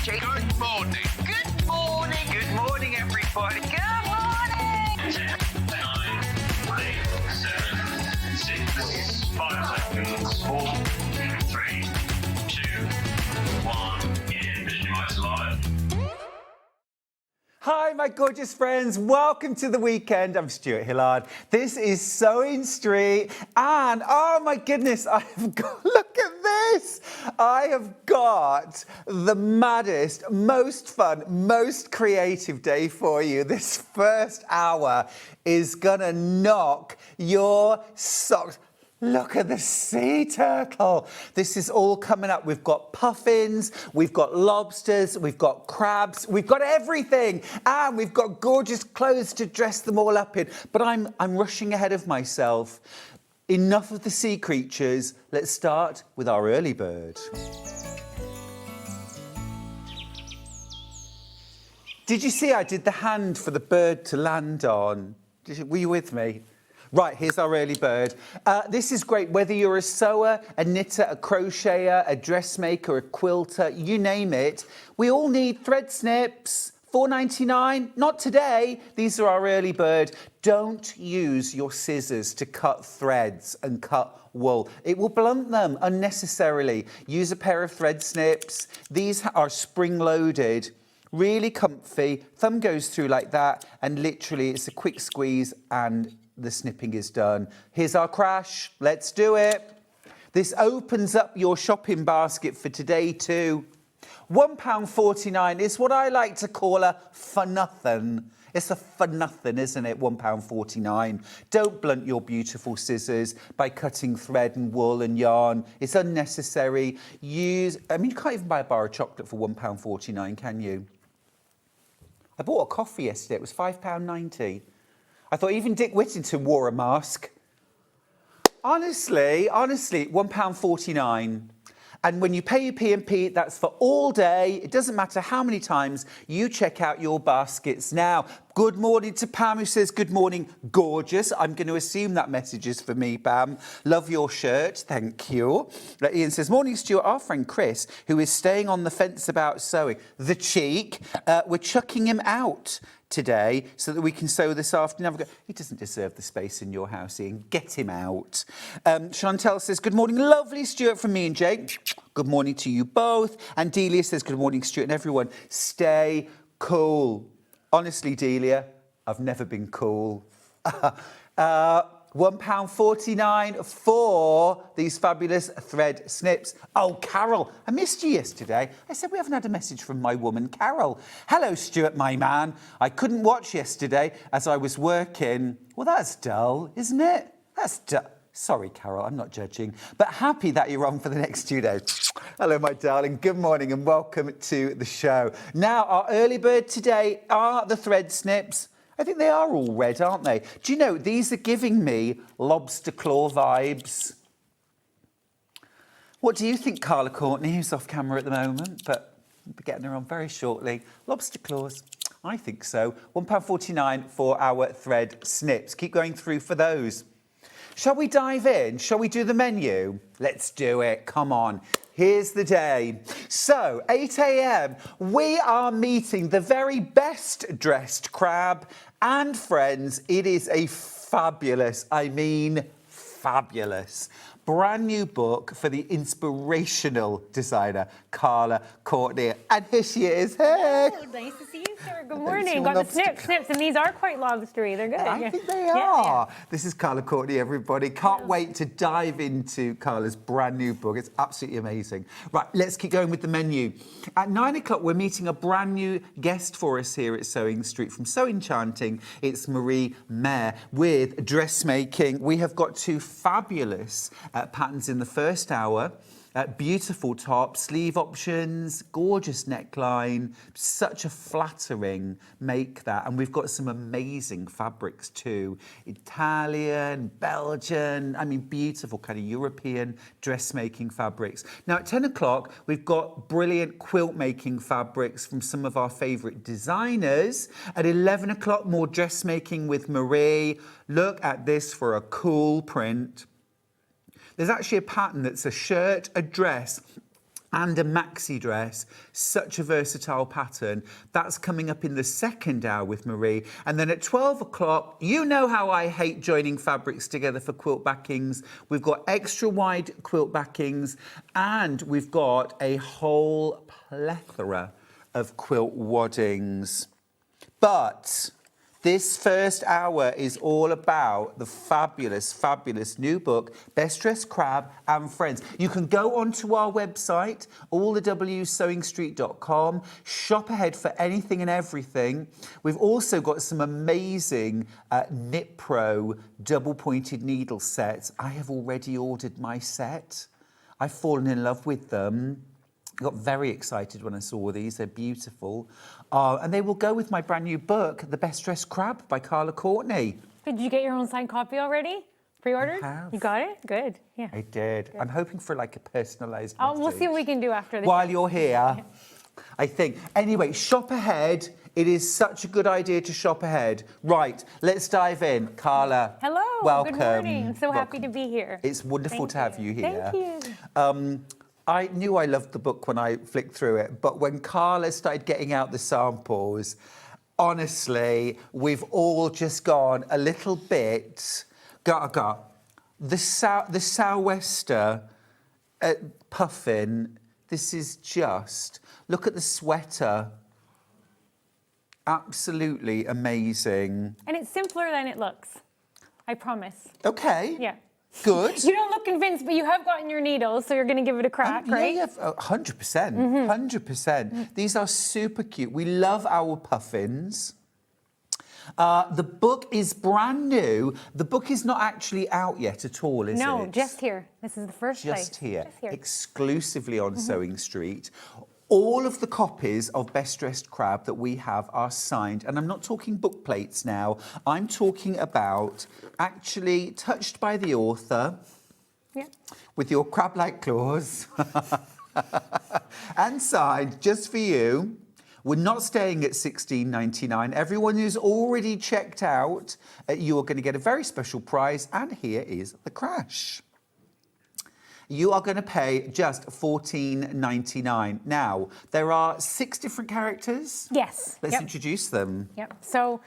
Jake. Good morning. Good morning. Good morning, everybody. Good morning. 10, 9, 8, 7, 6, 5 seconds, 4, 3, 2, 1, and visualize live. Hi, my gorgeous friends. Welcome to the weekend. I'm Stuart Hillard. This is SewingStreet. And oh my goodness, look at this. I have got the maddest, most fun, most creative day for you. This first hour is gonna knock your socks. Look at the sea turtle. This is all coming up. We've got puffins, we've got lobsters, we've got crabs, we've got everything. And we've got gorgeous clothes to dress them all up in. But I'm rushing ahead of myself. Enough of the sea creatures. Let's start with our early bird. Did you see I did the hand for the bird to land on? Were you with me? Right, here's our early bird. This is great, whether you're a sewer, a knitter, a crocheter, a dressmaker, a quilter, you name it. We all need thread snips. $4.99, not today. These are our early bird. Don't use your scissors to cut threads and cut wool. It will blunt them unnecessarily. Use a pair of thread snips. These are spring-loaded. Really comfy. Thumb goes through like that, and literally it's a quick squeeze and the snipping is done. Here's our crash. Let's do it. This opens up your shopping basket for today too. £1.49 is what I like to call a for nothing. It's a for nothing, isn't it? £1.49. Don't blunt your beautiful scissors by cutting thread and wool and yarn. It's unnecessary. You can't even buy a bar of chocolate for £1.49, can you? I bought a coffee yesterday. It was £5.90. I thought even Dick Whittington wore a mask. Honestly, £1.49. And when you pay your P&P, that's for all day. It doesn't matter how many times you check out your baskets. Now, good morning to Pam, who says, good morning, gorgeous. I'm going to assume that message is for me, Pam. Love your shirt, thank you. Ian says, morning, Stuart. Our friend Chris, who is staying on the fence about sewing. The cheek. We're chucking him out today so that we can sew this afternoon. He doesn't deserve the space in your house, Ian. Get him out. Chantel says, good morning, lovely Stuart, from me and Jake. Good morning to you both. And Delia says, good morning, Stuart, and everyone. Stay cool. Honestly, Delia, I've never been cool. £1.49 for these fabulous thread snips. Oh, Carol, I missed you yesterday. I said we haven't had a message from my woman, Carol. Hello, Stuart, my man. I couldn't watch yesterday as I was working. Well, that's dull, isn't it? That's dull. Sorry, Carol, I'm not judging, but happy that you're on for the next 2 days. Hello, my darling. Good morning and welcome to the show. Now, our early bird today are the thread snips. I think they are all red, aren't they? Do you know, these are giving me lobster claw vibes. What do you think, Karla Courtney, who's off camera at the moment, but we'll be getting her on very shortly. Lobster claws. I think so. £1.49 for our thread snips. Keep going through for those. Shall we dive in? Shall we do the menu? Let's do it. Come on. Here's the day. So, 8 a.m, we are meeting the very best dressed crab. And friends, it is a fabulous, fabulous, brand new book for the inspirational designer, Karla Courtney. And here she is. Hey! Oh, nice to see you, sir. Good morning. Got the snips, and these are quite lobstery. They're good. I think they are. Yeah. This is Karla Courtney, everybody. Can't wait to dive into Karla's brand new book. It's absolutely amazing. Right, let's keep going with the menu. At 9 o'clock, we're meeting a brand new guest for us here at SewingStreet from Enchanting. It's Marie Mayer with Dressmaking. We have got two fabulous patterns in the first hour. Beautiful top, sleeve options, gorgeous neckline, such a flattering make that. And we've got some amazing fabrics too. Italian, Belgian, beautiful kind of European dressmaking fabrics. Now at 10 o'clock, we've got brilliant quilt making fabrics from some of our favourite designers. At 11 o'clock, more dressmaking with Marie. Look at this for a cool print. There's actually a pattern that's a shirt, a dress, and a maxi dress. Such a versatile pattern. That's coming up in the second hour with Marie. And then at 12 o'clock, you know how I hate joining fabrics together for quilt backings. We've got extra wide quilt backings, and we've got a whole plethora of quilt waddings. But this first hour is all about the fabulous, fabulous new book, Best Dressed Crab and Friends. You can go onto our website, allthewsewingstreet.com, shop ahead for anything and everything. We've also got some amazing Knit Pro double-pointed needle sets. I have already ordered my set. I've fallen in love with them. I got very excited when I saw these. They're beautiful. And they will go with my brand new book, The Best Dressed Crab by Karla Courtney. Did you get your own signed copy already? Pre-ordered? I have. You got it? Good. Yeah. I did. Good. I'm hoping for like a personalised Oh, we'll message. see what we can do after this. While you're here, I think. Anyway, shop ahead. It is such a good idea to shop ahead. Right, let's dive in. Carla, Hello. welcome. Good morning. So happy Welcome. to be here. It's wonderful to have you here. Thank you. I knew I loved the book when I flicked through it, but when Carla started getting out the samples, honestly, we've all just gone a little bit gaga. The sou'wester puffin, this is just, look at the sweater. Absolutely amazing. And it's simpler than it looks. I promise. Okay. Yeah. Good. You don't look convinced, but you have gotten your needles, so you're going to give it a crack, right? Yeah, 100%. 100%. These are super cute. We love our puffins. The book is brand new. The book is not actually out yet at all, is it? No, just here. This is the first place. Just here. Just here. Exclusively on Sewing Street. All of the copies of Best Dressed Crab that we have are signed. And I'm not talking book plates now. I'm talking about actually touched by the author. Yeah. With your crab-like claws. And signed just for you. We're not staying at $16.99. Everyone who's already checked out, you are going to get a very special prize. And here is the crash. You are going to pay just $14.99. Now, there are 6 different characters. Yes. Let's Yep. introduce them. Yep. So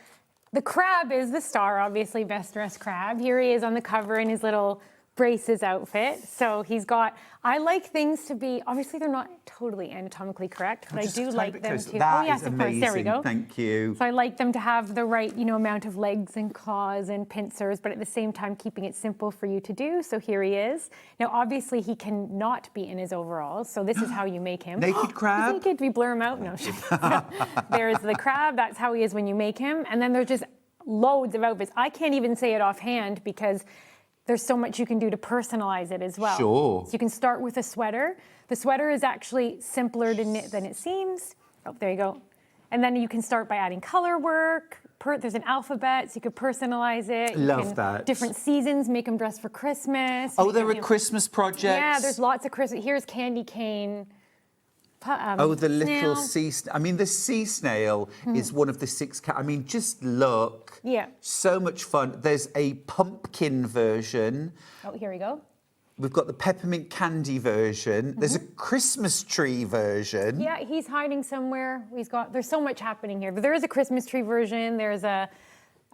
the crab is the star, obviously, Best Dressed Crab. Here he is on the cover in his little braces outfit. So he's got, I like things to be, obviously they're not totally anatomically correct, but I Just do a tiny like bit them closer. to, That oh yes, is of course, there we go. amazing. Thank you. So I like them to have the right, amount of legs and claws and pincers, but at the same time keeping it simple for you to do. So here he is. Now, obviously, he cannot be in his overalls, so this is how you make him. Naked crab? He's naked. We blur him out? No. There's the crab. That's how he is when you make him. And then there's just loads of outfits. I can't even say it offhand because there's so much you can do to personalize it as well. Sure. So you can start with a sweater. The sweater is actually simpler to knit than it seems. Oh, there you go. And then you can start by adding color work. There's an alphabet, so you could personalize it. Love that. Different seasons, make them dress for Christmas. Oh, there are Christmas projects. Yeah, there's lots of Christmas. Here's candy cane. Oh, the little snail. sea snail. I mean, the sea snail is one of the 6. I mean, just look. Yeah. So much fun. There's a pumpkin version. Oh, here we go. We've got the peppermint candy version. There's a Christmas tree version. Yeah, he's hiding somewhere. There's so much happening here. But there is a Christmas tree version. There's a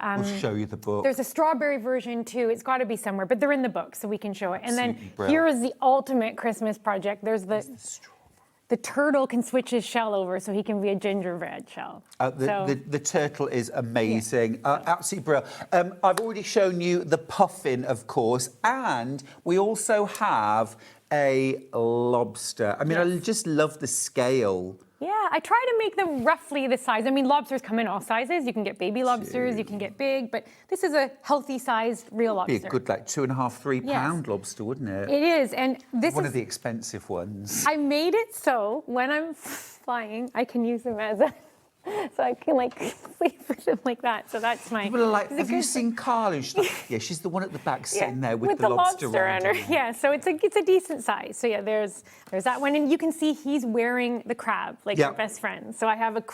We'll show you the book. There's a strawberry version too. It's got to be somewhere, but they're in the book, so we can show it. And then Absolutely here brilliant. is the ultimate Christmas project. There's the turtle can switch his shell over, so he can be a gingerbread shell. The turtle is amazing. Absolutely brilliant. I've already shown you the puffin, of course, and we also have a lobster. I mean, I just love the scale. Yeah, I try to make them roughly the size. I mean, lobsters come in all sizes. You can get baby lobsters, you can get big, but this is a healthy sized real lobster. Be a good, like, 2.5, 3 pound lobster, wouldn't it? It is, and this One is of the expensive ones. I made it so when I'm flying, I can use them as a So I can like sleep with him like that. So that's my. People are like, he's a have you good- seen Karla? She's like, yeah, she's the one at the back sitting there with, the lobster lobster around on her. her. Yeah, so it's a decent size. So yeah, there's that one, and you can see he's wearing the crab like Yeah. your best friend. So I have a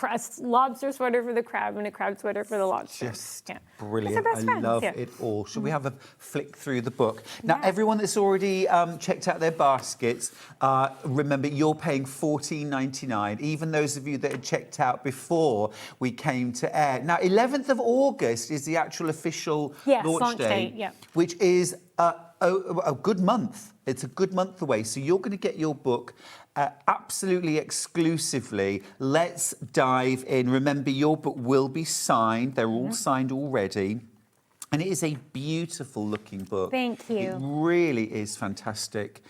lobster sweater for the crab and a crab sweater for the lobster. Just yeah. brilliant. They're best I friends, love yeah. it all. Should we have a flick through the book? Now, Yeah. everyone that's already checked out their baskets, remember, you're paying $14.99, even those of you that had checked out before we came to air. Now, 11th of August is the actual official Yes, launch launch date, date, yeah. which is a good month. It's a good month away. So you're going to get your book absolutely exclusively. Let's dive in. Remember, your book will be signed. They're all signed already. And it is a beautiful looking book. Thank you. It really is fantastic.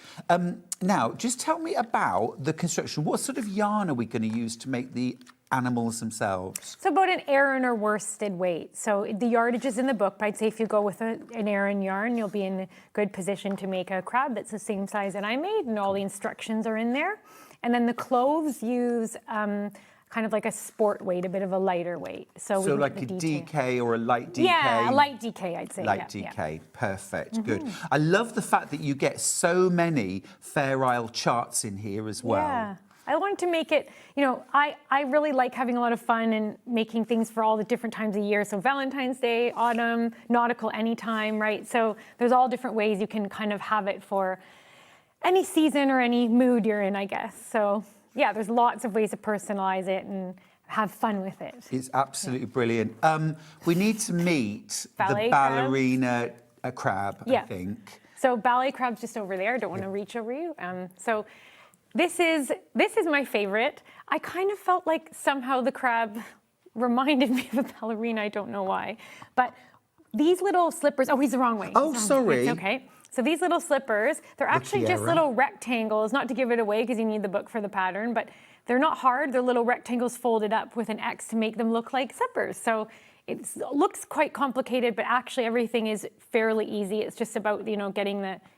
Now, just tell me about the construction. What sort of yarn are we going to use to make the animals themselves? So about an Aran or worsted weight. So the yardage is in the book, but I'd say if you go with an Aran yarn, you'll be in a good position to make a crab that's the same size that I made, and all the instructions are in there. And then the clothes use kind of like a sport weight, a bit of a lighter weight. So we like get a the detail. DK or a light DK? Yeah, a light DK, I'd say. Light yeah, DK, yeah. perfect, good. I love the fact that you get so many Fair Isle charts in here as well. Yeah. I wanted to make it, you know, I really like having a lot of fun and making things for all the different times of year. So Valentine's Day, autumn, nautical anytime, right? So there's all different ways you can kind of have it for any season or any mood you're in, I guess. So yeah, there's lots of ways to personalize it and have fun with it. It's absolutely brilliant. We need to meet Ballet the ballerina crab, I Yeah. think. So ballet crab's just over there. I don't want to reach over you. So this is my favorite. I kind of felt like somehow the crab reminded me of a ballerina. I don't know why. But these little slippers, oh, he's the wrong way. Oh, He's the wrong way. sorry. It's okay. So these little slippers, they're actually just tiara. little rectangles, not to give it away because you need the book for the pattern, but they're not hard. They're little rectangles folded up with an X to make them look like zippers. So it looks quite complicated, but actually everything is fairly easy. It's just about, you know,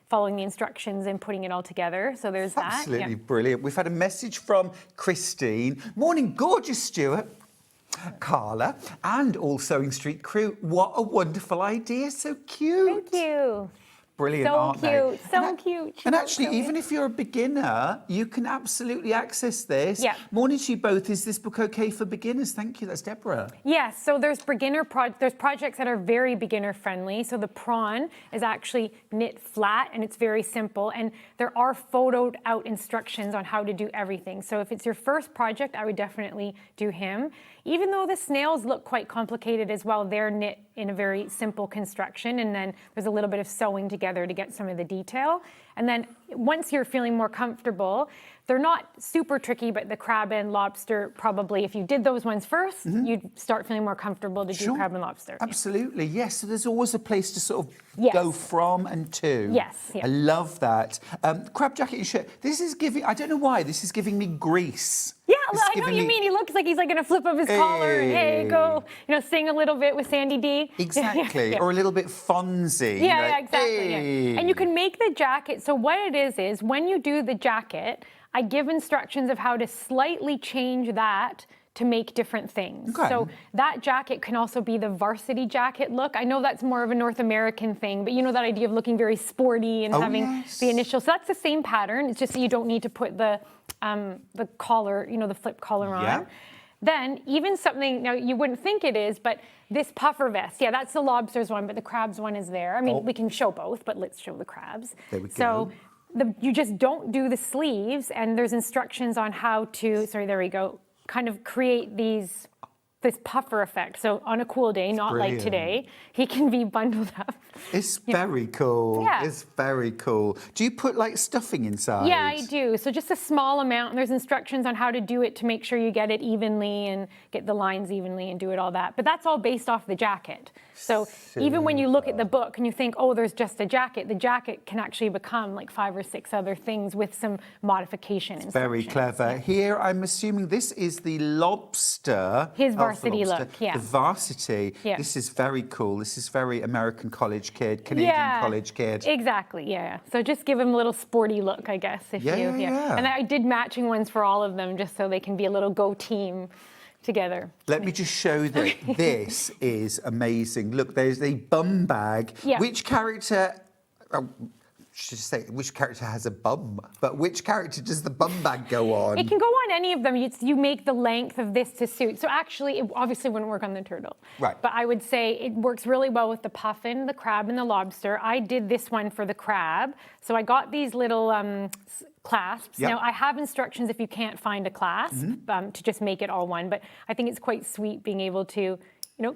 following the instructions and putting it all together. So there's that. Absolutely Yeah. brilliant. We've had a message from Christine. Morning, gorgeous Stuart, Karla, and all SewingStreet crew. What a wonderful idea. So cute. Thank you. Brilliant, So aren't they? cute, so And cute. And She's actually, so even if you're a beginner, you can absolutely access this. Yeah. Morning to you both. Is this book okay for beginners? Thank you. That's Deborah. Yes, so there's there's projects that are very beginner friendly. So the prawn is actually knit flat and it's very simple. And there are photoed out instructions on how to do everything. So if it's your first project, I would definitely do him. Even though the snails look quite complicated as well, they're knit in a very simple construction. And then there's a little bit of sewing together to get some of the detail. And then once you're feeling more comfortable, they're not super tricky, but the crab and lobster, probably if you did those ones first, you'd start feeling more comfortable to do crab and lobster. Yeah. Absolutely, yes. So there's always a place to sort of Yes. go from and to. Yes, yeah. I love that. Crab jacket and shirt. This is giving, I don't know why, this is giving me Grease. Yeah, It's I know what giving you me- mean. He looks like he's like gonna flip up his collar and hey, go, you know, sing a little bit with Sandy D. Exactly, Yeah. or a little bit Fonzie. Yeah, like, yeah, exactly. hey. Yeah. And you can make the jacket. So what it is when you do the jacket, I give instructions of how to slightly change that to make different things. Okay. So that jacket can also be the varsity jacket look. I know that's more of a North American thing, but you know that idea of looking very sporty and Oh, having yes. the initial. So that's the same pattern. It's just that you don't need to put the collar, you know, the flip collar on. Yeah. Then even something, now you wouldn't think it is, but this puffer vest, yeah, that's the lobsters one, but the crabs one is there. I mean, we can show both, but let's show the crabs. There we So go. you just don't do the sleeves, and there's instructions on how to, sorry, there we go, kind of create this puffer effect. So on a cool day, not like brilliant. today, he can be bundled up. It's very cool. Yeah. It's very cool. Do you put like stuffing inside? Yeah, I do. So just a small amount, and there's instructions on how to do it to make sure you get it evenly and get the lines evenly and do it all that. But that's all based off the jacket. So even when you look at the book and you think, oh, there's just a jacket, the jacket can actually become like 5 or 6 other things with some modification Very instructions. clever. Here, I'm assuming this is the lobster. His the varsity lobster, look, yeah. The varsity. Yeah. This is very cool. This is very American college kid, Canadian college kid. Exactly, yeah. So just give him a little sporty look, I guess. If Yeah, you, yeah. And I did matching ones for all of them just so they can be a little go team. together. Let me just show that this is amazing. Look, there's a bum bag. Yeah. Which character... Oh, should say which character has a bum, but which character does the bum bag go on? It can go on any of them. You make the length of this to suit. So actually, it obviously wouldn't work on the turtle. Right. But I would say it works really well with the puffin, the crab, and the lobster. I did this one for the crab. So I got these little clasps. Yep. Now, I have instructions if you can't find a clasp to just make it all one. But I think it's quite sweet being able to,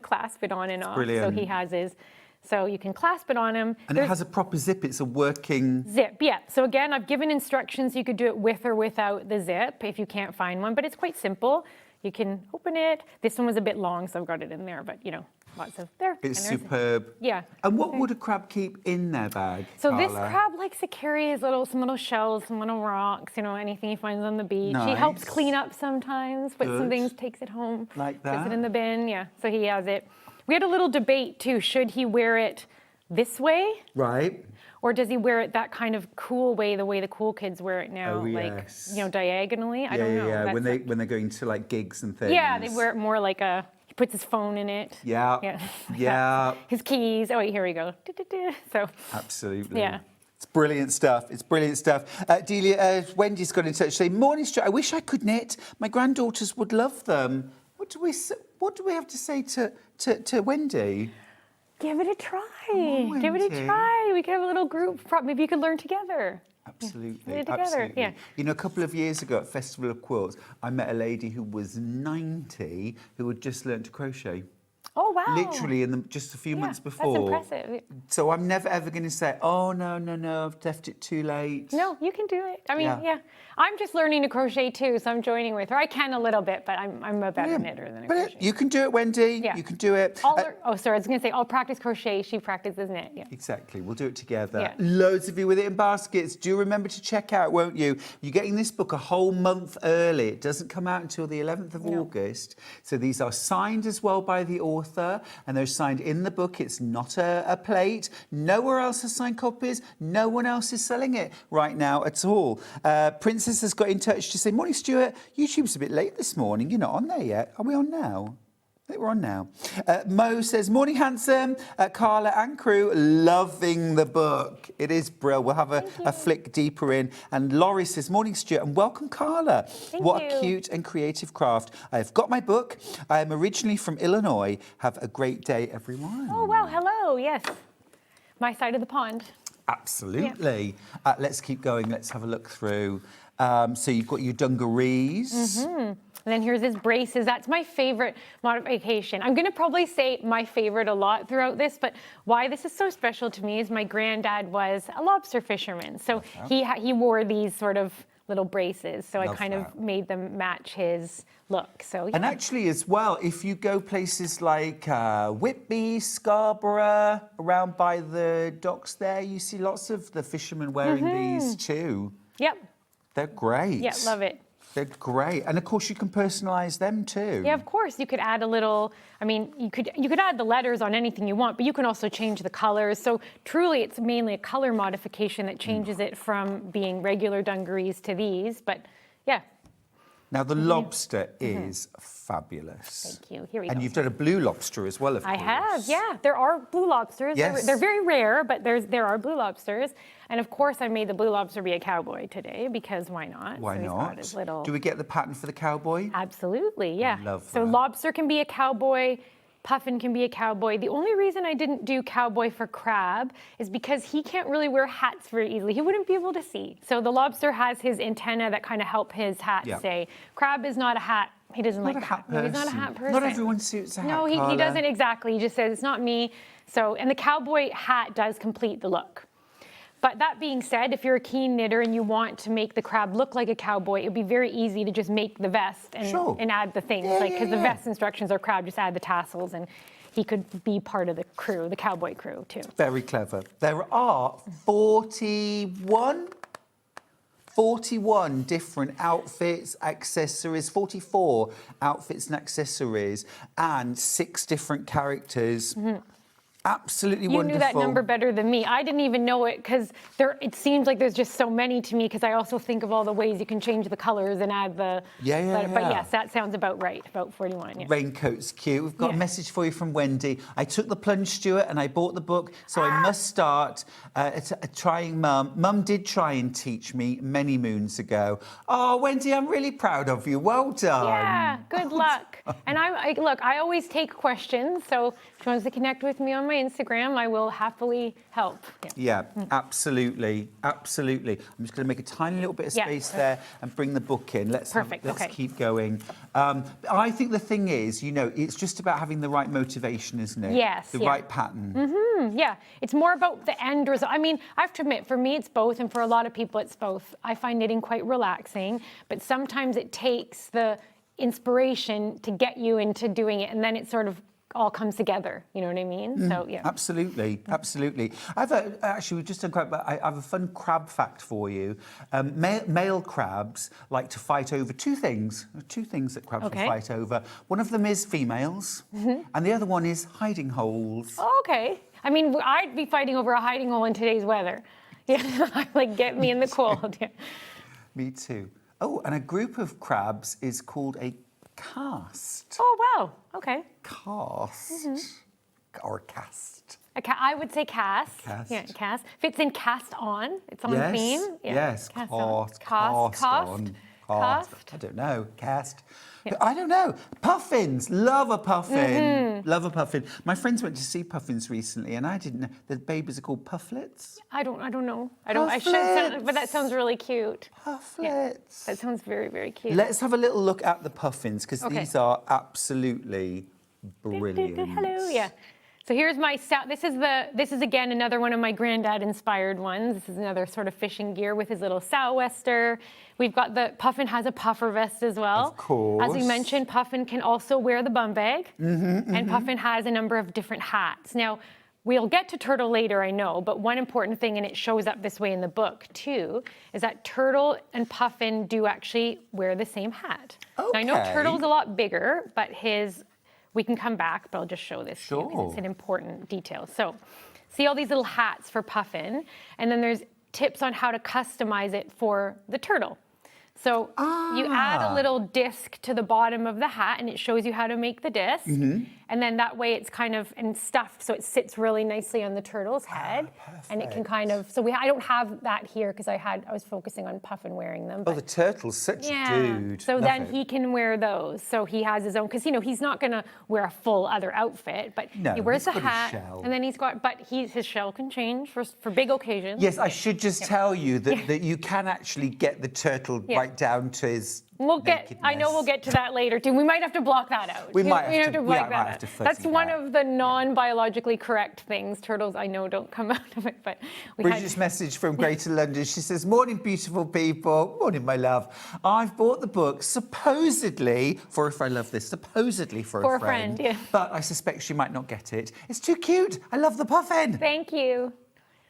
clasp it on and off. Brilliant. So he has his... So you can clasp it on him. And it has a proper zip. It's a working... Zip, yeah. So again, I've given instructions. You could do it with or without the zip if you can't find one, but it's quite simple. You can open it. This one was a bit long, so I've got it in there, but lots of there. It's superb. Yeah. And what would a crab keep in their bag, So Karla? this crab likes to carry some little shells, some little rocks, anything he finds on the beach. He helps Nice. clean up sometimes, puts some Good. things, takes it home. Like Puts that? it in the bin, yeah. So he has it. We had a little debate too. Should he wear it this way? Right. Or does he wear it that kind of cool way, the way the cool kids wear it now, Oh, yes. diagonally? I don't know. Yeah. That's When they're going to like gigs and things. yeah, they wear it more like he puts his phone in it. Yeah. Yeah. Yeah. His keys. Oh, wait, here we go. So, Absolutely. yeah. It's brilliant stuff. It's brilliant stuff. Delia, Wendy's got in touch saying, "Morning, Stuart. I wish I could knit. My granddaughters would love them." What do we have to say to Wendy? give it a try. on, Give it a Wendy. try. We could have a little group. Maybe you could learn together. Absolutely, Put it together, absolutely. yeah. A couple of years ago at Festival of Quilts, I met a lady who was 90 who had just learnt to crochet. Oh, wow. Literally just a few months before. That's impressive. So I'm never ever going to say, "Oh no, I've left it too late." No, you can do it. I mean, Yeah. yeah. I'm just learning to crochet too, so I'm joining with her. I can a little bit, but I'm a better Yeah. knitter than a But crochet. you can do it, Wendy. Yeah. You can do it. Sorry, I was going to say, I'll practice crochet, she practices knit. Yeah. Exactly. We'll do it together. Yeah. Loads of you with it in baskets. Do remember to check out, won't you? You're getting this book a whole month early. It doesn't come out until the 11th of August. So these are signed as well by the author, and they're signed in the book. It's not a plate. Nowhere else has signed copies. No one else is selling it right now at all. Princess has got in touch to say, "Morning, Stuart. YouTube's a bit late this morning. You're not on there yet. Are we on now?" I think we're on now. Mo says, "Morning, handsome. Karla and crew, loving the book. It is brilliant. We'll have a flick deeper in." And Laurie says, "Morning, Stuart, and welcome, Karla. What a cute and creative craft. I've got my book. I am originally from Illinois. Have a great day, everyone." Oh, wow. Hello. Yes. My side of the pond. Absolutely. Let's keep going. Let's have a look through. So you've got your dungarees. And then here's his braces. That's my favorite modification. I'm going to probably say my favorite a lot throughout this, but why this is so special to me is my granddad was a lobster fisherman. So he wore these sort of little braces. So I Love kind that. of made them match his look. So yeah. And actually, as well, if you go places like Whitby, Scarborough, around by the docks there, you see lots of the fishermen wearing these too. Yep. They're great. Yeah, love it. They're great. And of course, you can personalise them too. Yeah, of course. You could add a little, I mean, you could add the letters on anything you want, but you can also change the colors. So truly, it's mainly a color modification that changes it from being regular dungarees to these. But yeah. Now, the lobster is fabulous. Thank you. Here we And go. you've done a blue lobster as well, of course. I have, yeah. There are blue lobsters. Yes. They're very rare, but there are blue lobsters. And of course, I made the blue lobster be a cowboy today because why not? Why So he's got not? his little... Do we get the pattern for the cowboy? Absolutely, yeah. Love So that. lobster can be a cowboy, puffin can be a cowboy. The only reason I didn't do cowboy for crab is because he can't really wear hats very easily. He wouldn't be able to see. So the lobster has his antenna that kind of help his hat stay. Crab is not a hat. He doesn't Not like a hat that. No, he's not a hat person. Not everyone suits a hat, No, he Karla. doesn't exactly. He just says, it's not me. So, and the cowboy hat does complete the look. But that being said, if you're a keen knitter and you want to make the crab look like a cowboy, it would be very easy to just make the vest and add the things. Because the vest instructions are crab, just add the tassels, and he could be part of the crew, the cowboy crew too. Very clever. There are 41 different outfits, accessories, 44 outfits and accessories, and 6 different characters. Absolutely You wonderful. knew that number better than me. I didn't even know it because it seems like there's just so many to me because I also think of all the ways you can change the colors and add the... But yes, that sounds about right, about 41, yeah. Raincoat's cute. We've got a message for you from Wendy. I took the plunge, Stuart, and I bought the book, so I must start trying Mum. Mum did try and teach me many moons ago. Oh, Wendy, I'm really proud of you. Well done. Yeah, good luck. And look, I always take questions, so if she wants to connect with me on my Instagram, I will happily help. Yeah, absolutely, absolutely. I'm just going to make a tiny little bit of space there and bring the book in. Let's keep going. I think the thing is, you know, it's just about having the right motivation, isn't it? Yes. The right pattern. Yeah, it's more about the end result. I mean, I have to admit, for me, it's both, and for a lot of people, it's both. I find knitting quite relaxing, but sometimes it takes the inspiration to get you into doing it, and then it sort of all comes together. You know what I mean? So yeah. Absolutely, absolutely. Actually, we've just done quite. I have a fun crab fact for you. Male crabs like to fight over two things. Two things that crabs will fight over. One of them is females, and the other one is hiding holes. Oh, okay. I mean, I'd be fighting over a hiding hole in today's weather. Yeah, like get me in the cold. Yeah. Me too. Oh, and a group of crabs is called a cast. Oh, wow. Okay. Cast. Or cast. I would say cast. Cast. Yeah, cast. Fits in cast on. It's on theme. Yeah. Yes. Cast. On. Cast. I don't know. Cast. Yeah. I don't know. Puffins. Love a puffin. Love a puffin. My friends went to see puffins recently, and I didn't know the babies are called pufflets. I don't know. I should, but that sounds really cute. Pufflets. Yeah. That sounds very, very cute. Let's have a little look at the puffins because these are absolutely brilliant. Hello. Yeah. So here's my this is again another one of my granddad inspired ones. This is another sort of fishing gear with his little sou'wester. We've got Puffin has a puffer vest as well. Of course. As we mentioned, Puffin can also wear the bum bag. And Puffin has a number of different hats. Now, we'll get to Turtle later, I know, but one important thing, and it shows up this way in the book too, is that Turtle and Puffin do actually wear the same hat. Okay. Now, I know Turtle's a lot bigger, but we can come back, but I'll just show this to you because it's an important detail. So, see all these little hats for Puffin, and then there's tips on how to customize it for the turtle. So you add a little disc to the bottom of the hat, and it shows you how to make the disc. And then that way it's kind of stuffed, so it sits really nicely on the turtle's head. And it can kind of, I don't have that here because I was focusing on Puffin wearing them. Oh, the turtle's such a dude. So then he can wear those. So he has his own, because he's not going to wear a full other outfit, but he wears the hat, and then his shell can change for big occasions. Yes, I should just tell you that you can actually get the turtle right down to his I know we'll get to that later too. We might have to block that out. We might have to block that out. That's one of the non-biologically correct things. Turtles, I know, don't come out of it, but Bridget's message from Greater London. She says, "Morning, beautiful people. Morning, my love. I've bought the book supposedly for a friend. Yeah. But I suspect she might not get it. It's too cute. I love the puffin. Thank you.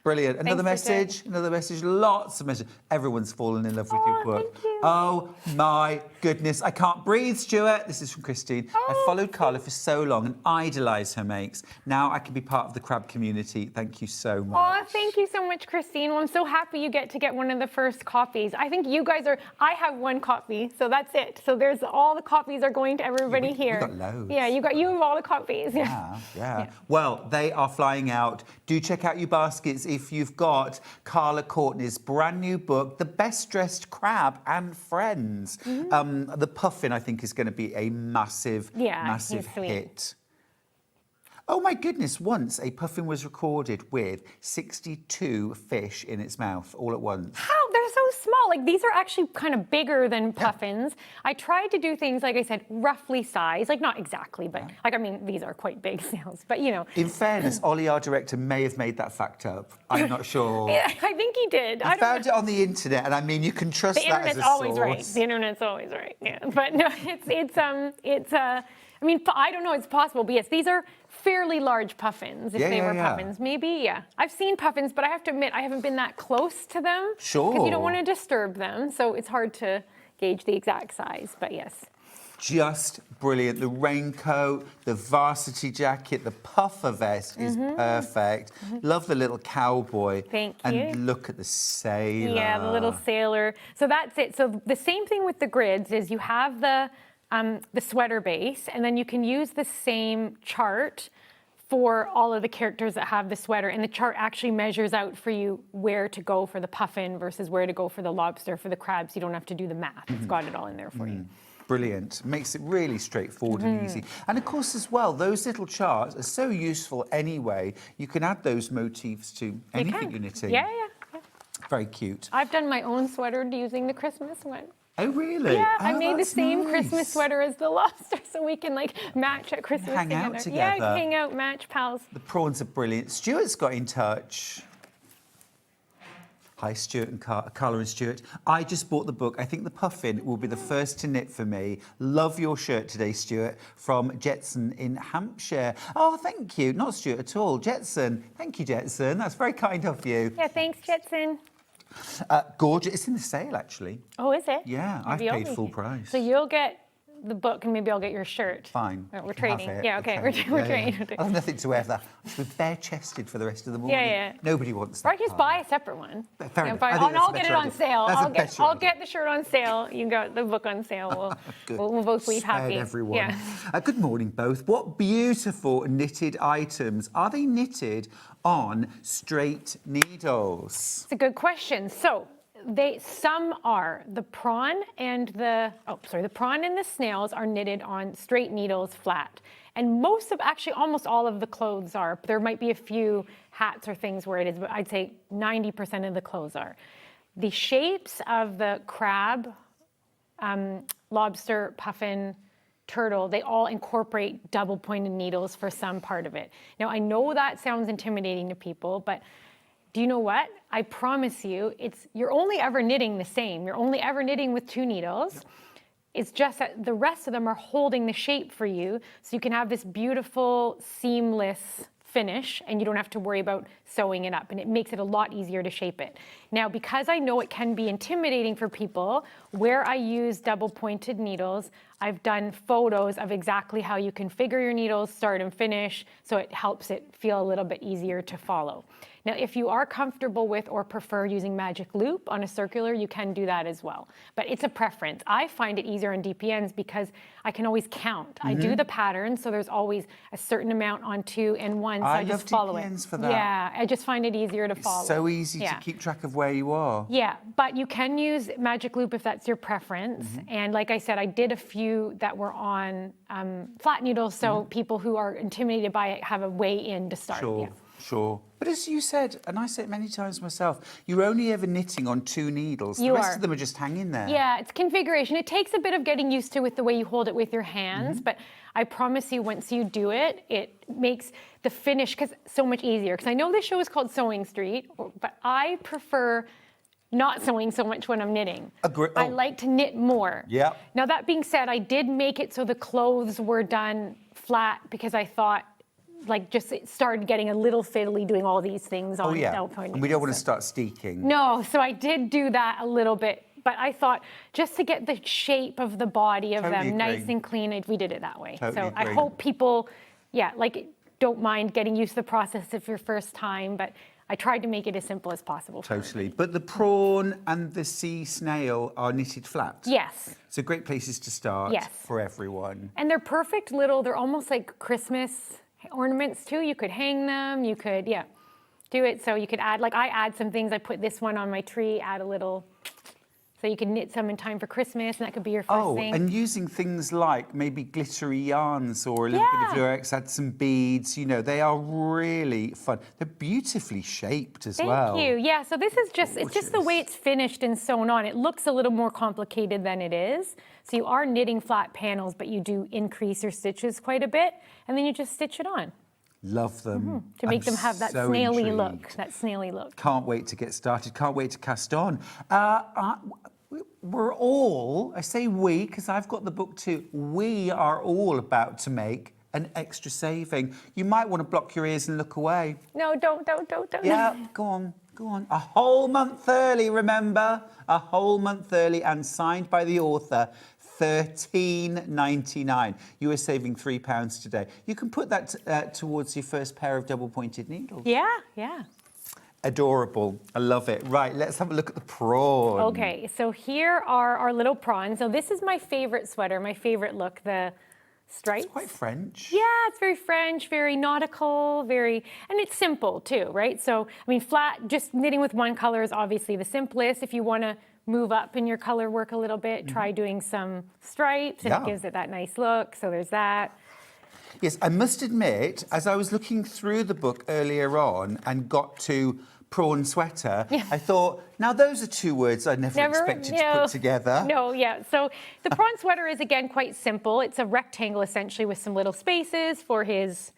Brilliant. Another message. Lots of messages. Everyone's fallen in love with your book. Thank you. Oh, my goodness. I can't breathe, Stuart. This is from Christine. I followed Karla for so long and idolised her makes. Now I can be part of the crab community. Thank you so much. Oh, thank you so much, Christine. Well, I'm so happy you get to get one of the first copies. I think you guys I have one copy, so that's it. So there's all the copies are going to everybody here. We've got loads. Yeah, you have all the copies. Yeah. Well, they are flying out. Do check out your baskets if you've got Karla Courtney's brand new book, The Best Dressed Crab and Friends. The puffin, I think, is going to be a massive hit. Oh my goodness, once a puffin was recorded with 62 fish in its mouth all at once. How? They're so small. Like, these are actually kind of bigger than puffins. I tried to do things, like I said, roughly size, like not exactly, but these are quite big snails, but In fairness, Ollie, our director, may have made that fact up. I'm not sure. Yeah, I think he did. I found it on the internet, and I mean, you can trust that as a source. Always right. The internet's always right. Yeah, but no, I mean, I don't know. It's possible, but yes, these are fairly large puffins. If they were puffins, maybe. I've seen puffins, but I have to admit I haven't been that close to them. Sure. Because you don't want to disturb them, so it's hard to gauge the exact size, but yes. Just brilliant. The raincoat, the varsity jacket, the puffer vest is perfect. Love the little cowboy. Thank you. And look at the sailor. Yeah, the little sailor. So that's it. So the same thing with the grids is you have the sweater base, and then you can use the same chart for all of the characters that have the sweater, and the chart actually measures out for you where to go for the puffin versus where to go for the lobster, for the crabs. You don't have to do the math. It's got it all in there for you. Brilliant. Makes it really straightforward and easy. And of course, as well, those little charts are so useful anyway. You can add those motifs to anything you're knitting. Yeah. Very cute. I've done my own sweater using the Christmas one. Oh, really? Yeah, I Oh, made the that's same nice. Christmas sweater as the lobster, so we can like match at Christmas Hang out Yeah, together. hang out, match, pals. The prawns are brilliant. Stuart's got in touch. Hi, Stuart and Karla and Stuart. I just bought the book. I think the puffin will be the first to knit for me. Love your shirt today, Stuart, from Jetson in Hampshire. Oh, thank you. Not Stuart at all. Jetson. Thank you, Jetson. That's very kind of you. Yeah, thanks, Jetson. Gorgeous. It's in the sale, actually. Oh, is it? Yeah, Maybe I've I'll paid make full it. price. So you'll get the book, and maybe I'll get your shirt. Fine. Oh, we're You can have trading. it. Yeah, okay, we're trading. I have nothing to wear for that. I'll be bare-chested for the rest of the morning. Yeah. Nobody wants Or that. I just Karla. buy a separate one. Fair Yeah, enough. buy- I think and that's I'll a get it better on idea. sale. That's a better I'll idea. get the shirt on sale. You got the book on sale. Good. We'll both leave Spared happy. everyone. Yeah. Good morning, both. What beautiful knitted items. Are they knitted on straight needles? It's a good question. So some are. The prawn and the snails are knitted on straight needles flat. And almost all of the clothes are. There might be a few hats or things where it is, but I'd say 90% of the clothes are. The shapes of the crab, lobster, puffin, turtle, they all incorporate double pointed needles for some part of it. Now, I know that sounds intimidating to people, but do you know what? I promise you, you're only ever knitting the same. You're only ever knitting with 2 needles. It's just that the rest of them are holding the shape for you, so you can have this beautiful, seamless finish, and you don't have to worry about sewing it up, and it makes it a lot easier to shape it. Now, because I know it can be intimidating for people, where I use double-pointed needles, I've done photos of exactly how you configure your needles, start and finish, so it helps it feel a little bit easier to follow. Now, if you are comfortable with or prefer using magic loop on a circular, you can do that as well. But it's a preference. I find it easier on DPNs because I can always count. I do the pattern, so there's always a certain amount on 2 and 1, so I love just follow DPNs it. for that. Yeah, I just find it easier to follow. So easy to keep track of where you are. Yeah, but you can use magic loop if that's your preference. And like I said, I did a few that were on flat needles, so people who are intimidated by it have a way in to start. Sure, Yeah. sure. But as you said, and I say it many times myself, you're only ever knitting on 2 needles. You The rest are. of them are just hanging there. Yeah, it's configuration. It takes a bit of getting used to with the way you hold it with your hands, but I promise you, once you do it, it makes the finish so much easier. Because I know this show is called SewingStreet, but I prefer not sewing so much when I'm knitting. I like to knit more. Yeah. Now, that being said, I did make it so the clothes were done flat because I thought, it started getting a little fiddly doing all these things on double-pointed And we don't want to needles. start steeking. No, so I did do that a little bit, but I thought just to get the shape of the body of Totally them nice agree. and clean, we did it that way. Totally So I agree. hope people, don't mind getting used to the process if your first time, but I tried to make it as simple as possible. for Totally. everybody. But the prawn and the sea snail are knitted flat. Yes. So great places to start Yes. for everyone. And they're perfect they're almost like Christmas ornaments too. You could hang them, you could, do it. So you could add, I add some things. I put this one on my tree, add a little, so you can knit some in time for Christmas, and that could be your first thing. And using things like maybe glittery yarns or a little bit of lurex, add some beads, they are really fun. They're beautifully shaped as well. Thank you. Yeah, so this is it's just the way it's finished and sewn on. It looks a little more complicated than it is. So you are knitting flat panels, but you do increase your stitches quite a bit, and then you just stitch it on. Love them. To make I'm them have that so snaily intrigued. look. Can't wait to get started. Can't wait to cast on. We're all, I say we because I've got the book too, we are all about to make an extra saving. You might want to block your ears and look away. No, don't. Yeah, go on. Go on. A whole month early, remember? A whole month early and signed by the author. $13.99. You are saving £3 today. You can put that towards your first pair of double-pointed needles. Yeah. Adorable. I love it. Right, let's have a look at the prawn. Okay, so here are our little prawns. So this is my favorite sweater, my favorite look, the stripes. It's quite French. Yeah, it's very French, very nautical, and it's simple too, right? So, I mean, flat, just knitting with one color is obviously the simplest. If you want to move up in your color work a little bit, try doing some stripes, and it gives it that nice look. So there's that. Yes, I must admit, as I was looking through the book earlier on and got to prawn sweater, I thought, now those are two words I never expected to put together. No, yeah. So the prawn sweater is, again, quite simple. It's a rectangle, essentially, with some little spaces for his...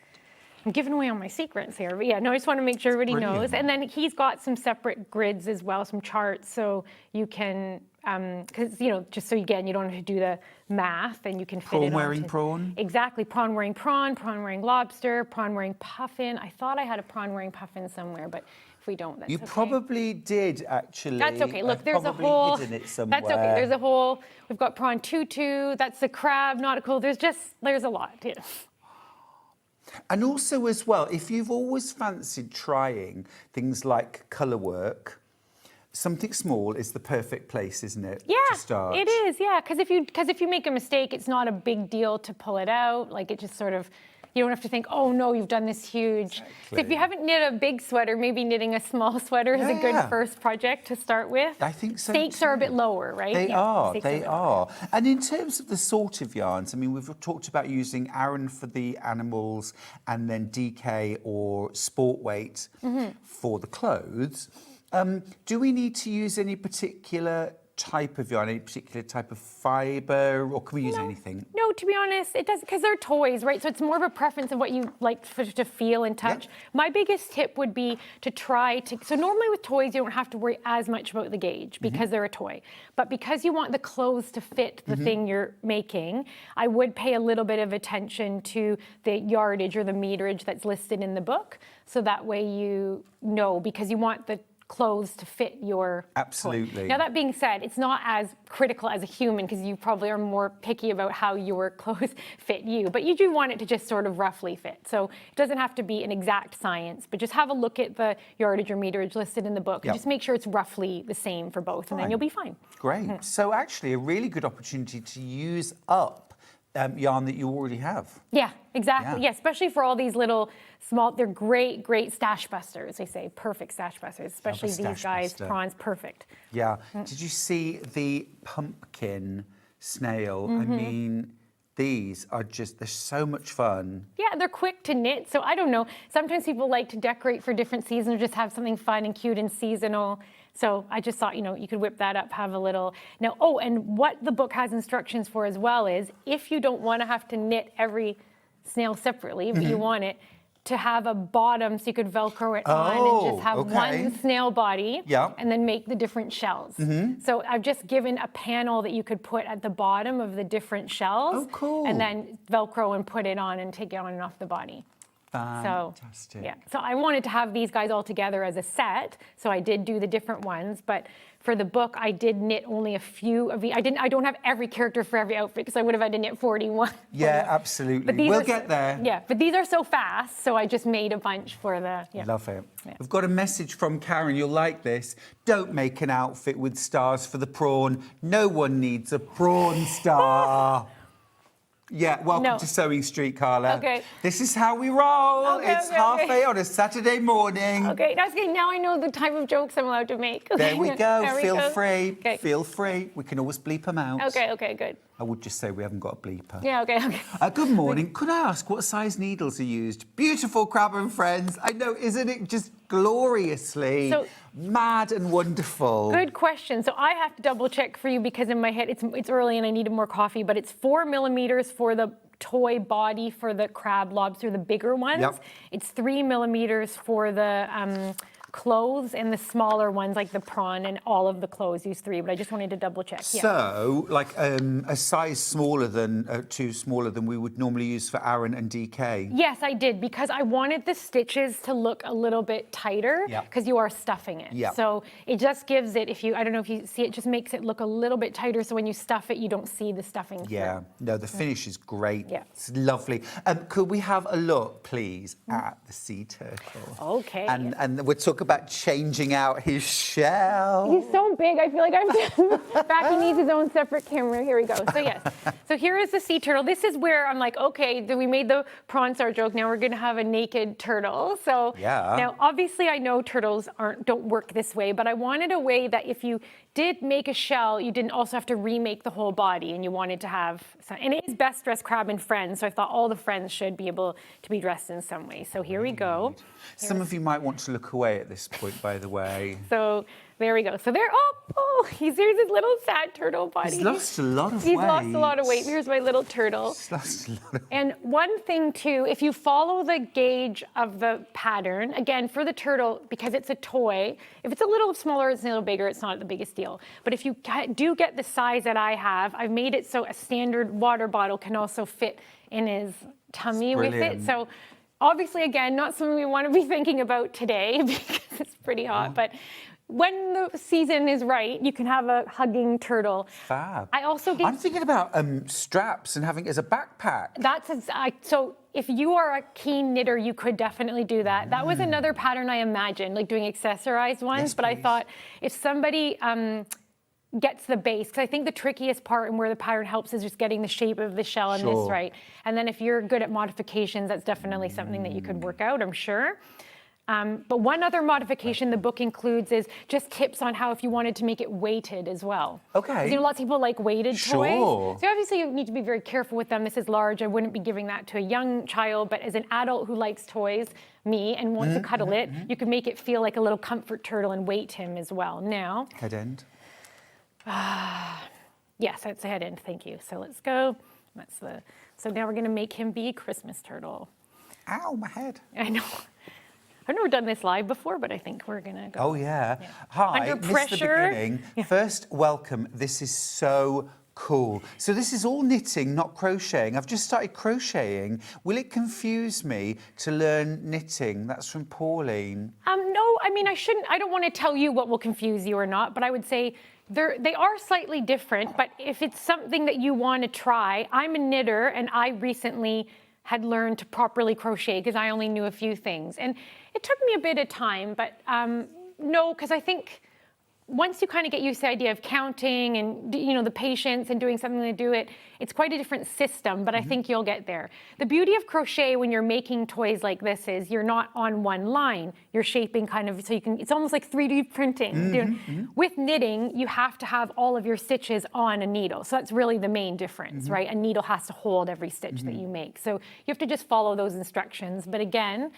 I'm giving away all my secrets here. But yeah, no, I just want to make sure everybody knows. And then he's got some separate grids as well, some charts, so you can... because, you know, just so again, you don't have to do the math and you can fit prawn wearing prawn? Exactly. Prawn wearing prawn wearing lobster, prawn wearing puffin. I thought I had a prawn wearing puffin somewhere, but if we don't, that's okay. You probably did, actually. That's okay. Look, I've there's a whole... hidden it somewhere. That's okay. There's a whole... We've got prawn tutu. That's the crab nautical. There's a lot. Yeah. And also as well, if you've always fancied trying things like colour work, something small is the perfect place, isn't it? Yeah, to start. it is. Yeah, because if you make a mistake, it's not a big deal to pull it out. Like it just sort of, you don't have to think, oh no, you've done this huge. So if you haven't knit a big sweater, maybe knitting a small sweater is a good first project to start with. I think so. Stakes are a bit lower, right? They are. And in terms of the sort of yarns, I mean, we've talked about using Aran for the animals and then DK or sport weight for the clothes. Do we need to use any particular type of yarn, any particular type of fibre, or can we use anything? No, to be honest, it does, because they're toys, right? So it's more of a preference of what you like to feel and touch. Yeah. My biggest tip would be to try to, so normally with toys, you don't have to worry as much about the gauge because they're a toy. But because you want the clothes to fit the thing you're making, I would pay a little bit of attention to the yardage or the meterage that's listed in the book. So that way you know, because you want the clothes to fit your absolutely. Toy. Now that being said, it's not as critical as a human because you probably are more picky about how your clothes fit you, but you do want it to just sort of roughly fit. So it doesn't have to be an exact science, but just have a look at the yardage or meterage listed in the book and just make sure it's roughly the same for both, and then you'll be fine. Great. So actually a really good opportunity to use up yarn that you already have. Yeah, exactly. Yeah, especially for all these little small, they're great stash busters, they say. Perfect stash busters, especially these guys, prawns, perfect. Yeah. Did you see the pumpkin snail? I mean, these are they're so much fun. Yeah, they're quick to knit. So I don't know. Sometimes people like to decorate for different seasons or just have something fun and cute and seasonal. So I just thought, you could whip that up, have a little. Now, and what the book has instructions for as well is if you don't want to have to knit every snail separately, but you want it to have a bottom so you could Velcro it on and just have one snail body and then make the different shells. So I've just given a panel that you could put at the bottom of the different shells. Oh, cool. And then Velcro and put it on and take it on and off the body. Fantastic. So I wanted to have these guys all together as a set, so I did do the different ones, but for the book I did knit only a few of the, I don't have every character for every outfit because I would have had to knit 41. Yeah, absolutely. We'll get there. Yeah, but these are so fast, so I just made a bunch for the... Love it. We've got a message from Karen, you'll like this. Don't make an outfit with stars for the prawn. No one needs a prawn star. Yeah, welcome to Sewing Street, Karla. Okay. This is how we roll. It's 8:30 on a Saturday morning. Okay, that's good. Now I know the type of jokes I'm allowed to make. There we go. Feel free. Okay. Feel free. We can always bleep them out. Okay, good. I would just say we haven't got a bleeper. Yeah, okay. Good morning. Could I ask what size needles are used? Beautiful, Crab and Friends. I know, isn't it just gloriously mad and wonderful? Good question. So I have to double check for you because in my head it's early and I needed more coffee, but it's 4 millimeters for the toy body for the crab lobster, the bigger ones. It's 3 millimeters for the clothes, and the smaller ones, like the prawn and all of the clothes, use 3. But I just wanted to double check. Yeah. So, like a size smaller than, 2 smaller than we would normally use for Aaron and DK? Yes, I did, because I wanted the stitches to look a little bit tighter, because you are stuffing it. Yeah. So it just gives it, I don't know if you see it, just makes it look a little bit tighter, so when you stuff it, you don't see the stuffing Yeah, through. no, the finish is great. Yeah. It's lovely. Could we have a look, please, at the sea turtle? Okay. And we'll talk about changing out his shell. He's so big, I feel like I'm back. He needs his own separate camera. Here we go. So yes, so here is the sea turtle. This is where I'm like, okay, we made the prawn star joke. Now we're going to have a naked turtle. So yeah. Now, obviously, I know turtles don't work this way, but I wanted a way that if you did make a shell, you didn't also have to remake the whole body, and you wanted to have, and it is best dressed crab and friends, so I thought all the friends should be able to be dressed in some way. So here we go. Some of you might want to look away at this point, by the way. So there we go. So there, here's his little sad turtle body. He's lost a lot of weight. He's lost a lot of weight. Here's my little turtle. He's lost a lot of weight. And one thing too, if you follow the gauge of the pattern, again, for the turtle, because it's a toy, if it's a little smaller, it's a little bigger, it's not the biggest deal. But if you do get the size that I have, I've made it so a standard water bottle can also fit in his tummy with it. So obviously, again, not something we want to be thinking about today because it's pretty hot, but when the season is right, you can have a hugging turtle. Fab. I also did. I'm thinking about straps and having it as a backpack. So if you are a keen knitter, you could definitely do that. That was another pattern I imagined, like doing accessorized ones. Yes, but please. I thought if somebody gets the base, because I think the trickiest part and where the pattern helps is just getting the shape of the shell and this right. And then if you're good at modifications, that's definitely something that you could work out, I'm sure. But one other modification the book includes is just tips on how if you wanted to make it weighted as well. Okay. You know, lots of people like weighted Sure. toys. So obviously you need to be very careful with them. This is large. I wouldn't be giving that to a young child, but as an adult who likes toys, me, and wants to cuddle it, you can make it feel like a little comfort turtle and weight him as well. Now. Head end. Yes, that's the head end. Thank you. So let's go. So now we're going to make him be Christmas turtle. Ow, my head. I know. I've never done this live before, but I think we're going to go. Oh, yeah. Hi, Under missed the pressure. beginning. First, welcome. This is so cool. So this is all knitting, not crocheting. I've just started crocheting. Will it confuse me to learn knitting? That's from Pauline. No, I mean, I don't want to tell you what will confuse you or not, but I would say they are slightly different, but if it's something that you want to try, I'm a knitter and I recently had learned to properly crochet because I only knew a few things. And it took me a bit of time, but no, because I think once you kind of get used to the idea of counting and, you know, the patience and doing something to do it, it's quite a different system, but I think you'll get there. The beauty of crochet when you're making toys like this is you're not on one line. You're shaping kind of, so you can, it's almost like 3D printing. With knitting, you have to have all of your stitches on a needle. So that's really the main difference, right? A needle has to hold every stitch that you make. So you have to just follow those instructions. But again,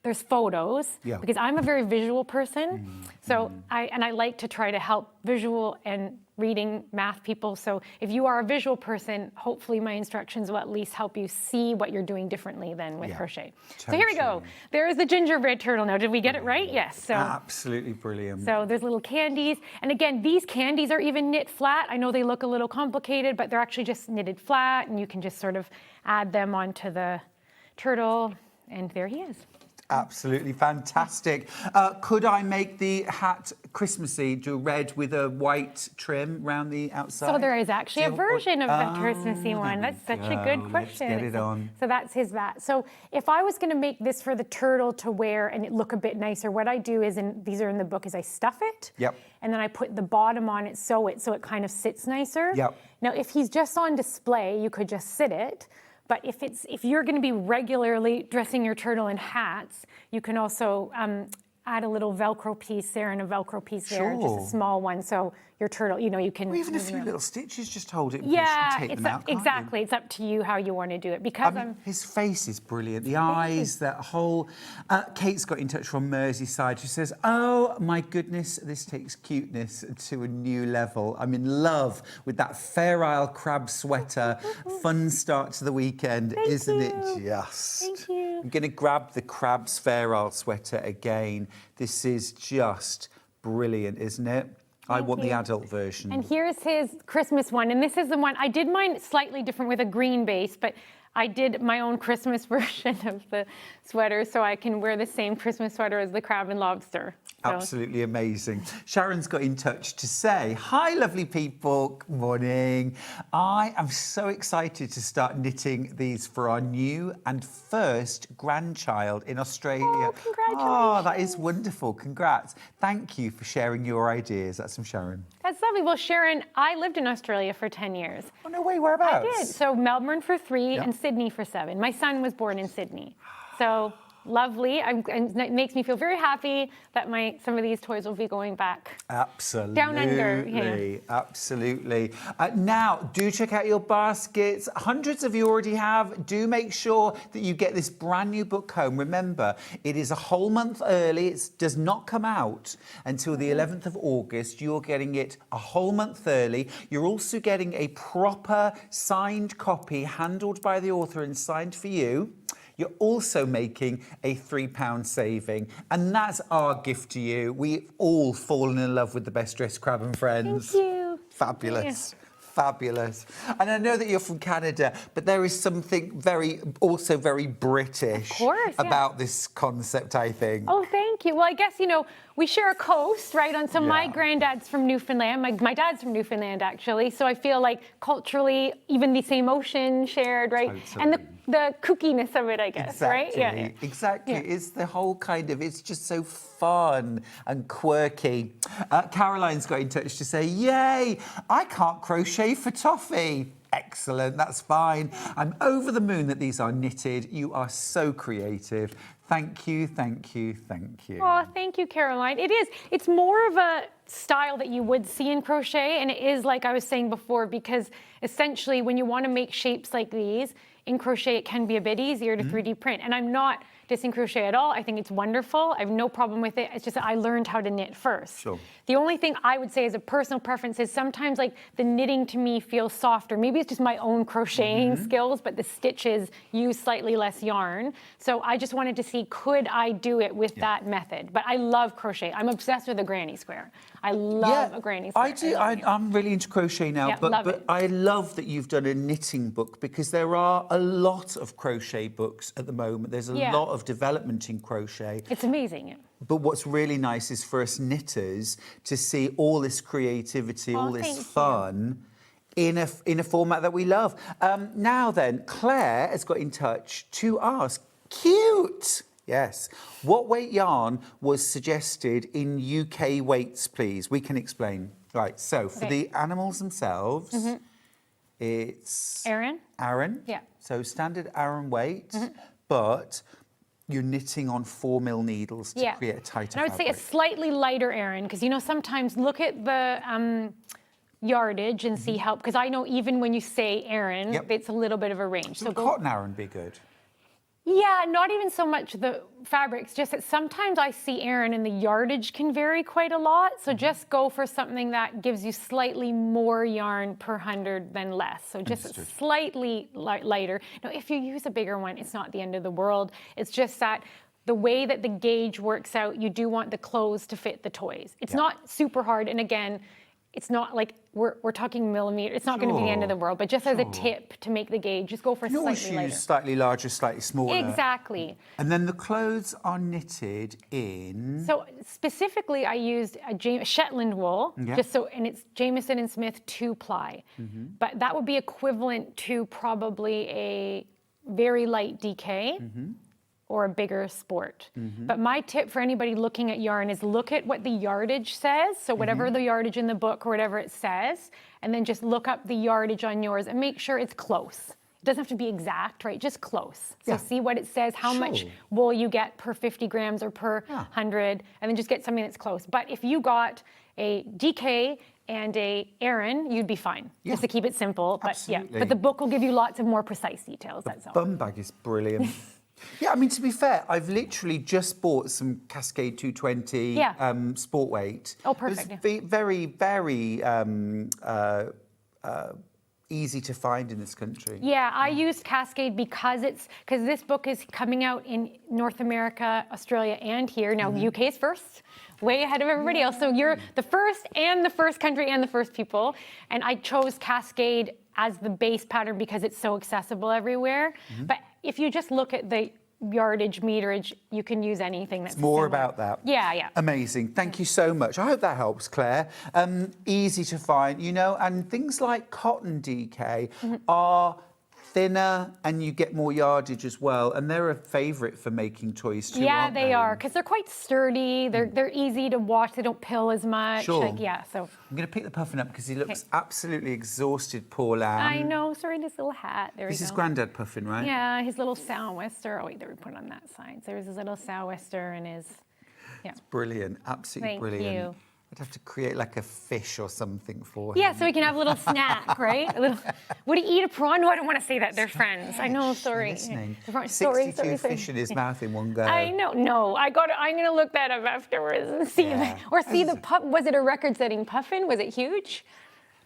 there's photos because I'm a very visual person. So I like to try to help visual and reading math people. So if you are a visual person, hopefully my instructions will at least help you see what you're doing differently than with crochet. So here we go. There is the gingerbread turtle. Now, did we get it right? Yes. So absolutely brilliant. So there's little candies. And again, these candies are even knit flat. I know they look a little complicated, but they're actually just knitted flat, and you can just sort of add them onto the turtle, and there he is. Absolutely fantastic. Could I make the hat Christmassy, do red with a white trim round the outside? So there is actually a version of the Christmassy one. That's such a good question. Let's get it on. So that's his vat. So if I was going to make this for the turtle to wear and it look a bit nicer, what I do is, and these are in the book, is I stuff it. And then I put the bottom on it, sew it, so it kind of sits nicer. Now, if he's just on display, you could just sit it. But if you're going to be regularly dressing your turtle in hats, you can also add a little Velcro piece there and a Velcro piece there, just a small one. So your turtle, you know, you can... Or even a few little stitches, just hold it and take them out, exactly. It's up to you how you want to do it. Because his face is brilliant. The eyes, that whole... Kate's got in touch from Merseyside. She says, oh, my goodness, this takes cuteness to a new level. I'm in love with that Fair Isle crab sweater. Fun start to the weekend, isn't it just? Thank you. you. I'm going to grab the Crab's Fair Isle sweater again. This is just brilliant, isn't it? I want the adult version. And here's his Christmas one. And this is the one, I did mine slightly different with a green base, but I did my own Christmas version of the sweater so I can wear the same Christmas sweater as the crab and lobster. So. Absolutely amazing. Sharon's got in touch to say, hi, lovely people. Good morning. I am so excited to start knitting these for our new and first grandchild in Australia. Oh, congratulations. Oh, that is wonderful. Congrats. Thank you for sharing your ideas. That's from Sharon. That's lovely. Well, Sharon, I lived in Australia for 10 years. Oh, no way. Whereabouts? I did. So Melbourne for 3 and Sydney for 7. My son was born in Sydney. So lovely. And it makes me feel very happy that some of these toys will be going back. Absolutely. Down under. Yeah. Absolutely. Now, do check out your baskets. Hundreds of you already have. Do make sure that you get this brand new book home. Remember, it is a whole month early. It does not come out until the 11th of August. You're getting it a whole month early. You're also getting a proper signed copy handled by the author and signed for you. You're also making a £3 saving, and that's our gift to you. We've all fallen in love with the Best Dressed Crab and Friends. Thank you. Fabulous. Fabulous. And I know that you're from Canada, but there is something also very British about this concept, I think. Oh, thank you. Well, I guess, we share a coast, right? So my granddad's from Newfoundland. My dad's from Newfoundland, actually. So I feel like culturally, even the same ocean shared, right? Totally. And the kookiness of it, I guess, right? Yeah. Exactly. Yeah. It's the whole it's just so fun and quirky. Caroline's got in touch to say, yay, I can't crochet for toffee. Excellent, that's fine. I'm over the moon that these are knitted. You are so creative. Thank you, thank you, thank you. Oh, thank you, Caroline. It is. It's more of a style that you would see in crochet, and it is like I was saying before, because essentially when you want to make shapes like these, in crochet it can be a bit easier to 3D print. And I'm not dissing crochet at all. I think it's wonderful. I have no problem with it. It's just that I learned how to knit first. Sure. The only thing I would say as a personal preference is sometimes like the knitting to me feels softer. Maybe it's just my own crocheting skills, but the stitches use slightly less yarn. So I just wanted to see, could I do it with that method? But I love crochet. I'm obsessed with a granny square. I love a granny square. I do. I'm really into crochet now, but I love that you've done a knitting book, because there are a lot of crochet books at the moment. There's a lot of development in crochet. It's amazing. But what's really nice is for us knitters to see all this creativity, all this fun in a format that we love. Now then, Claire has got in touch to ask, cute! Yes. What weight yarn was suggested in UK weights, please? We can explain. Right, so for the animals themselves, it's... Aran? Aran. Yeah. So standard Aran weight, but you're knitting on 4mm needles to create a tighter And I would say a slightly lighter Aran, because, sometimes look at the yardage and see how, because I know even when you say Aran, it's a little bit of a range. So cotton Aran be good? Yeah, not even so much the fabrics, just that sometimes I see Aran and the yardage can vary quite a lot. So just go for something that gives you slightly more yarn per 100 than less. So just slightly lighter. Now, if you use a bigger one, it's not the end of the world. It's just that the way that the gauge works out, you do want the clothes to fit the toys. It's not super hard. And again, it's not like we're talking millimeter. It's not going to be the end of the world, but just as a tip to make the gauge, just go for slightly lighter. Slightly larger, slightly smaller. Exactly. And then the clothes are knitted in... So specifically, I used a Shetland wool, and it's Jamieson and Smith 2-ply. But that would be equivalent to probably a very light DK. Or a bigger sport. But my tip for anybody looking at yarn is look at what the yardage says. So whatever the yardage in the book or whatever it says, and then just look up the yardage on yours and make sure it's close. It doesn't have to be exact, right? Just close. So see what it says, how much wool you get per 50 grams or per 100, and then just get something that's close. But if you got a DK and a Aran, you'd be fine. Just to keep it simple. But but the book will give you lots of more precise details, that's all. Bum bag is brilliant. Yeah, I mean, to be fair, I've literally just bought some Cascade 220 sport weight. Oh, perfect. It was very, very easy to find in this country. Yeah, I used Cascade because this book is coming out in North America, Australia, and here. Now, UK is first, way ahead of everybody else. So you're the first country and the first people. And I chose Cascade as the base pattern because it's so accessible everywhere. But if you just look at the yardage, meterage, you can use anything that's More similar. about that. Yeah. Amazing. Thank you so much. I hope that helps, Claire. Easy to find, and things like cotton DK are thinner and you get more yardage as well. And they're a favourite for making toys too, Yeah, aren't they are, because they're quite sturdy. They're easy to wash. They don't pill as much. Sure. So I'm going to pick the puffin up because he looks absolutely exhausted, poor lamb. I know. Sorry, in his little hat. There This we is go. Grandad Puffin, right? Yeah, his little sou'wester. Oh wait, there we put it on that side. So there's his little sou'wester and his. Yeah. Brilliant. Absolutely Thank brilliant. you. I'd have to create like a fish or something for him. Yeah, so he can have a little snack, right? Would he eat a prawn? No, I don't want to say that. They're friends. I know. Sorry. Listening. Sorry. 62 fish in his mouth in one go. I know. No, I'm gonna look that up afterwards and see the puff. Was it a record-setting puffin? Was it huge?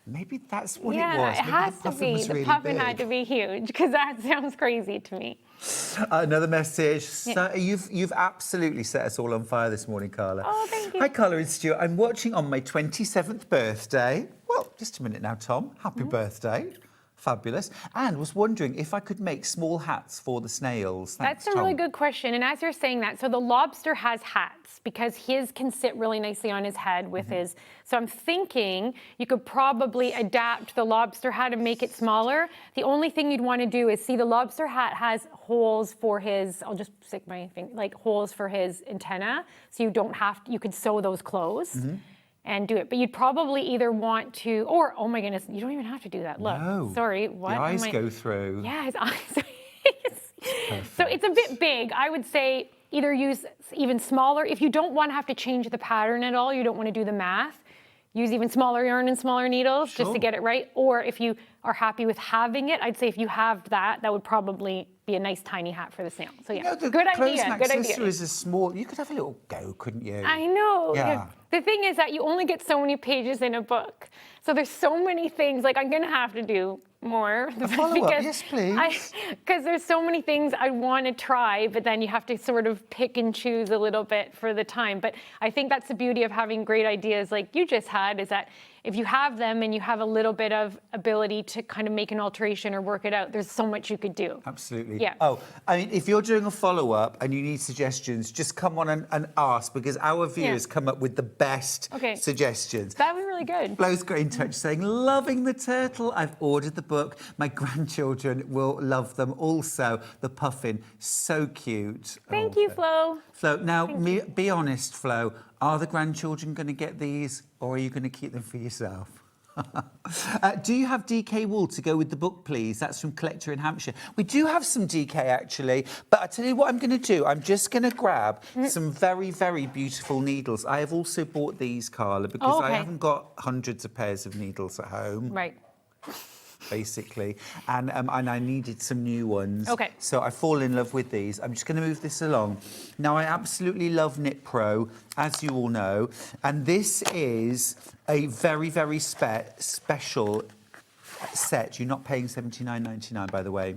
Maybe that's what Yeah, it was. it Maybe has the to puffin be. was The really puffin big. had to be huge because that sounds crazy to me. Another message. So you've absolutely set us all on fire this morning, Karla. Oh, thank you. Hi, Karla and Stuart. I'm watching on my 27th birthday. Well, just a minute now, Tom. Happy birthday. Fabulous. And was wondering if I could make small hats for the snails. Thanks, That's a really Tom. good question. And as you're saying that, so the lobster has hats because his can sit really nicely on his head with his. So I'm thinking you could probably adapt the lobster hat and make it smaller. The only thing you'd want to do is see the lobster hat has holes for his, I'll just stick my finger, like holes for his antenna. So you don't have to, you could sew those closed. And do it, but you'd probably either want to, or oh my goodness, you don't even have to do that. Look, No. sorry, what? The eyes am I- go through. Yeah, his eyes. So it's a bit big. I would say either use even smaller. If you don't want to have to change the pattern at all, you don't want to do the math, use even smaller yarn and smaller needles just Sure. to get it right. Or if you are happy with having it, I'd say if you have that, that would probably be a nice tiny hat for the snail. So yeah, The good clothes idea. and Good idea. accessories are small. You could have a little go, couldn't you? I know. Yeah. The thing is that you only get so many pages in a book. So there's so many things, like I'm going to have to do more. A follow-up, yes, please. Because there's so many things I want to try, but then you have to sort of pick and choose a little bit for the time. But I think that's the beauty of having great ideas like you just had, is that if you have them and you have a little bit of ability to kind of make an alteration or work it out, there's so much you could do. Absolutely. Yeah. Oh, I mean, if you're doing a follow-up and you need suggestions, just come on and ask, because our viewers come up with the best suggestions. That was really good. Flo's got in touch saying, loving the turtle. I've ordered the book. My grandchildren will love them also. The puffin, so cute. Thank you, Flo. Flo, now, be honest, Flo. Are the grandchildren going to get these, or are you going to keep them for yourself? Do you have DK wool to go with the book, please? That's from Collector in Hampshire. We do have some DK, actually, but I tell you what I'm going to do. I'm just going to grab some very, very beautiful needles. I have also bought these, Karla, because I haven't got hundreds of pairs of needles at home. Right. Basically, and I needed some new ones. Okay. So I fall in love with these. I'm just going to move this along. Now, I absolutely love Knit Pro, as you all know, and this is a very, very special set. You're not paying $79.99, by the way.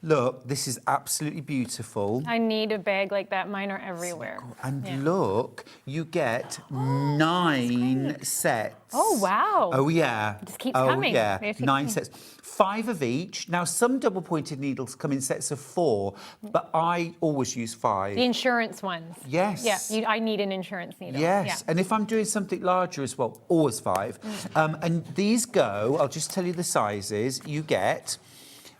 Look, this is absolutely beautiful. I need a bag like that. Mine are everywhere. And look, you get 9 sets. Oh, wow. Oh, yeah. It just keeps coming. Yeah, They just 9 keep- sets. 5 of each. Now, some double-pointed needles come in sets of 4, but I always use 5. The insurance ones. Yes. Yeah, I need an insurance needle. Yes, Yeah. and if I'm doing something larger as well, always 5. And these go, I'll just tell you the sizes, you get...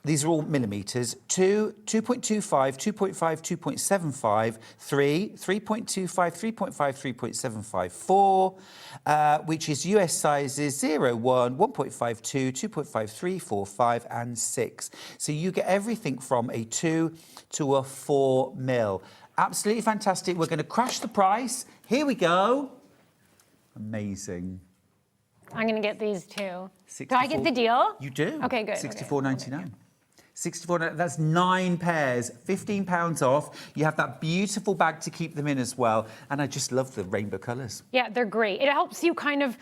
These are all millimetres. 2, 2.25, 2.5, 2.75, 3, 3.25, 3.5, 3.75, 4, which is US sizes 0, 1, 1.52, 2.53, 4, 5, and 6. So you get everything from a 2 to a 4 mil. Absolutely fantastic. We're going to crash the price. Here we go. Amazing. I'm going to get these too. 64. Do I get the deal? You do. Okay, good. $64.99. 64, that's 9 pairs, £15 off. You have that beautiful bag to keep them in as well. And I just love the rainbow colours. Yeah, they're great. It helps you kind of,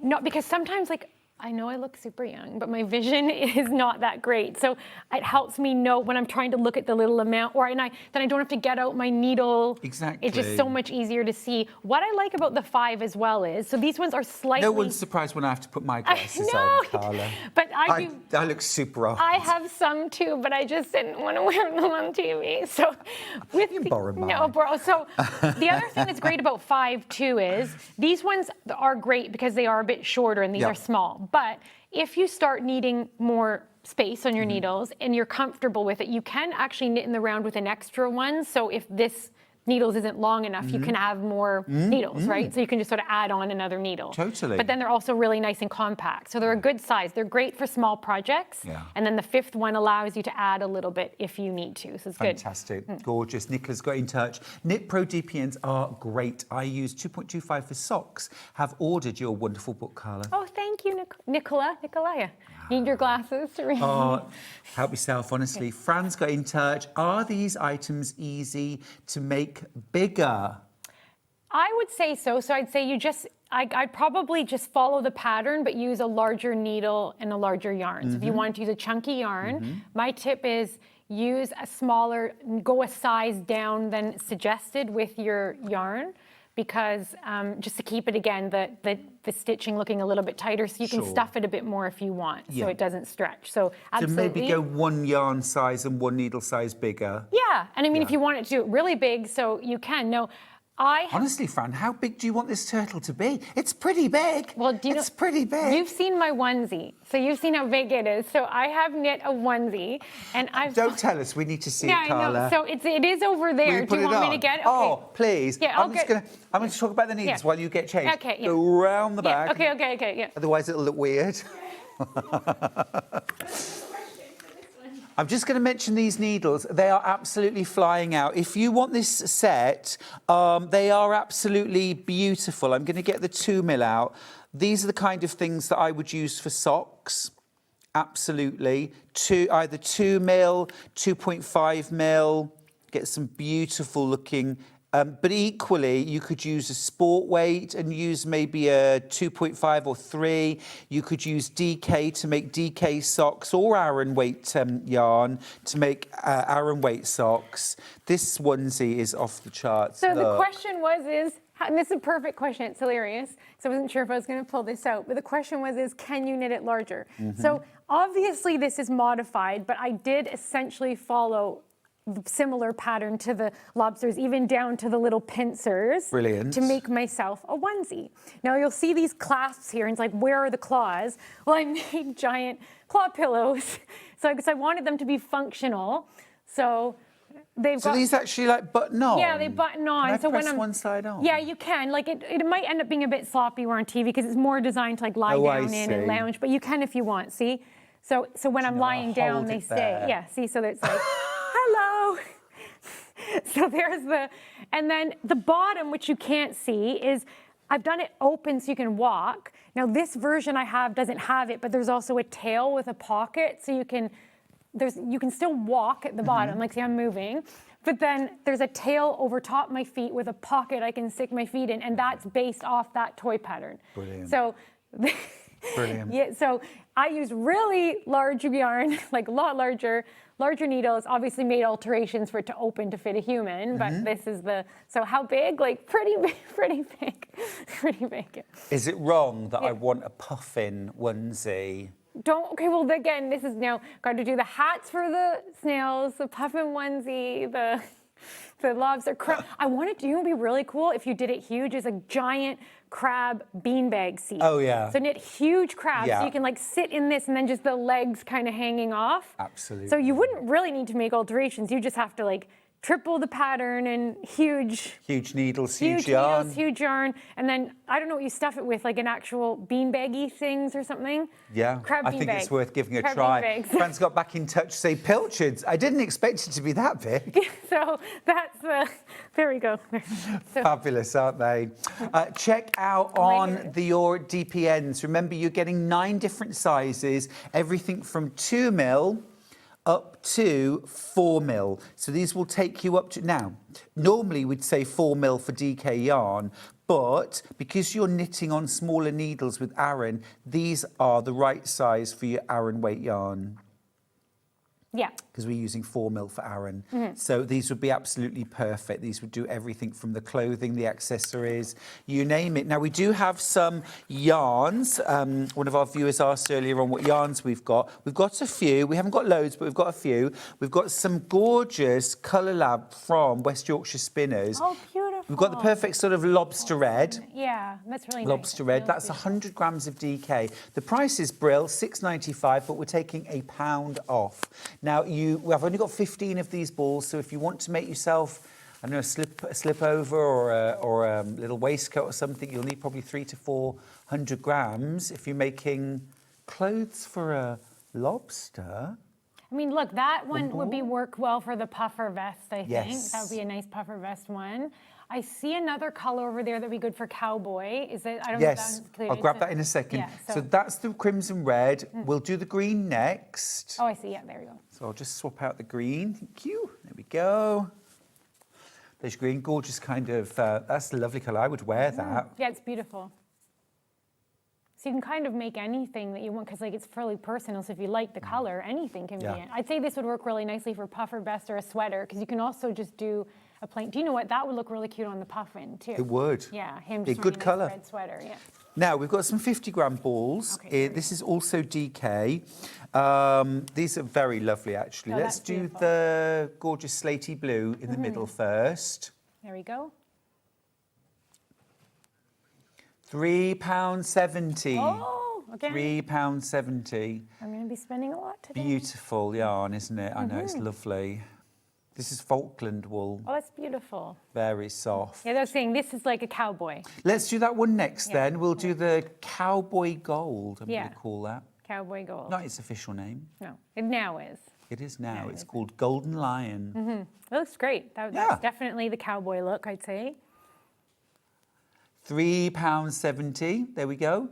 not because sometimes like I know I look super young, but my vision is not that great. So it helps me know when I'm trying to look at the little amount, then I don't have to get out my needle. Exactly. It's just so much easier to see. What I like about the 5 as well is, so these ones are slightly... No one's surprised when I have to put my glasses no, on, Karla. But I look super old. I have some too, but I just didn't want to wear them on TV. So with You borrow mine. No, borrow. So the other thing that's great about 5 too is these ones are great because they are a bit shorter and these are small. But if you start needing more space on your needles and you're comfortable with it, you can actually knit in the round with an extra one. So if this needles isn't long enough, you can have more needles, right? So you can just sort of add on another needle. Totally. But then they're also really nice and compact. So they're a good size. They're great for small projects. Yeah. And then the 5th one allows you to add a little bit if you need to. So it's good. Fantastic. Gorgeous. Nicola's got in touch. Knit Pro DPNs are great. I use 2.25 for socks. Have ordered your wonderful book, Karla. Oh, thank you, Nicolaya. Need your glasses to read. Oh, help yourself, honestly. Fran's got in touch. Are these items easy to make bigger? I would say so. So I'd say I'd probably just follow the pattern, but use a larger needle and a larger yarn. So if you want to use a chunky yarn, my tip is use a smaller, go a size down than suggested with your yarn. Because just to keep it, again, the stitching looking a little bit tighter, so you can stuff it a bit more if you want, so it doesn't stretch. So absolutely. So maybe go one yarn size and one needle size bigger. Yeah, and I mean, if you want it to do it really big, so you can. No, Honestly, Fran, how big do you want this turtle to be? It's pretty big. Well, it's pretty big. You've seen my onesie, so you've seen how big it is. So I have knit a onesie, and Don't tell us. We need to see it, I Karla. know. So it is over there. Do you want me to get it? Okay. Oh, please. Yeah, I'm going to talk about the needles while you get changed. Okay, yeah. Go round the back. Okay, yeah. Otherwise, it'll look weird. I'm just going to mention these needles. They are absolutely flying out. If you want this set, they are absolutely beautiful. I'm going to get the 2mm out. These are the kind of things that I would use for socks. Absolutely. Either 2mm, 2.5mm. Get some beautiful looking. But equally, you could use a sport weight and use maybe a 2.5 or 3. You could use DK to make DK socks or Aran weight yarn to make Aran weight socks. This onesie is off the charts. So the question and this is a perfect question, it's hilarious. So I wasn't sure if I was going to pull this out, but the question was, can you knit it larger? So obviously this is modified, but I did essentially follow similar pattern to the lobsters, even down to the little pincers. Brilliant. To make myself a onesie. Now you'll see these clasps here, and it's like, where are the claws? Well, I made giant claw pillows, because I wanted them to be functional. So these actually like button on? Yeah, they button on. Can I so press when one side on? Yeah, you can. Like it might end up being a bit sloppy on TV because it's more designed to like lie down in and lounge, but you can if you want. See? So when I'm lying down, they stay. There. Yeah. See? So it's like, hello. So there's and then the bottom, which you can't see, is I've done it open so you can walk. Now this version I have doesn't have it, but there's also a tail with a pocket, so you can still walk at the bottom, like see I'm moving, but then there's a tail over top my feet with a pocket I can stick my feet in, and that's based off that toy pattern. Brilliant. So, brilliant. Yeah, so I use really large yarn, like a lot larger needles, obviously made alterations for it to open to fit a human, but this is so how big? Like pretty big, pretty big. Is it wrong that I want a puffin onesie? Okay, well, again, this is now got to do the hats for the snails, the puffin onesie, the lobster crab. I wanted to, would be really cool if you did it huge, is a giant crab beanbag seat. Oh, yeah. So knit huge crabs, so you can like sit in this and then just the legs kind of hanging off. Absolutely. So you wouldn't really need to make alterations. You just have to like triple the pattern and huge needles, huge yarn. Huge yarn, and then I don't know what you stuff it with, like an actual beanbaggy things or something. Yeah, crab I think beanbag. it's worth giving a Crab try. beanbags. Fran's got back in touch to say pilchards. I didn't expect it to be that big. So that's there we go. So, fabulous, aren't they? Check out on your DPNs. Remember, you're getting 9 different sizes, everything from 2mm up to 4mm. So these will take you up to, now, normally we'd say 4mm for DK yarn, But because you're knitting on smaller needles with Aran, these are the right size for your Aran weight yarn. Yeah. Because we're using 4mm for Aran. So these would be absolutely perfect. These would do everything from the clothing, the accessories, you name it. Now, we do have some yarns. One of our viewers asked earlier on what yarns we've got. We've got a few. We haven't got loads, but we've got a few. We've got some gorgeous Colour Lab from West Yorkshire Spinners. Oh, beautiful. We've got the perfect sort of lobster red. Yeah, that's really nice. Lobster red, that's 100 grams of DK. The price is brill, $6.95, but we're taking £1 off. Now, I've only got 15 of these balls, so if you want to make yourself, I don't know, a slip over or a little waistcoat or something, you'll need probably 300 to 400 grams. If you're making clothes for a lobster. I mean, look, that one would work well for the puffer vest, I think. Yes. That would be a nice puffer vest one. I see another color over there that would be good for cowboy. Is it? I don't know. Yes, I'll grab that in a second. Yeah, so that's the crimson red. We'll do the green next. Oh, I see. Yeah, there we go. So I'll just swap out the green. Thank you. There we go. There's green, gorgeous kind of, that's a lovely colour. I would wear that. Yeah, it's beautiful. So you can kind of make anything that you want because like it's fairly personal. So if you like the color, anything can be in. I'd say this would work really nicely for puffer vest or a sweater because you can also just do a plain. Do you know what? That would look really cute on the puffin too. It would. Yeah, him Be a just good wearing a colour. red sweater. Yeah. Now, we've got some 50-gram balls. Okay, This is also DK. These are very lovely, actually. Oh, Let's that's do beautiful. the gorgeous slaty blue in the middle first. There we go. £3.70. Oh, okay. £3.70. I'm going to be spending a lot today. Beautiful yarn, isn't it? I know, it's lovely. This is Falkland wool. Oh, that's beautiful. Very soft. Yeah, they're saying this is like a cowboy. Let's do that one next then. We'll do the Cowboy Gold, I'm going to call that. Cowboy gold. Not its official name. No, it now is. It is now. It's called Golden Lion. It looks great. That's definitely the cowboy look, I'd say. £3.70. There we go.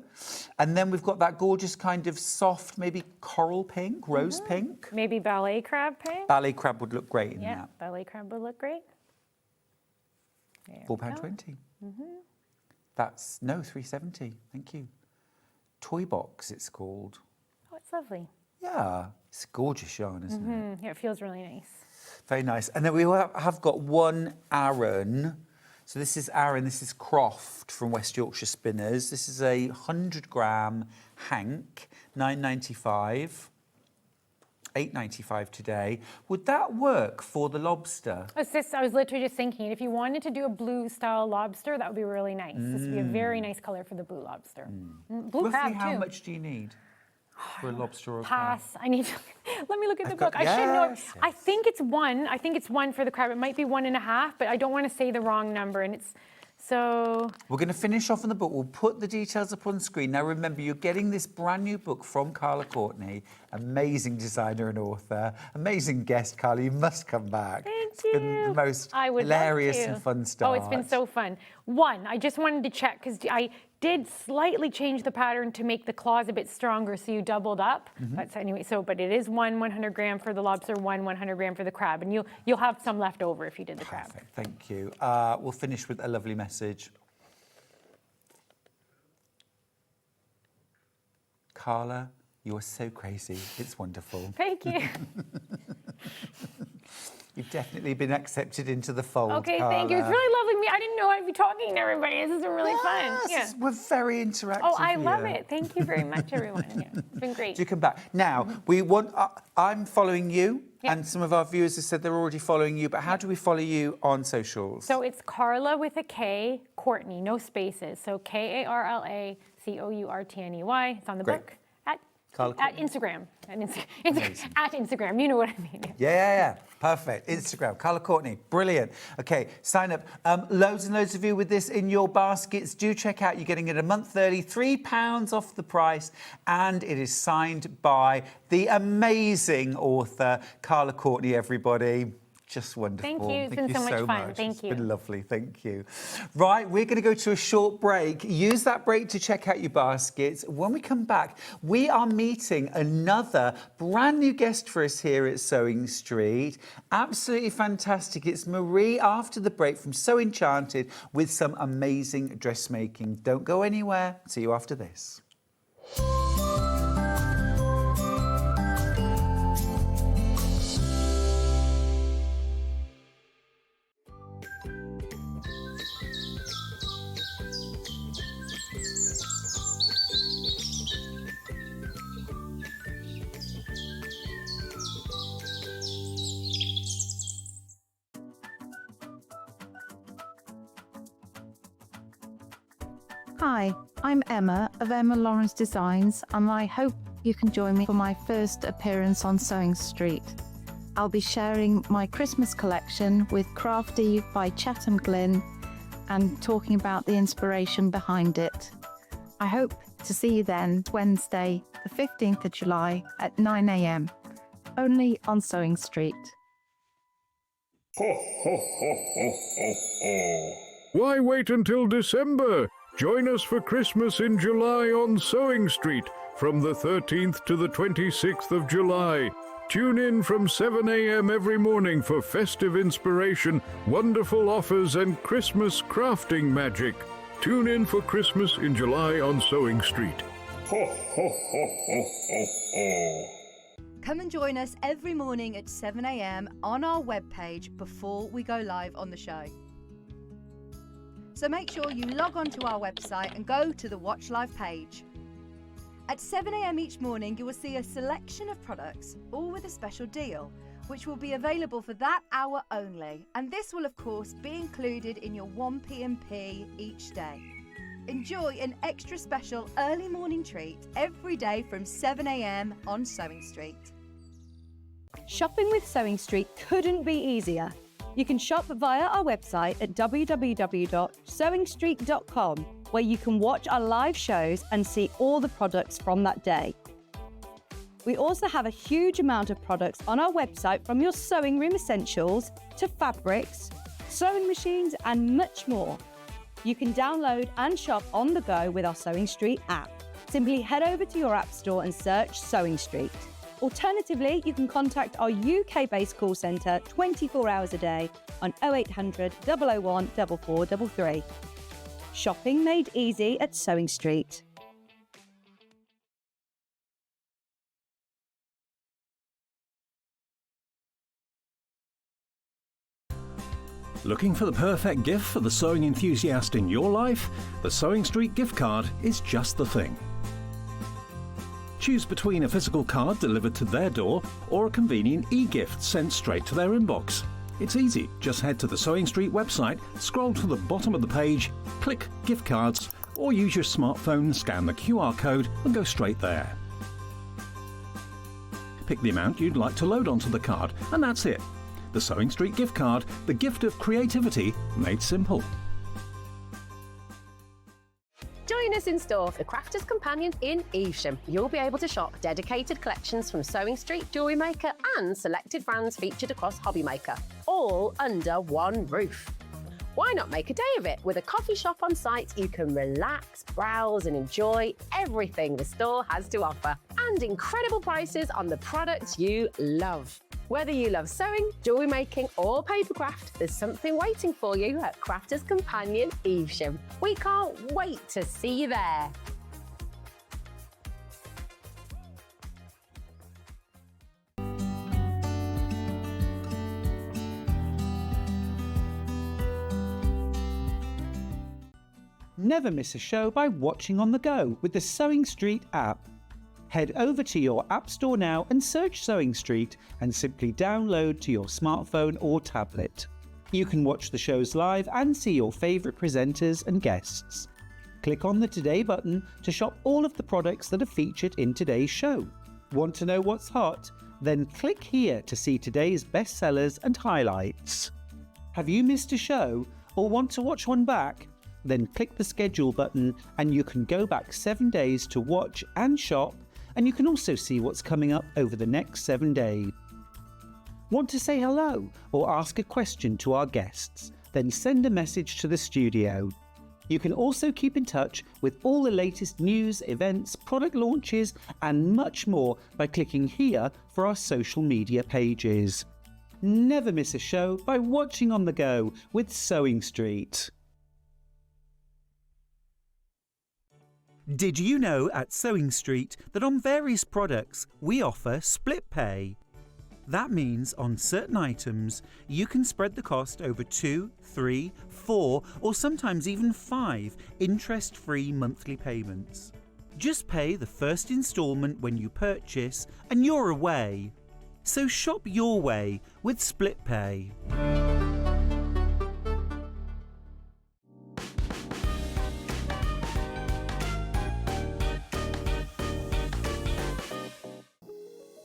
And then we've got that gorgeous kind of soft, maybe coral pink, rose pink. Maybe ballet crab pink. Ballet crab would look great in Yeah, that. ballet crab would look great. There we go. £4.20. That's, no, £3.70. Thank you. Toy box, it's called. Oh, it's lovely. Yeah, it's a gorgeous yarn, isn't it? Yeah, it feels really nice. Very nice. And then we have got one Aran. So this is Aran, this is Croft from West Yorkshire Spinners. This is a 100-gram hank, £9.95, £8.95 today. Would that work for the lobster? I was literally just thinking, if you wanted to do a blue style lobster, that would be really nice. This would be a very nice color for the blue lobster. Blue crab Roughly too. how much do you need for a lobster or a crab? Pass. I need to, let me look at the got- book. I should know. yes, I think it's one. I think it's one for the crab. It might be 1.5, but I don't want to say the wrong number. And it's so. We're going to finish off on the book. We'll put the details up on screen. Now, remember, you're getting this brand new book from Karla Courtney, amazing designer and author, amazing guest, Karla. You must come back. Thank It's been you. the most I would love hilarious to. and fun start. Oh, it's been so fun. One, I just wanted to check because I did slightly change the pattern to make the claws a bit stronger, so you doubled up. But anyway, but it is 100 gram for the lobster, 100 gram for the crab, and you'll have some left over if you did the crab. Perfect, thank you. We'll finish with a lovely message. Karla, you are so crazy. It's wonderful. Thank you. You've definitely been accepted into the fold, Okay, thank you. It's Karla. really lovely. I didn't know I'd be talking to everybody. This has been really fun. Yes, we're very interactive. Oh, I love here. it. Thank you very much, everyone. Yeah, it's been great. Do come back. Now, we want. I'm following you, Yeah. and some of our viewers have said they're already following you. But how do we follow you on socials? So it's Karla with a K, Courtney, no spaces. So KarlaCourtney. It's on the Great. book Karla at Courtney. Instagram. At Instagram. You know what I mean. Yeah. Perfect. Instagram, Karla Courtney. Brilliant. Okay, sign up. Loads and loads of you with this in your baskets. Do check out. You're getting it a month early, £3 off the price. And it is signed by the amazing author, Karla Courtney, everybody. Just wonderful. Thank you. It's been so much fun. Thank you. It's been lovely. Thank you. Right, we're going to go to a short break. Use that break to check out your baskets. When we come back, we are meeting another brand new guest for us here at Sewing Street. Absolutely fantastic. It's Marie after the break from Sew Enchanted with some amazing dressmaking. Don't go anywhere. See you after this. Hi, I'm Emma of Emma Lawrence Designs, and I hope you can join me for my first appearance on Sewing Street. I'll be sharing my Christmas collection with Crafty by Chatham Glynn and talking about the inspiration behind it. I hope to see you then, Wednesday, the 15th of July at 9 a.m, only on Sewing Street. Why wait until December? Join us for Christmas in July on Sewing Street from the 13th to the 26th of July. Tune in from 7 a.m. every morning for festive inspiration, wonderful offers and Christmas crafting magic. Tune in for Christmas in July on Sewing Street. Come and join us every morning at 7 a.m. on our webpage before we go live on the show. So make sure you log on to our website and go to the Watch Live page. At 7 a.m. each morning, you will see a selection of products, all with a special deal, which will be available for that hour only. And this will, of course, be included in your 1p&p each day. Enjoy an extra special early morning treat every day from 7 a.m. on Sewing Street. Shopping with Sewing Street couldn't be easier. You can shop via our website at www.sewingstreet.com, where you can watch our live shows and see all the products from that day. We also have a huge amount of products on our website, from your sewing room essentials to fabrics, sewing machines and much more. You can download and shop on the go with our Sewing Street app. Simply head over to your app store and search Sewing Street. Alternatively, you can contact our UK-based call centre 24 hours a day on 0800 001 4433. Shopping made easy at Sewing Street. Looking for the perfect gift for the sewing enthusiast in your life? The Sewing Street gift card is just the thing. Choose between a physical card delivered to their door or a convenient e-gift sent straight to their inbox. It's easy. Just head to the Sewing Street website, scroll to the bottom of the page, click Gift Cards, or use your smartphone, scan the QR code and go straight there. Pick the amount you'd like to load onto the card, and that's it. The Sewing Street gift card, the gift of creativity made simple. Join us in store for the Crafter's Companion in Evesham. You'll be able to shop dedicated collections from Sewing Street, Jewellery Maker and selected brands featured across Hobby Maker, all under one roof. Why not make a day of it? With a coffee shop on site, you can relax, browse and enjoy everything the store has to offer, and incredible prices on the products you love. Whether you love sewing, jewellery making or papercraft, there's something waiting for you at Crafter's Companion Evesham. We can't wait to see you there. Never miss a show by watching on the go with the Sewing Street app. Head over to your app store now and search Sewing Street and simply download to your smartphone or tablet. You can watch the shows live and see your favourite presenters and guests. Click on the Today button to shop all of the products that are featured in today's show. Want to know what's hot? Then click here to see today's bestsellers and highlights. Have you missed a show or want to watch one back? Then click the schedule button and you can go back 7 days to watch and shop, and you can also see what's coming up over the next 7 days. Want to say hello or ask a question to our guests? Then send a message to the studio. You can also keep in touch with all the latest news, events, product launches, and much more by clicking here for our social media pages. Never miss a show by watching on the go with SewingStreet. Did you know at SewingStreet that on various products we offer split pay? That means on certain items you can spread the cost over 2, 3, 4 or sometimes even 5 interest-free monthly payments. Just pay the first instalment when you purchase and you're away. So shop your way with split pay.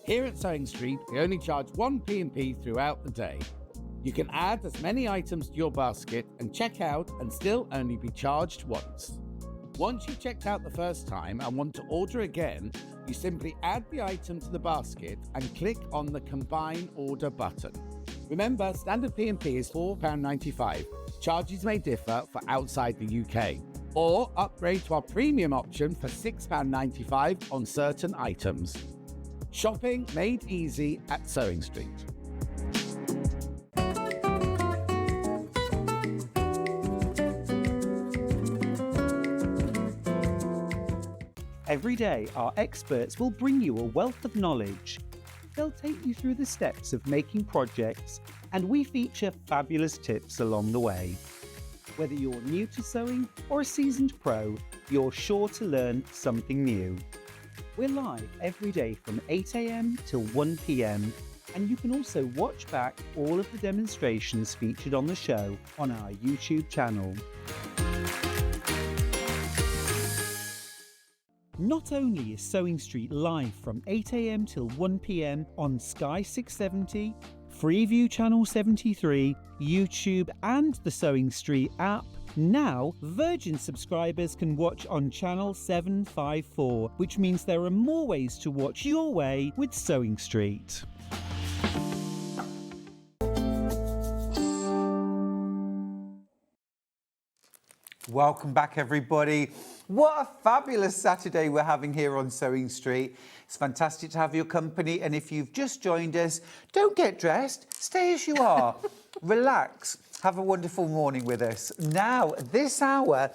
Here at SewingStreet, we only charge one P&P throughout the day. You can add as many items to your basket and check out and still only be charged once. Once you've checked out the first time and want to order again, you simply add the item to the basket and click on the Combine Order button. Remember, standard P&P is £4.95. Charges may differ for outside the UK. Or upgrade to our premium option for £6.95 on certain items. Shopping made easy at SewingStreet. Every day, our experts will bring you a wealth of knowledge. They'll take you through the steps of making projects, and we feature fabulous tips along the way. Whether you're new to sewing or a seasoned pro, you're sure to learn something new. We're live every day from 8 a.m. till 1 p.m. and you can also watch back all of the demonstrations featured on the show on our YouTube channel. Not only is SewingStreet live from 8 a.m. till 1 p.m. on Sky 670, Freeview Channel 73, YouTube and the SewingStreet app, now Virgin subscribers can watch on channel 754, which means there are more ways to watch your way with SewingStreet. Welcome back, everybody. What a fabulous Saturday we're having here on SewingStreet. It's fantastic to have your company, and if you've just joined us, don't get dressed, stay as you are. Relax, have a wonderful morning with us. Now, this hour,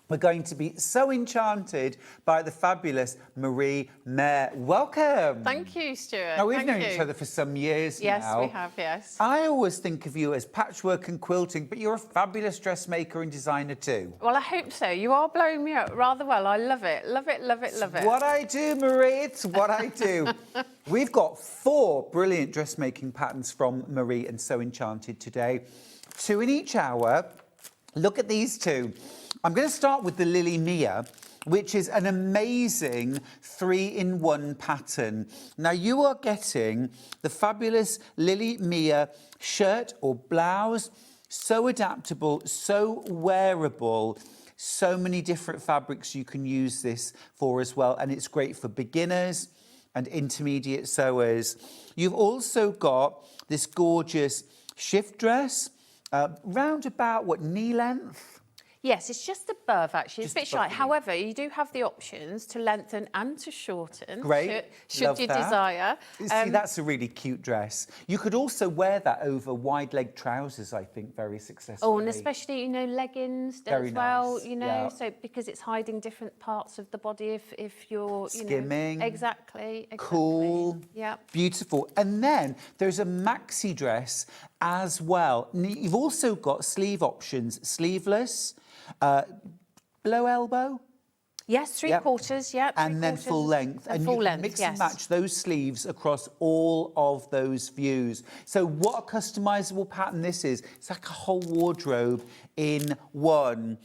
we're going to be so enchanted by the fabulous Marie Mayer. Welcome. Thank you, Stuart. Now, we've known each other for some years now. Yes, we have, yes. I always think of you as patchwork and quilting, but you're a fabulous dressmaker and designer too. Well, I hope so. You are blowing me up rather well. I love it, love it, love it, love it. What I do, Marie, it's what I do. We've got 4 brilliant dressmaking patterns from Marie and So Enchanted today. 2 in each hour. Look at these 2. I'm going to start with the Lily Mia, which is an amazing 3-in-1 pattern. Now, you are getting the fabulous Lily Mia shirt or blouse, so adaptable, so wearable, so many different fabrics you can use this for as well, and it's great for beginners and intermediate sewers. You've also got this gorgeous shift dress, round about, what, knee length? Yes, it's just above, actually. It's Just a bit shy. above. However, you do have the options to lengthen and to shorten. Great. Should Love you that. desire. See, that's a really cute dress. You could also wear that over wide leg trousers, I think, very successfully. Oh, and especially, you know, leggings Very as well, nice, you know, yeah. so because it's hiding different parts of the body if you're, you Skimming. know. Exactly. Cool. Yeah. Beautiful. And then there's a maxi dress as well. You've also got sleeve options, sleeveless, below elbow. Yes, three quarters, yeah. And then full length. And And full you can length, mix yes. and match those sleeves across all of those views. So what a customizable pattern this is. It's like a whole wardrobe in one.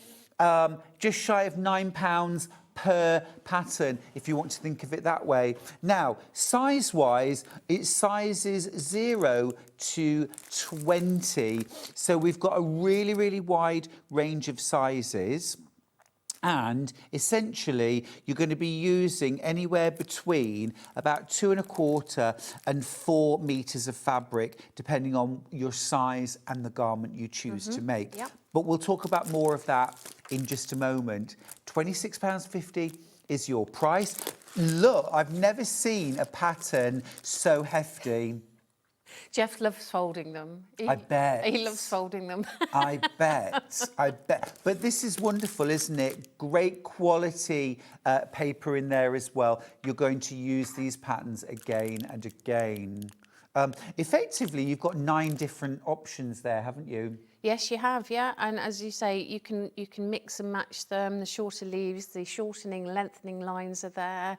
Just shy of £9 per pattern, if you want to think of it that way. Now, size-wise, it's sizes 0 to 20. So we've got a really, really wide range of sizes. And essentially, you're going to be using anywhere between about 2¼ and 4 meters of fabric, depending on your size and the garment you choose to make. Yep. But we'll talk about more of that in just a moment. £26.50 is your price. Look, I've never seen a pattern so hefty. Jeff loves folding them. I bet. He loves folding them. I bet. But this is wonderful, isn't it? Great quality paper in there as well. You're going to use these patterns again and again. Effectively, you've got 9 different options there, haven't you? Yes, you have, yeah. And as you say, you can mix and match them. The shorter leaves, the shortening, lengthening lines are there.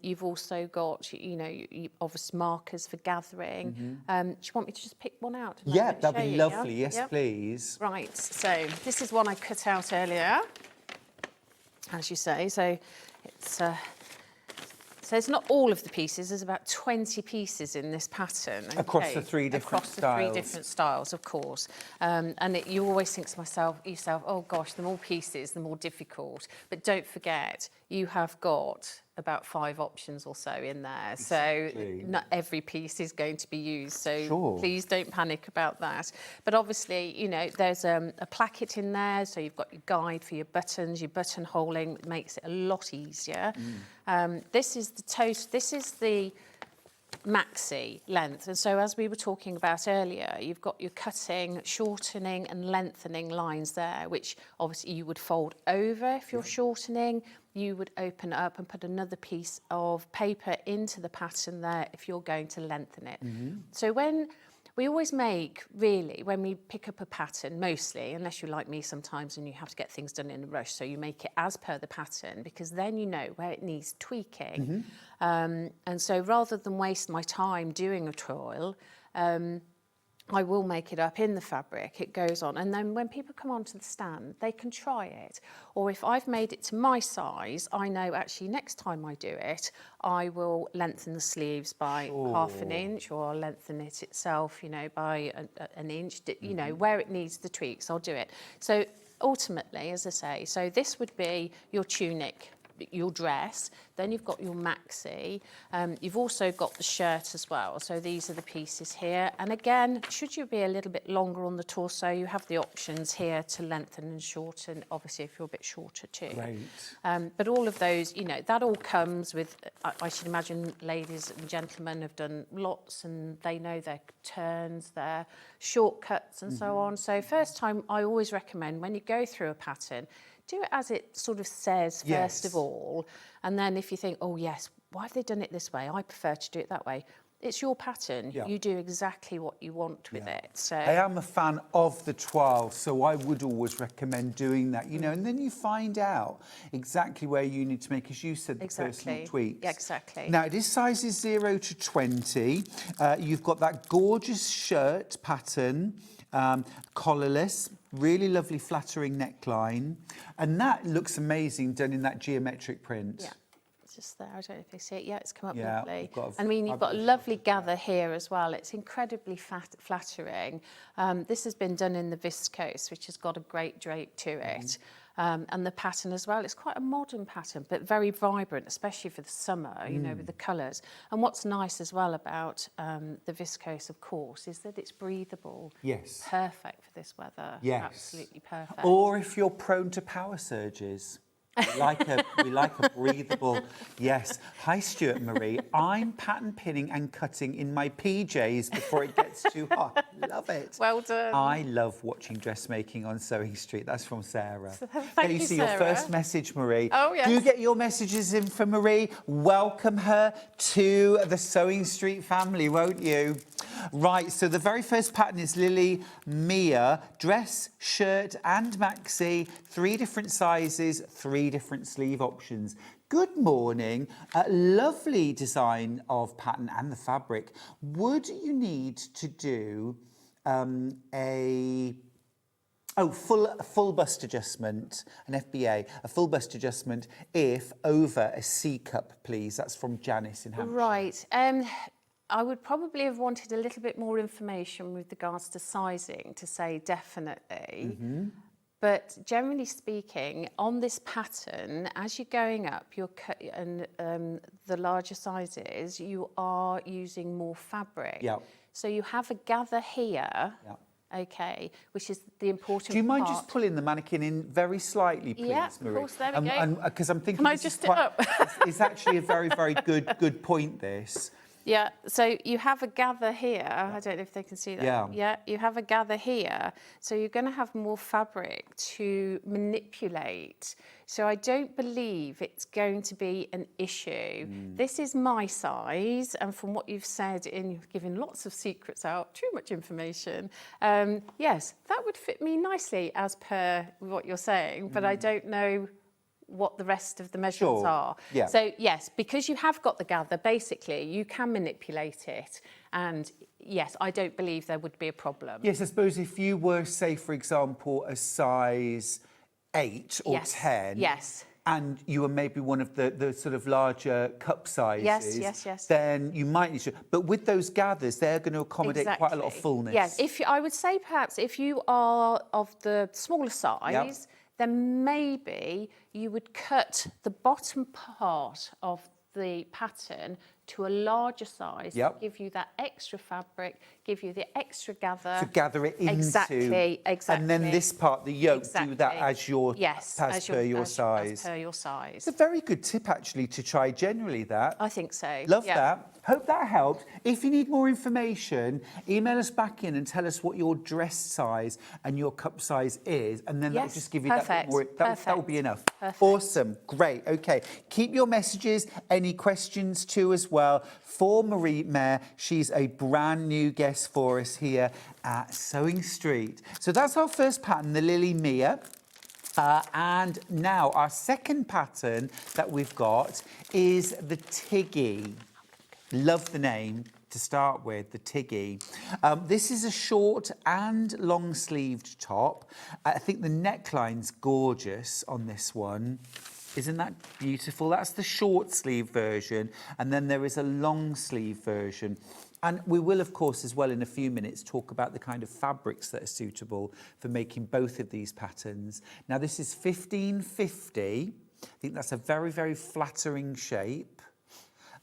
You've also got, obvious markers for gathering. Do you want me to just pick one out? Yeah, that'd be lovely. Yes, please. Right, so this is one I cut out earlier, as you say. So it's not all of the pieces. There's about 20 pieces in this pattern. Okay? Across the 3 different styles. Across the 3 different styles, of course. You always think to yourself, oh gosh, the more pieces, the more difficult. But don't forget, you have got about 5 options or so in there. Exactly. So not every piece is going to be used. So please don't panic about that. But obviously, there's a placket in there. So you've got your guide for your buttons, your buttonholing. It makes it a lot easier. This is the maxi length. And so as we were talking about earlier, you've got your cutting, shortening and lengthening lines there, which obviously you would fold over if you're shortening. You would open it up and put another piece of paper into the pattern there if you're going to lengthen it. So when we always make, really, when we pick up a pattern, mostly, unless you're like me sometimes and you have to get things done in a rush, so you make it as per the pattern, because then you know where it needs tweaking. And so rather than waste my time doing a toil, I will make it up in the fabric, it goes on, and then when people come onto the stand, they can try it. Or if I've made it to my size, I know actually next time I do it, I will lengthen the sleeves by half an inch, or I'll lengthen it itself, by an inch, where it needs the tweaks, I'll do it. So ultimately, as I say, so this would be your tunic, your dress, then you've got your maxi, you've also got the shirt as well. So these are the pieces here. And again, should you be a little bit longer on the torso, you have the options here to lengthen and shorten, obviously if you're a bit shorter too. Great. But all of those, that all comes with, I should imagine ladies and gentlemen have done lots and they know their turns, their shortcuts and so on. So first time, I always recommend when you go through a pattern, do it as it sort of says first of all. And then if you think, oh yes, why have they done it this way? I prefer to do it that way. It's your pattern. You do exactly what you want with it. So I am a fan of the toile, so I would always recommend doing that, and then you find out exactly where you need to make, as you said, the personal tweaks. Yeah, exactly. Now, this size is 0 to 20. You've got that gorgeous shirt pattern, collarless, really lovely flattering neckline, and that looks amazing done in that geometric print. Yeah, it's just there. I don't know if you see it. Yeah, it's come up Yeah, lovely. I mean, you've got a lovely gather here as well. It's incredibly flattering. This has been done in the viscose, which has got a great drape to it. And the pattern as well, it's quite a modern pattern, but very vibrant, especially for the summer, with the colours. And what's nice as well about the viscose, of course, is that it's breathable. Yes. Perfect for this weather. Yes. Absolutely perfect. Or if you're prone to power surges. We like a breathable, yes. Hi, Stuart Marie. I'm pattern pinning and cutting in my PJs before it gets too hot. Love it. Well done. I love watching dressmaking on Sewing Street. That's from Sarah. Thank you, see Sarah. Your first message, Marie. Oh, yes. Do get your messages in for Marie. Welcome her to the Sewing Street family, won't you? Right, so the very first pattern is Lily Mia. Dress, shirt and maxi. 3 different sizes, 3 different sleeve options. Good morning. Lovely design of pattern and the fabric. Would you need to do a full bust adjustment, an FBA, a full bust adjustment if over a C cup, please? That's from Janice in Hampshire. Right. I would probably have wanted a little bit more information with regards to sizing to say definitely. But generally speaking, on this pattern, as you're going up, and the larger sizes, you are using more fabric. Yeah. So you have a gather here, okay, which is the important part. Do you mind just pulling the mannequin in very slightly, please, Yeah, Marie? of course, there we go. Because I'm thinking Can I this is just sit quite- up? it's actually a very, very good point, this. Yeah, so you have a gather here. I don't know if they can see that. Yeah. Yeah, you have a gather here. So you're going to have more fabric to manipulate. So I don't believe it's going to be an issue. This is my size, and from what you've said, you've given lots of secrets out, too much information. Yes, that would fit me nicely as per what you're saying, but I don't know what the rest of the measurements are. Yeah. So yes, because you have got the gather, basically you can manipulate it, and yes, I don't believe there would be a problem. Yes, I suppose if you were, say, for example, a size 8 or 10, yes, and you were maybe one of the sort of larger cup sizes, yes. then you might need to. But with those gathers, they're going to accommodate quite a lot of fullness. Yes, I would say perhaps if you are of the smaller size, then maybe you would cut the bottom part of the pattern to a larger size to give you that extra fabric, give you the extra gather. To gather it into. Exactly. And then this part, the yoke, do that as your, yes, as per your size. As per your size. It's a very good tip, actually, to try generally that. I think so. Love that. Hope that helped. If you need more information, email us back in and tell us what your dress size and your cup size is, and then that'll just give you that bit more. That will be enough. Perfect. Awesome. Great. Okay. Keep your messages, any questions too as well, for Marie Mayer. She's a brand new guest for us here at Sewing Street. So that's our first pattern, the Lily Mia. And now our second pattern that we've got is the Tiggy. Love the name to start with, the Tiggy. This is a short and long-sleeved top. I think the neckline's gorgeous on this one. Isn't that beautiful? That's the short sleeve version, and then there is a long sleeve version. And we will, of course, as well in a few minutes, talk about the kind of fabrics that are suitable for making both of these patterns. Now, this is 1550. I think that's a very, very flattering shape.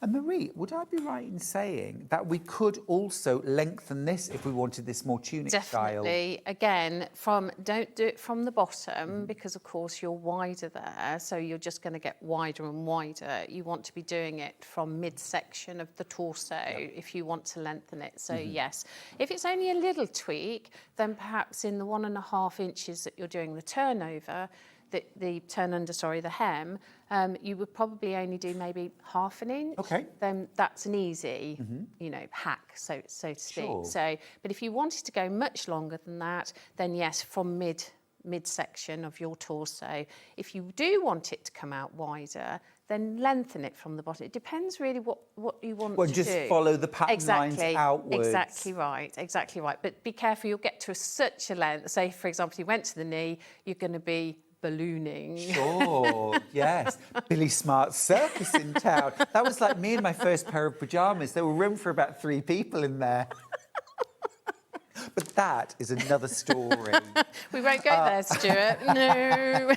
And Marie, would I be right in saying that we could also lengthen this if we wanted this more tunic style? Definitely. Again, don't do it from the bottom because, of course, you're wider there. So you're just going to get wider and wider. You want to be doing it from midsection of the torso if you want to lengthen it. So yes, if it's only a little tweak, then perhaps in the 1.5 inches that you're doing the turnover, the turn under, the hem, you would probably only do maybe half an inch. Okay. Then that's an easy, hack, so to speak. Sure. So, but if you wanted to go much longer than that, then yes, from midsection of your torso. If you do want it to come out wider, then lengthen it from the bottom. It depends really what you want to do. Just follow the pattern lines outwards. Exactly right. But be careful, you'll get to such a length. Say, for example, you went to the knee, you're going to be ballooning. Sure, yes. Billy Smart's circus in town. That was like me and my first pair of pyjamas. There were room for about 3 people in there. But that is another story. We won't go there, Stuart. No.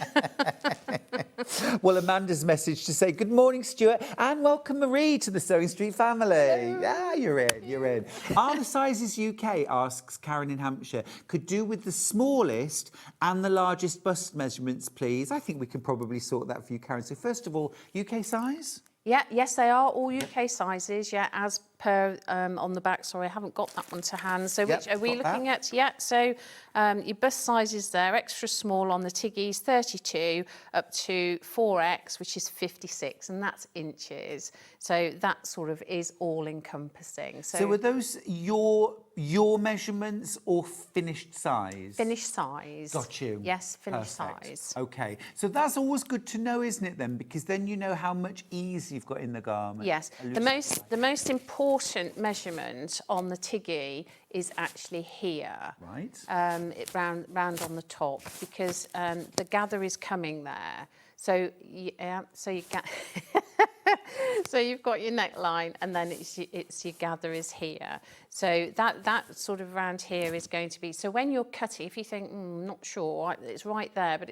Well, Amanda's message to say, good morning, Stuart, and welcome, Marie, to the Sewing Street family. Yeah, you're in. Are the Sizes UK, asks Karen in Hampshire, could do with the smallest and the largest bust measurements, please? I think we can probably sort that for you, Karen. So first of all, UK size? Yeah, yes, they are all UK sizes, as per on the back. Sorry, I haven't got that one to hand. So which are we looking at? Yeah, so your bust sizes there, extra small on the Tiggies, 32, up to 4X, which is 56, and that's inches. So that sort of is all-encompassing. So are those your measurements or finished size? Finished size. Got you. Yes, finished Perfect. size. Okay, so that's always good to know, isn't it, then? Because then you know how much ease you've got in the garment. Yes, the most important measurement on the Tiggy is actually here. Right. Round on the top, because the gather is coming there. So you get. So you've got your neckline, and then it's your gather is here. So that sort of round here is going to be, so when you're cutting, if you think, not sure, it's right there, but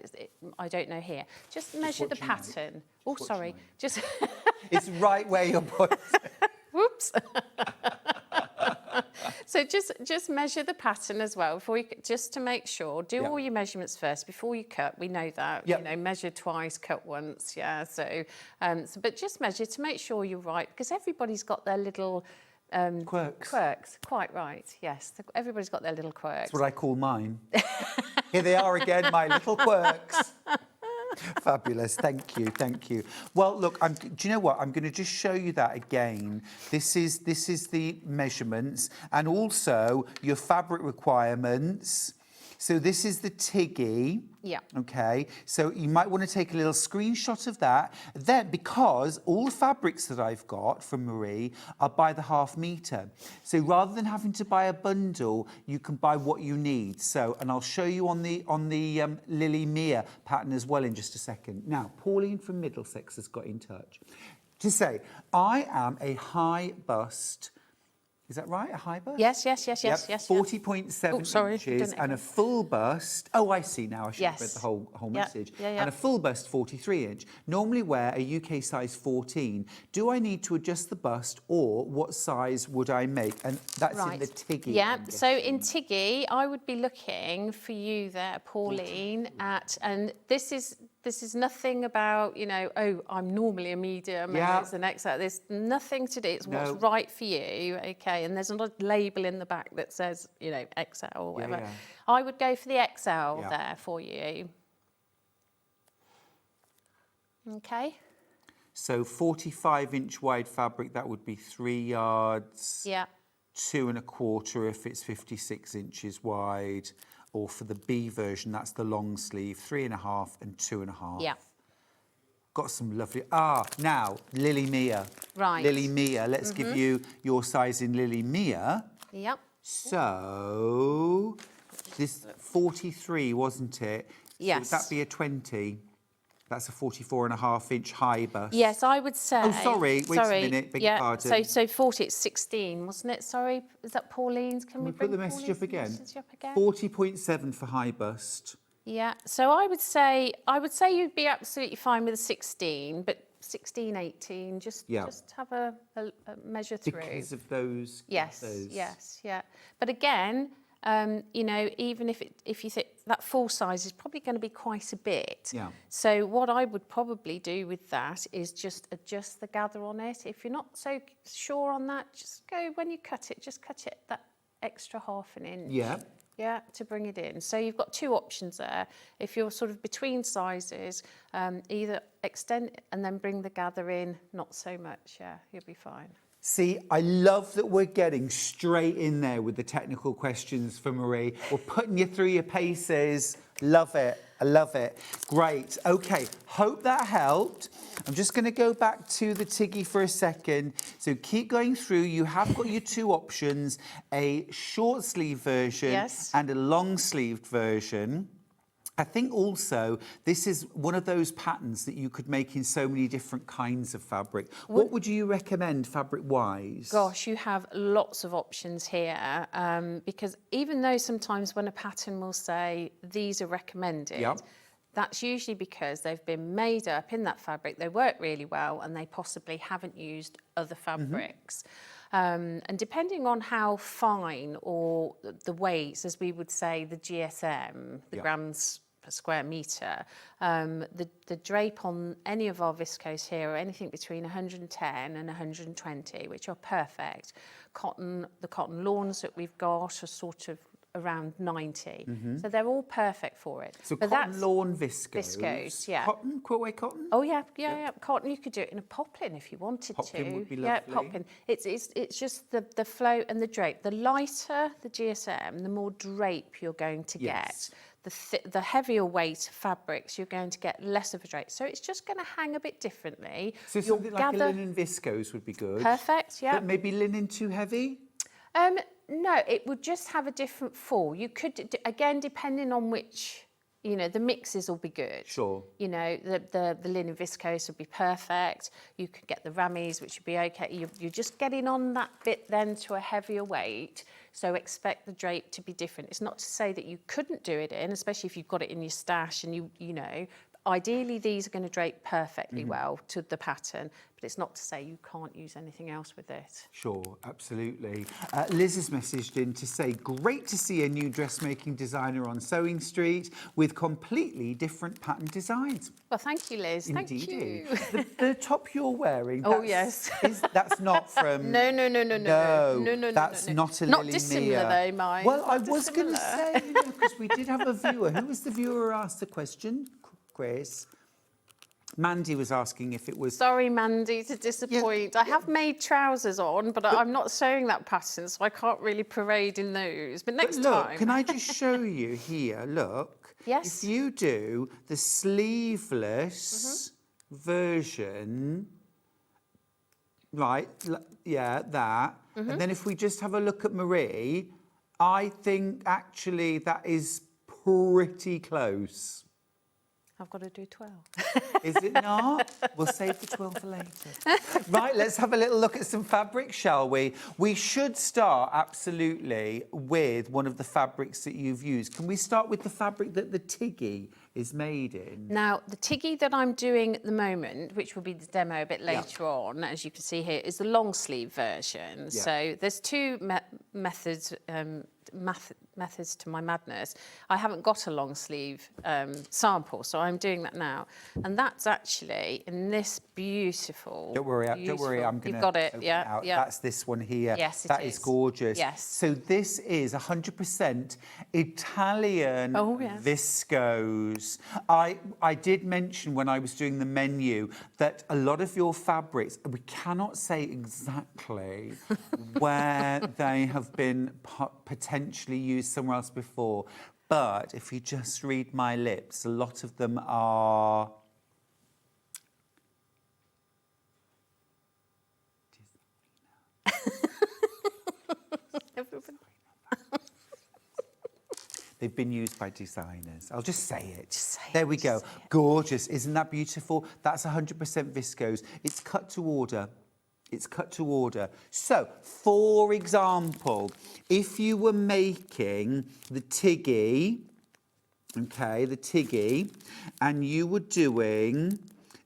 I don't know here, just measure the pattern. Oh, sorry, just... It's right where you're pointing. Whoops. So just measure the pattern as well before you, just to make sure. Do all your measurements first before you cut. We know that. You know, measure twice, cut once. Yeah. So, but just measure to make sure you're right, because everybody's got their little quirks. Quirks. Quite right. Yes. Everybody's got their little quirks. That's what I call mine. Here they are again, my little quirks. Fabulous, thank you, thank you. Well, look, do you know what? I'm going to just show you that again. This is the measurements and also your fabric requirements. So this is the Tiggy. Yeah. Okay, so you might want to take a little screenshot of that. Then, because all the fabrics that I've got from Marie are by the ½ metre. So rather than having to buy a bundle, you can buy what you need. So, and I'll show you on the Lily Mia pattern as well in just a second. Now, Pauline from Middlesex has got in touch to say, I am a high bust. Is that right? A high bust? Yes. 40.7 inches and a full bust. Oh, I see now. I should have read the whole message. And a full bust 43 inch. Normally wear a UK size 14. Do I need to adjust the bust, or what size would I make? And that's in the Tiggy. Yeah. So in Tiggy, I would be looking for you there, Pauline, at, and this is nothing about, you know, oh, I'm normally a medium and it's an XL. There's nothing to do. It's what's right for you, okay? And there's not a label in the back that says, you know, XL or whatever. I would go for the XL there for you. Okay. So 45-inch wide fabric, that would be 3 yards. Yeah. 2 1/4 if it's 56 inches wide. Or for the B version, that's the long sleeve, 3 1/2 and 2 1/2. Yeah. Got some lovely, now, Lily Mia. Right. Lily Mia, let's give you your size in Lily Mia. Yep. So, this 43, wasn't it? Yes. So would that be a 20? That's a 44.5-inch high bust. Yes, I would say. Oh, sorry, wait a minute, beg your pardon. So 40, it's 16, wasn't it? Sorry, is that Pauline's? Can we put the message up again? 40.7 for high bust. Yeah, so I would say you'd be absolutely fine with a 16, but 16, 18, just have a measure through. Because of those. Yes, yeah. But again, you know, even if you think that full size is probably going to be quite a bit. Yeah. So what I would probably do with that is just adjust the gather on it. If you're not so sure on that, just go, when you cut it, just cut it that extra ½ an inch. Yeah. Yeah, to bring it in. So you've got two options there. If you're sort of between sizes, either extend and then bring the gather in, not so much, you'll be fine. See, I love that we're getting straight in there with the technical questions for Marie. We're putting you through your paces. Love it. I love it. Great. Okay, hope that helped. I'm just going to go back to the Tiggy for a second. So keep going through. You have got your two options, a short sleeve version and a long sleeved version. I think also this is one of those patterns that you could make in so many different kinds of fabric. What would you recommend fabric-wise? Gosh, you have lots of options here, because even though sometimes when a pattern will say these are recommended, that's usually because they've been made up in that fabric, they work really well, and they possibly haven't used other fabrics. And depending on how fine or the weights, as we would say, the GSM, the grams per square metre, the drape on any of our viscose here are anything between 110 and 120, which are perfect. The cotton lawns that we've got are sort of around 90. So they're all perfect for it. So cotton lawn viscose. Viscose, yeah. Cotton, quiltway cotton? Oh yeah. Cotton, you could do it in a poplin if you wanted to. Poplin would be lovely. Yeah, poplin. It's just the flow and the drape. The lighter the GSM, the more drape you're going to get. The heavier weight fabrics, you're going to get less of a drape. So it's just going to hang a bit differently. So something like a linen viscose would be good. Perfect, yeah. But maybe linen too heavy? No, it would just have a different fall. You could, again, depending on which you know, the mixes will be good. Sure. You know, the linen viscose would be perfect. You could get the rammies, which would be okay. You're just getting on that bit then to a heavier weight. So expect the drape to be different. It's not to say that you couldn't do it in, especially if you've got it in your stash and you know, ideally these are going to drape perfectly well to the pattern, but it's not to say you can't use anything else with it. Sure, absolutely. Liz has messaged in to say, great to see a new dressmaking designer on Sewing Street with completely different pattern designs. Well, thank you, Liz. Indeed. Thank you. The top you're wearing, Oh, yes. That's not from... No. That's not a Not Lily dissimilar Mia. though, mine. Well, I Not was going to dissimilar. say, you know, because we did have a viewer. Who was the viewer who asked the question, Chris? Mandy was asking if it was... Sorry, Mandy, to disappoint. I have made trousers on, but I'm not sewing that pattern, so I can't really parade in those. But next look, time. can I just show you here? Look. Yes. If you do the sleeveless version, right? Yeah, that. And then if we just have a look at Marie, I think actually that is pretty close. I've got to do 12. Is it not? We'll save the 12 for later. Right, let's have a little look at some fabric, shall we? We should start, absolutely, with one of the fabrics that you've used. Can we start with the fabric that the Tiggy is made in? Now, the Tiggy that I'm doing at the moment, which will be the demo a bit later on, as you can see here, is the long sleeve version. So there's two methods to my madness. I haven't got a long sleeve sample, so I'm doing that now. And that's actually in this beautiful... Don't worry, I'm going to... You've got it, yeah. That's this one here. Yes, That is gorgeous. Yes. So this is 100% Italian viscose. I did mention when I was doing the menu that a lot of your fabrics, we cannot say exactly where they have been potentially used somewhere else before, but if you just read my lips, a lot of them are they've been used by designers. I'll just say it. There we go. Gorgeous. Isn't that beautiful? That's 100% viscose. It's cut to order. It's cut to order. So, for example, if you were making the Tiggy, okay, the Tiggy, and you were doing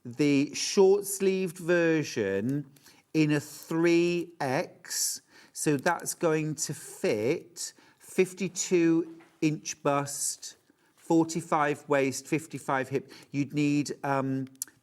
the short-sleeved version in a 3X, so that's going to fit 52-inch bust, 45 waist, 55 hip. You'd need...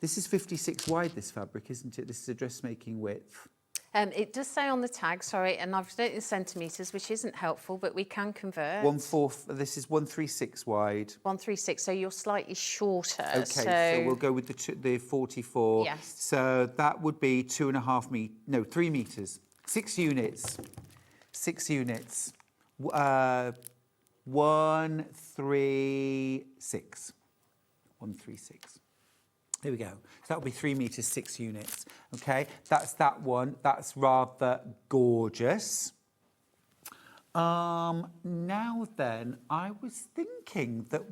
this is 56 wide, this fabric, isn't it? This is a dressmaking width. It does say on the tag, sorry, and I've done it in centimetres, which isn't helpful, but we can convert. 1/4, this is 136 wide. 136, so you're slightly shorter. Okay, so we'll go with the 44. Yes. So that would be 3 metres. 6 units. 6 units. 136. 136. There we go. So that would be 3 metres, 6 units. Okay, that's that one. That's rather gorgeous. Now then, I was thinking that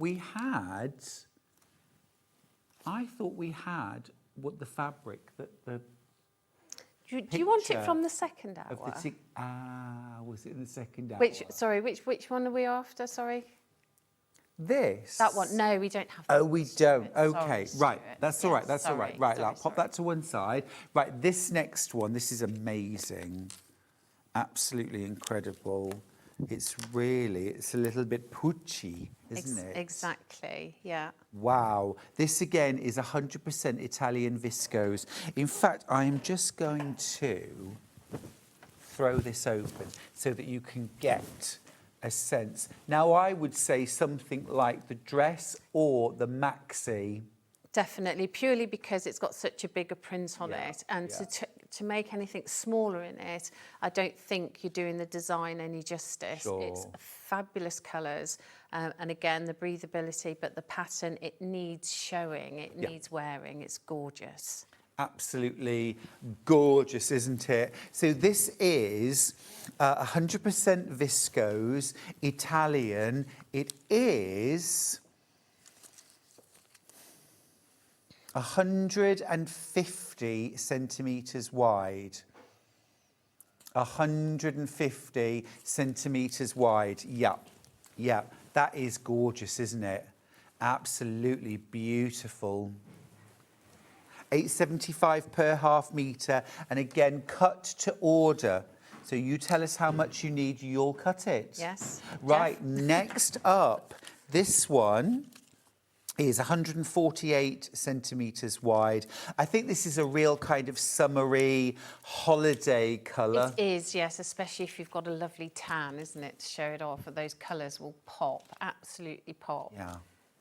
I thought we had what the fabric that the... Do you want it from the second hour? Was it in the second hour? Which one are we after, sorry? This? That one. No, we don't have that. Oh, we don't. Okay, Sorry, right. Stuart. That's all right. That's all right. Right, I'll pop sorry. that to one side. Right, this next one, this is amazing. Absolutely incredible. It's a little bit Pucci, isn't it? Exactly, yeah. Wow. This again is 100% Italian viscose. In fact, I am just going to throw this open so that you can get a sense. Now, I would say something like the dress or the maxi. Definitely, purely because it's got such a bigger print on it, and to make anything smaller in it, I don't think you're doing the design any justice. Sure. It's fabulous colours, and again, the breathability, but the pattern, it needs showing, it needs wearing, it's gorgeous. Absolutely gorgeous, isn't it? So this is 100% viscose, Italian. It is 150 centimetres wide. 150 centimetres wide. Yeah, yeah. That is gorgeous, isn't it? Absolutely beautiful. £8.75 per half metre, and again, cut to order. So you tell us how much you need, you'll cut it. Yes. Right, Jeff. next up, this one is 148 centimetres wide. I think this is a real kind of summery holiday colour. It is, yes, especially if you've got a lovely tan, isn't it, to show it off. Those colours will pop, absolutely pop. Yeah,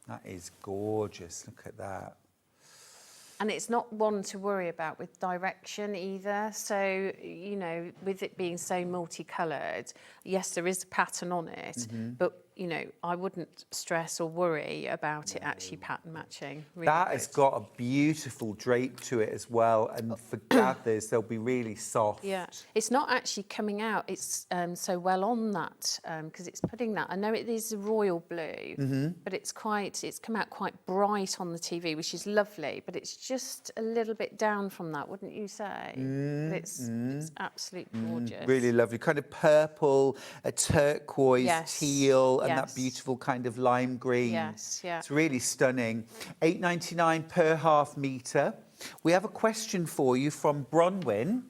that is gorgeous. Look at that. And it's not one to worry about with direction either. So, you know, with it being so multicoloured, yes, there is a pattern on it, but, you know, I wouldn't stress or worry about it actually pattern matching. Really That good. has got a beautiful drape to it as well, and for gathers, they'll be really soft. Yeah, it's not actually coming out. It's so well on that because it's putting that. I know it is royal blue, but it's come out quite bright on the TV, which is lovely. But it's just a little bit down from that, wouldn't you say? But it's absolutely gorgeous. Really lovely, kind of purple, a turquoise, Yes. teal, and that Yes. beautiful kind of lime green. Yes, yeah. It's really stunning. £8.99 per half metre. We have a question for you from Bronwyn.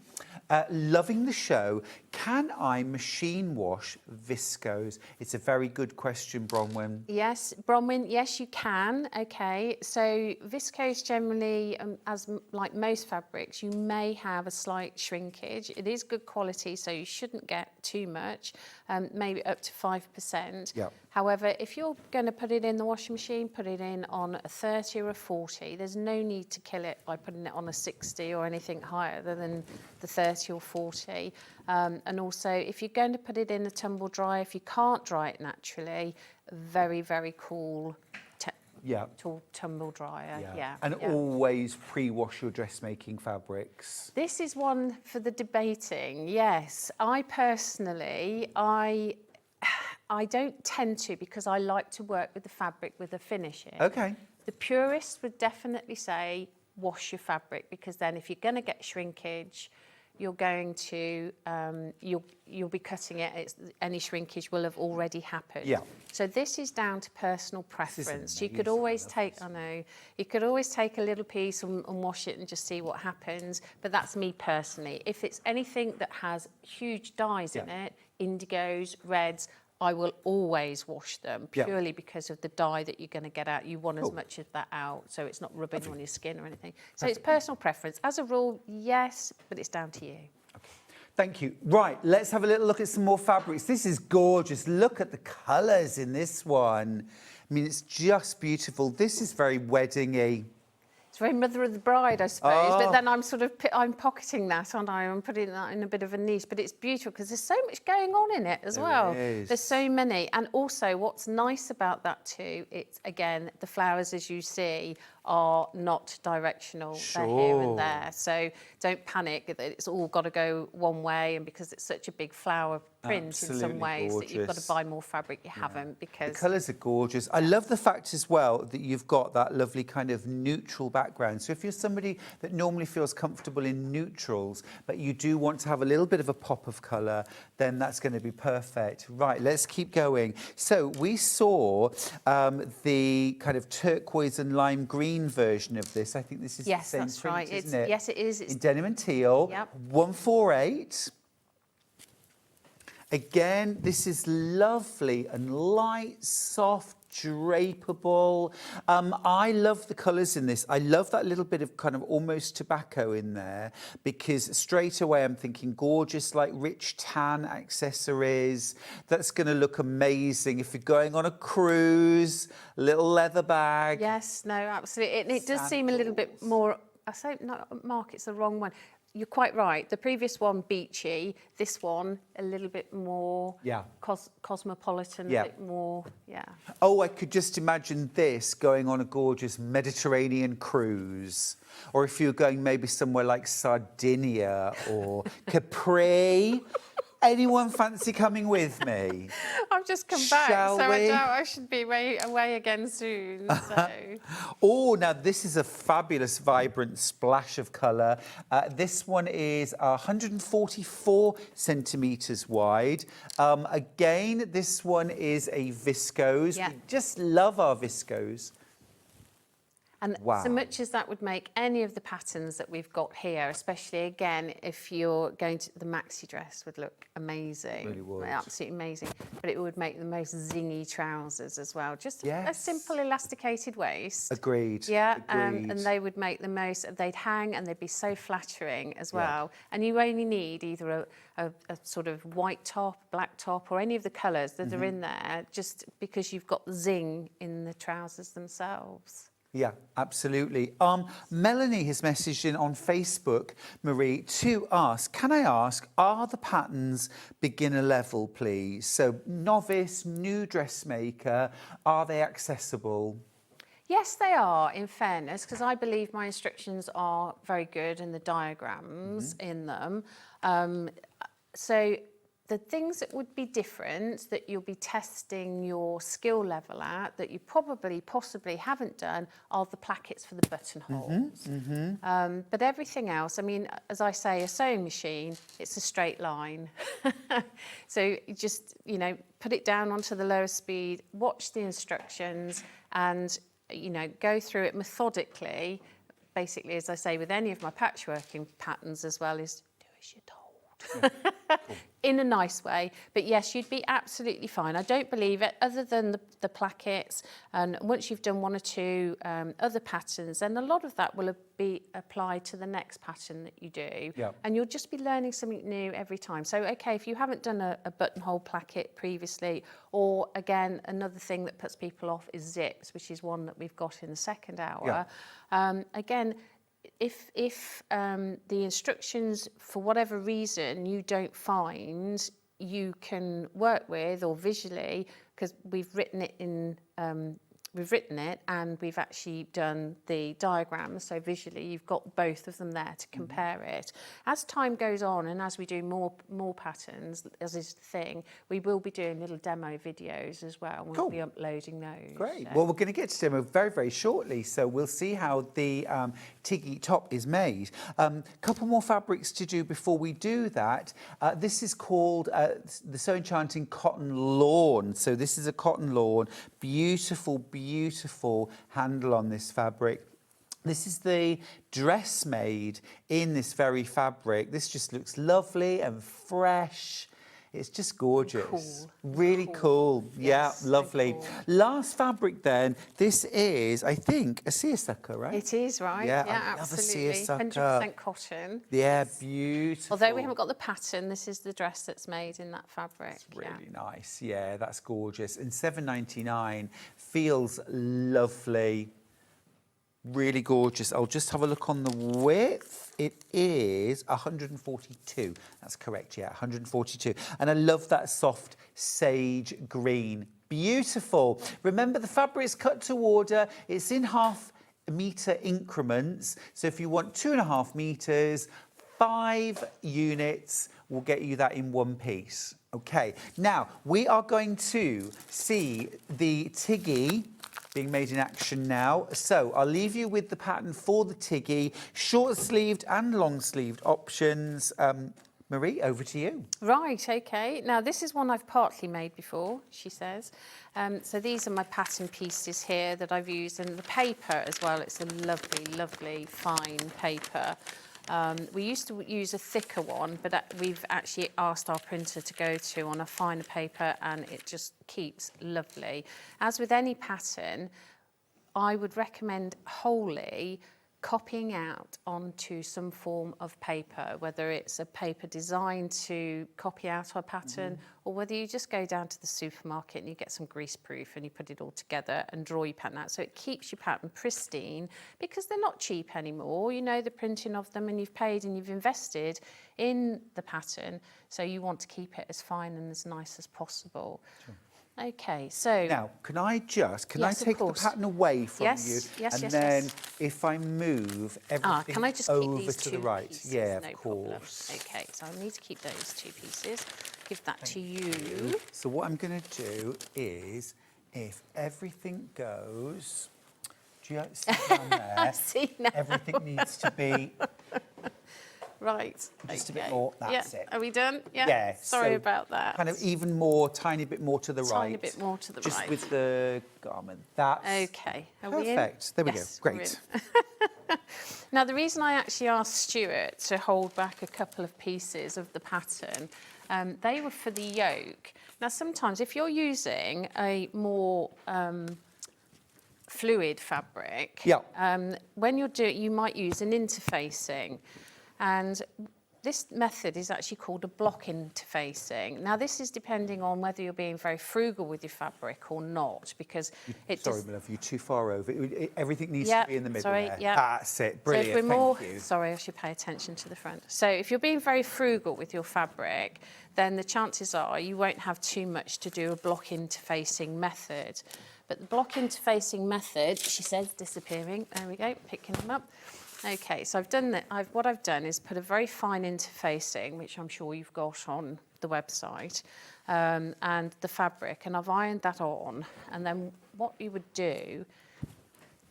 Loving the show. Can I machine wash viscose? It's a very good question, Bronwyn. Yes, Bronwyn, yes, you can. Okay, so viscose generally, like most fabrics, you may have a slight shrinkage. It is good quality, so you shouldn't get too much, maybe up to 5%. Yeah. However, if you're going to put it in the washing machine, put it in on a 30 or a 40. There's no need to kill it by putting it on a 60 or anything higher than the 30 or 40. And also, if you're going to put it in a tumble dryer, if you can't dry it naturally, very, very cool tumble dryer. Yeah. And always pre-wash your dressmaking fabrics. This is one for the debating. Yes, I personally, I don't tend to, because I like to work with the fabric with a finishing. Okay. The purists would definitely say wash your fabric, because then if you're going to get shrinkage, you're going to you'll be cutting it. Any shrinkage will have already happened. Yeah. So this is down to personal preference. You could amazing. always take, you could always take a little piece and wash it and just see what happens. But that's me personally. If it's anything that has huge dyes in it, indigos, reds, I will always wash them purely because of the dye that you're going to get out. You want as much of that out, so it's not rubbing on your skin or anything. So it's personal preference. As a rule, yes, but it's down to you. Thank you. Right, let's have a little look at some more fabrics. This is gorgeous. Look at the colours in this one. I mean, it's just beautiful. This is very wedding-y. It's very mother of the bride, I suppose, but then I'm pocketing that, aren't I? I'm putting that in a bit of a niche, but it's beautiful because there's so much going on in it as well. There's so many. And also what's nice about that too, it's, again, the flowers, as you see, are not directional. They're here and there. So don't panic that it's all got to go one way, and because it's such a big flower print in some ways that you've got to buy more fabric, you haven't, because the colours are gorgeous. I love the fact as well that you've got that lovely kind of neutral background. So if you're somebody that normally feels comfortable in neutrals, but you do want to have a little bit of a pop of colour, then that's going to be perfect. Right, let's keep going. So we saw the kind of turquoise and lime green version of this. I think this is the same print, isn't it? Yes, it is. It's in denim and teal. Yep. 148. Again, this is lovely and light, soft, drapable. I love the colours in this. I love that little bit of kind of almost tobacco in there, because straight away I'm thinking gorgeous, like rich tan accessories. That's going to look amazing if you're going on a cruise, little leather bag. Yes, no, absolutely. It does seem a little bit more, I say, no, Mark, it's the wrong one. You're quite right. The previous one, beachy. This one, a little bit more cosmopolitan, a bit more, Oh, I could just imagine this going on a gorgeous Mediterranean cruise. Or if you're going maybe somewhere like Sardinia or Capri. Anyone fancy coming with me? I've just come back, Shall so I we? doubt I should be away again soon. So. Oh, now this is a fabulous, vibrant splash of colour. This one is 144 centimetres wide. Again, this one is a viscose. Yeah. We just love our viscose. And Wow. so much as that would make any of the patterns that we've got here, especially again, if you're going to, the maxi dress would look amazing. Really would. Absolutely amazing. But it would make the most zingy trousers as well. Just a Yes. simple elasticated waist. Agreed. Yeah, Agreed. and they would make the most, they'd hang and they'd be so flattering as Yeah. well. And you only need either a sort of white top, black top, or any of the colours that are in there, just because you've got the zing in the trousers themselves. Yeah, absolutely. Melanie has messaged in on Facebook, Marie, to ask, can I ask, are the patterns beginner level, please? So novice, new dressmaker, are they accessible? Yes, they are, in fairness, because I believe my instructions are very good and the diagrams in them. So the things that would be different, that you'll be testing your skill level at, that you possibly haven't done, are the plackets for the buttonholes. But everything else, I mean, as I say, a sewing machine, it's a straight line. So you just, you know, put it down onto the lower speed, watch the instructions and, you know, go through it methodically. Basically, as I say, with any of my patchworking patterns as well, is do as you're told. In a nice way, but yes, you'd be absolutely fine. I don't believe it, other than the plackets, and once you've done one or two other patterns, then a lot of that will be applied to the next pattern that you do, and you'll just be learning something new every time. So okay, if you haven't done a buttonhole placket previously, or again, another thing that puts people off is zips, which is one that we've got in the second hour. Again, if the instructions, for whatever reason, you don't find you can work with, or visually, because we've written it in, and we've actually done the diagrams, so visually you've got both of them there to compare it. As time goes on and as we do more patterns, as is the thing, we will be doing little demo videos as well. We'll be uploading those. Great. So. Well, we're going to get to demo very, very shortly, so we'll see how the Tiggy top is made. Couple more fabrics to do before we do that. This is called the SewingStreet Cotton Lawn. So this is a cotton lawn. Beautiful, beautiful handle on this fabric. This is the dress made in this very fabric. This just looks lovely and fresh. It's just gorgeous. Cool. Really cool. Yes, Yeah, lovely. cool. Last fabric then. This is, I think, a seersucker, right? It is, right? Yeah, I love a absolutely. seersucker. 100% cotton. Yeah, beautiful. Although we haven't got the pattern, this is the dress that's made in that fabric. It's really nice. Yeah, that's gorgeous. And $7.99 feels lovely. Really gorgeous. I'll just have a look on the width. It is 142. That's correct, yeah, 142. And I love that soft sage green. Beautiful. Remember, the fabric is cut to order. It's in half-metre increments. So if you want 2.5 metres, 5 units will get you that in one piece. Okay, now we are going to see the Tiggy being made in action now. So I'll leave you with the pattern for the Tiggy, short-sleeved and long-sleeved options. Marie, over to you. Right, okay. Now this is one I've partly made before, she says. So these are my pattern pieces here that I've used, and the paper as well. It's a lovely, lovely fine paper. We used to use a thicker one, but we've actually asked our printer to go to on a finer paper, and it just keeps lovely. As with any pattern, I would recommend wholly copying out onto some form of paper, whether it's a paper designed to copy out our pattern, or whether you just go down to the supermarket and you get some greaseproof and you put it all together and draw your pattern out. So it keeps your pattern pristine, because they're not cheap anymore. You know the printing of them, and you've paid and you've invested in the pattern, so you want to keep it as fine and as nice as possible. Okay, so Now, can I Yes, of take the course. pattern away from Yes, you? yes, and yes, then yes. if I move everything can I just keep over these to two the right? pieces? Yeah, No of problem. course. Okay, so I need to keep those two pieces. Give that to you. So what I'm going to do is, if everything goes, do you see down there? See now. Everything needs to be Right. just a bit okay. more. That's Yeah. it. Are we done? Yeah. Yeah. Sorry so about that. Kind of even more, tiny bit more to the right. Tiny bit more to the just right. with the garment. That's Okay. Are we in? perfect. There we Yes, go. we're Great. in. Now, the reason I actually asked Stuart to hold back a couple of pieces of the pattern, they were for the yoke. Now, sometimes if you're using a more fluid fabric, when you're doing, you might use an interfacing, and this method is actually called a block interfacing. Now, this is depending on whether you're being very frugal with your fabric or not, because it Sorry, does. my love, you're too far over. Everything needs Yeah, to be in the middle sorry, there. yeah. That's it. Brilliant. So if we're more, Thank you. sorry, I should pay attention to the front. So if you're being very frugal with your fabric, then the chances are you won't have too much to do a block interfacing method. But the block interfacing method, she says, disappearing. There we go, picking them up. Okay, so I've done that. What I've done is put a very fine interfacing, which I'm sure you've got on the website, and the fabric, and I've ironed that on. And then what you would do,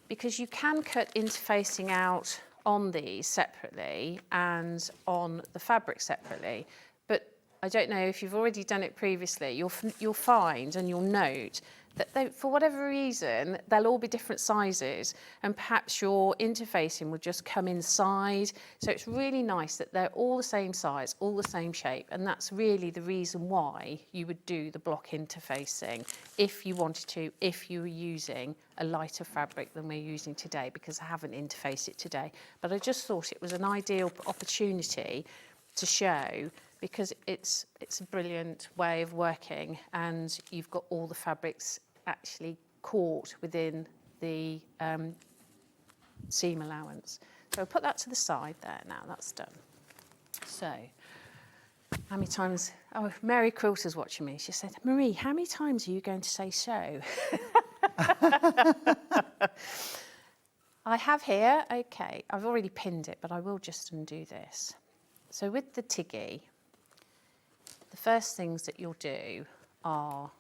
because you can cut interfacing out on these separately and on the fabric separately, but I don't know if you've already done it previously, you'll find and you'll note that they, for whatever reason, they'll all be different sizes, and perhaps your interfacing will just come inside. So it's really nice that they're all the same size, all the same shape, and that's really the reason why you would do the block interfacing if you wanted to, if you were using a lighter fabric than we're using today, because I haven't interfaced it today. But I just thought it was an ideal opportunity to show, because it's a brilliant way of working, and you've got all the fabrics actually caught within the seam allowance. So I'll put that to the side there now, that's done. So, how many times, oh, Mary Quilter's watching me. She said, Marie, how many times are you going to say so? I have here, okay, I've already pinned it, but I will just undo this. So with the Tiggy, the first things that you'll do are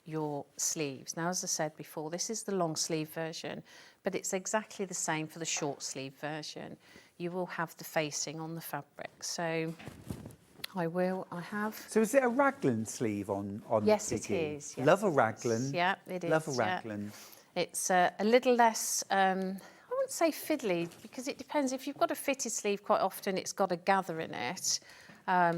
your sleeves. Now, as I said before, this is the long sleeve version, but it's exactly the same for the short sleeve version. You will have the facing on the fabric. So I have. So is it a raglan sleeve on Yes, the it Tiggy? is. Yes, Love a raglan. Yeah, it is. Love a yeah. raglan. It's a little less, I wouldn't say fiddly, because it depends. If you've got a fitted sleeve, quite often it's got a gather in it,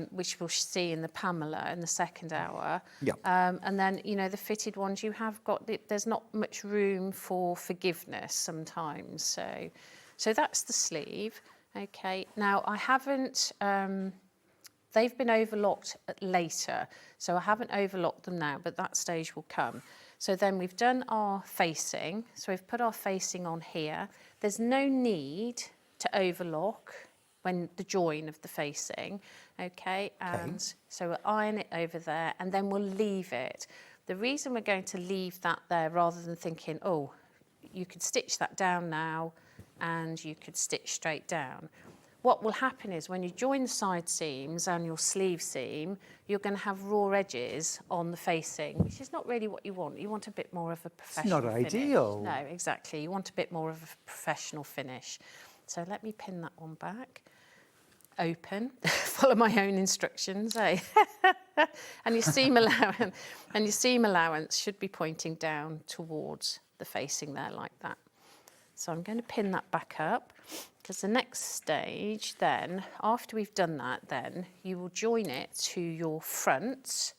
which we'll see in the Pamela in the second hour. Yeah. And then, you know, the fitted ones, you have got, there's not much room for forgiveness sometimes. So that's the sleeve. Okay. Now, I haven't, they've been overlocked later, so I haven't overlocked them now, but that stage will come. So then we've done our facing. So we've put our facing on here. There's no need to overlock when the join of the facing, okay? And so we'll iron it over there, and then we'll leave it. The reason we're going to leave that there, rather than thinking, oh, you could stitch that down now and you could stitch straight down. What will happen is when you join the side seams and your sleeve seam, you're going to have raw edges on the facing, which is not really what you want. You want a bit more of a professional finish. It's not ideal. No, exactly. You want a bit more of a professional finish. So let me pin that one back. Open, follow my own instructions, eh? and your seam allowance should be pointing down towards the facing there like that. So I'm going to pin that back up, because the next stage then, after we've done that, then you will join it to your front.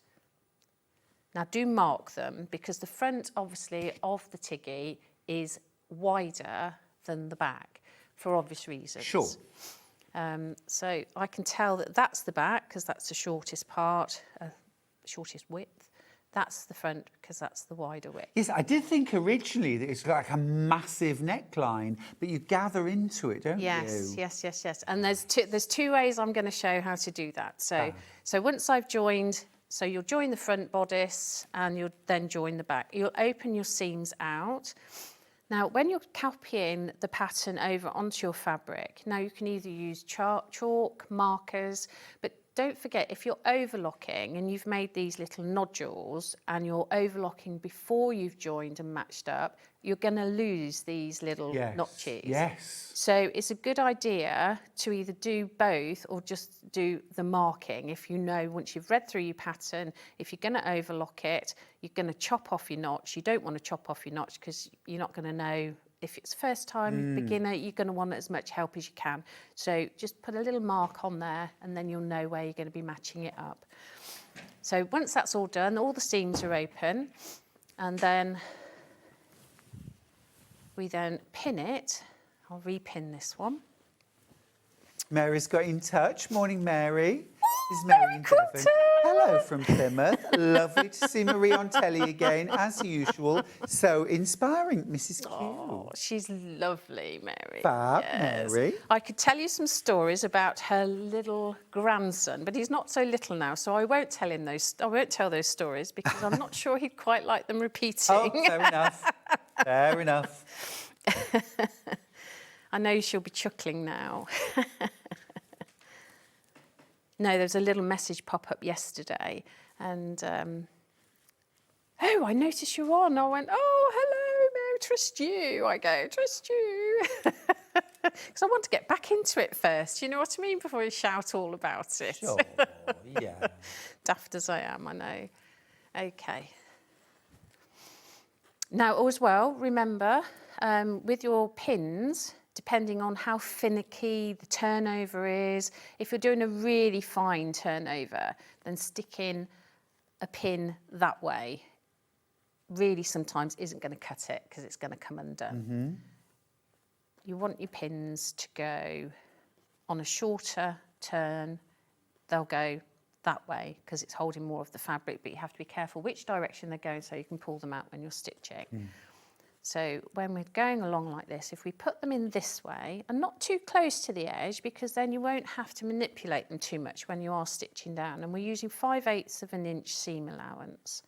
Now do mark them, because the front obviously of the Tiggy is wider than the back for obvious reasons. Sure. So I can tell that that's the back because that's the shortest part, shortest width. That's the front because that's the wider width. Yes, I did think originally that it's like a massive neckline, but you gather into it, don't you? Yes. And there's two ways I'm going to show how to do that. So once I've joined So you'll join the front bodice and you'll then join the back. You'll open your seams out. Now, when you're copying the pattern over onto your fabric, now you can either use chalk, markers, but don't forget, if you're overlocking and you've made these little nodules and you're overlocking before you've joined and matched up, you're going to lose these little notches. Yes. So it's a good idea to either do both or just do the marking. If you know, once you've read through your pattern, if you're going to overlock it, you're going to chop off your notch. You don't want to chop off your notch because you're not going to know. If it's first time beginner, you're going to want as much help as you can. So just put a little mark on there and then you'll know where you're going to be matching it up. So once that's all done, all the seams are open, and then we then pin it. I'll repin this one. Mary's got in touch. Morning, Mary. Is Mary in Devon? Hello from Plymouth. Lovely to see Marie on telly again, as usual. So inspiring, Mrs. Q. Oh, she's lovely, Mary. Fab, Mary. I could tell you some stories about her little grandson, but he's not so little now, so I won't tell him those. I won't tell those stories because I'm not sure he'd quite like them repeating. Oh, fair enough. Fair enough. I know she'll be chuckling now. No, there was a little message pop up yesterday, and oh, I noticed you're on. I went, oh, hello, Mary, trust you. I go, trust you. Because I want to get back into it first, you know what I mean, before you shout all about it. Sure, yeah. Daft as I am, I know. Okay. Now, as well, remember, with your pins, depending on how finicky the turnover is, if you're doing a really fine turnover, then sticking a pin that way really sometimes isn't going to cut it because it's going to come undone. You want your pins to go on a shorter turn. They'll go that way because it's holding more of the fabric, but you have to be careful which direction they're going so you can pull them out when you're stitching. So when we're going along like this, if we put them in this way and not too close to the edge, because then you won't have to manipulate them too much when you are stitching down. And we're using 5/8 of an inch seam allowance.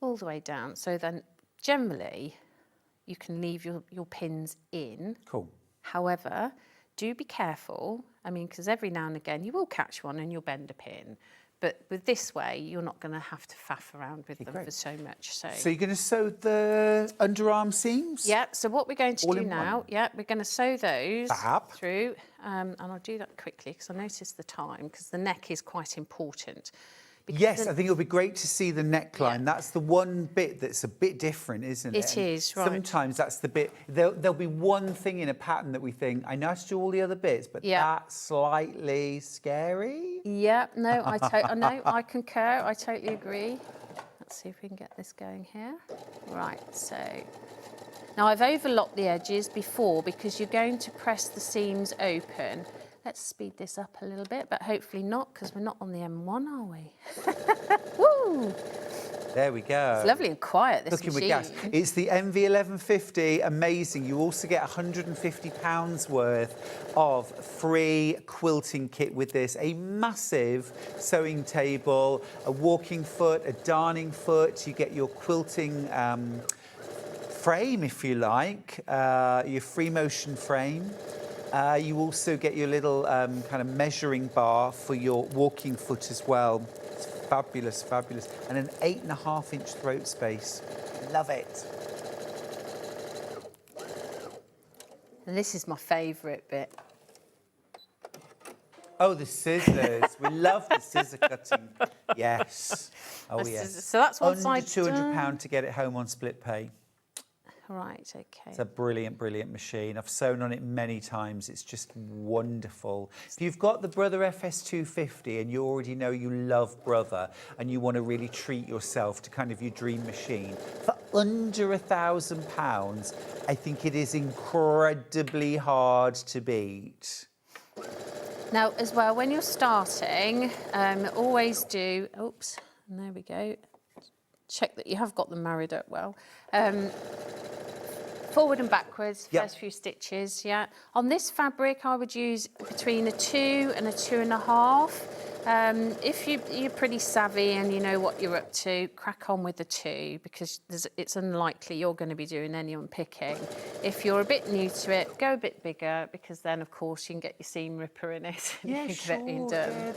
All the way down. So then generally you can leave your pins in. Cool. However, do be careful. I mean, because every now and again you will catch one and you'll bend a pin. But with this way, you're not going to have to faff around with them for so much. So you're going to sew the underarm seams? Yeah, so what we're going to All do in now, one? yeah, we're going to sew those Fab. through. And I'll do that quickly because I noticed the time, because the neck is quite important. Yes, I think it'll be great to see the neckline. Yeah. That's the one bit that's a bit different, isn't it? It is, right. Sometimes that's the bit, there'll be one thing in a pattern that we think, I know how to do all the other bits, but that's slightly scary. Yeah, no, I concur, I totally agree. Let's see if we can get this going here. Right, so now I've overlocked the edges before because you're going to press the seams open. Let's speed this up a little bit, but hopefully not, because we're not on the M1, are we? Woo! There we go. It's lovely and quiet, this Cooking machine. with gas. It's the MV1150, amazing. You also get £150 worth of free quilting kit with this. A massive sewing table, a walking foot, a darning foot. You get your quilting frame, if you like, your free motion frame. You also get your little kind of measuring bar for your walking foot as well. It's fabulous, fabulous. And an 8.5-inch throat space. Love it. And this is my favourite bit. Oh, the scissors. We love the scissor cutting. Yes. Oh, yes. So that's one Under side £200 to get it home on split pay. Right, okay. It's a brilliant, brilliant machine. I've sewn on it many times. It's just wonderful. If you've got the Brother FS250 and you already know you love Brother and you want to really treat yourself to kind of your dream machine, for under £1,000, I think it is incredibly hard to beat. Now, as well, when you're starting, always do... Oops, there we go. Check that you have got them married up well. Forward and backwards, Yep. first few stitches, yeah. On this fabric, I would use between a 2 and a 2.5. If you're pretty savvy and you know what you're up to, crack on with the 2 because it's unlikely you're going to be doing any unpicking. If you're a bit new to it, go a bit bigger because then, of course, you can get your seam ripper in it and Yeah, you sure. can get it done.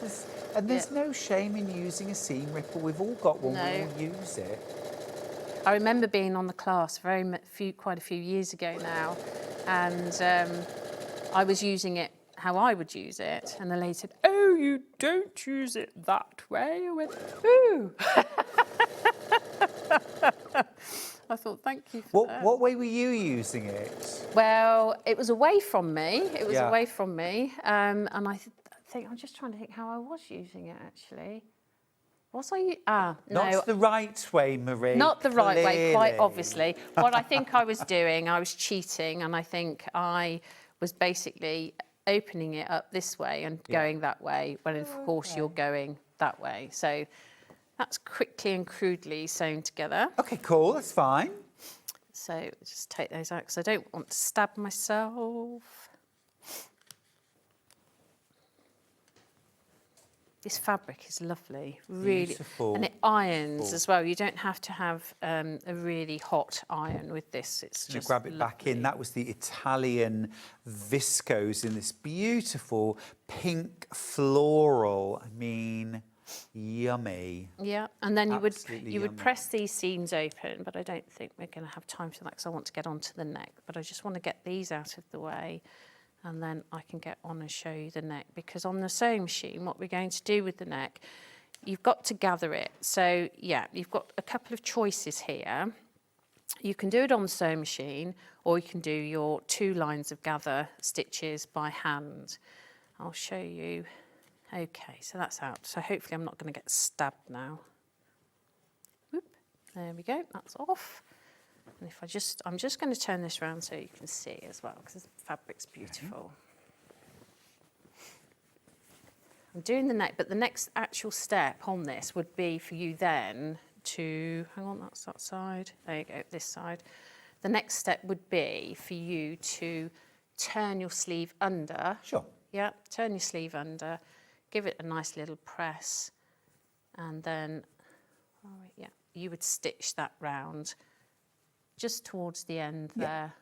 Yeah, there's no shame in using a seam ripper. We've all got one. No. We all use it. I remember being on the class quite a few years ago now, and I was using it how I would use it, and the lady said, "Oh, you don't use it that way." I went, "Ooh." I thought, thank you for that. What way were you using it? Well, it was away from me. It was Yeah. away from me, and I think I'm just trying to think how I was using it actually. Was I? No. Not the right way, Marie. Not the right way, quite clearly. obviously. What I think I was doing, I was cheating, and I think I was basically opening it up this way and going that way, when of course you're going that way. So that's quickly and crudely sewn together. Okay, cool, that's fine. So just take those out because I don't want to stab myself. This fabric is lovely, really, Beautiful. and it irons as well. You don't have to have a really hot iron with this. It's just grab it back in. That was the Italian viscose in this beautiful pink floral. I mean, yummy. Yeah, and then you would Yummy. press these seams open, but I don't think we're going to have time for that because I want to get onto the neck. But I just want to get these out of the way. And then I can get on and show you the neck, because on the sewing machine, what we're going to do with the neck, you've got to gather it. So yeah, you've got a couple of choices here. You can do it on the sewing machine, or you can do your 2 lines of gather stitches by hand. I'll show you. Okay, so that's out. So hopefully I'm not going to get stabbed now. Whoop, there we go, that's off. And if I'm just going to turn this around so you can see as well, because the fabric's beautiful. I'm doing the neck, but the next actual step on this would be for you then to, hang on, that's that side. There you go, this side. The next step would be for you to turn your sleeve under. Sure. Yeah, turn your sleeve under, give it a nice little press, and then, yeah, you would stitch that round just towards the end there.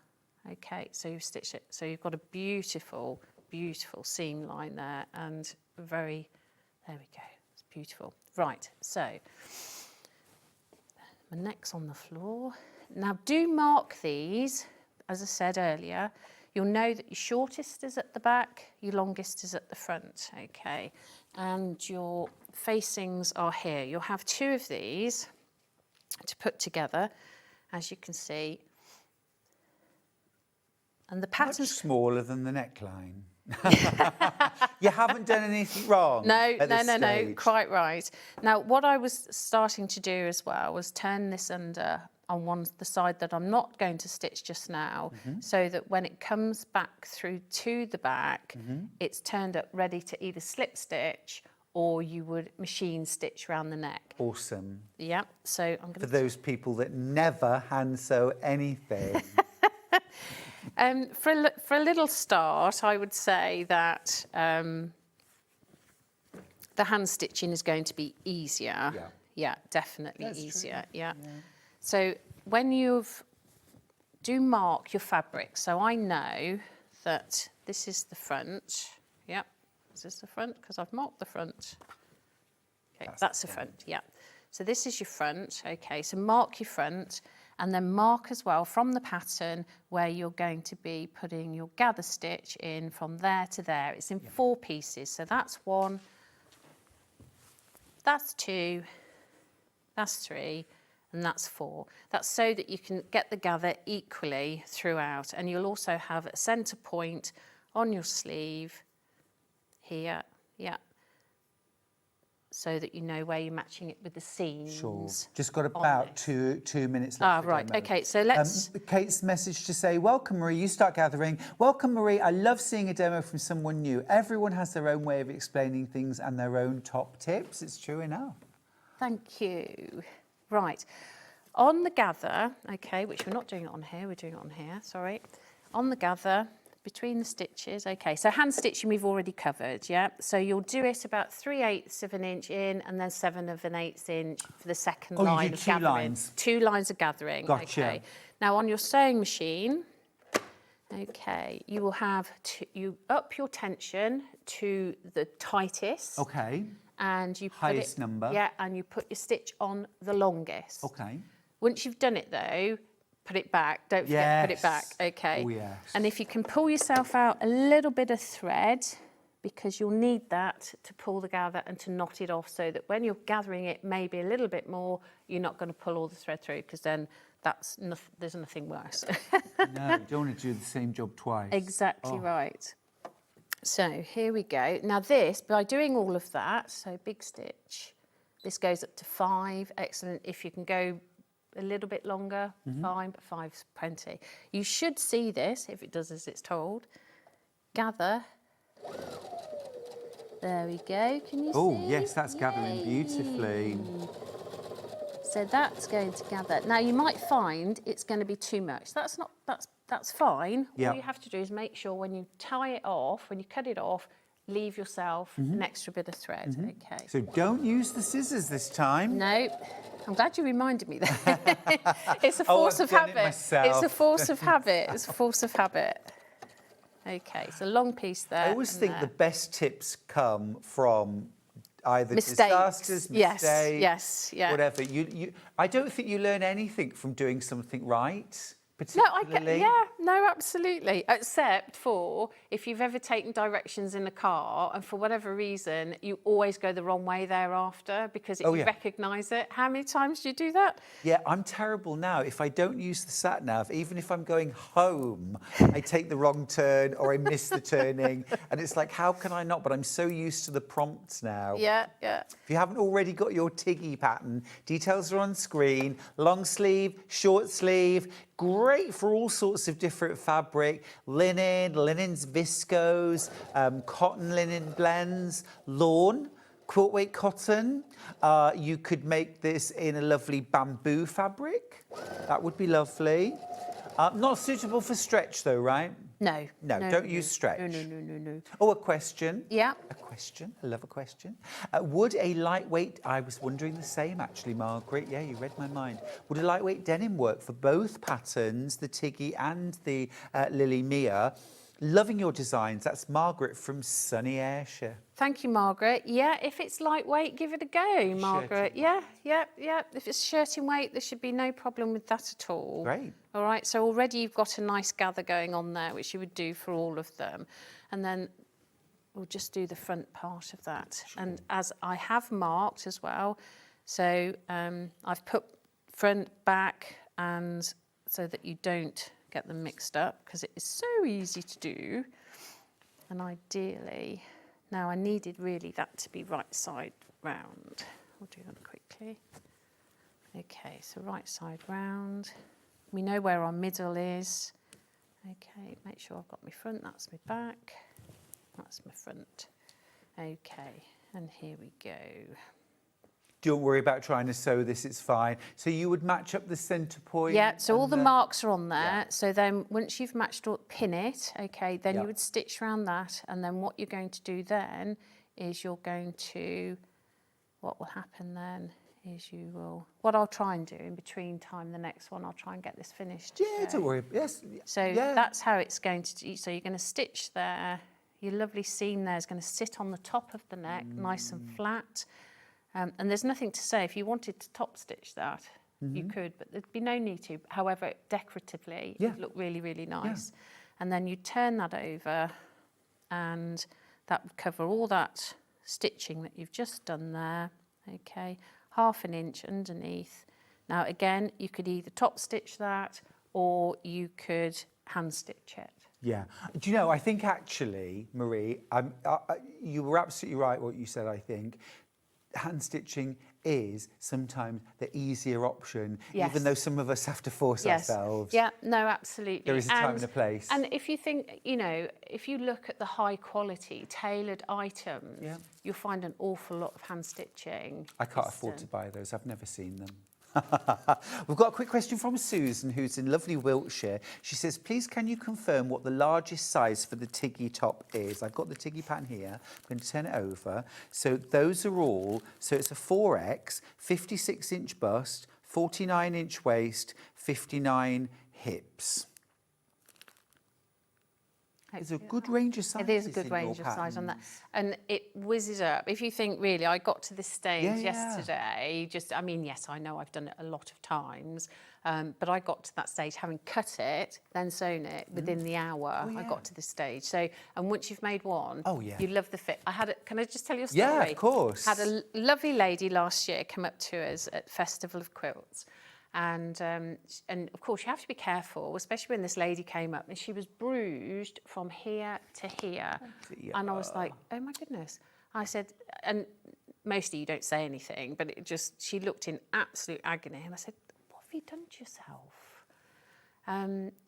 Okay, so you've stitched it. So you've got a beautiful, beautiful seam line there, and there we go, it's beautiful. Right, so my neck's on the floor. Now do mark these, as I said earlier. You'll know that your shortest is at the back, your longest is at the front, okay? And your facings are here. You'll have 2 of these to put together, as you can see. And the pattern's much smaller than the neckline. You haven't done anything wrong. No, at this no, stage. quite right. Now, what I was starting to do as well was turn this under on the side that I'm not going to stitch just now, so that when it comes back through to the back, it's turned up ready to either slip stitch or you would machine stitch around the neck. Awesome. Yeah, so I'm going to... For those people that never hand sew anything. For a little start, I would say that the hand stitching is going to be easier. Yeah, definitely easier. Yeah. So when do mark your fabric. So I know that this is the front. Yep. Is this the front? Because I've marked the front. Okay, that's the front, yeah. So this is your front, okay, so mark your front, and then mark as well from the pattern where you're going to be putting your gather stitch in from there to there. It's in 4 pieces, so that's 1, that's 2, that's 3, and that's 4. That's so that you can get the gather equally throughout, and you'll also have a centre point on your sleeve here, yeah, so that you know where you're matching it with the seams. Sure. Just got about two minutes left. Right, okay, so let's... Kate's message to say, welcome Marie, you start gathering. Welcome Marie, I love seeing a demo from someone new. Everyone has their own way of explaining things and their own top tips. It's true enough. Thank you. Right. On the gather, okay, which we're not doing it on here, we're doing it on here, sorry. On the gather, between the stitches, okay, so hand stitching we've already covered, yeah? So you'll do it about 3/8 of an inch in and then 7/8 inch for the second line of gathering. Lines. 2 lines of gathering, Gotcha. okay. Now on your sewing machine, okay, you will have you up your tension to the tightest. Okay. And you put Highest it, number. Yeah, and you put your stitch on the longest. Okay. Once you've done it though, put it back. Don't forget to put it back, okay? Oh, yes. And if you can pull yourself out a little bit of thread, because you'll need that to pull the gather and to knot it off so that when you're gathering it maybe a little bit more, you're not going to pull all the thread through because then there's nothing worse. No, you don't want to do the same job twice. Exactly right. So here we go. Now this, by doing all of that, so big stitch, this goes up to 5, excellent. If you can go a little bit longer, fine, but 5's plenty. You should see this, if it does as it's told. Gather. There we go, can you see? Oh, yes, that's gathering beautifully. So that's going to gather. Now you might find it's going to be too much. That's fine. Yep. All you have to do is make sure when you tie it off, when you cut it off, leave yourself an extra bit of thread. Okay. So don't use the scissors this time. No. I'm glad you reminded me that. It's a force of habit. It's a force of habit. It's a force of habit. Okay, it's a long piece there. I always think the best tips come from either Mistakes. disasters, mistakes, Yes, yeah. whatever. I don't think you learn anything from doing something right. No, Particularly. no, absolutely. Except for if you've ever taken directions in a car and for whatever reason you always go the wrong way thereafter because you recognise it. How many times do you do that? Yeah, I'm terrible now. If I don't use the sat nav, even if I'm going home, I take the wrong turn or I miss the turning, and it's like, how can I not? But I'm so used to the prompts now. Yeah, yeah. If you haven't already got your Tiggy pattern, details are on screen. Long sleeve, short sleeve. Great for all sorts of different fabric, linens, viscose, cotton linen blends, lawn, quilt weight cotton. You could make this in a lovely bamboo fabric. That would be lovely. Not suitable for stretch though, right? No. No, don't use stretch. No. Oh, a question. Yeah. A question. I love a question. Would a lightweight, I was wondering the same actually, Margaret. Yeah, you read my mind. Would a lightweight denim work for both patterns, the Tiggy and the Lily Mia? Loving your designs. That's Margaret from sunny Ayrshire. Thank you, Margaret. Yeah, if it's lightweight, give it a go, Margaret. Yeah. If it's shirting weight, there should be no problem with that at all. Great. All right, so already you've got a nice gather going on there, which you would do for all of them. And then we'll just do the front part of that. Sure. And as I have marked as well, so I've put front, back, and so that you don't get them mixed up, because it is so easy to do. And ideally, now I needed really that to be right side round. We'll do that quickly. Okay, so right side round. We know where our middle is. Okay, make sure I've got my front, that's my back, that's my front. Okay, and here we go. Don't worry about trying to sew this, it's fine. So you would match up the centre point? Yeah, so all the marks are on there. Yeah. So then once you've matched, pin it, okay, then you would stitch around that. And then what you're going to do then is you're going to, what will happen then is you will, what I'll try and do in between time, the next one, I'll try and get this finished. Yeah, don't worry, yes. So that's how it's going to do. So you're going to stitch there. Your lovely seam there is going to sit on the top of the neck, nice and flat. And there's nothing to say, if you wanted to top stitch that, you could, but there'd be no need to. However, decoratively, it would look really, really nice. Yeah. And then you turn that over and that would cover all that stitching that you've just done there, okay, 1/2 inch underneath. Now again, you could either top stitch that or you could hand stitch it. Yeah. Do you know, I think actually, Marie, you were absolutely right what you said, I think. Hand stitching is sometimes the easier option, even though some of us have to force ourselves. Yeah, no, absolutely. There is a time and a place. And if you think, you know, if you look at the high quality tailored items, you'll find an awful lot of hand stitching. I can't afford to buy those. I've never seen them. We've got a quick question from Susan, who's in lovely Wiltshire. She says, please can you confirm what the largest size for the Tiggy top is? I've got the Tiggy pattern here. I'm going to turn it over. So those are all, so it's a 4X, 56-inch bust, 49-inch waist, 59 hips. There's a good range of sizes. It is a good range of size on that. And it whizzes up. If you think, really, I got to this stage yesterday, I mean, yes, I know I've done it a lot of times, but I got to that stage having cut it, then sewn it within the hour. I got to this stage. So, and once you've made one, you love the fit. Can I just tell you a story? Yeah, of course. Had a lovely lady last year come up to us at Festival of Quilts. And of course, you have to be careful, especially when this lady came up and she was bruised from here to here. And I was like, oh my goodness. I said, and mostly you don't say anything, but she looked in absolute agony. And I said, what have you done to yourself?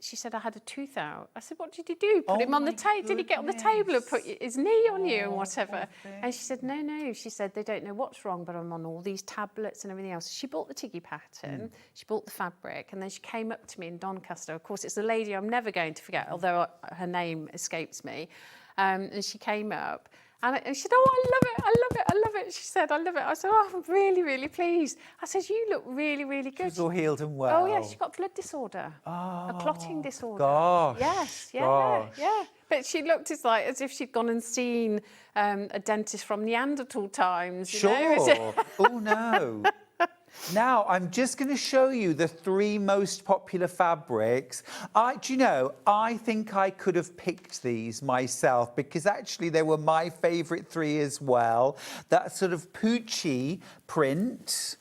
She said, I had a tooth out. I said, what did you do? Put him on the table? Did he get on the table and put his knee on you and whatever? And she said, no. She said, they don't know what's wrong, but I'm on all these tablets and everything else. She bought the Tiggy pattern, she bought the fabric, and then she came up to me in Doncaster. Of course, it's a lady I'm never going to forget, although her name escapes me. And she came up. And she said, oh, I love it. She said, I love it. I said, oh, I'm really, really pleased. I said, you look really, really good. She's all healed and well. Oh, yeah, she's got a blood disorder, a clotting disorder. Gosh. Yes, yeah. But she looked as if she'd gone and seen a dentist from Neanderthal times. You know? Oh, no. Now, I'm just going to show you the 3 most popular fabrics. Do you know, I think I could have picked these myself because actually they were my favourite 3 as well. That sort of Pucci print.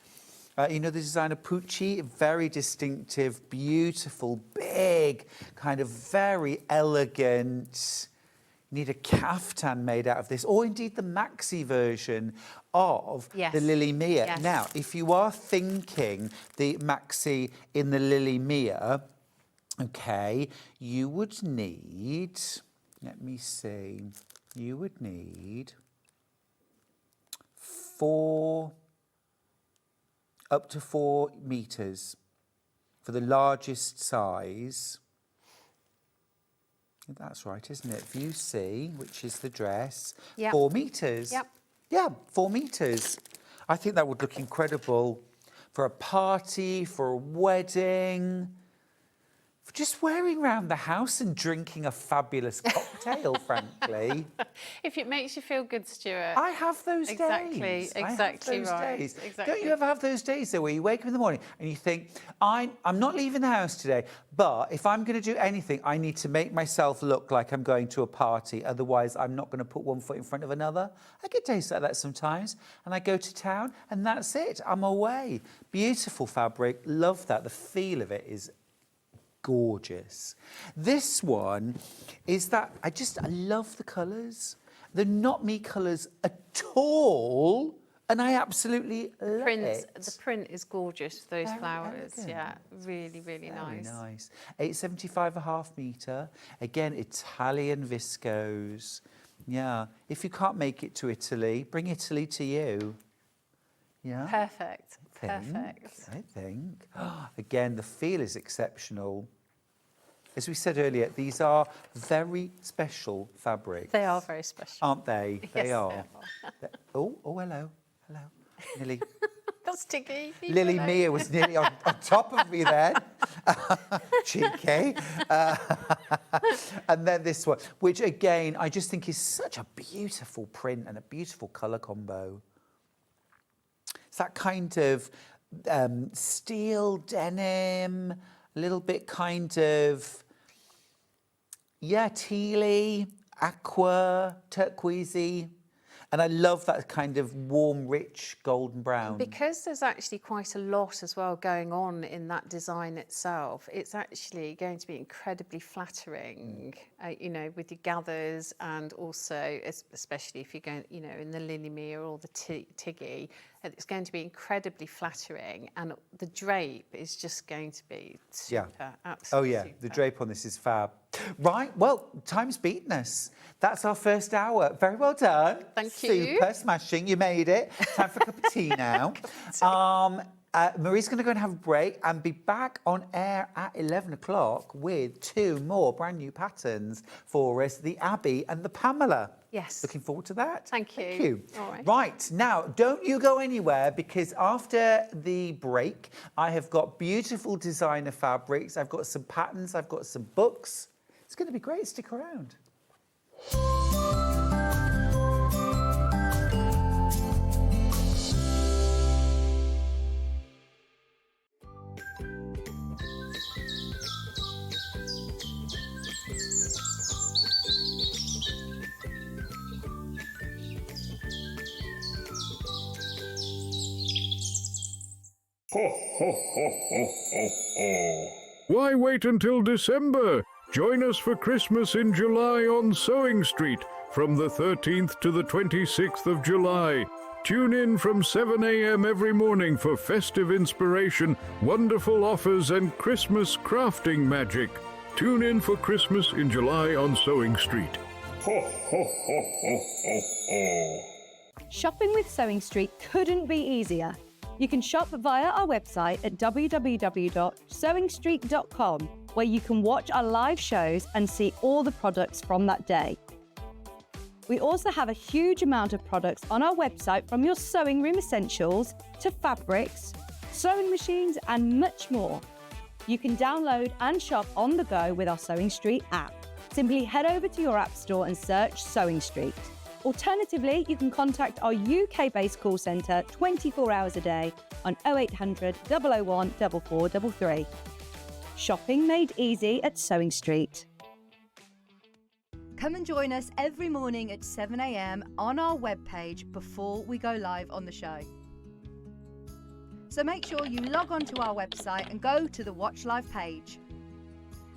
You know the designer Pucci? Very distinctive, beautiful, big, kind of very elegant. Need a caftan made out of this, or indeed the maxi version of the Lily Mia. Yes. Now, if you are thinking the maxi in the Lily Mia, okay, you would need, let me see, you would need up to 4 meters for the largest size. That's right, isn't it? View C, which is the dress, 4 meters. Yep. Yeah, 4 meters. I think that would look incredible for a party, for a wedding, for just wearing around the house and drinking a fabulous cocktail, frankly. If it makes you feel good, Stuart. I have those days. Exactly right. Days. Exactly. Don't you ever have those days, though, where you wake up in the morning and you think, I'm not leaving the house today, but if I'm going to do anything, I need to make myself look like I'm going to a party. Otherwise, I'm not going to put one foot in front of another. I get days like that sometimes. And I go to town and that's it. I'm away. Beautiful fabric. Love that. The feel of it is gorgeous. This one is that I love the colours. They're not me colours at all, and I absolutely love it. The print is gorgeous, those flowers. Elegant. Yeah, really, really Very nice. nice. 875.5 metre. Again, Italian viscose. Yeah. If you can't make it to Italy, bring Italy to you. Yeah. Perfect. I think. Again, the feel is exceptional. As we said earlier, these are very special fabrics. They are very special. Aren't they? Yes, They are. they Oh, hello. Nearly. That's Tiggy. Lily Mia was nearly on top of me then. Cheeky. And then this one, which again, I just think is such a beautiful print and a beautiful colour combo. It's that kind of steel denim, a little bit kind of, tealy, aqua, turquoisey. And I love that kind of warm, rich golden brown. Because there's actually quite a lot as well going on in that design itself, it's actually going to be incredibly flattering, with your gathers, and also, especially if you're going, in the Lily Mia or the Tiggy, it's going to be incredibly flattering, and the drape is just going to be super, absolutely super. The drape on this is fab. Right, well, time's beaten us. That's our first hour. Very well done. Thank you. Super smashing. You made it. Time for a cup of tea now. Marie's going to go and have a break and be back on air at 11 o'clock with 2 more brand new patterns for us, the Abby and the Pamela. Yes. Looking forward to that. Thank you. Thank you. All right. Right, now, don't you go anywhere, because after the break, I have got beautiful designer fabrics, I've got some patterns, I've got some books. It's going to be great. Stick around. Why wait until December? Join us for Christmas in July on Sewing Street from the 13th to the 26th of July. Tune in from 7 a.m. every morning for festive inspiration, wonderful offers and Christmas crafting magic. Tune in for Christmas in July on Sewing Street. Shopping with Sewing Street couldn't be easier. You can shop via our website at www.sewingstreet.com, where you can watch our live shows and see all the products from that day. We also have a huge amount of products on our website, from your sewing room essentials to fabrics, sewing machines and much more. You can download and shop on the go with our Sewing Street app. Simply head over to your app store and search Sewing Street. Alternatively, you can contact our UK-based call centre 24 hours a day on 0800 001 4433. Shopping made easy at Sewing Street. Come and join us every morning at 7 a.m. on our webpage before we go live on the show. So make sure you log on to our website and go to the Watch Live page.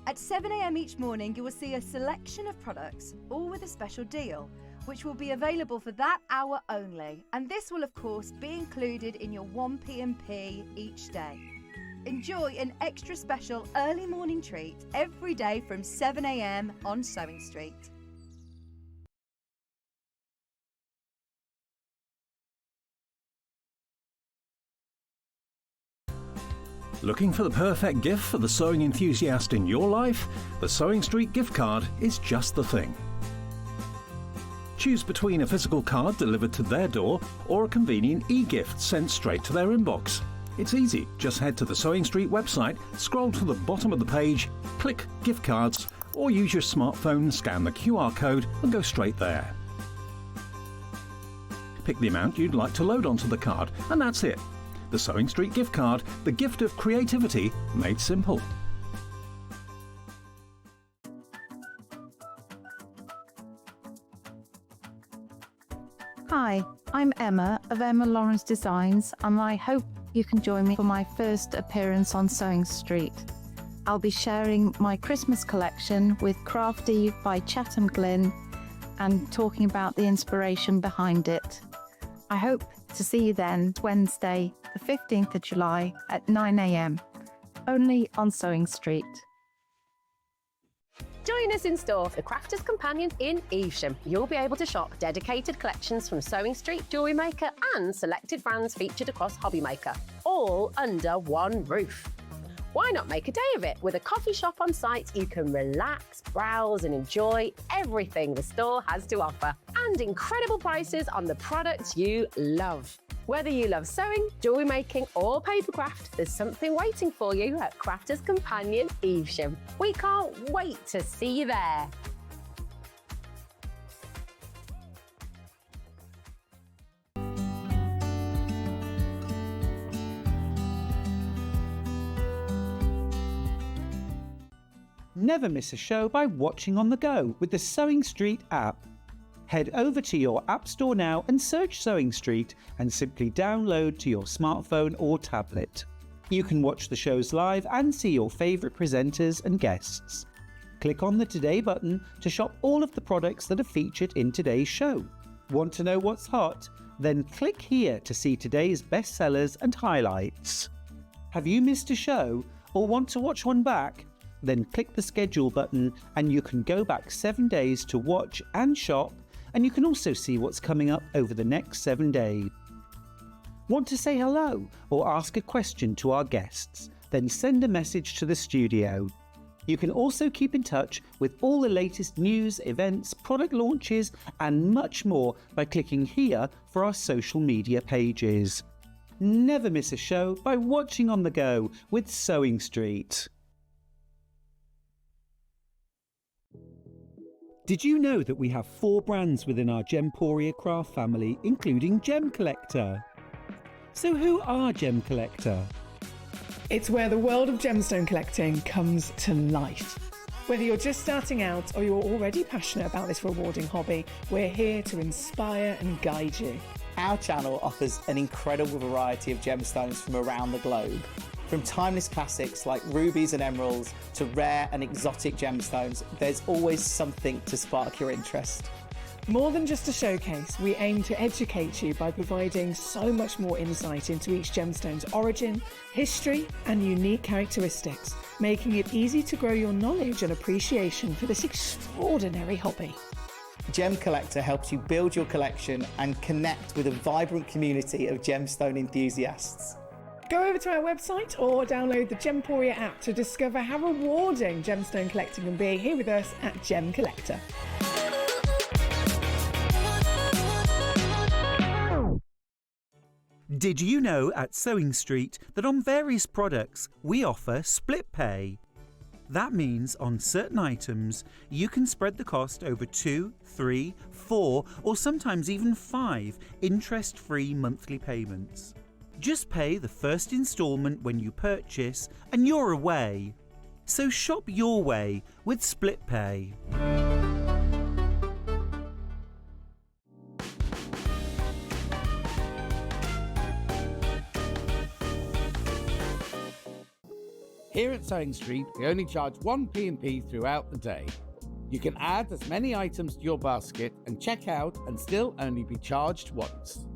At 7 a.m. each morning, you will see a selection of products, all with a special deal, which will be available for that hour only. And this will, of course, be included in your 1p&p each day. Enjoy an extra special early morning treat every day from 7 a.m. on Sewing Street. Looking for the perfect gift for the sewing enthusiast in your life? The Sewing Street gift card is just the thing. Choose between a physical card delivered to their door or a convenient e-gift sent straight to their inbox. It's easy. Just head to the Sewing Street website, scroll to the bottom of the page, click Gift Cards, or use your smartphone, scan the QR code and go straight there. Pick the amount you'd like to load onto the card, and that's it. The Sewing Street gift card, the gift of creativity made simple. Hi, I'm Emma of Emma Lawrence Designs, and I hope you can join me for my first appearance on Sewing Street. I'll be sharing my Christmas collection with Crafty by Chatham Glynn and talking about the inspiration behind it. I hope to see you then, Wednesday, the 15th of July at 9 a.m, only on Sewing Street. Join us in store, the Crafter's Companion in Evesham. You'll be able to shop dedicated collections from Sewing Street, Jewellery Maker and selected brands featured across Hobby Maker, all under one roof. Why not make a day of it? With a coffee shop on site, you can relax, browse and enjoy everything the store has to offer, and incredible prices on the products you love. Whether you love sewing, jewellery making or papercraft, there's something waiting for you at Crafter's Companion Evesham. We can't wait to see you there. Never miss a show by watching on the go with the Sewing Street app. Head over to your app store now and search Sewing Street and simply download to your smartphone or tablet. You can watch the shows live and see your favourite presenters and guests. Click on the Today button to shop all of the products that are featured in today's show. Want to know what's hot? Then click here to see today's bestsellers and highlights. Have you missed a show or want to watch one back? Then click the schedule button and you can go back 7 days to watch and shop, and you can also see what's coming up over the next 7 days. Want to say hello or ask a question to our guests? Then send a message to the studio. You can also keep in touch with all the latest news, events, product launches, and much more by clicking here for our social media pages. Never miss a show by watching on the go with SewingStreet. Did you know that we have 4 brands within our Gemporia craft family, including Gem Collector? So who are Gem Collector? It's where the world of gemstone collecting comes to life. Whether you're just starting out or you're already passionate about this rewarding hobby, we're here to inspire and guide you. Our channel offers an incredible variety of gemstones from around the globe. From timeless classics like rubies and emeralds to rare and exotic gemstones, there's always something to spark your interest. More than just a showcase, we aim to educate you by providing so much more insight into each gemstone's origin, history, and unique characteristics, making it easy to grow your knowledge and appreciation for this extraordinary hobby. Gem Collector helps you build your collection and connect with a vibrant community of gemstone enthusiasts. Go over to our website or download the Gemporia app to discover how rewarding gemstone collecting can be here with us at Gem Collector. Did you know at SewingStreet that on various products we offer split pay? That means on certain items you can spread the cost over 2, 3, 4 or sometimes even 5 interest-free monthly payments. Just pay the first instalment when you purchase and you're away. So shop your way with split pay. Here at SewingStreet, we only charge 1 P&P throughout the day. You can add as many items to your basket and check out and still only be charged once.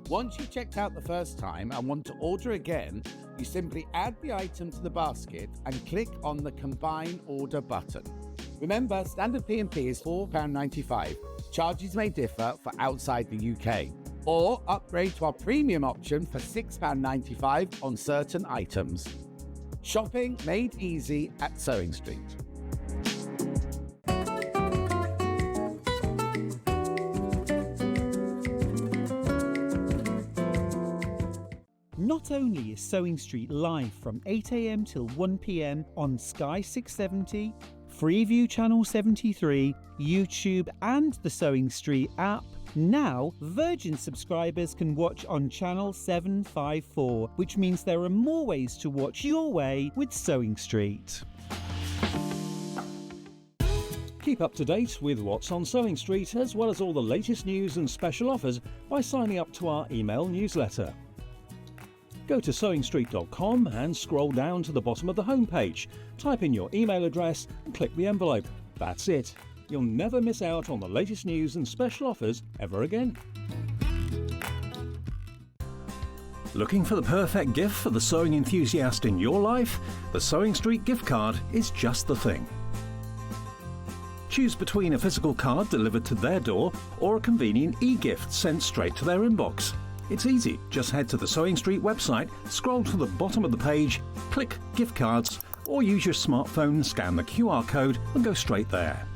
Once you've checked out the first time and want to order again, you simply add the item to the basket and click on the Combine Order button. Remember, standard P&P is £4.95. Charges may differ for outside the UK. Or upgrade to our premium option for £6.95 on certain items. Shopping made easy at SewingStreet. Not only is SewingStreet live from 8 AM till 1 PM on Sky 670, Freeview Channel 73, YouTube and the SewingStreet app, now Virgin subscribers can watch on Channel 754, which means there are more ways to watch your way with SewingStreet. Keep up to date with what's on SewingStreet as well as all the latest news and special offers by signing up to our email newsletter. Go to SewingStreet.com and scroll down to the bottom of the homepage. Type in your email address and click the envelope. That's it. You'll never miss out on the latest news and special offers ever again. Looking for the perfect gift for the sewing enthusiast in your life? The SewingStreet gift card is just the thing. Choose between a physical card delivered to their door or a convenient e-gift sent straight to their inbox. It's easy. Just head to the SewingStreet website, scroll to the bottom of the page, click Gift Cards, or use your smartphone, scan the QR code and go straight there.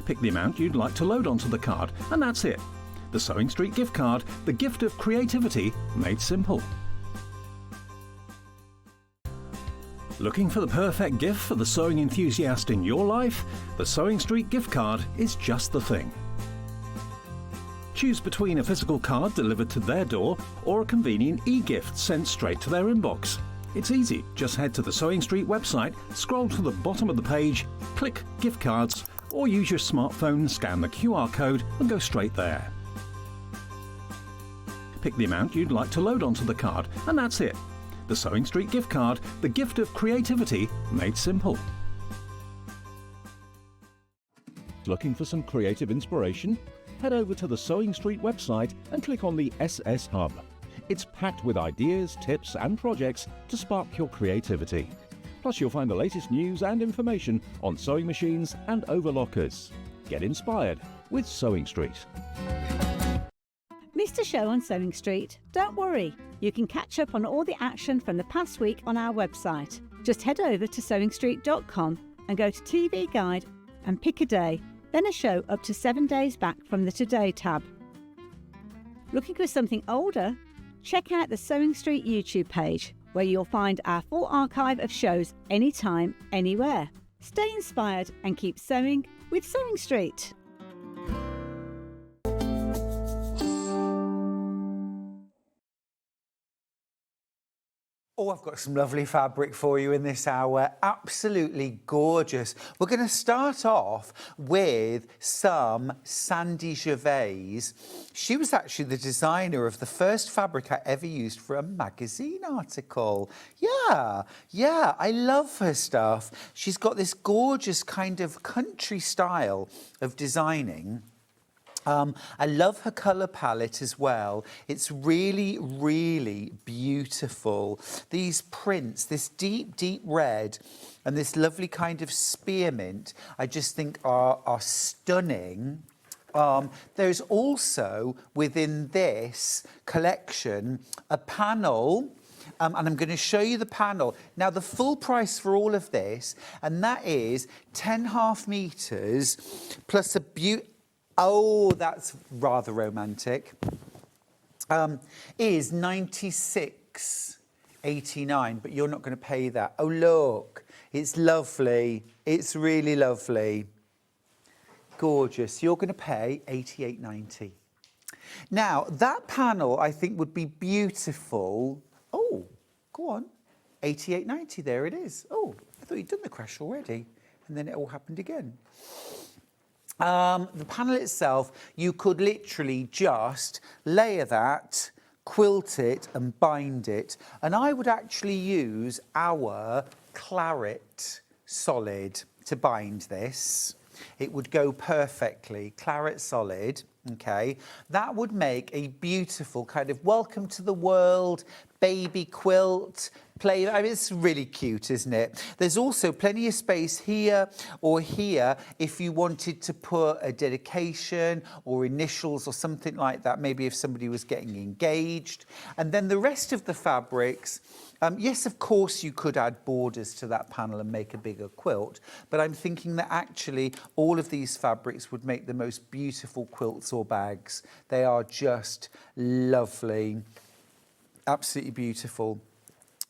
Pick the amount you'd like to load onto the card, and that's it. The SewingStreet gift card, the gift of creativity made simple. Looking for the perfect gift for the sewing enthusiast in your life? The SewingStreet gift card is just the thing. Choose between a physical card delivered to their door or a convenient e-gift sent straight to their inbox. It's easy. Just head to the SewingStreet website, scroll to the bottom of the page, click Gift Cards, or use your smartphone, scan the QR code and go straight there. Pick the amount you'd like to load onto the card, and that's it. The SewingStreet gift card, the gift of creativity made simple. Looking for some creative inspiration? Head over to the SewingStreet website and click on the SS Hub. It's packed with ideas, tips and projects to spark your creativity. Plus you'll find the latest news and information on sewing machines and overlockers. Get inspired with SewingStreet. Miss missed a show on Sewing Street? Don't worry, you can catch up on all the action from the past week on our website. Just head over to SewingStreet.com and go to TV Guide and pick a day, then a show up to 7 days back from the Today tab. Looking for something older? Check out the Sewing Street YouTube page, where you'll find our full archive of shows anytime, anywhere. Stay inspired and keep sewing with Sewing Street. Oh, I've got some lovely fabric for you in this hour. Absolutely gorgeous. We're going to start off with some Sandy Gervais. She was actually the designer of the first fabric I ever used for a magazine article. Yeah, I love her stuff. She's got this gorgeous kind of country style of designing. I love her colour palette as well. It's really, really beautiful. These prints, this deep, deep red and this lovely kind of spearmint, I just think are stunning. There's also, within this collection, a panel, and I'm going to show you the panel. Now, the full price for all of this, and that is 10.5 metres plus a oh, that's rather romantic. Is £96.89, but you're not going to pay that. Oh, look, it's lovely. It's really lovely. Gorgeous. You're going to pay £88.90. Now, that panel, I think, would be beautiful. Oh, go on. £88.90, there it is. Oh, I thought you'd done the crash already, and then it all happened again. The panel itself, you could literally just layer that, quilt it and bind it. And I would actually use our claret solid to bind this. It would go perfectly, claret solid, okay? That would make a beautiful kind of welcome to the world baby quilt. I mean, it's really cute, isn't it? There's also plenty of space here or here if you wanted to put a dedication or initials or something like that, maybe if somebody was getting engaged. And then the rest of the fabrics, yes, of course, you could add borders to that panel and make a bigger quilt, but I'm thinking that actually all of these fabrics would make the most beautiful quilts or bags. They are just lovely, absolutely beautiful.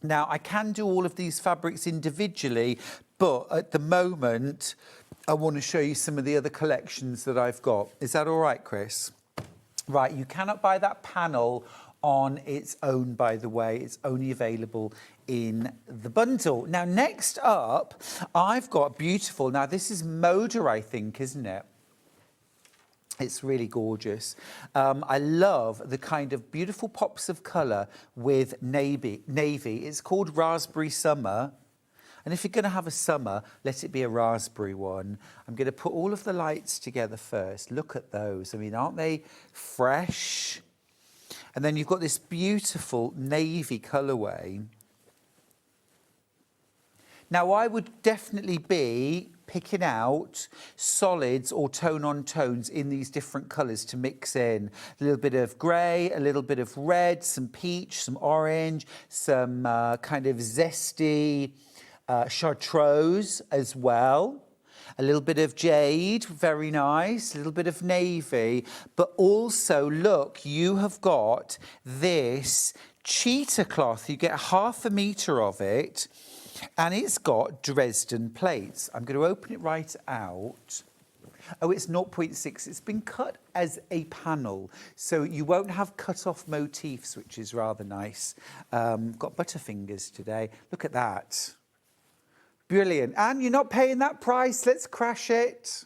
Now, I can do all of these fabrics individually, but at the moment, I want to show you some of the other collections that I've got. Is that all right, Chris? Right, you cannot buy that panel on its own, by the way. It's only available in the bundle. Now, next up, I've got beautiful. Now, this is Moda, I think, isn't it? It's really gorgeous. I love the kind of beautiful pops of colour with navy. It's called Raspberry Summer. And if you're going to have a summer, let it be a raspberry one. I'm going to put all of the lights together first. Look at those. I mean, aren't they fresh? And then you've got this beautiful navy colourway. Now, I would definitely be picking out solids or tone-on-tones in these different colours to mix in. A little bit of grey, a little bit of red, some peach, some orange, some kind of zesty chartreuse as well. A little bit of jade, very nice, a little bit of navy. But also, look, you have got this cheetah cloth. You get 1/2 metre of it. And it's got Dresden plates. I'm going to open it right out. Oh, it's 0.6. It's been cut as a panel, so you won't have cut-off motifs, which is rather nice. Got butterfingers today. Look at that. Brilliant. And you're not paying that price. Let's crash it.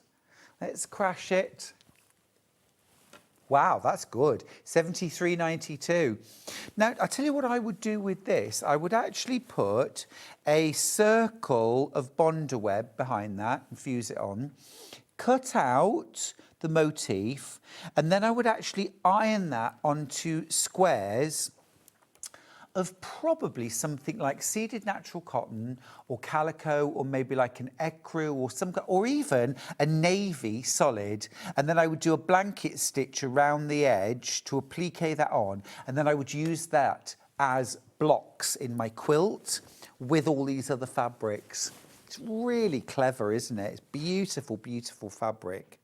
Let's crash it. Wow, that's good. £73.92. Now, I'll tell you what I would do with this. I would actually put a circle of Bondaweb behind that and fuse it on, cut out the motif, and then I would actually iron that onto squares of probably something like seeded natural cotton or calico, or maybe like an ecru or even a navy solid. And then I would do a blanket stitch around the edge to applique that on. And then I would use that as blocks in my quilt with all these other fabrics. It's really clever, isn't it? It's beautiful, beautiful fabric.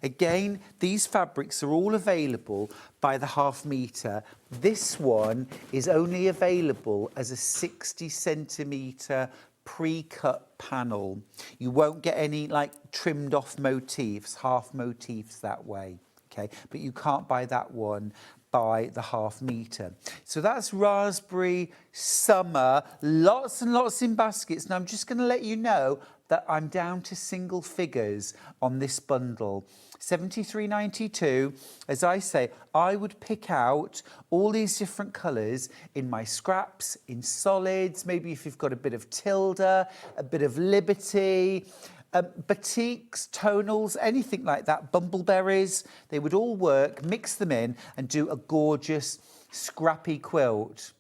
Again, these fabrics are all available by the half metre. This one is only available as a 60 centimetre pre-cut panel. You won't get any like trimmed off motifs, half motifs that way, okay? But you can't buy that one by the half metre. So that's raspberry summer, lots and lots in baskets. Now I'm just going to let you know that I'm down to single figures on this bundle. £73.92. As I say, I would pick out all these different colours in my scraps, in solids, maybe if you've got a bit of Tilda, a bit of Liberty, batiks, tonals, anything like that, bumbleberries, they would all work, mix them in and do a gorgeous scrappy quilt.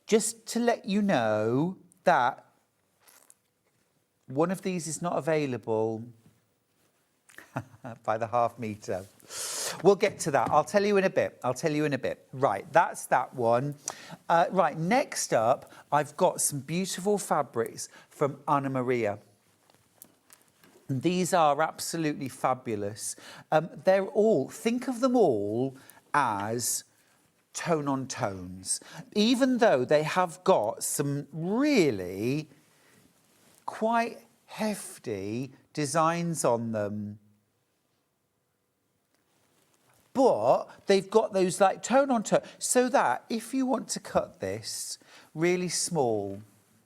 Just to let you know that one of these is not available by the half metre. We'll get to that. I'll tell you in a bit. Right, that's that one. Right, next up, I've got some beautiful fabrics from Anna Maria. These are absolutely fabulous. They're all, think of them all as tone on tones, even though they have got some really quite hefty designs on them. But they've got those like tone on tone, so that if you want to cut this really small,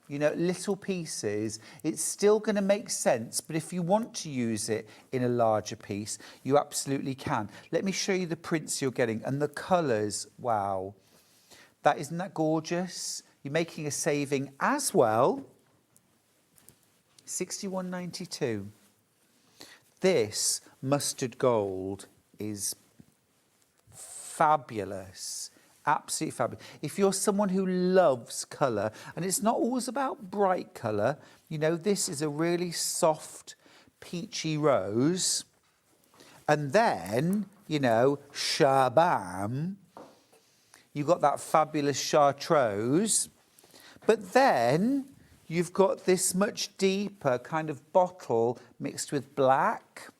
you know, little pieces, it's still going to make sense. But if you want to use it in a larger piece, you absolutely can. Let me show you the prints you're getting and the colours. Wow. Isn't that gorgeous? You're making a saving as well. £61.92. This mustard gold is fabulous. Absolutely fabulous. If you're someone who loves colour, and it's not always about bright colour, you know, this is a really soft, peachy rose. And then, you know, shabam, you've got that fabulous chartreuse. But then you've got this much deeper kind of bottle mixed with black.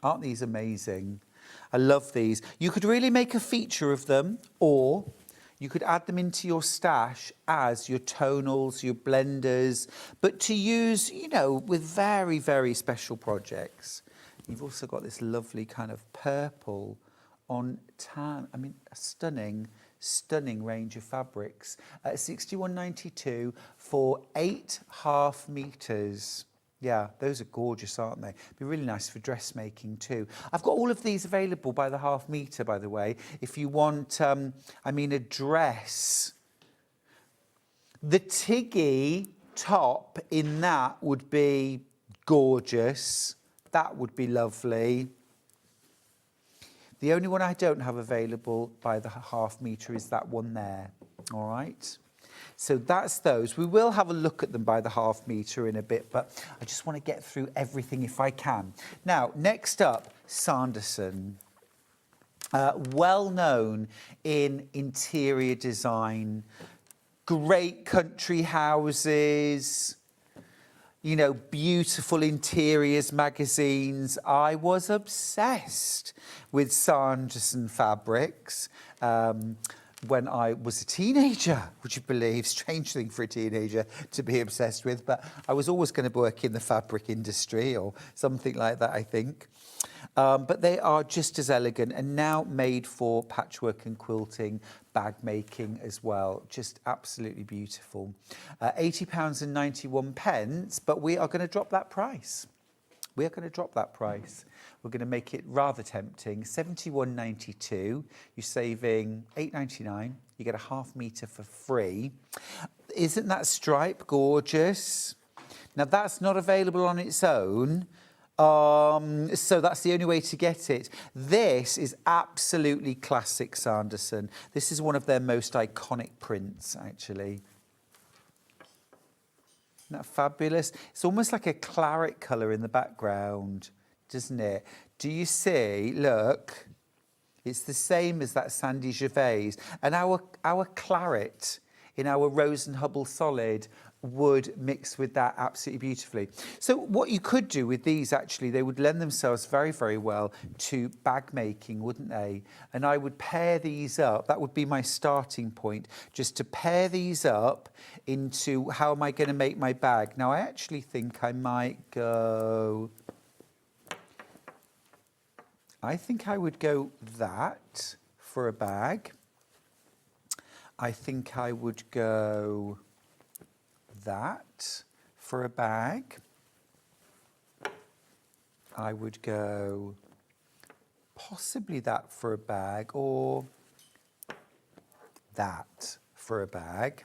Aren't these amazing? I love these. You could really make a feature of them, or you could add them into your stash as your tonals, your blenders, but to use, you know, with very, very special projects. You've also got this lovely kind of purple on tan. I mean, a stunning, stunning range of fabrics. £61.92 for 8 half metres. Yeah, those are gorgeous, aren't they? Be really nice for dressmaking too. I've got all of these available by the half metre, by the way. If you want, I mean, a dress. The Tiggy top in that would be gorgeous. That would be lovely. The only one I don't have available by the half metre is that one there. All right. So that's those. We will have a look at them by the half metre in a bit, but I just want to get through everything if I can. Now, next up, Sanderson. Well known in interior design, great country houses, you know, beautiful interiors magazines. I was obsessed with Sanderson fabrics. When I was a teenager, would you believe? Strange thing for a teenager to be obsessed with, but I was always going to work in the fabric industry or something like that, I think. But they are just as elegant and now made for patchwork and quilting, bag making as well. Just absolutely beautiful. £80.91, but we are going to drop that price. We are going to drop that price. We're going to make it rather tempting. £71.92. You're saving £8.99. You get a half metre for free. Isn't that stripe gorgeous? Now, that's not available on its own. So that's the only way to get it. This is absolutely classic Sanderson. This is one of their most iconic prints, actually. Isn't that fabulous? It's almost like a claret colour in the background, doesn't it? Do you see? Look, it's the same as that Sandy Gervais. And our claret in our Rose and Hubble solid would mix with that absolutely beautifully. So what you could do with these, actually, they would lend themselves very, very well to bag making, wouldn't they? And I would pair these up. That would be my starting point, just to pair these up into how am I going to make my bag. Now, I actually think I might go... I think I would go that for a bag. I think I would go that for a bag. I would go possibly that for a bag, or that for a bag.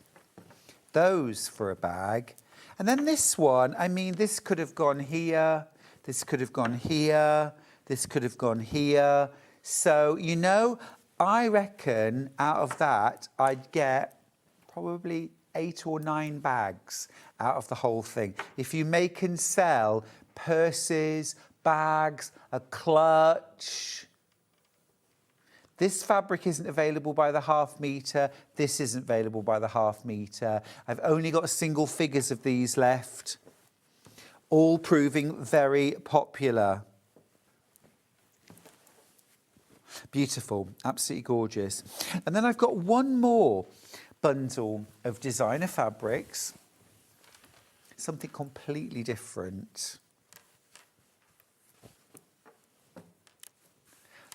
Those for a bag. And then this one, I mean, this could have gone here, this could have gone here, this could have gone here. So, you know, I reckon out of that, I'd get probably 8 or 9 bags out of the whole thing. If you make and sell purses, bags, a clutch. This fabric isn't available by the half metre. This isn't available by the half metre. I've only got single figures of these left, all proving very popular. Beautiful, absolutely gorgeous. And then I've got one more bundle of designer fabrics, something completely different.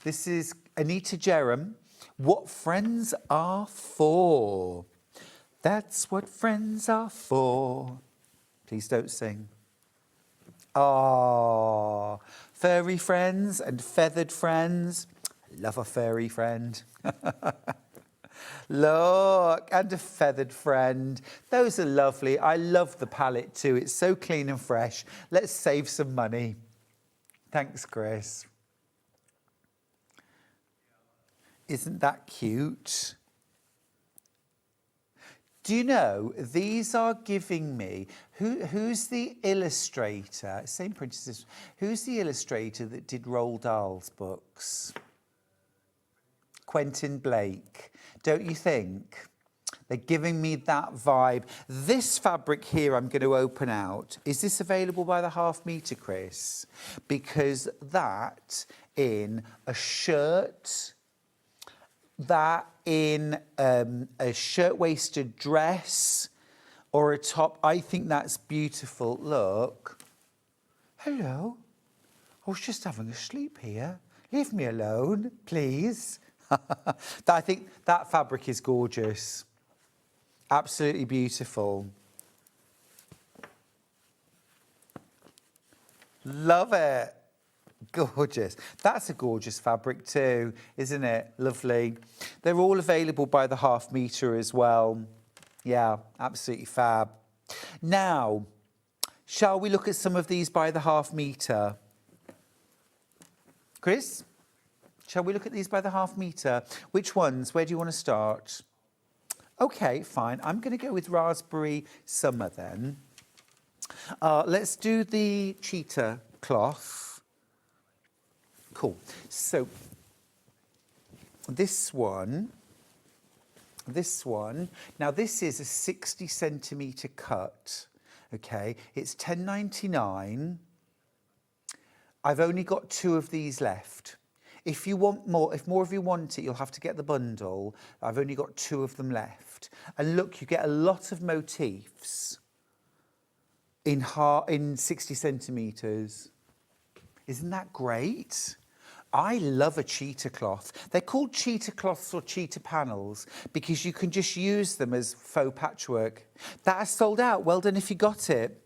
This is Anita Jerram, What Friends Are For. That's what friends are for. Please don't sing. Ah, furry friends and feathered friends. I love a furry friend. Look, and a feathered friend. Those are lovely. I love the palette too. It's so clean and fresh. Let's save some money. Thanks, Chris. Isn't that cute? Do you know, these are giving me, who's the illustrator? Same print as this. Who's the illustrator that did Roald Dahl's books? Quentin Blake, don't you think? They're giving me that vibe. This fabric here I'm going to open out. Is this available by the half metre, Chris? Because that in a shirt, that in a shirt-waisted dress or a top, I think that's beautiful. Look. Hello. I was just having a sleep here. Leave me alone, please. I think that fabric is gorgeous. Absolutely beautiful. Love it. Gorgeous. That's a gorgeous fabric too, isn't it? Lovely. They're all available by the half metre as well. Yeah, absolutely fab. Now, shall we look at some of these by the half metre? Chris? Shall we look at these by the half metre? Which ones? Where do you want to start? Okay, fine. I'm going to go with Raspberry Summer then. Let's do the cheetah cloth. Cool. So this one. Now this is a 60 centimetre cut. Okay, it's £10.99. I've only got 2 of these left. If you want more, if more of you want it, you'll have to get the bundle. I've only got 2 of them left. And look, you get a lot of motifs in 60 centimetres. Isn't that great? I love a cheetah cloth. They're called cheetah cloths or cheetah panels because you can just use them as faux patchwork. That is sold out. Well done if you got it.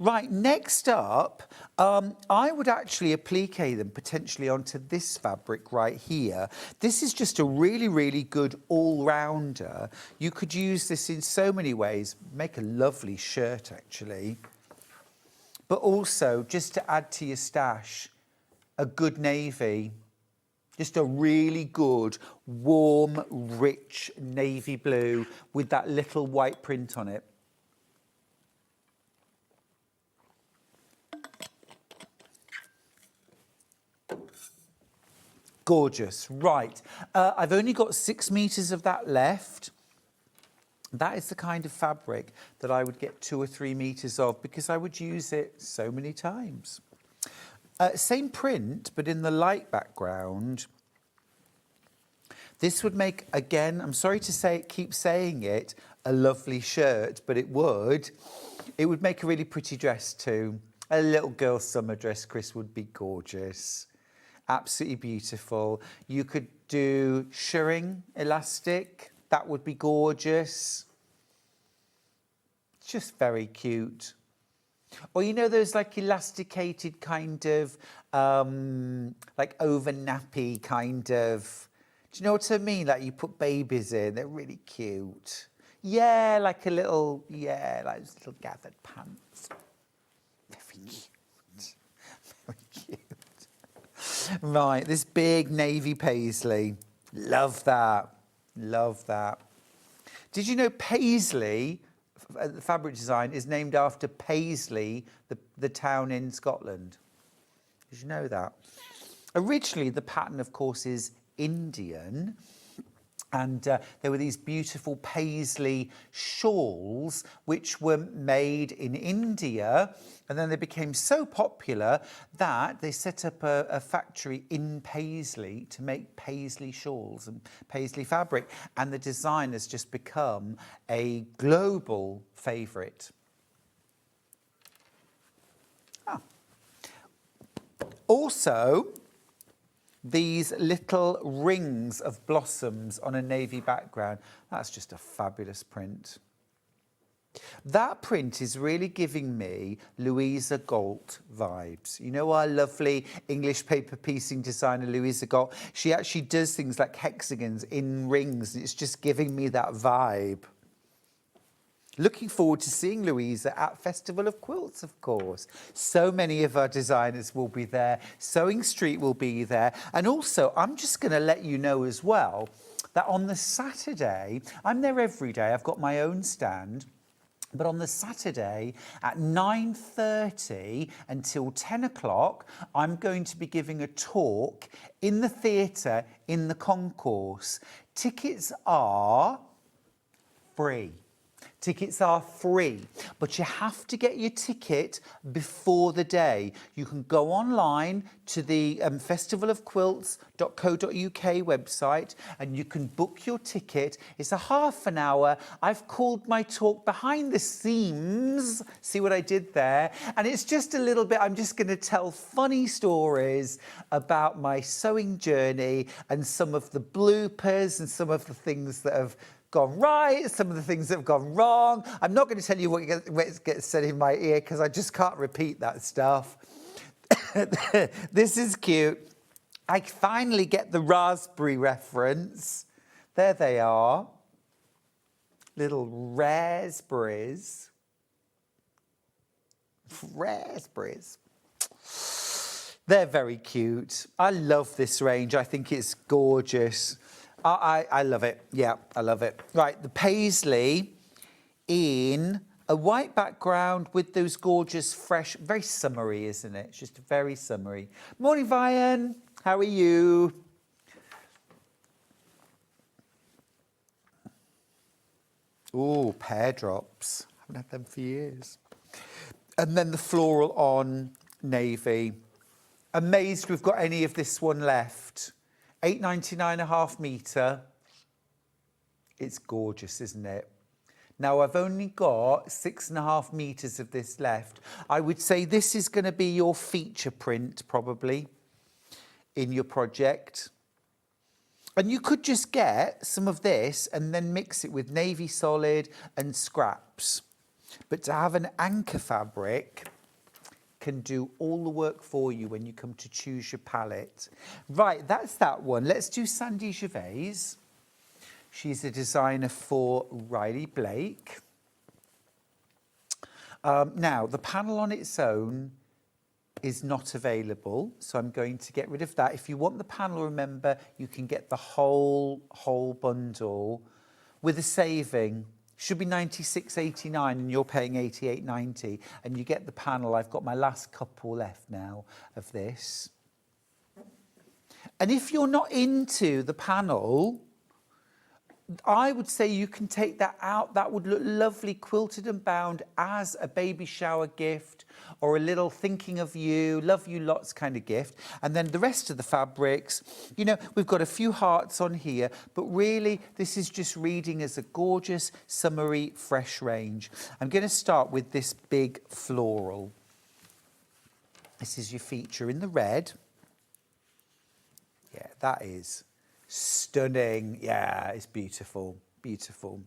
Right, next up, I would actually applique them potentially onto this fabric right here. This is just a really, really good all-rounder. You could use this in so many ways. Make a lovely shirt, actually. but also just to add to your stash, a good navy. Just a really good, warm, rich navy blue with that little white print on it. Gorgeous. Right. I've only got 6 meters of that left. That is the kind of fabric that I would get 2 or 3 meters of because I would use it so many times. Same print, but in the light background. This would make, again, I'm sorry to say, keep saying it, a lovely shirt, but it would make a really pretty dress too. A little girl's summer dress, Chris, would be gorgeous. Absolutely beautiful. You could do shirring elastic. That would be gorgeous. Just very cute. Or you know those like elasticated kind of, like over nappy kind of, do you know what I mean? Like you put babies in, they're really cute. Yeah, like a little, yeah, like little gathered pants. Very cute. Very cute. Right, this big navy paisley. Love that. Love that. Did you know Paisley, the fabric design, is named after Paisley, the town in Scotland? Did you know that? Originally, the pattern, of course, is Indian. And there were these beautiful paisley shawls which were made in India, and then they became so popular that they set up a factory in Paisley to make paisley shawls and paisley fabric, and the design has just become a global favourite. Also, these little rings of blossoms on a navy background. That's just a fabulous print. That print is really giving me Louisa Galt vibes. You know our lovely English paper piecing designer Louisa Galt? She actually does things like hexagons in rings. It's just giving me that vibe. Looking forward to seeing Louisa at Festival of Quilts, of course. So many of our designers will be there. SewingStreet will be there. And also, I'm just going to let you know as well that on the Saturday, I'm there every day. I've got my own stand. But on the Saturday at 9:30 until 10 o'clock, I'm going to be giving a talk in the theatre in the concourse. Tickets are free. Tickets are free, but you have to get your ticket before the day. You can go online to the festivalofquilts.co.uk website and you can book your ticket. It's a half an hour. I've called my talk Behind the Seams. See what I did there? And it's just a little bit, I'm just going to tell funny stories about my sewing journey and some of the bloopers and some of the things that have gone right, some of the things that have gone wrong. I'm not going to tell you what gets said in my ear because I just can't repeat that stuff. This is cute. I finally get the raspberry reference. There they are. Little raspberries. Raspberries. They're very cute. I love this range. I think it's gorgeous. I love it. Yeah, I love it. Right, the paisley in a white background with those gorgeous, fresh, very summery, isn't it? It's just very summery. Morning, Vian. How are you? Oh, pear drops. Haven't had them for years. And then the floral on navy. Amazed we've got any of this one left. £8.99 a half metre. It's gorgeous, isn't it? Now, I've only got 6.5 metres of this left. I would say this is going to be your feature print, probably, in your project. And you could just get some of this and then mix it with navy solid and scraps. But to have an anchor fabric can do all the work for you when you come to choose your palette. Right, that's that one. Let's do Sandy Gervais. She's a designer for Riley Blake. Now, the panel on its own is not available, so I'm going to get rid of that. If you want the panel, remember, you can get the whole bundle with a saving. Should be 96.89 and you're paying 88.90, and you get the panel. I've got my last couple left now of this. And if you're not into the panel, I would say you can take that out. That would look lovely quilted and bound as a baby shower gift or a little thinking of you, love you lots kind of gift. And then the rest of the fabrics, you know, we've got a few hearts on here, but really this is just reading as a gorgeous, summery, fresh range. I'm going to start with this big floral. This is your feature in the red. Yeah, that is stunning. Yeah, it's beautiful, beautiful.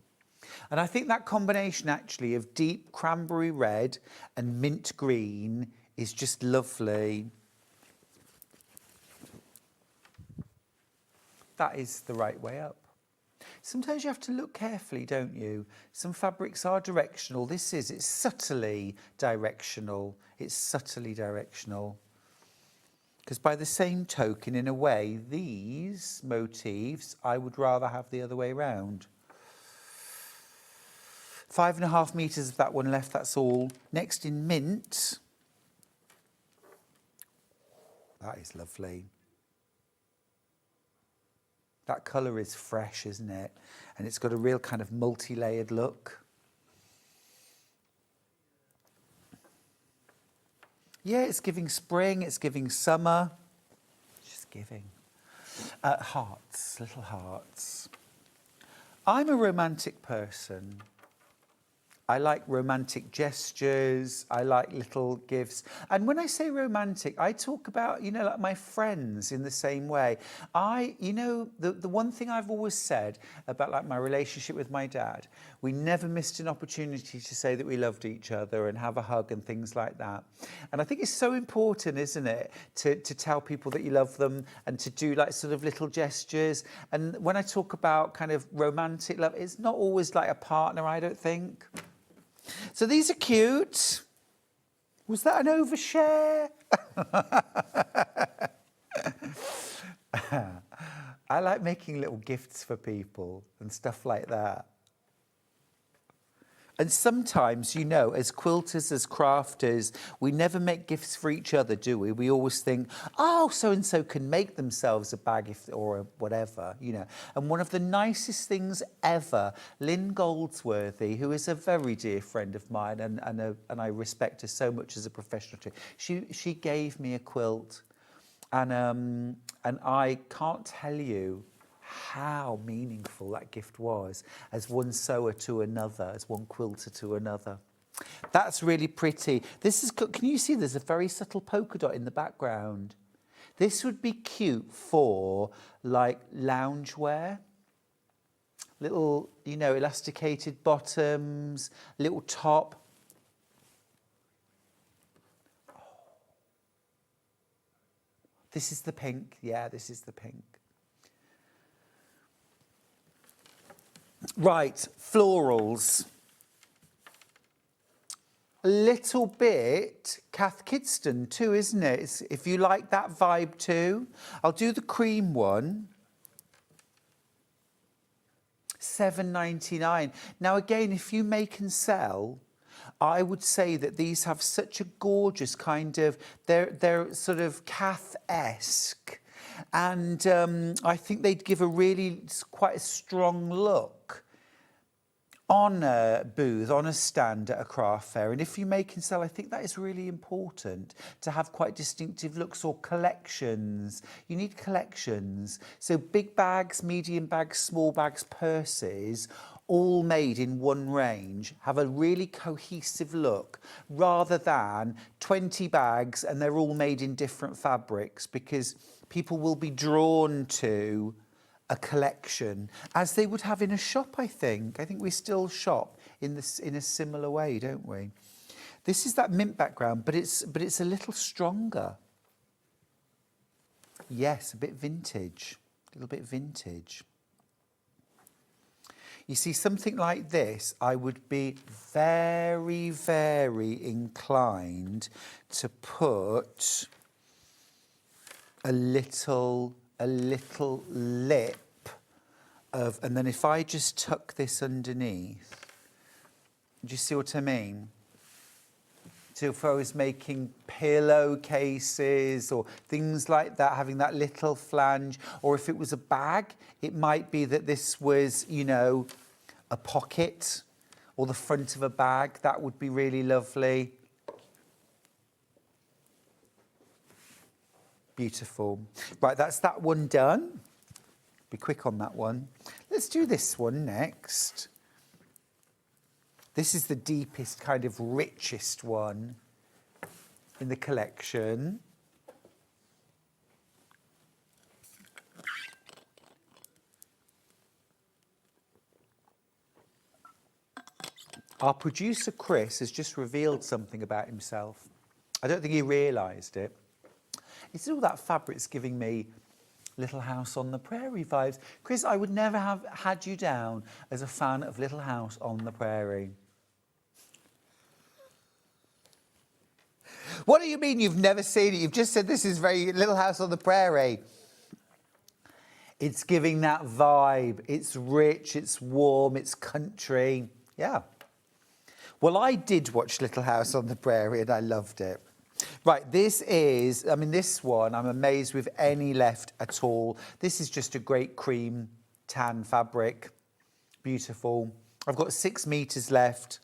And I think that combination actually of deep cranberry red and mint green is just lovely. That is the right way up. Sometimes you have to look carefully, don't you? Some fabrics are directional. This is, it's subtly directional. It's subtly directional. Because by the same token, in a way, these motifs, I would rather have the other way around. 5.5 meters of that one left, that's all. Next in mint. That is lovely. That colour is fresh, isn't it? And it's got a real kind of multi-layered look. Yeah, it's giving spring, it's giving summer. It's just giving. Hearts, little hearts. I'm a romantic person. I like romantic gestures. I like little gifts. And when I say romantic, I talk about, you know, like my friends in the same way. You know, the one thing I've always said about like my relationship with my dad, we never missed an opportunity to say that we loved each other and have a hug and things like that. And I think it's so important, isn't it, to tell people that you love them and to do like sort of little gestures. And when I talk about kind of romantic love, it's not always like a partner, I don't think. So these are cute. Was that an overshare? I like making little gifts for people and stuff like that. And sometimes, you know, as quilters, as crafters, we never make gifts for each other, do we? We always think, oh, so-and-so can make themselves a bag or a whatever, you know. And one of the nicest things ever, Lynn Goldsworthy, who is a very dear friend of mine and I respect her so much as a professional too, she gave me a quilt. And I can't tell you how meaningful that gift was as one sewer to another, as one quilter to another. That's really pretty. This is, can you see there's a very subtle polka dot in the background? This would be cute for like loungewear. Little, you know, elasticated bottoms, little top. Oh. This is the pink. Yeah, this is the pink. Right, florals. A little bit Cath Kidston too, isn't it? If you like that vibe too. I'll do the cream one. £7.99. Now again, if you make and sell, I would say that these have such a gorgeous kind of, they're sort of Cath-esque. And I think they'd give a really quite a strong look on a booth, on a stand at a craft fair. And if you make and sell, I think that is really important to have quite distinctive looks or collections. You need collections. So big bags, medium bags, small bags, purses, all made in one range, have a really cohesive look rather than 20 bags and they're all made in different fabrics, because people will be drawn to a collection as they would have in a shop, I think. I think we still shop in this in a similar way, don't we? This is that mint background, but it's a little stronger. Yes, a bit vintage, a little bit vintage. You see, something like this, I would be very, very inclined to put a little lip of, and then if I just tuck this underneath, do you see what I mean? So if I was making pillowcases or things like that, having that little flange, or if it was a bag, it might be that this was, you know, a pocket or the front of a bag. That would be really lovely. Beautiful. Right, that's that one done. Be quick on that one. Let's do this one next. This is the deepest, kind of richest one in the collection. Our producer, Chris, has just revealed something about himself. I don't think he realised it. It's all that fabric's giving me Little House on the Prairie vibes. Chris, I would never have had you down as a fan of Little House on the Prairie. What do you mean you've never seen it? You've just said this is very Little House on the Prairie. It's giving that vibe. It's rich, it's warm, it's country. Yeah. Well, I did watch Little House on the Prairie and I loved it. Right, this is, I mean, this one, I'm amazed with any left at all. This is just a great cream tan fabric. Beautiful. I've got 6 meters left.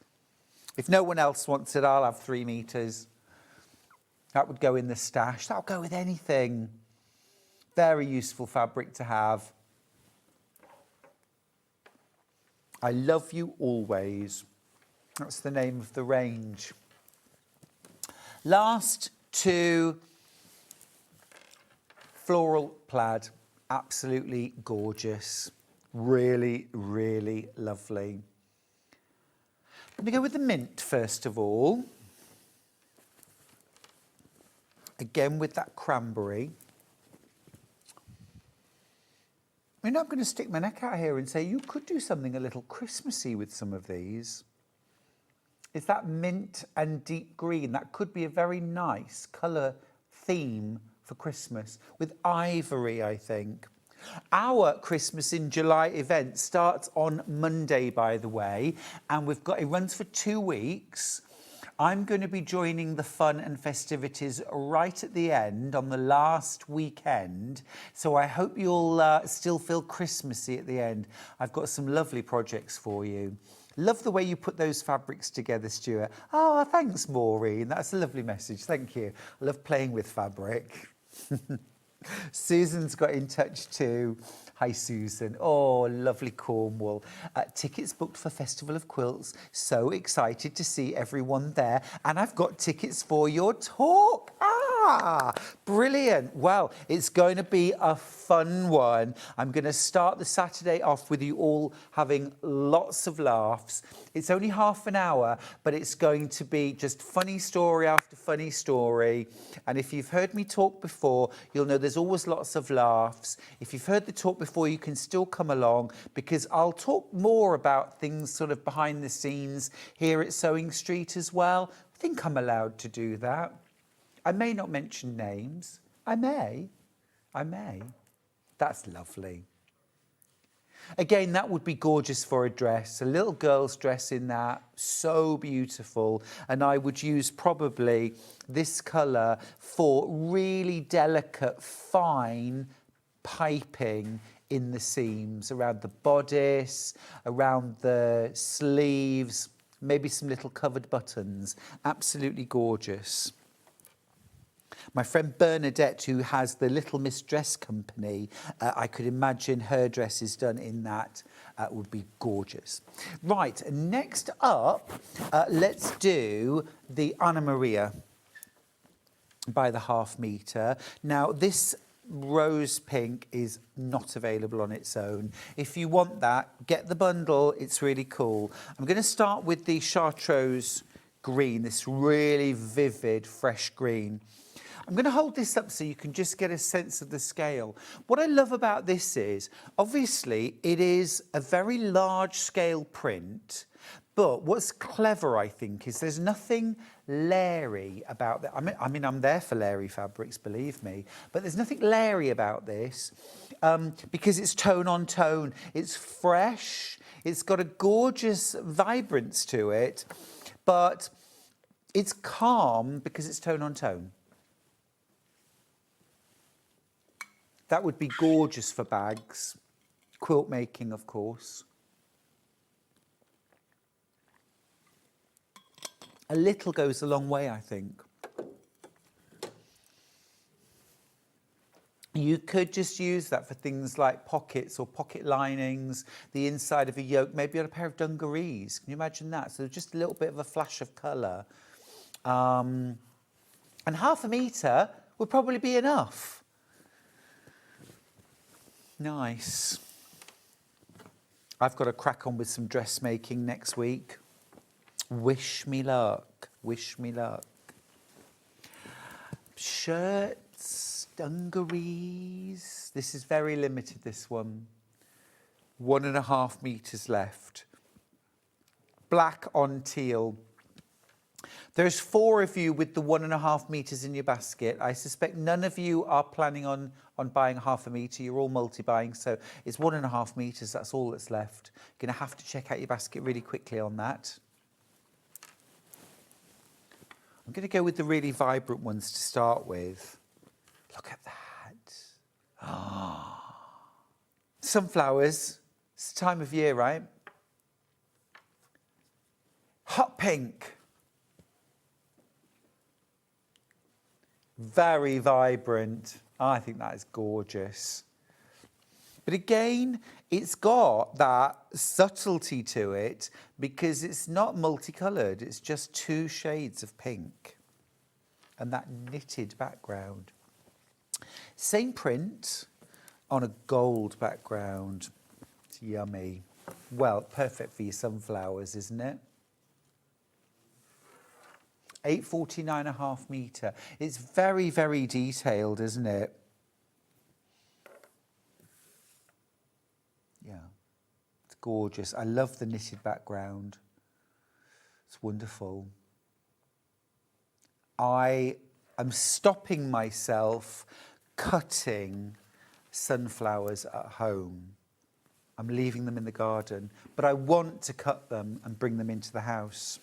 If no one else wants it, I'll have 3 meters. That would go in the stash. That'll go with anything. Very useful fabric to have. I love you always. That's the name of the range. Last two, floral plaid. Absolutely gorgeous. Really, really lovely. Let me go with the mint first of all. Again with that cranberry. I mean, I'm going to stick my neck out here and say you could do something a little Christmassy with some of these. It's that mint and deep green. That could be a very nice colour theme for Christmas with ivory, I think. Our Christmas in July event starts on Monday, by the way, and it runs for 2 weeks. I'm going to be joining the fun and festivities right at the end on the last weekend. So I hope you'll still feel Christmassy at the end. I've got some lovely projects for you. Love the way you put those fabrics together, Stuart. Oh, thanks, Maureen. That's a lovely message. Thank you. I love playing with fabric. Susan's got in touch too. Hi, Susan. Oh, lovely Cornwall. Tickets booked for Festival of Quilts. So excited to see everyone there. And I've got tickets for your talk. Ah, brilliant. Well, it's going to be a fun one. I'm going to start the Saturday off with you all having lots of laughs. It's only half an hour, but it's going to be just funny story after funny story. And if you've heard me talk before, you'll know there's always lots of laughs. If you've heard the talk before, you can still come along because I'll talk more about things sort of behind the scenes here at Sewing Street as well. I think I'm allowed to do that. I may not mention names. I may. That's lovely. Again, that would be gorgeous for a dress, a little girl's dress in that, so beautiful. And I would use probably this colour for really delicate, fine piping in the seams, around the bodice, around the sleeves, maybe some little covered buttons. Absolutely gorgeous. My friend Bernadette, who has the Little Miss Dress Company, I could imagine her dresses done in that would be gorgeous. Right, next up, let's do the Anna Maria by the half metre. Now, this rose pink is not available on its own. If you want that, get the bundle. It's really cool. I'm going to start with the chartreuse green, this really vivid, fresh green. I'm going to hold this up so you can just get a sense of the scale. What I love about this is, obviously, it is a very large scale print, but what's clever, I think, is there's nothing leery about that. I mean, I'm there for leery fabrics, believe me, but there's nothing leery about this because it's tone on tone. It's fresh. It's got a gorgeous vibrance to it, but it's calm because it's tone on tone. That would be gorgeous for bags. Quilt making, of course. A little goes a long way, I think. You could just use that for things like pockets or pocket linings, the inside of a yoke, maybe on a pair of dungarees. Can you imagine that? So just a little bit of a flash of colour. And 1/2 metre would probably be enough. Nice. I've got to crack on with some dressmaking next week. Wish me luck. Wish me luck. Shirts, dungarees. This is very limited, this one. 1.5 metres left. Black on teal. There's 4 of you with the 1.5 metres in your basket. I suspect none of you are planning on buying 1/2 metre. You're all multi-buying, so it's 1.5 metres. That's all that's left. You're going to have to check out your basket really quickly on that. I'm going to go with the really vibrant ones to start with. Look at that. Oh. Sunflowers. It's the time of year, right? Hot pink. Very vibrant. I think that is gorgeous. But again, it's got that subtlety to it because it's not multicoloured. It's just 2 shades of pink and that knitted background. Same print on a gold background. It's yummy. Well, perfect for your sunflowers, isn't it? 849.5 metre. It's very, very detailed, isn't it? Yeah, it's gorgeous. I love the knitted background. It's wonderful. I am stopping myself cutting sunflowers at home. I'm leaving them in the garden, but I want to cut them and bring them into the house.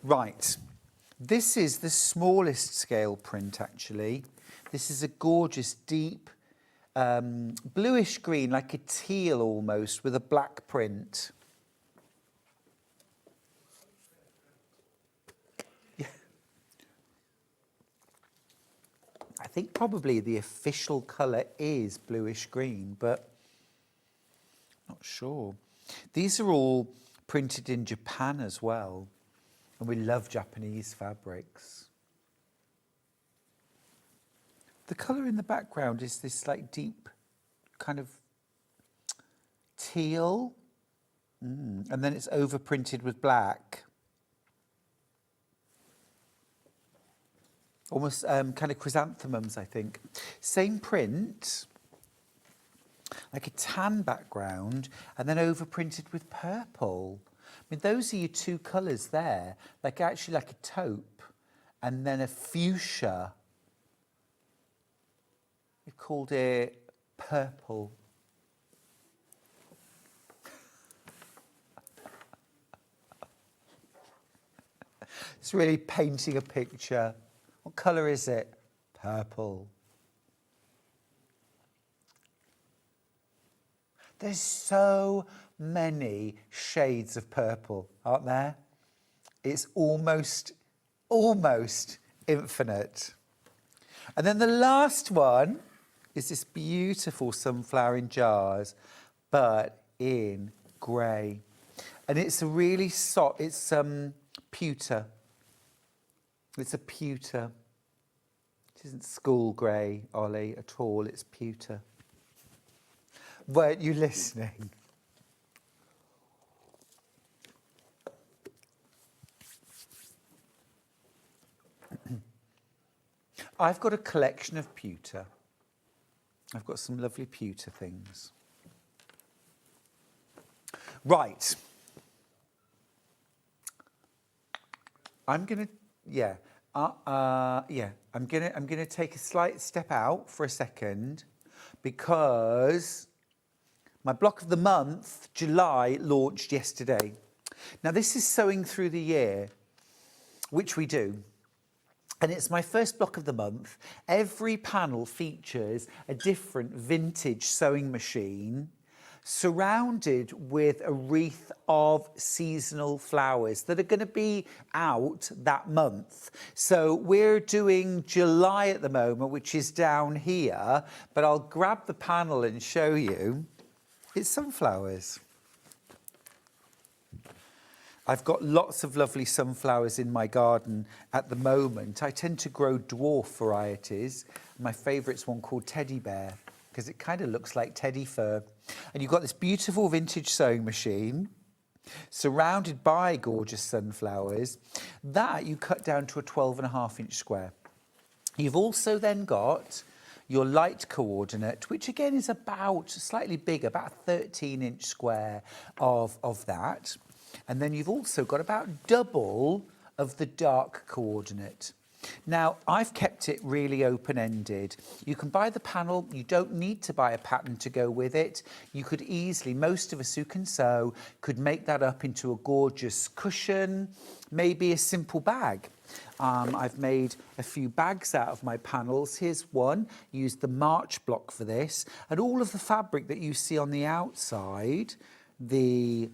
Right. This is the smallest scale print, actually. This is a gorgeous, deep, bluish green, like a teal almost, with a black print. Yeah. I think probably the official colour is bluish green, but I'm not sure. These are all printed in Japan as well. And we love Japanese fabrics. The colour in the background is this like deep kind of teal. And then it's overprinted with black. Almost kind of chrysanthemums, I think. Same print, like a tan background, and then overprinted with purple. I mean, those are your 2 colours there, like actually like a taupe and then a fuchsia. We've called it purple. It's really painting a picture. What colour is it? Purple. There's so many shades of purple, aren't there? It's almost infinite. And then the last one is this beautiful sunflower in jars, but in grey. And it's a really soft, it's pewter. It's a pewter. It isn't school grey, Ollie, at all. It's pewter. Weren't you listening? I've got a collection of pewter. I've got some lovely pewter things. Right. I'm gonna take a slight step out for a second because my block of the month, July, launched yesterday. Now this is sewing through the year, which we do. And it's my first block of the month. Every panel features a different vintage sewing machine surrounded with a wreath of seasonal flowers that are going to be out that month. So we're doing July at the moment, which is down here, but I'll grab the panel and show you. It's sunflowers. I've got lots of lovely sunflowers in my garden at the moment. I tend to grow dwarf varieties. My favourite's one called Teddy Bear, because it kind of looks like teddy fur. And you've got this beautiful vintage sewing machine surrounded by gorgeous sunflowers. That you cut down to a 12.5-inch square. You've also then got your light coordinate, which again is about slightly bigger, about a 13-inch square of that. And then you've also got about double of the dark coordinate. Now, I've kept it really open-ended. You can buy the panel. You don't need to buy a pattern to go with it. You could easily, most of us who can sew, could make that up into a gorgeous cushion, maybe a simple bag. I've made a few bags out of my panels. Here's one. Used the March block for this. And all of the fabric that you see on the outside, the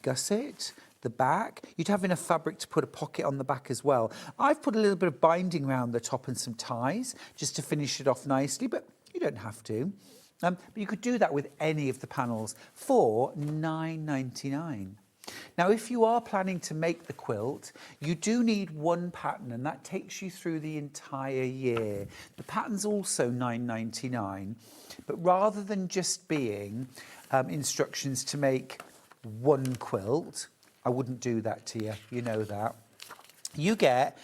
gusset, the back, you'd have enough fabric to put a pocket on the back as well. I've put a little bit of binding around the top and some ties just to finish it off nicely, but you don't have to. But you could do that with any of the panels for £9.99. Now, if you are planning to make the quilt, you do need one pattern, and that takes you through the entire year. The pattern's also £9.99, but rather than just being instructions to make one quilt, I wouldn't do that to you, you know that. You get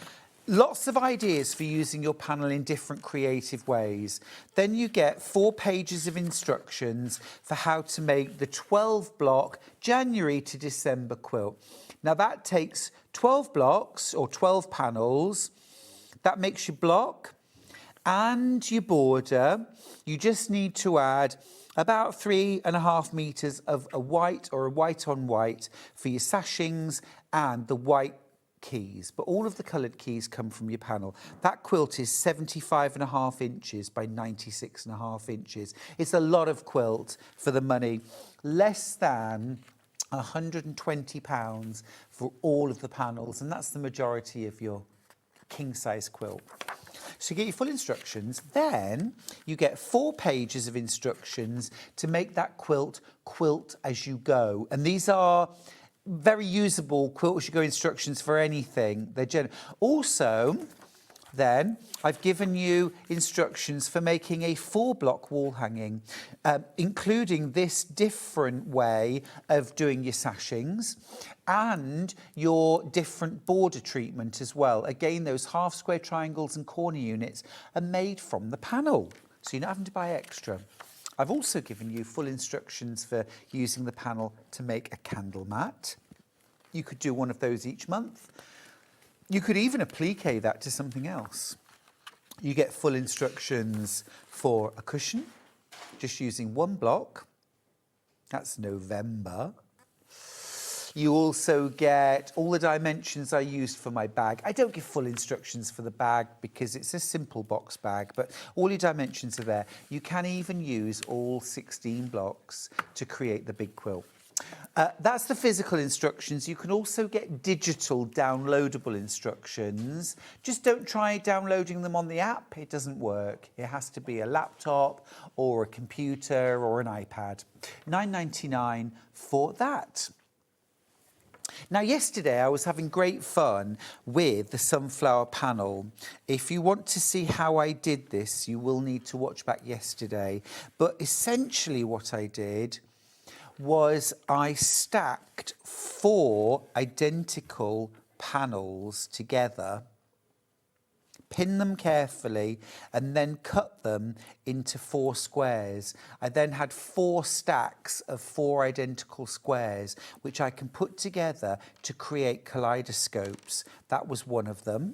lots of ideas for using your panel in different creative ways. Then you get 4 pages of instructions for how to make the 12-block January to December quilt. Now that takes 12 blocks or 12 panels. That makes your block and your border. You just need to add about 3.5 meters of a white or a white on white for your sashings and the white keys, but all of the coloured keys come from your panel. That quilt is 75.5 inches by 96.5 inches. It's a lot of quilt for the money. Less than £120 for all of the panels, and that's the majority of your king-size quilt. So you get your full instructions, then you get 4 pages of instructions to make that quilt as you go. And these are very usable quilt as you go instructions for anything. They're also, then, I've given you instructions for making a 4-block wall hanging, including this different way of doing your sashings and your different border treatment as well. Again, those half square triangles and corner units are made from the panel, so you're not having to buy extra. I've also given you full instructions for using the panel to make a candle mat. You could do one of those each month. You could even applique that to something else. You get full instructions for a cushion, just using 1 block. That's November. You also get all the dimensions I used for my bag. I don't give full instructions for the bag because it's a simple box bag, but all your dimensions are there. You can even use all 16 blocks to create the big quilt. That's the physical instructions. You can also get digital downloadable instructions. Just don't try downloading them on the app. It doesn't work. It has to be a laptop or a computer or an iPad. £9.99 for that. Now, yesterday I was having great fun with the sunflower panel. If you want to see how I did this, you will need to watch back yesterday. But essentially what I did was I stacked 4 identical panels together pin them carefully, and then cut them into 4 squares. I then had 4 stacks of 4 identical squares, which I can put together to create kaleidoscopes. That was one of them.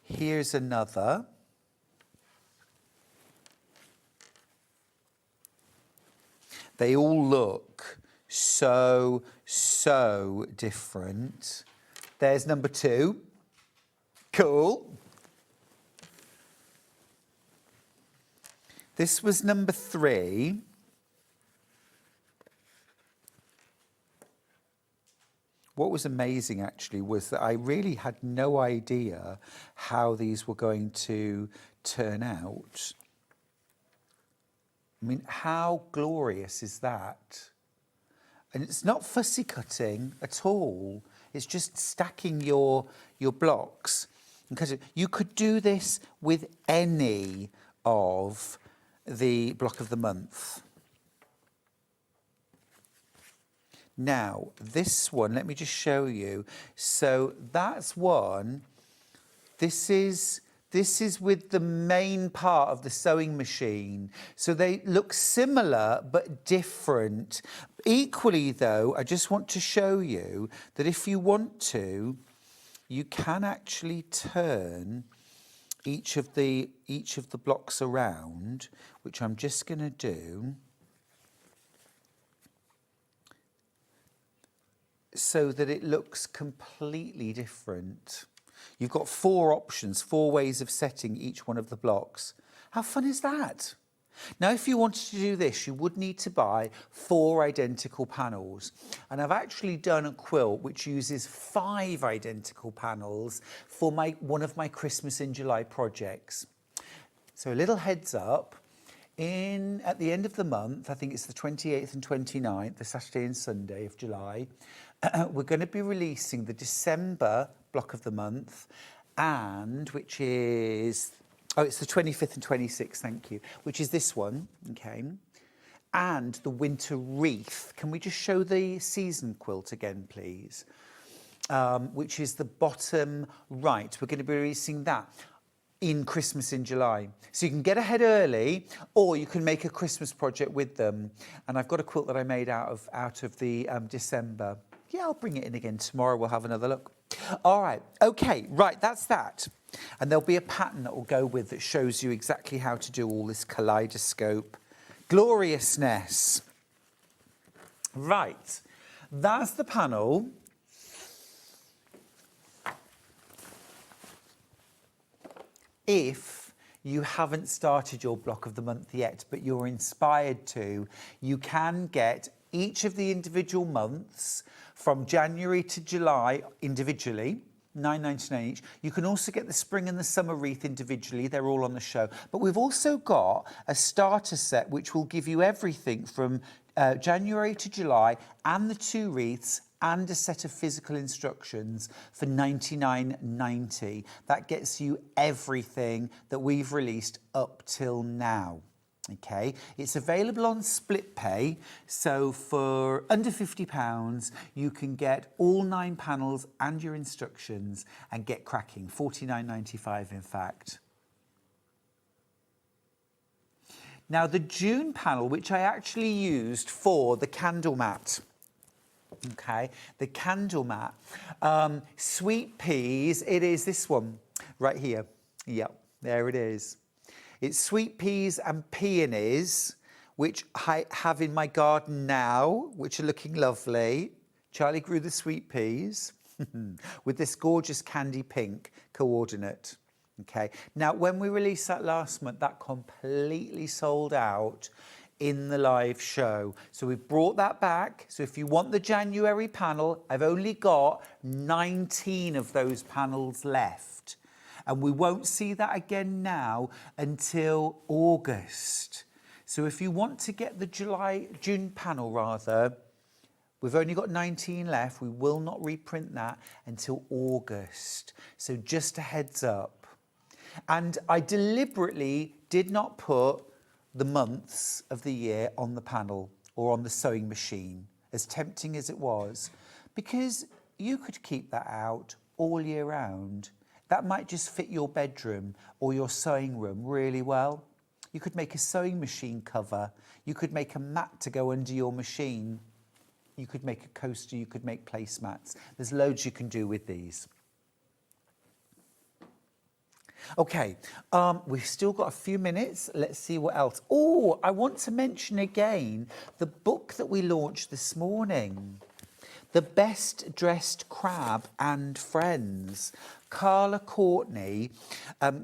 Here's another. They all look so different. There's number 2. Cool. This was number 3. What was amazing actually was that I really had no idea how these were going to turn out. I mean, how glorious is that? And it's not fussy cutting at all. It's just stacking your blocks. Because you could do this with any of the block of the month. Now, this one, let me just show you. So that's one. This is with the main part of the sewing machine. So they look similar but different. Equally though, I just want to show you that if you want to, you can actually turn each of the blocks around, which I'm just going to do, so that it looks completely different. You've got 4 options, 4 ways of setting each one of the blocks. How fun is that? Now, if you wanted to do this, you would need to buy 4 identical panels. And I've actually done a quilt which uses 5 identical panels for one of my Christmas in July projects. So a little heads up, at the end of the month, I think it's the 28th and 29th, the Saturday and Sunday of July, we're going to be releasing the December block of the month, and which is, it's the 25th and 26th, thank you, which is this one, okay, and the winter wreath. Can we just show the season quilt again, please? Which is the bottom right. We're going to be releasing that in Christmas in July. So you can get ahead early, or you can make a Christmas project with them. And I've got a quilt that I made out of the December. Yeah, I'll bring it in again tomorrow. We'll have another look. All right. Okay. Right. That's that. And there'll be a pattern that will go with that shows you exactly how to do all this kaleidoscope gloriousness. Right. That's the panel. If you haven't started your block of the month yet, but you're inspired to, you can get each of the individual months from January to July individually, £9.99 each. You can also get the spring and the summer wreath individually. They're all on the show. But we've also got a starter set which will give you everything from January to July and the 2 wreaths and a set of physical instructions for £99.90. That gets you everything that we've released up till now. Okay, it's available on split pay, so for under £50 you can get all 9 panels and your instructions and get cracking. £49.95 in fact. Now the June panel, which I actually used for the candle mat. Okay, the candle mat. Sweet peas, it is this one right here. Yep, there it is. It's sweet peas and peonies, which I have in my garden now, which are looking lovely. Charlie grew the sweet peas with this gorgeous candy pink coordinate. Okay, now when we released that last month, that completely sold out in the live show. So we've brought that back. So if you want the January panel, I've only got 19 of those panels left. And we won't see that again now until August. So if you want to get the June panel rather, we've only got 19 left. We will not reprint that until August. So just a heads up. And I deliberately did not put the months of the year on the panel or on the sewing machine, as tempting as it was, because you could keep that out all year round. That might just fit your bedroom or your sewing room really well. You could make a sewing machine cover. You could make a mat to go under your machine. You could make a coaster. You could make placemats. There's loads you can do with these. Okay, we've still got a few minutes. Let's see what else. Oh, I want to mention again the book that we launched this morning. The Best Dressed Crab and Friends. Karla Courtney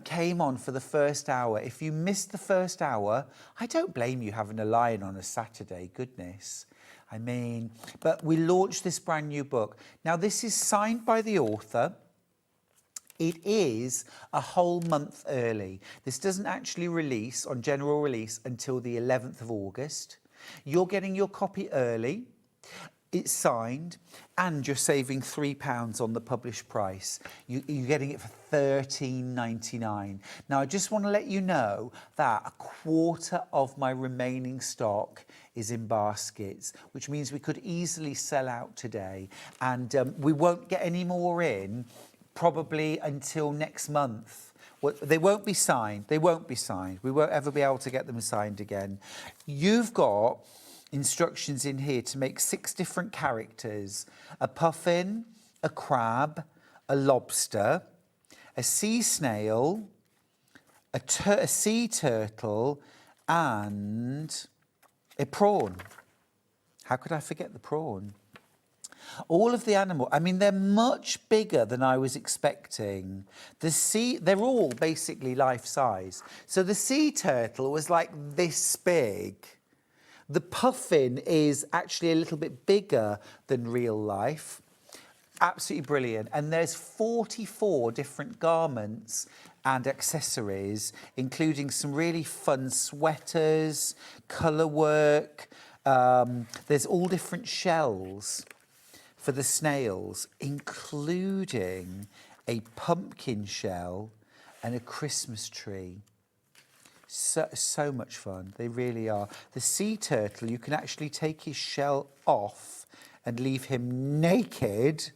came on for the first hour. If you missed the first hour, I don't blame you having a lie-in on a Saturday, goodness. I mean, but we launched this brand new book. Now, this is signed by the author. It is a whole month early. This doesn't actually release on general release until the 11th of August. You're getting your copy early. It's signed, and you're saving £3 on the published price. You're getting it for $13.99. Now, I just want to let you know that a quarter of my remaining stock is in baskets, which means we could easily sell out today, and we won't get any more in probably until next month. Well, they won't be signed. They won't be signed. We won't ever be able to get them signed again. You've got instructions in here to make 6 different characters: a puffin, a crab, a lobster, a sea snail, a sea turtle, and a prawn. How could I forget the prawn? All of the animals, I mean, they're much bigger than I was expecting. They're all basically life size. So the sea turtle was like this big. The puffin is actually a little bit bigger than real life. Absolutely brilliant. And there's 44 different garments and accessories, including some really fun sweaters, colour work. There's all different shells for the snails, including a pumpkin shell and a Christmas tree. So much fun. They really are. The sea turtle, you can actually take his shell off and leave him naked,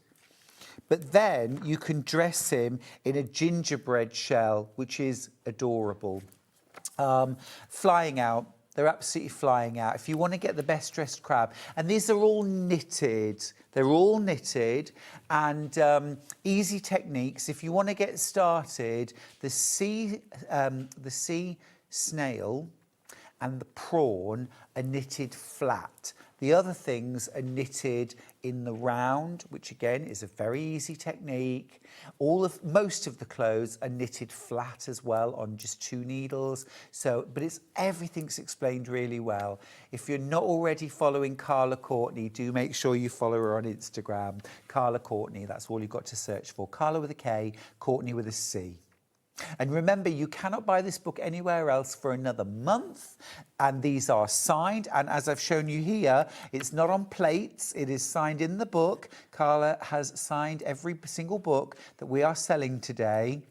but then you can dress him in a gingerbread shell, which is adorable. Flying out. They're absolutely flying out. If you want to get the best dressed crab, and these are all knitted. They're all knitted and easy techniques. If you want to get started, the sea snail and the prawn are knitted flat. The other things are knitted in the round, which again is a very easy technique. Most of the clothes are knitted flat as well on just 2 needles. But everything's explained really well. If you're not already following Karla Courtney, do make sure you follow her on Instagram. Karla Courtney, that's all you've got to search for. Karla with a K, Courtney with a C. And remember, you cannot buy this book anywhere else for another month. And these are signed. And as I've shown you here, it's not on plates. It is signed in the book. Karla has signed every single book that we are selling today.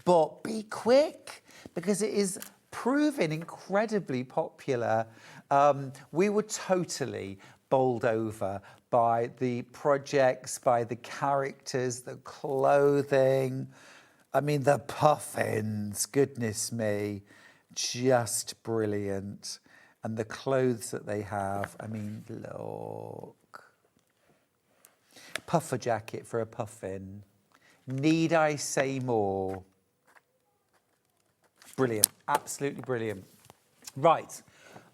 But be quick, because it is proving incredibly popular. We were totally bowled over by the projects, by the characters, the clothing. I mean, the puffins, goodness me, just brilliant. And the clothes that they have, I mean, look. Puffer jacket for a puffin. Need I say more? Brilliant, absolutely brilliant. Right,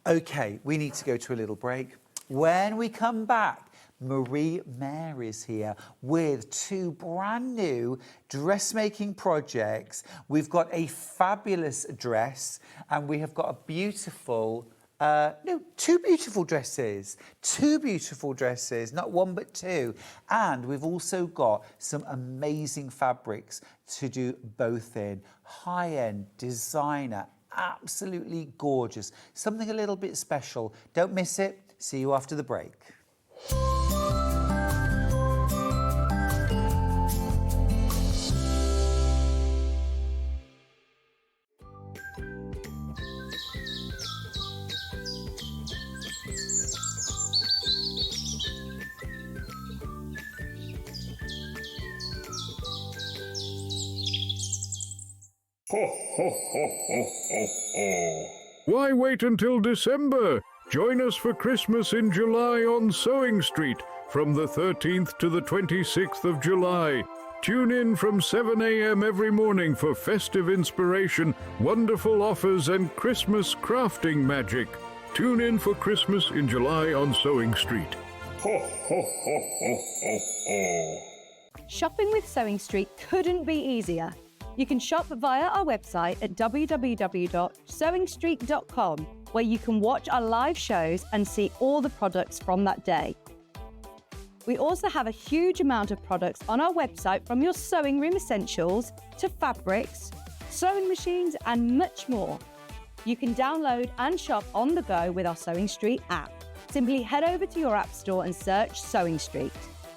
okay, we need to go to a little break. When we come back, Marie Mary's here with 2 brand new dressmaking projects. We've got a fabulous dress, and we have got a beautiful, 2 beautiful dresses. 2 beautiful dresses, not 1 but 2. And we've also got some amazing fabrics to do both in. High-end, designer, absolutely gorgeous. Something a little bit special. Don't miss it. See you after the break. Why wait until December? Join us for Christmas in July on Sewing Street from the 13th to the 26th of July. Tune in from 7 a.m. every morning for festive inspiration, wonderful offers and Christmas crafting magic. Tune in for Christmas in July on Sewing Street. Shopping with Sewing Street couldn't be easier. You can shop via our website at www.sewingstreet.com, where you can watch our live shows and see all the products from that day. We also have a huge amount of products on our website, from your sewing room essentials to fabrics, sewing machines and much more. You can download and shop on the go with our Sewing Street app. Simply head over to your app store and search Sewing Street.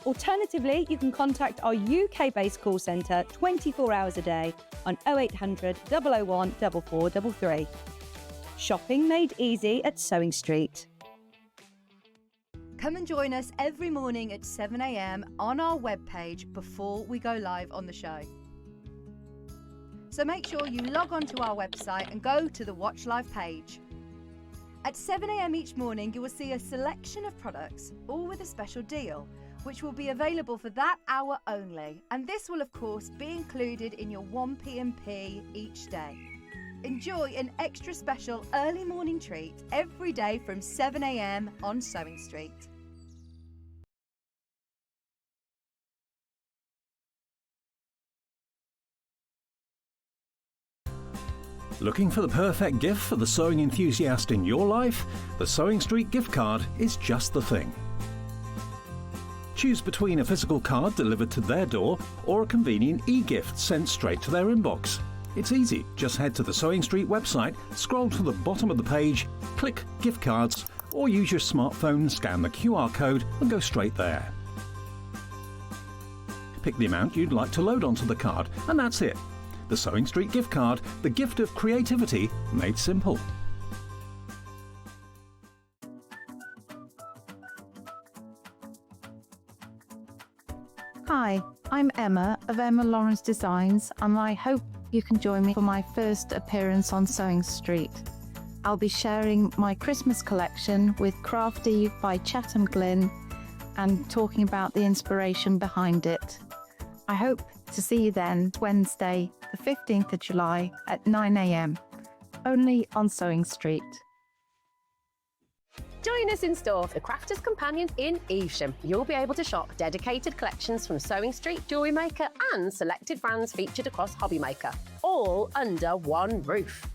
Alternatively, you can contact our UK-based call centre 24 hours a day on 0800 001 4433. Shopping made easy at Sewing Street. Come and join us every morning at 7 a.m. on our webpage before we go live on the show. So make sure you log on to our website and go to the Watch Live page. At 7 a.m. each morning, you will see a selection of products, all with a special deal, which will be available for that hour only. And this will, of course, be included in your 1p&p each day. Enjoy an extra special early morning treat every day from 7 a.m. on Sewing Street. Looking for the perfect gift for the sewing enthusiast in your life? The Sewing Street gift card is just the thing. Choose between a physical card delivered to their door or a convenient e-gift sent straight to their inbox. It's easy. Just head to the Sewing Street website, scroll to the bottom of the page, click Gift Cards, or use your smartphone, scan the QR code and go straight there. Pick the amount you'd like to load onto the card, and that's it. The Sewing Street gift card, the gift of creativity made simple. Hi, I'm Emma of Emma Lawrence Designs, and I hope you can join me for my first appearance on Sewing Street. I'll be sharing my Christmas collection with Crafty by Chatham Glynn and talking about the inspiration behind it. I hope to see you then, Wednesday, the 15th of July at 9 a.m, only on Sewing Street. Join us in store, the Crafter's Companion in Evesham. You'll be able to shop dedicated collections from Sewing Street, Jewellery Maker and selected brands featured across Hobby Maker, all under one roof.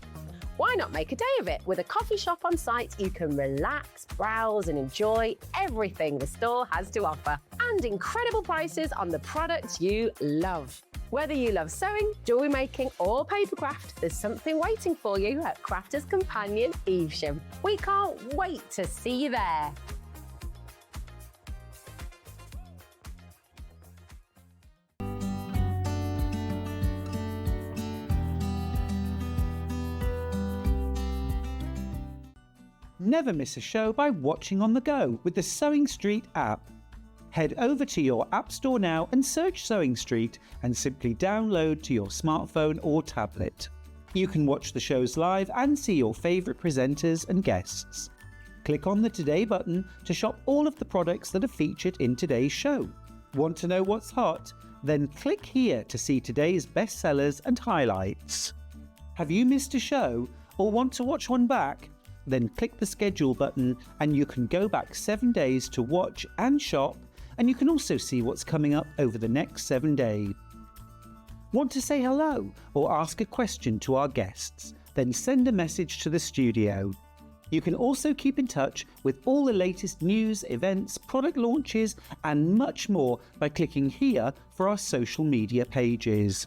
Why not make a day of it? With a coffee shop on site, you can relax, browse and enjoy everything the store has to offer, and incredible prices on the products you love. Whether you love sewing, jewellery making or papercraft, there's something waiting for you at Crafter's Companion Evesham. We can't wait to see you there. Never miss a show by watching on the go with the Sewing Street app. Head over to your app store now and search Sewing Street and simply download to your smartphone or tablet. You can watch the shows live and see your favourite presenters and guests. Click on the Today button to shop all of the products that are featured in today's show. Want to know what's hot? Then click here to see today's bestsellers and highlights. Have you missed a show or want to watch one back? Then click the schedule button and you can go back 7 days to watch and shop, and you can also see what's coming up over the next 7 days. Want to say hello or ask a question to our guests? Then send a message to the studio. You can also keep in touch with all the latest news, events, product launches and much more by clicking here for our social media pages.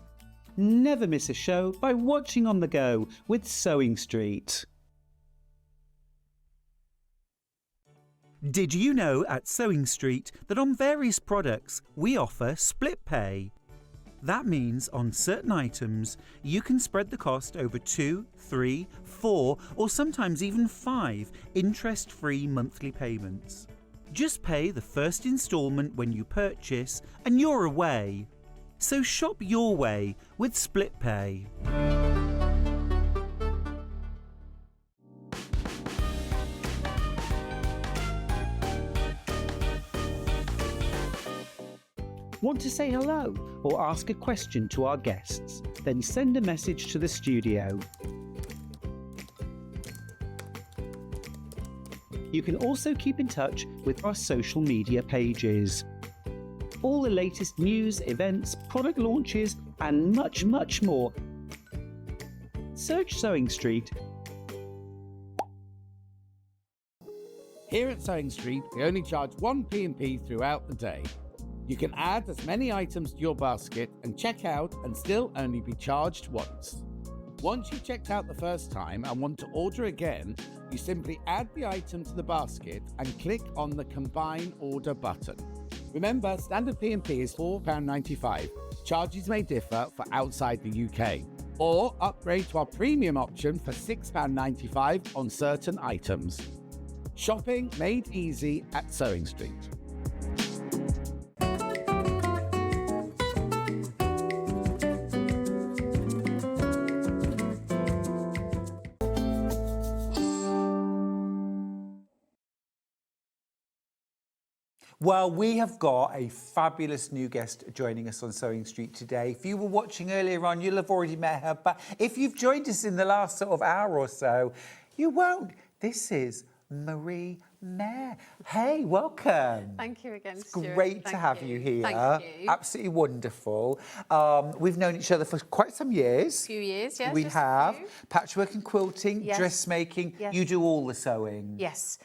Never miss a show by watching on the go with Sewing Street. Did you know at Sewing Street that on various products we offer split pay? That means on certain items you can spread the cost over 2, 3, 4 or sometimes even 5 interest-free monthly payments. Just pay the first instalment when you purchase and you're away. So shop your way with split pay. Want to say hello or ask a question to our guests? Then send a message to the studio. You can also keep in touch with our social media pages. All the latest news, events, product launches, and much, much more. Search Sewing Street. Here at Sewing Street, we only charge 1 P&P throughout the day. You can add as many items to your basket and check out and still only be charged once. Once you've checked out the first time and want to order again, you simply add the item to the basket and click on the Combine Order button. Remember, standard P&P is £4.95. Charges may differ for outside the UK. Or upgrade to our premium option for £6.95 on certain items. Shopping made easy at Sewing Street. Well, we have got a fabulous new guest joining us on Sewing Street today. If you were watching earlier on, you'll have already met her, but if you've joined us in the last sort of hour or so, you won't. This is Marie Mayer. Hey, welcome. Thank you again, It's Stuart. great to Thank have you. you here. Thank you. Absolutely wonderful. We've known each other for quite some years. A few years, yes. We just a have. few. Patchwork and quilting, Yes. dressmaking. Yes. You do all the sewing. Yes.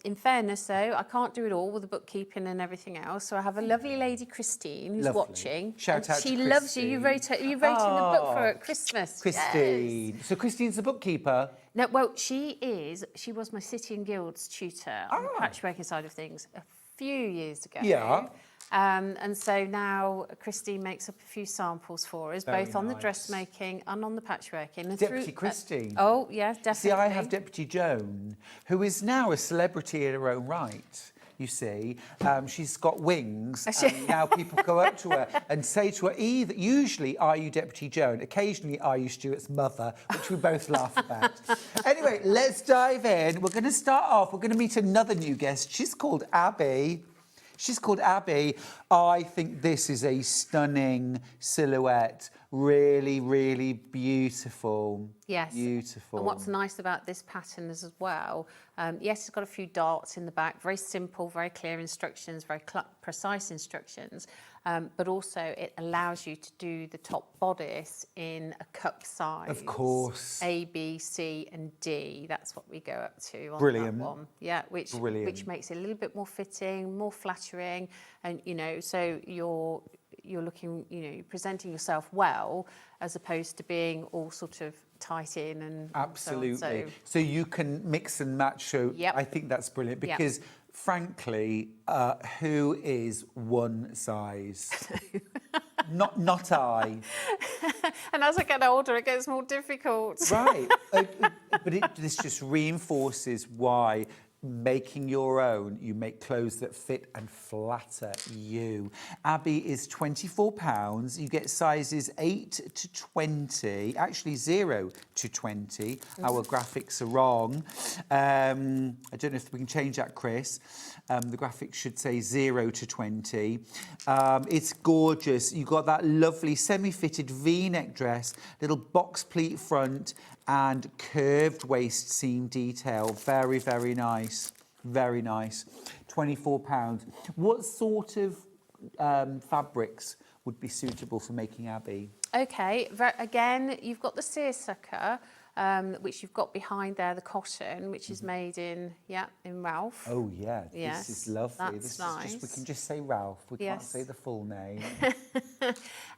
In fairness, though, I can't do it all with the bookkeeping and everything else. So I have a lovely lady, Christine, who's Lovely. watching. Shout and out she to loves you. You wrote in the book for her at Christmas. Christine. Yes. So Christine's the bookkeeper. No, well, she was my City and Guilds tutor on the patchworking side of things a few years ago. Yeah. And so now Christine makes up a few samples for us, Very both on the nice. dressmaking and on the patchworking. And Deputy Christine. Oh, yes, definitely. See, I have Deputy Joan, who is now a celebrity in her own right. You see, she's got wings, and now people go up to her and say to her, usually, are you Deputy Joan? Occasionally, are you Stuart's mother? Which we both laugh about. Anyway, let's dive in. We're going to start off. We're going to meet another new guest. She's called Abby. I think this is a stunning silhouette. Really, really beautiful. Yes. Beautiful. And what's nice about this pattern is as well, yes, it's got a few darts in the back, very simple, very clear instructions, very precise instructions, but also it allows you to do the top bodice in a cup size. Of course. A, B, C and D, that's what we go up to on Brilliant. that one. Yeah, which makes it a little bit more fitting, more flattering, and, you know, so you're looking, you know, you're presenting yourself well, as opposed to being all sort of tight in and absolutely. So, on, so you can mix and match. So Yep. I think that's brilliant Yep. because, frankly, who is one size? not I. And as I get older, it gets more difficult. Right. But this just reinforces why making your own, you make clothes that fit and flatter you. Abby is £24. You get sizes 8 to 20, actually 0 to 20. Our graphics are wrong. I don't know if we can change that, Chris. The graphics should say 0 to 20. It's gorgeous. You've got that lovely semi-fitted V-neck dress, little box pleat front, and curved waist seam detail. Very, very nice. Very nice. £24. What sort of fabrics would be suitable for making Abby? Okay, again, you've got the seersucker, which you've got behind there, the cotton, which is made in Ralph. Oh, yeah. Yes, this is lovely. that's This nice. is just, we can just say Ralph. We can't Yes. say the full name.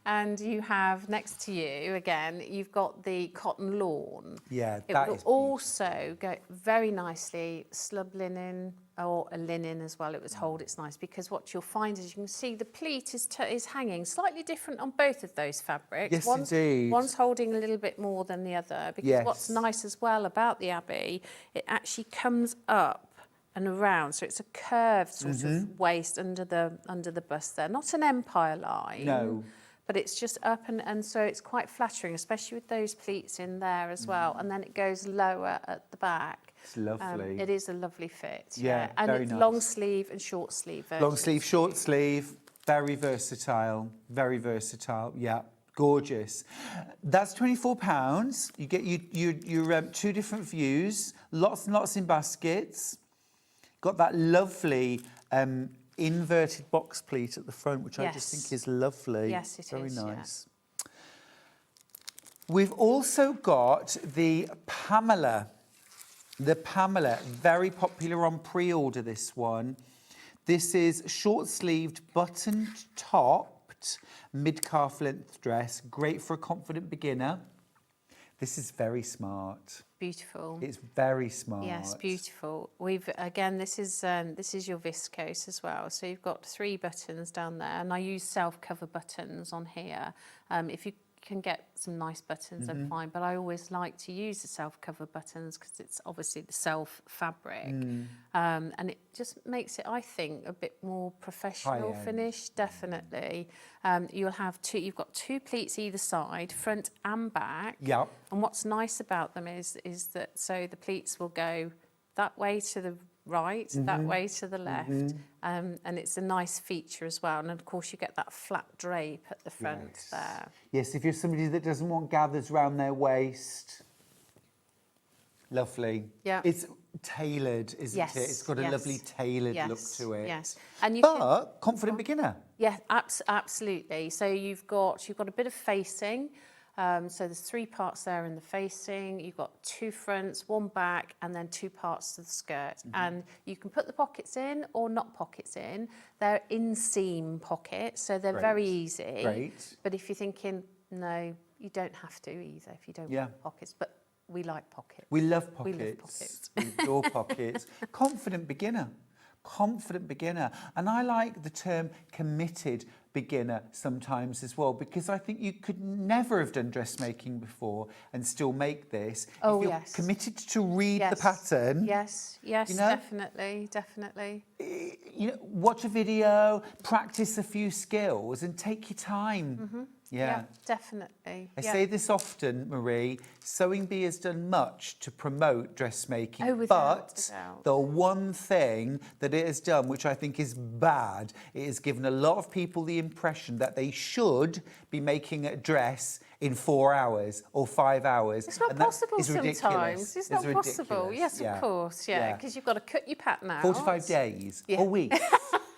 And you have next to you, again, you've got the cotton lawn. Yeah, It that will is also go very nicely, slub linen or a linen as well. It would hold its nice, because what you'll find is you can see the pleat is hanging slightly different on both of those fabrics. Yes, indeed. One's holding a little bit more than the other, because Yes. what's nice as well about the Abbey, it actually comes up and around, so it's a curved sort of waist under the bust there, not an empire line. No. But it's just up, and so it's quite flattering, especially with those pleats in there as well. And then it goes lower at the back. It's lovely. It is a lovely fit. Yeah, And very it's nice. long sleeve and short sleeve versions. Long sleeve, short sleeve. Very versatile, yeah. Gorgeous. That's £24. You get your 2 different views, lots and lots in baskets. Got that lovely inverted box pleat at the front, which I just think is lovely. Yes, it Very is. nice. We've also got the Pamela. The Pamela, very popular on pre-order, this one. This is short-sleeved, buttoned topped, mid-calf length dress. Great for a confident beginner. This is very smart. Beautiful. It's very smart. Yes, beautiful. We've again, this is your viscose as well. So you've got 3 buttons down there, and I use self-cover buttons on here. If you can get some nice buttons, then fine. But I always like to use the self-cover buttons because it's obviously the self fabric, and it just makes it, I think, a bit more professional finish. Definitely. You'll have you've got 2 pleats either side, front and back. Yeah. And what's nice about them is that so the pleats will go that way to the right, that way to the left, and it's a nice feature as well. And of course, you get that flat drape at the front there. Yes, if you're somebody that doesn't want gathers around their waist, lovely. Yeah. It's tailored, isn't it? It's got a lovely tailored look to it. Yes, and confident beginner. Yeah, absolutely. So you've got a bit of facing. So there's 3 parts there in the facing. You've got 2 fronts, 1 back, and then 2 parts to the skirt. And you can put the pockets in or not pockets in. They're inseam pockets, so they're very easy. Great. But if you're thinking, no, you don't have to either if you don't want pockets. But we like pockets. We love pockets. We love pockets. We adore pockets. Confident beginner. Confident beginner. And I like the term committed beginner sometimes as well, because I think you could never have done dressmaking before and still make this. Oh, if you're committed to read the pattern. Yes, you know, definitely. You know, watch a video, practice a few skills and take your time. Yeah, definitely. I say this often, Marie, Sewing Bee has done much to promote dressmaking, but the one thing that it has done, which I think is bad, it has given a lot of people the impression that they should be making a dress in 4 hours or 5 hours. It's not possible sometimes. It's not ridiculous. possible. Yes, of course. Yeah, because you've got to cut your pattern out. 45 days, a week.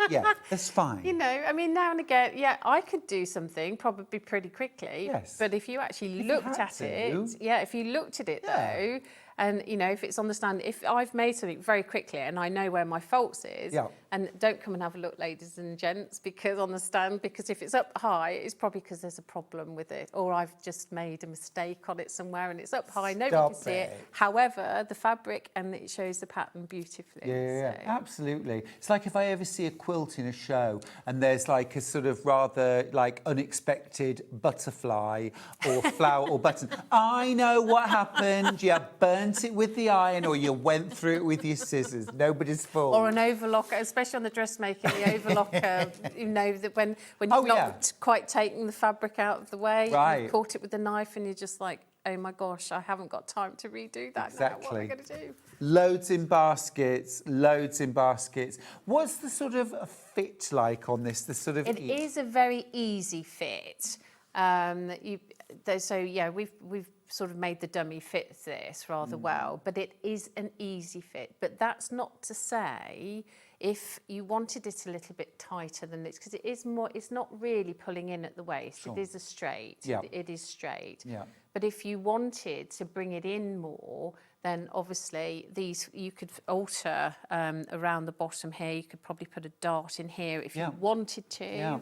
Yeah, that's fine. You know, I mean, now and again, I could do something probably pretty quickly. Yes. But if you actually looked at it, if you looked at it though, and you know, if it's on the stand, if I've made something very quickly and I know where my faults is, and don't come and have a look, ladies and gents, because on the stand, because if it's up high, it's probably because there's a problem with it, or I've just made a mistake on it somewhere and it's up high, nobody can see it. However, the fabric and it shows the pattern beautifully. Yeah, absolutely. It's like if I ever see a quilt in a show and there's like a sort of rather like unexpected butterfly or flower or button. I know what happened. You burnt it with the iron or you went through it with your scissors. Nobody's fault. Or an overlocker, especially on the dressmaking, the overlocker, you know, that when you've not quite taken the fabric out of the way, you've caught it with the knife and you're just like, oh my gosh, I haven't got time to redo that now. What am I going to do? Loads in baskets, loads in baskets. What's the sort of fit like on this? The sort of It is a very easy fit. So yeah, we've sort of made the dummy fit this rather well, but it is an easy fit. But that's not to say if you wanted it a little bit tighter than this, because it is more, it's not really pulling in at the waist. It is a straight. It is straight. But if you wanted to bring it in more, then obviously these you could alter around the bottom here. You could probably put a dart in here if you wanted to.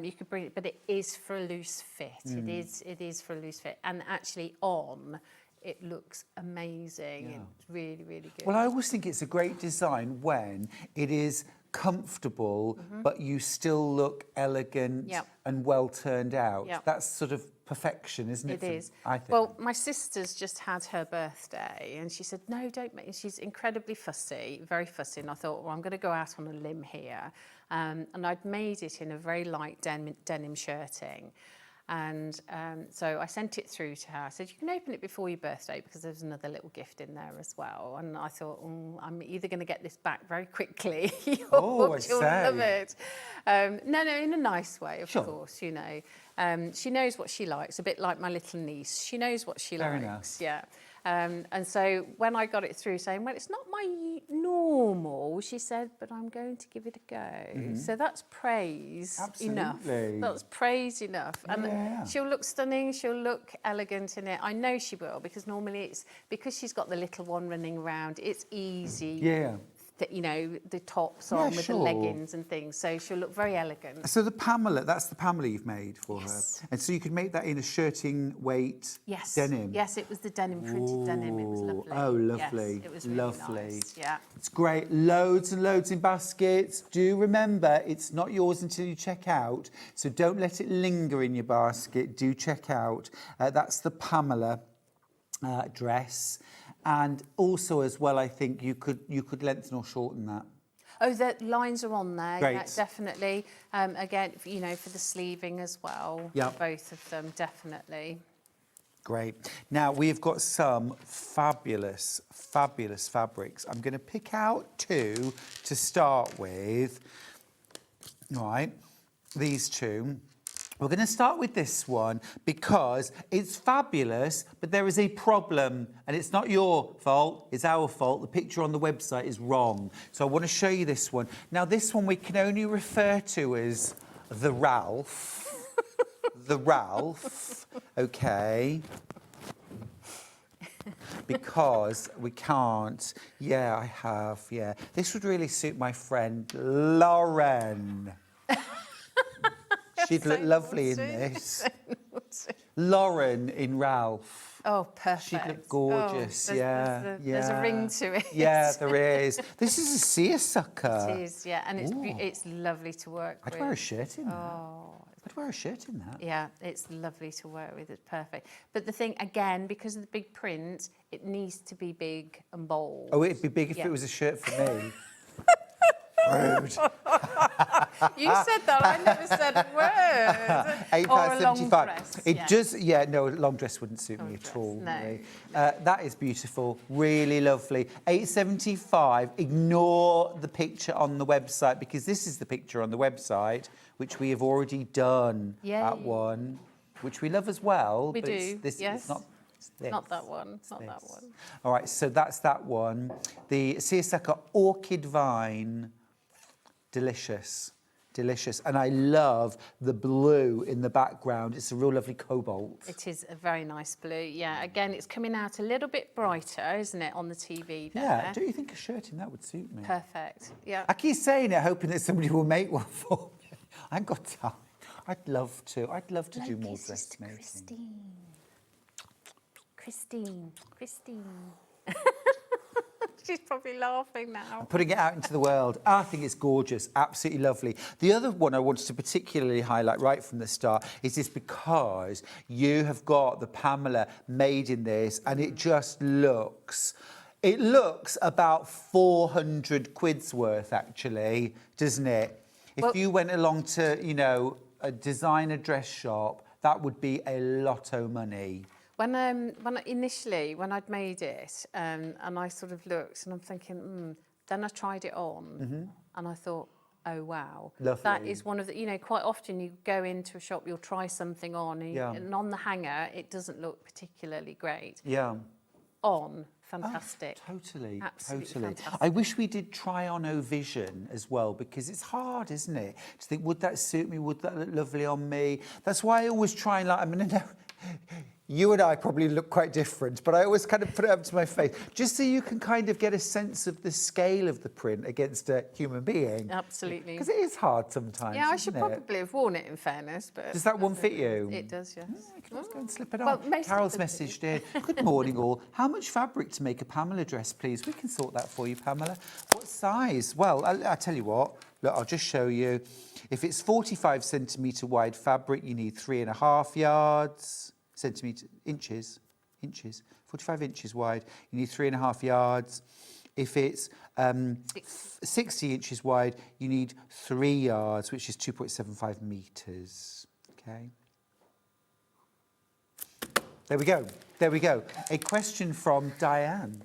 You could bring it, but it is for a loose fit. It is for a loose fit, and actually on, it looks amazing. It's really, really good. Well, I always think it's a great design when it is comfortable, but you still look elegant and well turned out. That's sort of perfection, isn't it? It is. I think. Well, my sister's just had her birthday, and she said, "No, don't make." She's incredibly fussy, very fussy. And I thought, well, I'm going to go out on a limb here, and I'd made it in a very light denim shirting. And so I sent it through to her. I said, you can open it before your birthday because there's another little gift in there as well. And I thought, I'm either going to get this back very quickly or she'll love it. No, in a nice way, of course, you know. She knows what she likes, a bit like my little niece. She knows what she likes. Nice. Yeah. And so when I got it through saying, well, it's not my normal, she said, but I'm going to give it a go. So that's praise enough. That's praise enough. And she'll look stunning, she'll look elegant in it. I know she will, because normally it's, because she's got the little one running around, it's easy. Yeah. You know, the tops on with the leggings and things, so she'll look very elegant. So the Pamela, that's the Pamela you've made for her. And so you could make that in a shirting weight denim. Yes, it was the denim, printed denim. It was lovely. Oh, lovely. Yes, it was really lovely. Nice. Yeah. It's great. Loads and loads in baskets. Do remember, it's not yours until you check out, so don't let it linger in your basket. Do check out. That's the Pamela dress. And also, as well, I think you could lengthen or shorten that. Oh, the lines are on there. Great. Yeah, definitely. Again, you know, for the sleeving as well. Yeah. Both of them, definitely. Great. Now, we've got some fabulous, fabulous fabrics. I'm going to pick out two to start with. All right, these two. We're going to start with this one because it's fabulous, but there is a problem, and it's not your fault, it's our fault. The picture on the website is wrong. So I want to show you this one. Now, this one we can only refer to as the Ralph. The Ralph, okay. Because we can't. Yeah, I have, yeah. This would really suit my friend Lauren. She'd look lovely in this. Lauren in Ralph. Oh, perfect. She'd look gorgeous, There's a ring to it. Yeah, there is. This is a seersucker. It is, yeah, and it's lovely to work with. I'd wear a shirt in that. I'd wear a shirt in that. Yeah, it's lovely to work with. It's perfect. But the thing, again, because of the big print, it needs to be big and bold. Oh, it'd be big if it was a shirt for me. Rude. You said that, I never said a word. Or a long dress. It does, no, a long dress wouldn't suit me at all. No. Really. That is beautiful, really lovely. $8.75. Ignore the picture on the website because this is the picture on the website, which we have already done at one, which we love as well. We but do, it's yes. It's this. Not that one, not that one. All right, so that's that one. The seersucker orchid vine. Delicious, delicious. And I love the blue in the background. It's a real lovely cobalt. It is a very nice blue. Yeah, again, it's coming out a little bit brighter, isn't it, on the TV there? Yeah, don't you think a shirt in that would suit me? Perfect, yeah. I keep saying it, hoping that somebody will make one for me. I ain't got time. I'd love to. I'd love to do more dressmaking. Christine. She's probably laughing now. I'm putting it out into the world. I think it's gorgeous, absolutely lovely. The other one I wanted to particularly highlight right from the start is this because you have got the Pamela made in this and it just looks... It looks about 400 quid's worth, actually, doesn't it? If you went along to, you know, a designer dress shop, that would be a lot of money. When initially, when I'd made it, and I sort of looked and I'm thinking, then I tried it on and I thought, oh, wow. Lovely. That is one of the, you know, quite often you go into a shop, you'll try something on and on the hanger, it doesn't look particularly great. Yeah. On, fantastic. Oh, totally, Absolutely totally. fantastic. I wish we did try on O-Vision as well because it's hard, isn't it? To think, would that suit me? Would that look lovely on me? That's why I always try and you and I probably look quite different, but I always kind of put it up to my face, just so you can kind of get a sense of the scale of the print against a human being. Absolutely. Because it is hard sometimes, Yeah, I should isn't it? probably have worn it in fairness, but... Does that one fit you? It does, yes. I can always go and slip it on. Carol's messaged in. Good morning, all. How much fabric to make a Pamela dress, please? We can sort that for you, Pamela. What size? Well, I'll tell you what. Look, I'll just show you. If it's 45 centimetre wide fabric, you need 3.5 yards. Inches, 45 inches wide, you need 3.5 yards. If it's 60 inches wide, you need 3 yards, which is 2.75 metres, okay? There we go. There we go. A question from Diane.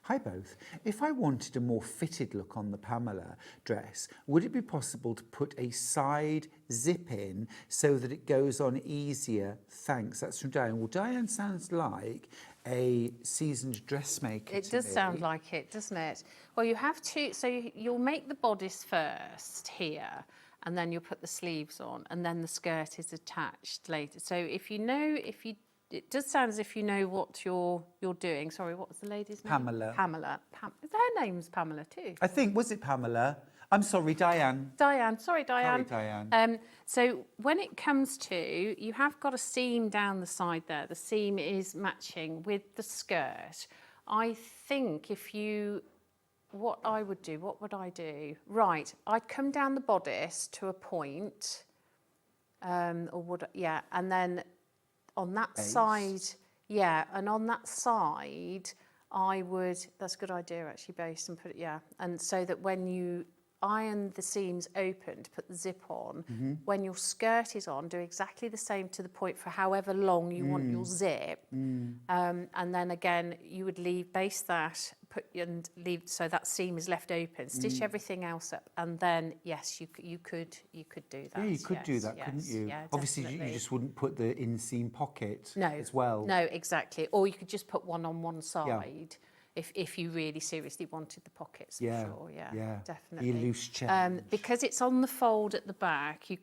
Hi both. If I wanted a more fitted look on the Pamela dress, would it be possible to put a side zip in so that it goes on easier? Thanks. That's from Diane. Well, Diane sounds like a seasoned dressmaker. It does sound like it, doesn't it? Well, you have to, so you'll make the bodice first here, and then you'll put the sleeves on, and then the skirt is attached later. So if you know, it does sound as if you know what you're doing. Sorry, what was the lady's name? Pamela. Pamela. Her name's Pamela too. I think, was it Pamela? I'm sorry, Diane. Diane, sorry, Diane. Sorry, Diane. So when it comes to, you have got a seam down the side there. The seam is matching with the skirt. I think what would I do? Right, I'd come down the bodice to a point, and then on that side, and on that side, I would, that's a good idea actually, base and put it, and so that when you iron the seams open to put the zip on, when your skirt is on, do exactly the same to the point for however long you want your zip, and then again, you would base that, and leave, so that seam is left open, stitch everything else up, and then, yes, you could do that. Yeah, you could do that, couldn't you? Yeah, obviously, definitely. you just wouldn't put the inseam pocket No, as well. No, exactly. Or you could just put one on one side if you really seriously wanted the pockets, for sure. Yeah, definitely. Your loose chain. Because it's on the fold at the back, you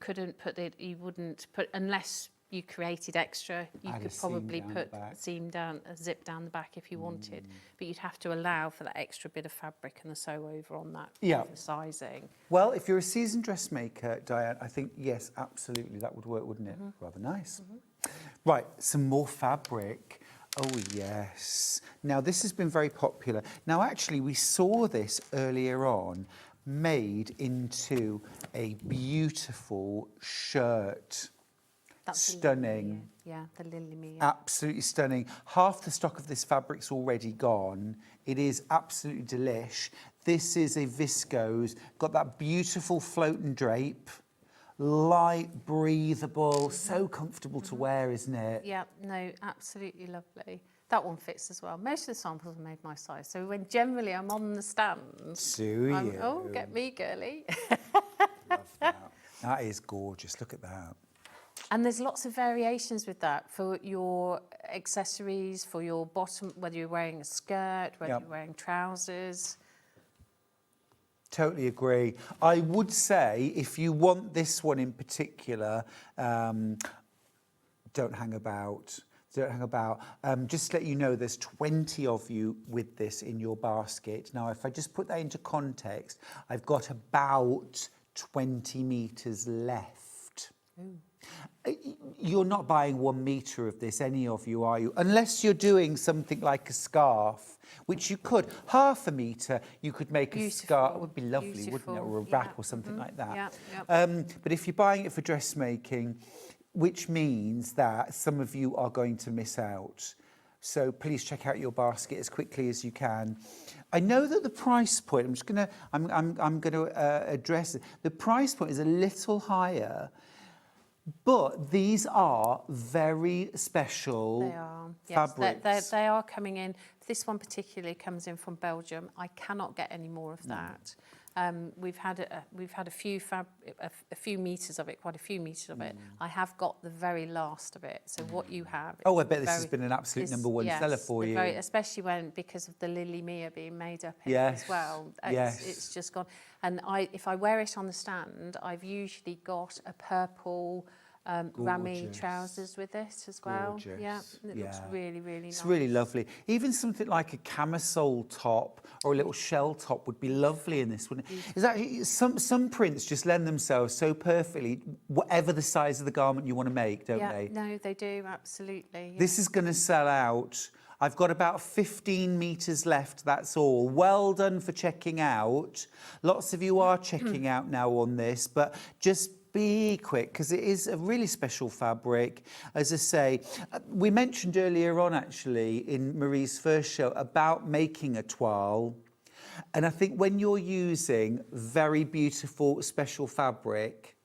wouldn't put, unless you created extra, you could probably put a zip down the back if you wanted, but you'd have to allow for that extra bit of fabric and the sew over on that for sizing. Well, if you're a seasoned dressmaker, Diane, I think, yes, absolutely, that would work, wouldn't it? Rather nice. Right, some more fabric. Oh, yes. Now, this has been very popular. Now, actually, we saw this earlier on made into a beautiful shirt. That's stunning. The Lily Mia. Absolutely stunning. Half the stock of this fabric's already gone. It is absolutely delish. This is a viscose, got that beautiful float and drape. Light, breathable, so comfortable to wear, isn't it? Yeah, no, absolutely lovely. That one fits as well. Most of the samples are made my size. So when generally I'm on the stand, oh, get me, girly. Love that. That is gorgeous. Look at that. And there's lots of variations with that for your accessories, for your bottom, whether you're wearing a skirt, whether you're wearing trousers. Totally agree. I would say if you want this one in particular, don't hang about. Don't hang about. Just to let you know, there's 20 of you with this in your basket. Now, if I just put that into context, I've got about 20 metres left. Ooh. You're not buying 1 metre of this, any of you, are you? Unless you're doing something like a scarf, which you could. Half a metre, you could make a scarf. It would be lovely, wouldn't it? Or a wrap or something like that. But if you're buying it for dressmaking, which means that some of you are going to miss out. So please check out your basket as quickly as you can. I know that the price point, I'm gonna address it. The price point is a little higher, but these are very special fabrics. They are coming in. This one particularly comes in from Belgium. I cannot get any more of that. We've had a few meters of it, quite a few meters of it. I have got the very last of it. So what you have. Oh, I bet this has been an absolute number one seller for you. Especially because of the Lily Mia being made up in it as well. It's just gone. And if I wear it on the stand, I've usually got a purple rammy trousers with it as well. Gorgeous. Yeah, it looks really, really nice. It's really lovely. Even something like a camisole top or a little shell top would be lovely in this, wouldn't it? It's actually, some prints just lend themselves so perfectly, whatever the size of the garment you want to make, don't they? No, they do, absolutely. Yeah. This is going to sell out. I've got about 15 metres left, that's all. Well done for checking out. Lots of you are checking out now on this, but just be quick because it is a really special fabric. As I say, we mentioned earlier on actually in Marie's first show about making a toile. And I think when you're using very beautiful special fabric,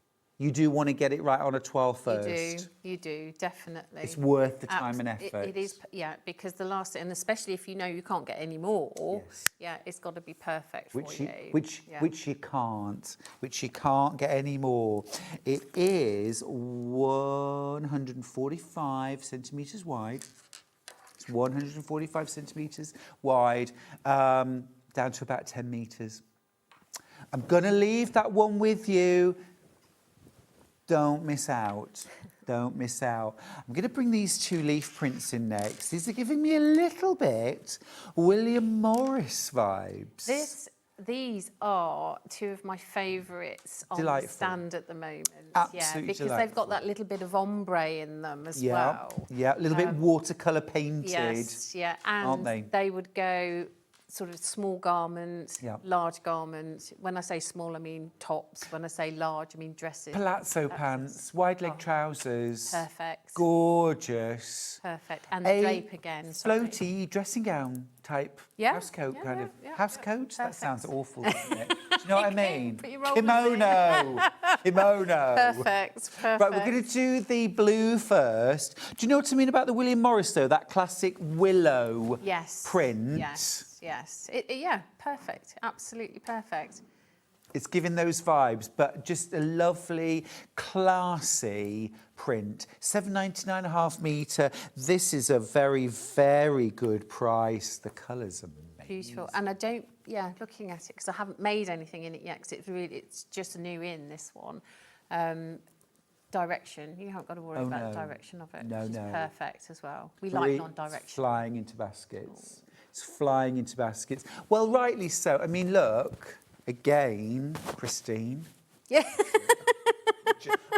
you do want to get it right on a 12 first. You do, definitely. It's worth the time and effort. It is, yeah, because the last, and especially if you know you can't get any more, yeah, it's got to be perfect for you. Which you can't get any more. It is 145 centimetres wide. It's 145 centimetres wide, down to about 10 metres. I'm going to leave that one with you. Don't miss out. Don't miss out. I'm going to bring these 2 leaf prints in next. These are giving me a little bit William Morris vibes. These are 2 of my favourites on the stand at the moment. Absolutely because they've got that little bit of ombre in them as well. Yeah, a little bit watercolour painted. Yes, yeah, and aren't they? They would go sort of small garment, large garment. When I say small, I mean tops. When I say large, I mean dresses. Palazzo pants, wide leg trousers. Perfect. Gorgeous. Perfect. And the drape again. Floaty dressing gown type. House coat kind of. House coat? That sounds awful, doesn't it? Do you know what I mean? Kimono. Kimono. Perfect. Perfect. Right, we're going to do the blue first. Do you know what I mean about the William Morris, though? That classic willow print. Yes. Yeah, perfect. Absolutely perfect. It's giving those vibes, but just a lovely, classy print. £7.99 a half metre. This is a very, very good price. The colours are amazing. Beautiful. And I don't, looking at it, because I haven't made anything in it yet, because it's just new in this one. Direction, you haven't got to worry about the direction of it. It's perfect as well. We like non-direction. Flying into baskets. It's flying into baskets. Well, rightly so. I mean, look, again, Christine. Yeah.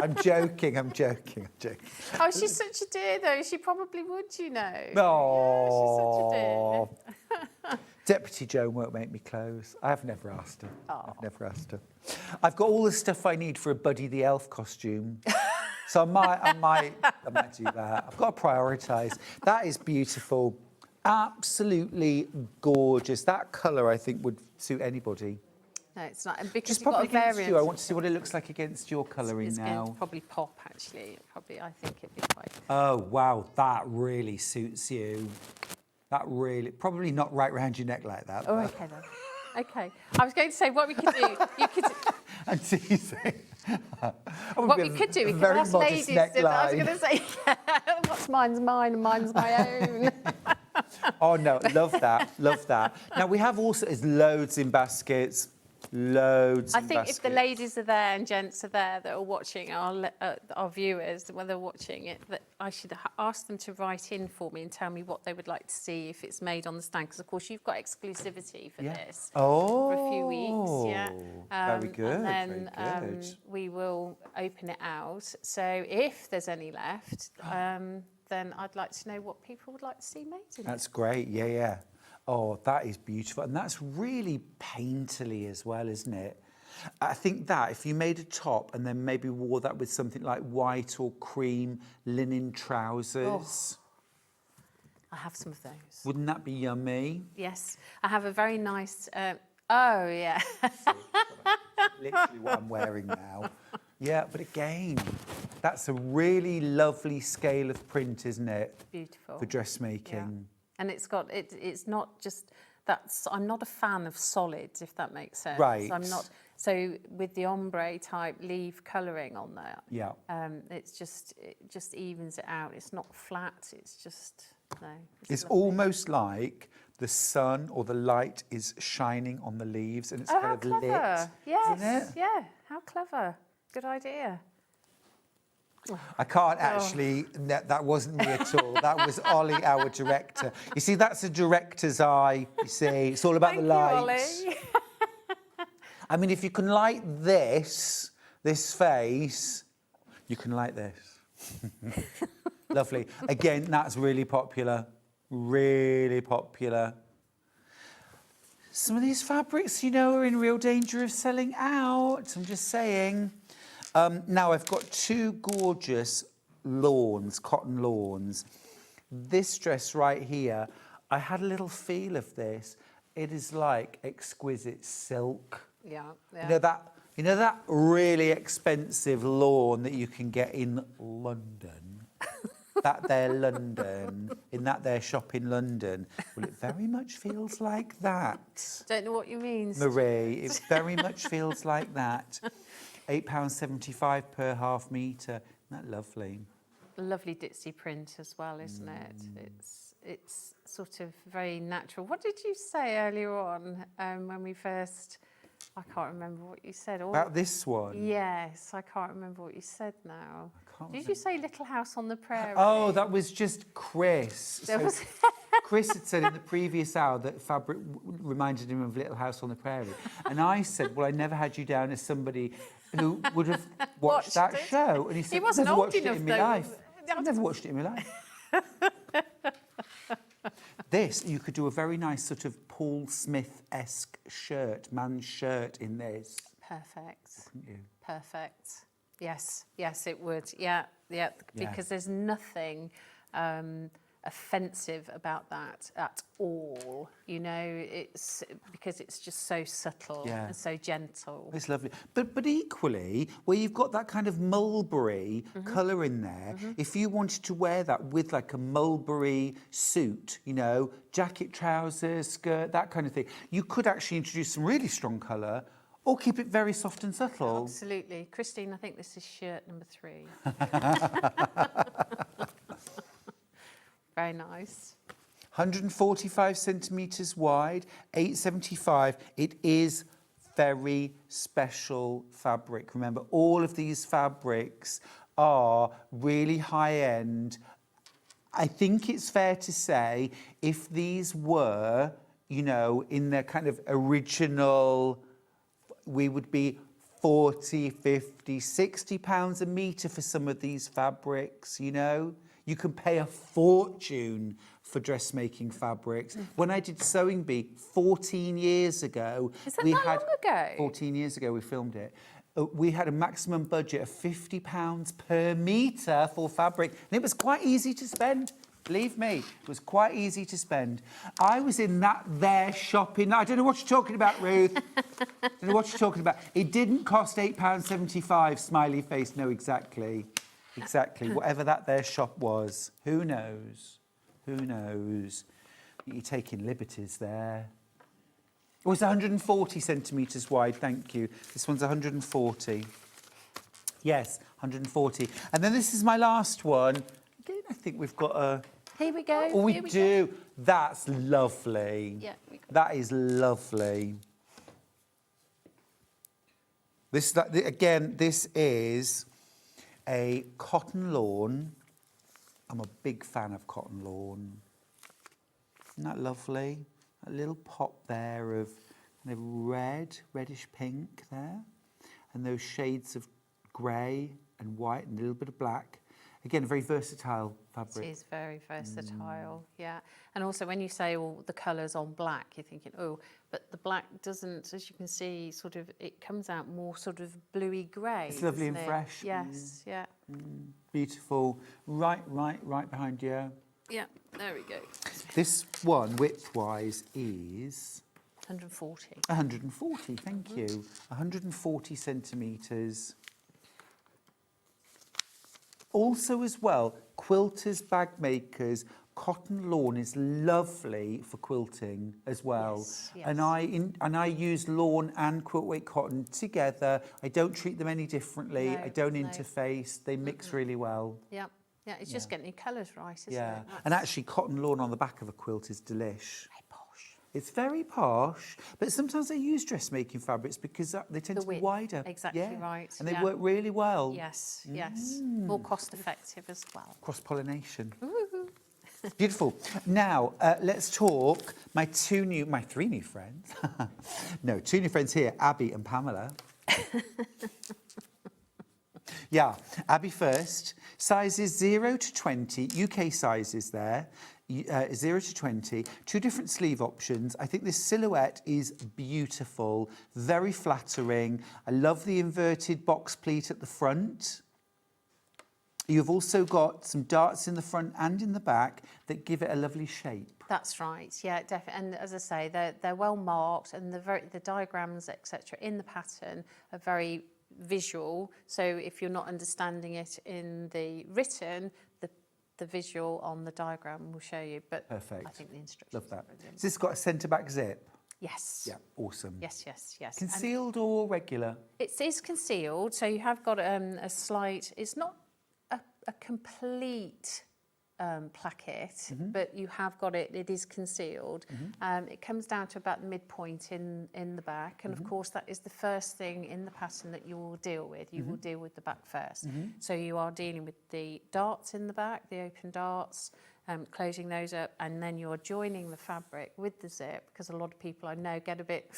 I'm joking. Oh, she's such a dear, though. She probably would, you know. Oh. Yeah, she's such a dear. Deputy Joan won't make me close. I've never asked her. I've never asked her. I've got all the stuff I need for a Buddy the Elf costume. So I might do that. I've got to prioritise. That is beautiful. Absolutely gorgeous. That colour, I think, would suit anybody. No, it's not. And because Just you've got a against variant. you. I want to see what it looks like against your colouring It's now. going to probably pop, actually. I think it'd be quite... Oh, wow. That really suits you. That really... Probably not right round your neck like that. Oh, okay, then. Okay. I was going to say, what we could do... You could... I'm teasing. What we could do, we could ask ladies... I was going to say, what's mine's mine and mine's my own. Oh, no, love that, love that. Now, we have also, there's loads in baskets, loads I in think baskets. if the ladies are there and gents are there that are watching, our viewers, when they're watching it, that I should ask them to write in for me and tell me what they would like to see if it's made on the stand, because, of course, you've got exclusivity for this for a few weeks. Very good, and then we will open it out. So if there's any left... then I'd like to know what people would like to see made in That's great, yeah. Oh, that is beautiful. And that's really painterly as well, isn't it? I think that if you made a top and then maybe wore that with something like white or cream linen trousers. I have some of those. Wouldn't that be yummy? Yes. I have a very nice... oh, yeah. Literally what I'm wearing now. Yeah, but again, that's a really lovely scale of print, isn't it? Beautiful. For dressmaking. Yeah. And it's got, it's not just, I'm not a fan of solids, if that makes sense. Right. I'm not, so with the ombre type leaf colouring on there, it just evens it out. It's not flat, it's just, no. It's almost like the sun or the light is shining on the leaves and it's kind of lit. Yes, isn't it? Yeah, how clever. Good idea. I can't actually, that wasn't me at all. That was Ollie, our director. You see, that's a director's eye, you see. It's all about the light. I mean, if you can light this face, you can light this. Lovely. Again, that's really popular. Really popular. Some of these fabrics, you know, are in real danger of selling out. I'm just saying. Now, I've got 2 gorgeous lawns, cotton lawns. This dress right here, I had a little feel of this. It is like exquisite silk. Yeah. You know, You know that really expensive lawn that you can get in London? That there London, in that there shop in London. Well, it very much feels like that. Don't know what you mean. Marie, it very much feels like that. £8.75 per half metre. Isn't that lovely? Lovely ditzy print as well, isn't it? It's sort of very natural. What did you say earlier on when we first... I can't remember what you said. About this one? Yes, I can't remember what you said now. Did you say Little House on the Prairie? Oh, that was just Chris. So Chris had said in the previous hour that fabric reminded him of Little House on the Prairie. And I said, well, I never had you down as somebody who would have watched that show. And he said, He wasn't I've never old watched it enough, in my though. life. I've never watched it in my life. This, you could do a very nice sort of Paul Smith-esque shirt, man's shirt in this. Perfect. Couldn't you? Perfect. Yes, yes, it would. Yeah, yeah, because there's nothing offensive about that at all. You know, it's because it's just so subtle and so gentle. It's lovely. But equally, where you've got that kind of mulberry colour in there, if you wanted to wear that with like a mulberry suit, you know, jacket, trousers, skirt, that kind of thing, you could actually introduce some really strong colour or keep it very soft and subtle. Absolutely. Christine, I think this is shirt number 3. Very nice. 145 centimetres wide, 8.75. It is very special fabric. Remember, all of these fabrics are really high-end. I think it's fair to say if these were, you know, in their kind of original, we would be 40, 50, 60 pounds a metre for some of these fabrics, you know? You can pay a fortune for dressmaking fabrics. When I did Sewing Bee 14 years ago... Is that long ago? 14 years ago we filmed it. We had a maximum budget of £50 per metre for fabric. And it was quite easy to spend. Believe me, it was quite easy to spend. I was in that there shopping. I don't know what you're talking about, Ruth. I don't know what you're talking about. It didn't cost £8.75, smiley face. No, exactly. Exactly. Whatever that there shop was. Who knows? Who knows? You're taking liberties there. Oh, it's 140 centimetres wide, thank you. This one's 140. Yes, 140. And then this is my last one. Again, I think we've got a... Here we go. Oh, we do. That's lovely. Yeah. That is lovely. Again, this is a cotton lawn. I'm a big fan of cotton lawn. Isn't that lovely? A little pop there of kind of reddish pink there. And those shades of grey and white and a little bit of black. Again, a very versatile fabric. It is very versatile, yeah. And also when you say all the colours on black, you're thinking, oh, but the black doesn't, as you can see, sort of, it comes out more sort of bluey grey. It's lovely and fresh. Yes, yeah. Beautiful. Right behind you. Yeah, there we go. This one, width-wise, is... 140. 140, thank you. 140 centimetres. Also as well, quilters, bag makers, cotton lawn is lovely for quilting as well. Yes, yes. And I use lawn and quilt weight cotton together. I don't treat them any differently. No, I don't no. interface. They mix really well. Yeah, yeah, it's just getting your colours right, isn't Yeah, it? and actually cotton lawn on the back of a quilt is delish. Very posh. It's very posh, but sometimes I use dressmaking fabrics because they tend to be wider. Exactly right. And they work really well. Yes, yes. More cost effective as well. Cross-pollination. Beautiful. Now, let's talk my three new friends. No, 2 new friends here, Abby and Pamela. Yeah, Abby first. Sizes 0 to 20, UK sizes there. 0 to 20, 2 different sleeve options. I think this silhouette is beautiful, very flattering. I love the inverted box pleat at the front. You've also got some darts in the front and in the back that give it a lovely shape. That's right. Yeah, definitely. And as I say, they're well marked, and the diagrams, etc., in the pattern are very visual. So if you're not understanding it in the written, the visual on the diagram will show you. But Perfect. I think the instructions. Love that. Are brilliant. Has this got a centre back zip? Yes. Yeah, awesome. Yes, yes, yes. Concealed or regular? It is concealed, so you have got a slight. It's not a complete placket, but you have got it. It is concealed. It comes down to about the midpoint in the back, and of course that is the first thing in the pattern that you will deal with. You will deal with the back first. So you are dealing with the darts in the back, the open darts. Closing those up, and then you're joining the fabric with the zip, because a lot of people I know get a bit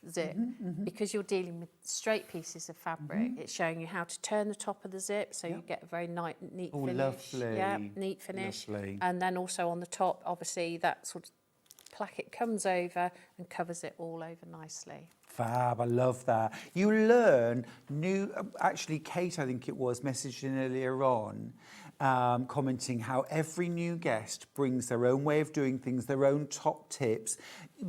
zip because you're dealing with straight pieces of fabric. It's showing you how to turn the top of the zip, so you get a very neat Oh, finish. lovely. Yeah, neat finish. Lovely. And then also on the top, obviously that sort of placket comes over and covers it all over nicely. Fab, I love that. You learn new, actually Kate, I think it was, messaged in earlier on, commenting how every new guest brings their own way of doing things, their own top tips.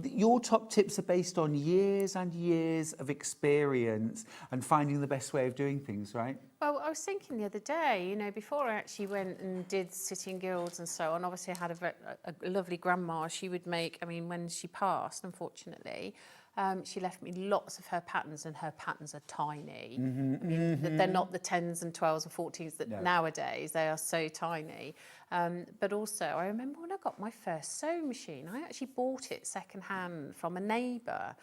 Your top tips are based on years and years of experience and finding the best way of doing things, right? Well, I was thinking the other day, you know, before I actually went and did sitting guilds and so on, obviously I had a lovely grandma. She would make, I mean, when she passed, unfortunately, she left me lots of her patterns, and her patterns are tiny. I mean, they're not the 10s and 12s and 14s that nowadays, they are so tiny. But also, I remember when I got my first sewing machine, I actually bought it secondhand from a neighbour.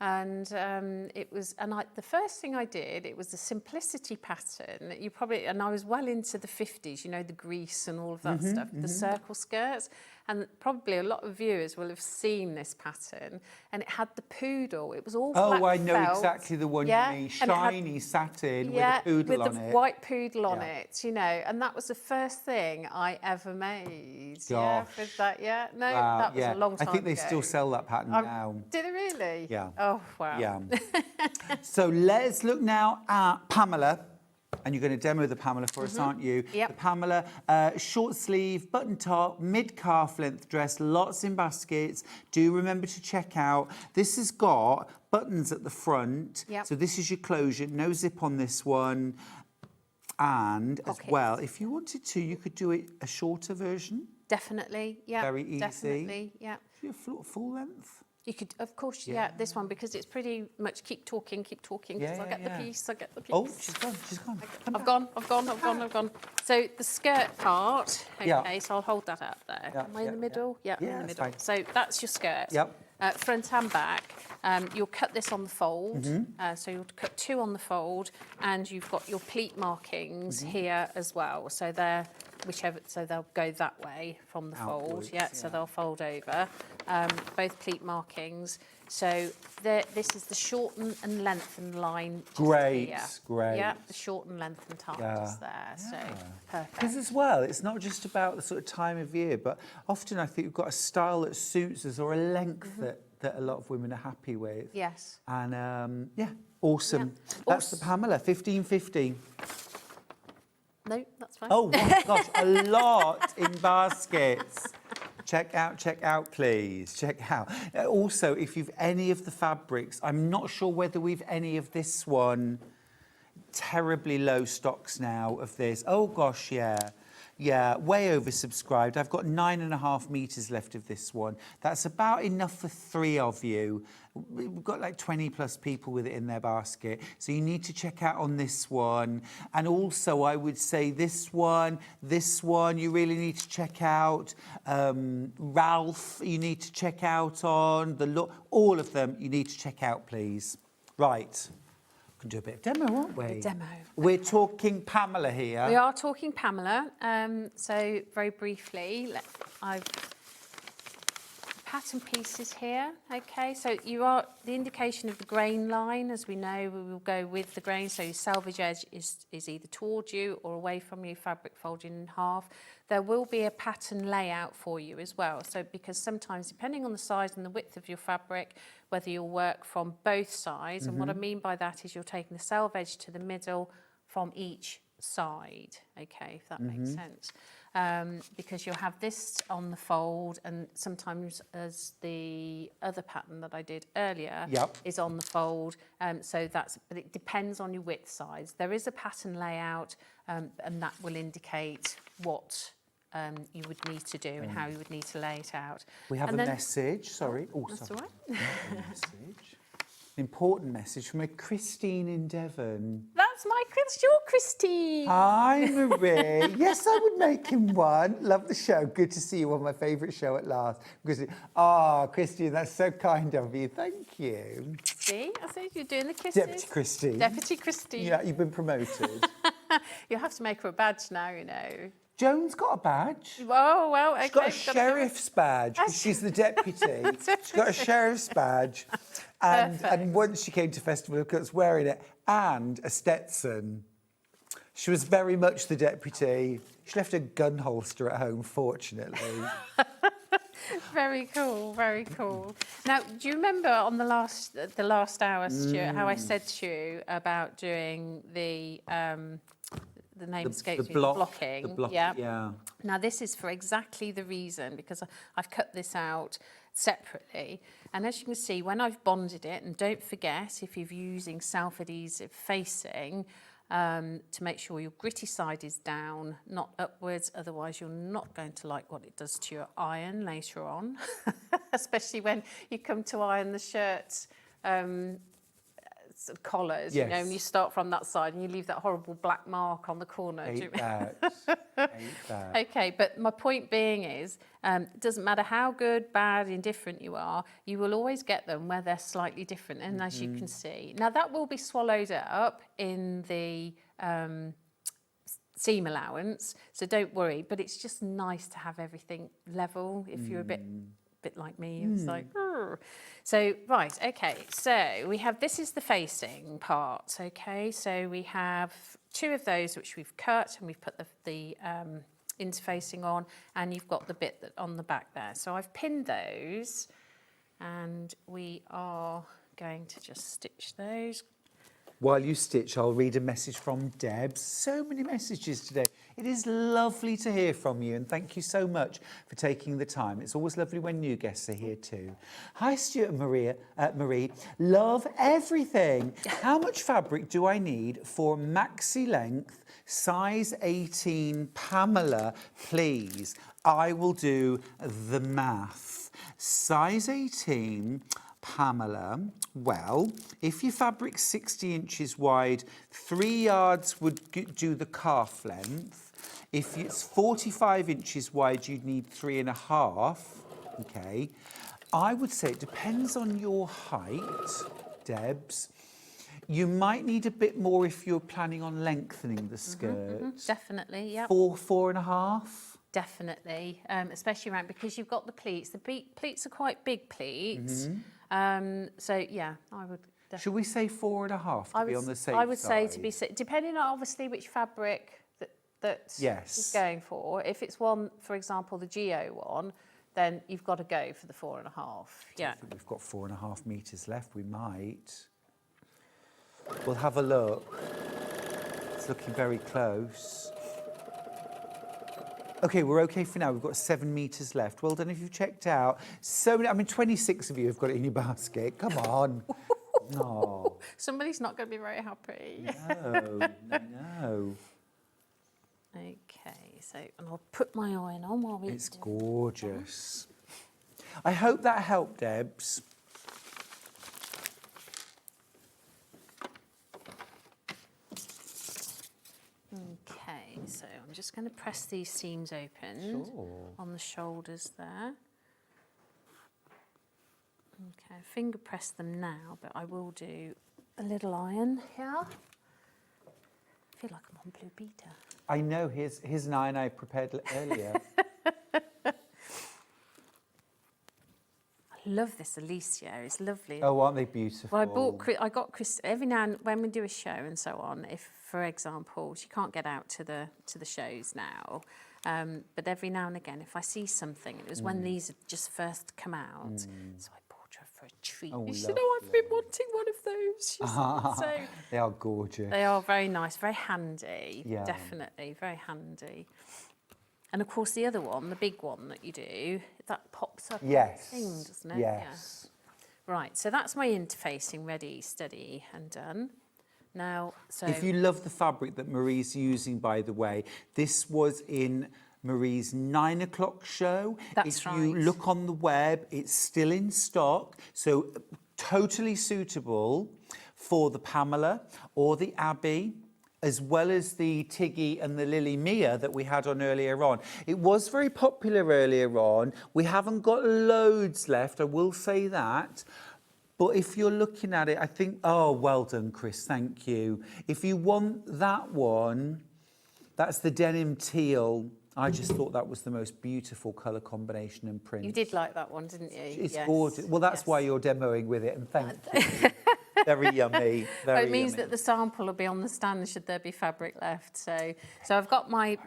And the first thing I did, it was the simplicity pattern. You probably, and I was well into the 50s, you know, the grease and all of that stuff, the circle skirts. And probably a lot of viewers will have seen this pattern. And it had the poodle. It was all black I know felt. exactly the one you mean. Shiny satin with a poodle on it. With the white poodle on it, you know. And that was the first thing I ever made. Gosh. Yeah, with that, no, Wow, that was a long time I think they ago. still sell that pattern now. Did they really? Yeah. Oh, wow. Yeah. So let's look now at Pamela. And you're going to demo the Pamela for us, aren't you? Yep. The Pamela, short sleeve, button top, mid-calf length dress, lots in baskets. Do remember to check out. This has got buttons at the front. Yep. So this is your closure, no zip on this one. And as well, if you wanted to, you could do a shorter version. Definitely, yeah. Very easy. Definitely, yeah. Full length. You could, of course, this one, because it's pretty much keep talking, because I get the piece, I get the piece. Oh, she's gone. I've gone. So the skirt part, okay, so I'll hold that up there. Yeah, Am I in the middle? Yeah, I'm in the middle. fine. So that's your skirt. Yep. Front and back. You'll cut this on the fold. So you'll cut 2 on the fold, and you've got your pleat markings here as well. So they're so they'll go that way from the fold. So they'll fold over. Both pleat markings. So this is the shorten and lengthen line. Great. Yeah, the shorten, lengthen part is there. So perfect. Because as well, it's not just about the sort of time of year, but often I think we've got a style that suits us or a length that a lot of women are happy with. Yes. And awesome. That's the Pamela, 1550. No, that's fine. Oh my gosh, a lot in baskets. Check out, please. Check out. Also, if you've any of the fabrics, I'm not sure whether we've any of this one. Terribly low stocks now of this. Oh gosh, yeah. Yeah, way oversubscribed. I've got 9.5 meters left of this one. That's about enough for 3 of you. We've got like 20 plus people with it in their basket. So you need to check out on this one. And also I would say this one, you really need to check out. Ralph, you need to check out on. All of them you need to check out, please. Right. We can do a bit of demo, aren't we? Demo. We're talking Pamela here. We are talking Pamela. So very briefly, I've pattern pieces here. Okay, so you are the indication of the grain line. As we know, we will go with the grain. So your selvage edge is either towards you or away from you, fabric folded in half. There will be a pattern layout for you as well. So because sometimes, depending on the size and the width of your fabric, whether you'll work from both sides, and what I mean by that is you're taking the selvage to the middle from each side, okay, if that makes sense. because you'll have this on the fold, and sometimes as the other pattern that I did earlier is on the fold. But it depends on your width size. There is a pattern layout, and that will indicate what you would need to do and how you would need to lay it out. We have a message, sorry. Oh, that's sorry. all right. Message. Important message from a Christine in Devon. That's your Christine. Hi, Marie. Yes, I would make him one. Love the show. Good to see you on my favourite show at last. Christine, that's so kind of you. Thank you. See, I said you're doing the kisses. Deputy Christine. Deputy Christine. Yeah, you've been promoted. You'll have to make her a badge now, you know. Joan's got a badge. Oh, well, okay. She's got a sheriff's badge because she's the deputy. She's got a sheriff's badge. And once she came to Festival of Quilts wearing it, and a Stetson. She was very much the deputy. She left a gun holster at home, fortunately. Very cool, very cool. Now, do you remember on the last hour, Stuart, how I said to you about doing the name escapes me, the blocking? Yeah. Now, this is for exactly the reason, because I've cut this out separately. And as you can see, when I've bonded it, and don't forget, if you're using self-adhesive facing, to make sure your gritty side is down, not upwards, otherwise you're not going to like what it does to your iron later on, especially when you come to iron the shirts. Collars, you know, and you start from that side and you leave that horrible black mark on the corner. Hate that. Okay, but my point being is, it doesn't matter how good, bad, indifferent you are, you will always get them where they're slightly different. And as you can see, now that will be swallowed up in the seam allowance, so don't worry, but it's just nice to have everything level if you're a bit like me. It's like, "Arr." So, right, okay, so we have, this is the facing part, okay? So we have two of those which we've cut and we've put the interfacing on, and you've got the bit that on the back there. So I've pinned those, and we are going to just stitch those. While you stitch, I'll read a message from Deb. So many messages today. It is lovely to hear from you, and thank you so much for taking the time. It's always lovely when new guests are here too. Hi, Stuart and Marie. Love everything. How much fabric do I need for maxi length, size 18 Pamela, please? I will do the math. Size 18... Pamela, well, if your fabric's 60 inches wide, 3 yards would do the calf length. If it's 45 inches wide, you'd need 3.5. Okay. I would say it depends on your height, Debs. You might need a bit more if you're planning on lengthening the skirt. Definitely, yeah. 4.5. Definitely, especially around, because you've got the pleats. The pleats are quite big pleats. So yeah, I would. Should we say 4.5 to be on the safe side? I would say to be, depending on obviously which fabric that is going for. If it's one, for example, the Geo one, then you've got to go for the 4.5. Yeah. I think we've got 4.5 metres left. We might. We'll have a look. It's looking very close. Okay, we're okay for now. We've got 7 metres left. Well done if you've checked out. So many, 26 of you have got it in your basket. Come on. No. Somebody's not going to be very happy. No. Okay, so, and I'll put my iron on while we... It's gorgeous. I hope that helped, Debs. Okay, so I'm just going to press these seams open on the shoulders there. Okay, finger press them now, but I will do a little iron here. I feel like I'm on Blue Beta. I know, here's an iron I prepared earlier. I love this Alicia, it's lovely. Oh, aren't they beautiful? Well, I got Chris, every now and when we do a show and so on, if, for example, she can't get out to the shows now, but every now and again, if I see something, it was when these had just first come out, so I bought her for a treat. Oh, she said, "Oh, I've been wanting one of those." She said, so they are gorgeous. they are very nice, very handy. Yeah. Definitely, very handy. And of course, the other one, the big one that you do, that pops up. Yes. Thing, doesn't it? Yes. Yeah. Right. So that's my interfacing ready, steady, and done. Now, so if you love the fabric that Marie's using, by the way, this was in Marie's 9 o'clock show. That's if right. you look on the web, it's still in stock. So totally suitable for the Pamela or the Abby, as well as the Tiggy and the Lily Mia that we had on earlier on. It was very popular earlier on. We haven't got loads left, I will say that. But if you're looking at it, I think, oh, well done, Chris, thank you. If you want that one, that's the denim teal. I just thought that was the most beautiful colour combination and print. you did like that one, didn't you? It's Yes. gorgeous. Well, that's why you're demoing with it, and thank you. Very yummy. Very It means yummy. that the sample will be on the stand should there be fabric left. So I've got my.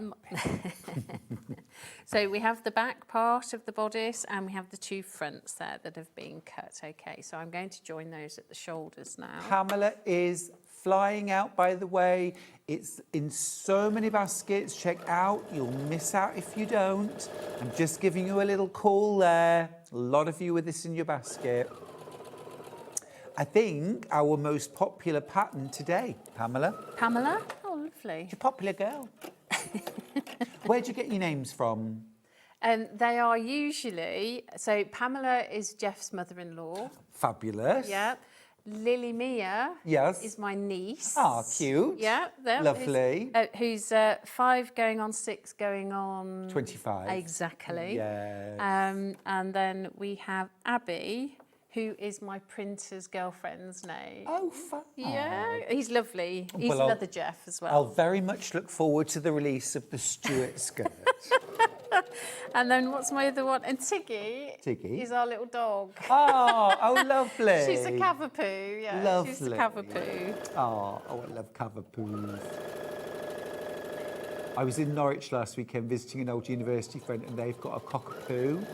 So we have the back part of the bodice and we have the 2 fronts there that have been cut. Okay, so I'm going to join those at the shoulders now. Pamela is flying out, by the way. It's in so many baskets. Check out. You'll miss out if you don't. I'm just giving you a little call there. A lot of you with this in your basket. I think our most popular pattern today, Pamela. Pamela? Oh, lovely. You're a popular girl. Where'd you get your names from? They are usually, so Pamela is Jeff's mother-in-law. Fabulous. Yeah. Lily Mia Yes. is my niece. Ah, cute. Yeah. there, Lovely. Who's 5 going on 6 going on... 25. Exactly. Yes. And then we have Abby, who is my printer's girlfriend's name. Oh, fun. Yeah, he's lovely. He's Well, another Jeff as well. I'll very much look forward to the release of the Stuart skirt. And then what's my other one? And Tiggy. Tiggy. Is our little dog. Oh, lovely. She's a cavapoo, yeah. Lovely. She's a cavapoo. Oh, I love cavapoos. I was in Norwich last weekend visiting an old university friend, and they've got a cockapoo.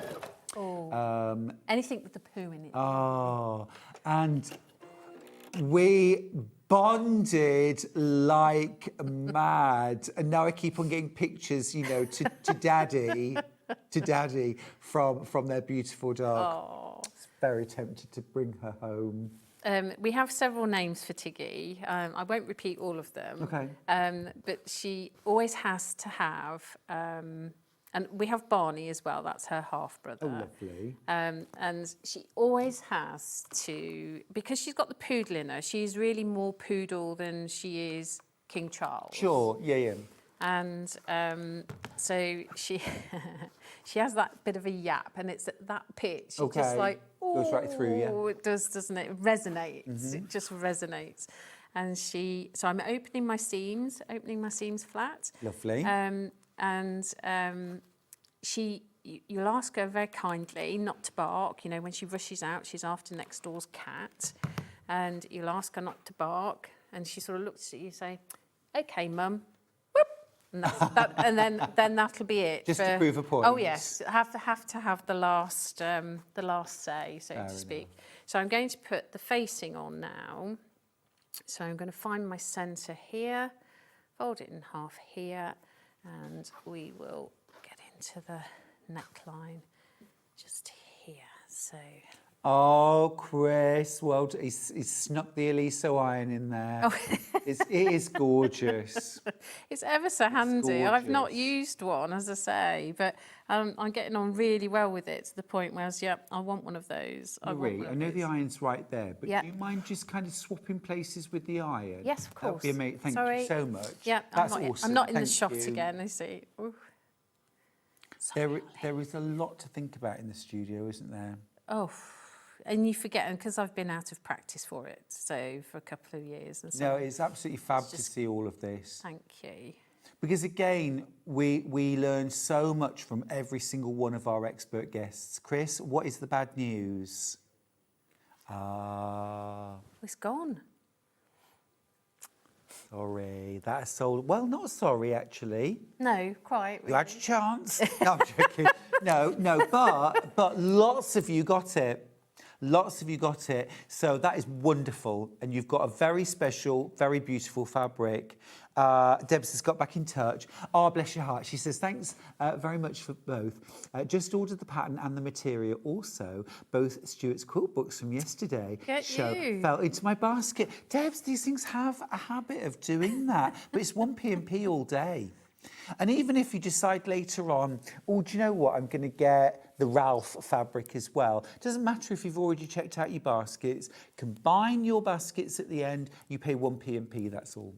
Oh. Anything with the poo in it. Oh, and we bonded like mad. And now I keep on getting pictures, you know, to Daddy, from their beautiful dog. Oh. Very tempted to bring her home. We have several names for Tiggy. I won't repeat all of them. Okay. But she always has to have, and we have Barney as well, that's her half-brother. Oh, lovely. And she always has to, because she's got the poodle in her, she's really more poodle than she is King Charles. Sure, yeah. And so she she has that bit of a yap, and it's at that pitch. It's just like, goes right through, yeah. It does, doesn't it? It resonates. It just resonates. And so I'm opening my seams flat. Lovely. You'll ask her very kindly not to bark. You know, when she rushes out, she's after next door's cat, and you'll ask her not to bark, and she sort of looks at you and say, "Okay, Mum." And, and then that'll be it. Just to prove a point. Oh yes, have to have the last say, so to speak. So I'm going to put the facing on now. So I'm going to find my centre here, fold it in half here, and we will get into the neckline just here. So. Oh, Chris, well, he's snuck the Eliso iron in there. Oh. It is gorgeous. It's ever so handy. I've not gorgeous. used one, as I say, but I'm getting on really well with it to the point where, I want one of those. Marie, I know the iron's right there, but Yeah. do you mind just kind of swapping places with the iron? Yes, of That would course. be amazing. Thank Sorry. you so much. Yeah, That's I'm awesome. not in the Thank shot you. again, I see. Ooh. There is a lot to think about in the studio, isn't there? Oh, and you forget, and because I've been out of practice for it, so for a couple of years. And so No, it's absolutely fab to see all of this. Thank you. Because again, we learn so much from every single one of our expert guests. Chris, what is the bad news? It's gone. Sorry, that's so... Well, not sorry, actually. No, quite. You had your chance. No, I'm joking. No, but lots of you got it. Lots of you got it. So that is wonderful. And you've got a very special, very beautiful fabric. Debs has got back in touch. Oh, bless your heart. She says, thanks very much for both. Just ordered the pattern and the material. Also, both Stuart's quilt books from yesterday fell into my basket. Debs, these things have a habit of doing that, but it's 1 P&P all day. And even if you decide later on, oh, do you know what, I'm going to get the Ralph fabric as well. Doesn't matter if you've already checked out your baskets. Combine your baskets at the end. You pay 1 P&P, that's all.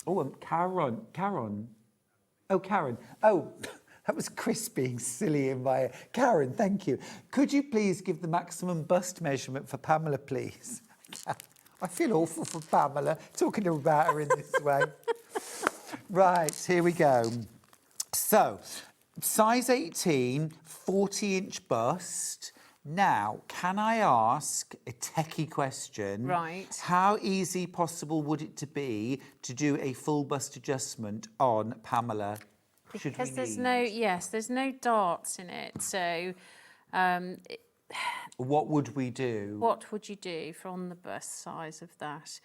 Oh, and Karen. Oh, Karen. Oh, that was Chris being silly in my... Karen, thank you. Could you please give the maximum bust measurement for Pamela, please? I feel awful for Pamela, talking about her in this way. Right, here we go. So, size 18, 40-inch bust. Now, can I ask a techie question? Right. How easy possible would it to be to do a full bust adjustment on Pamela? Because there's no darts in it. So, what would we do? What would you do from the bust size of that?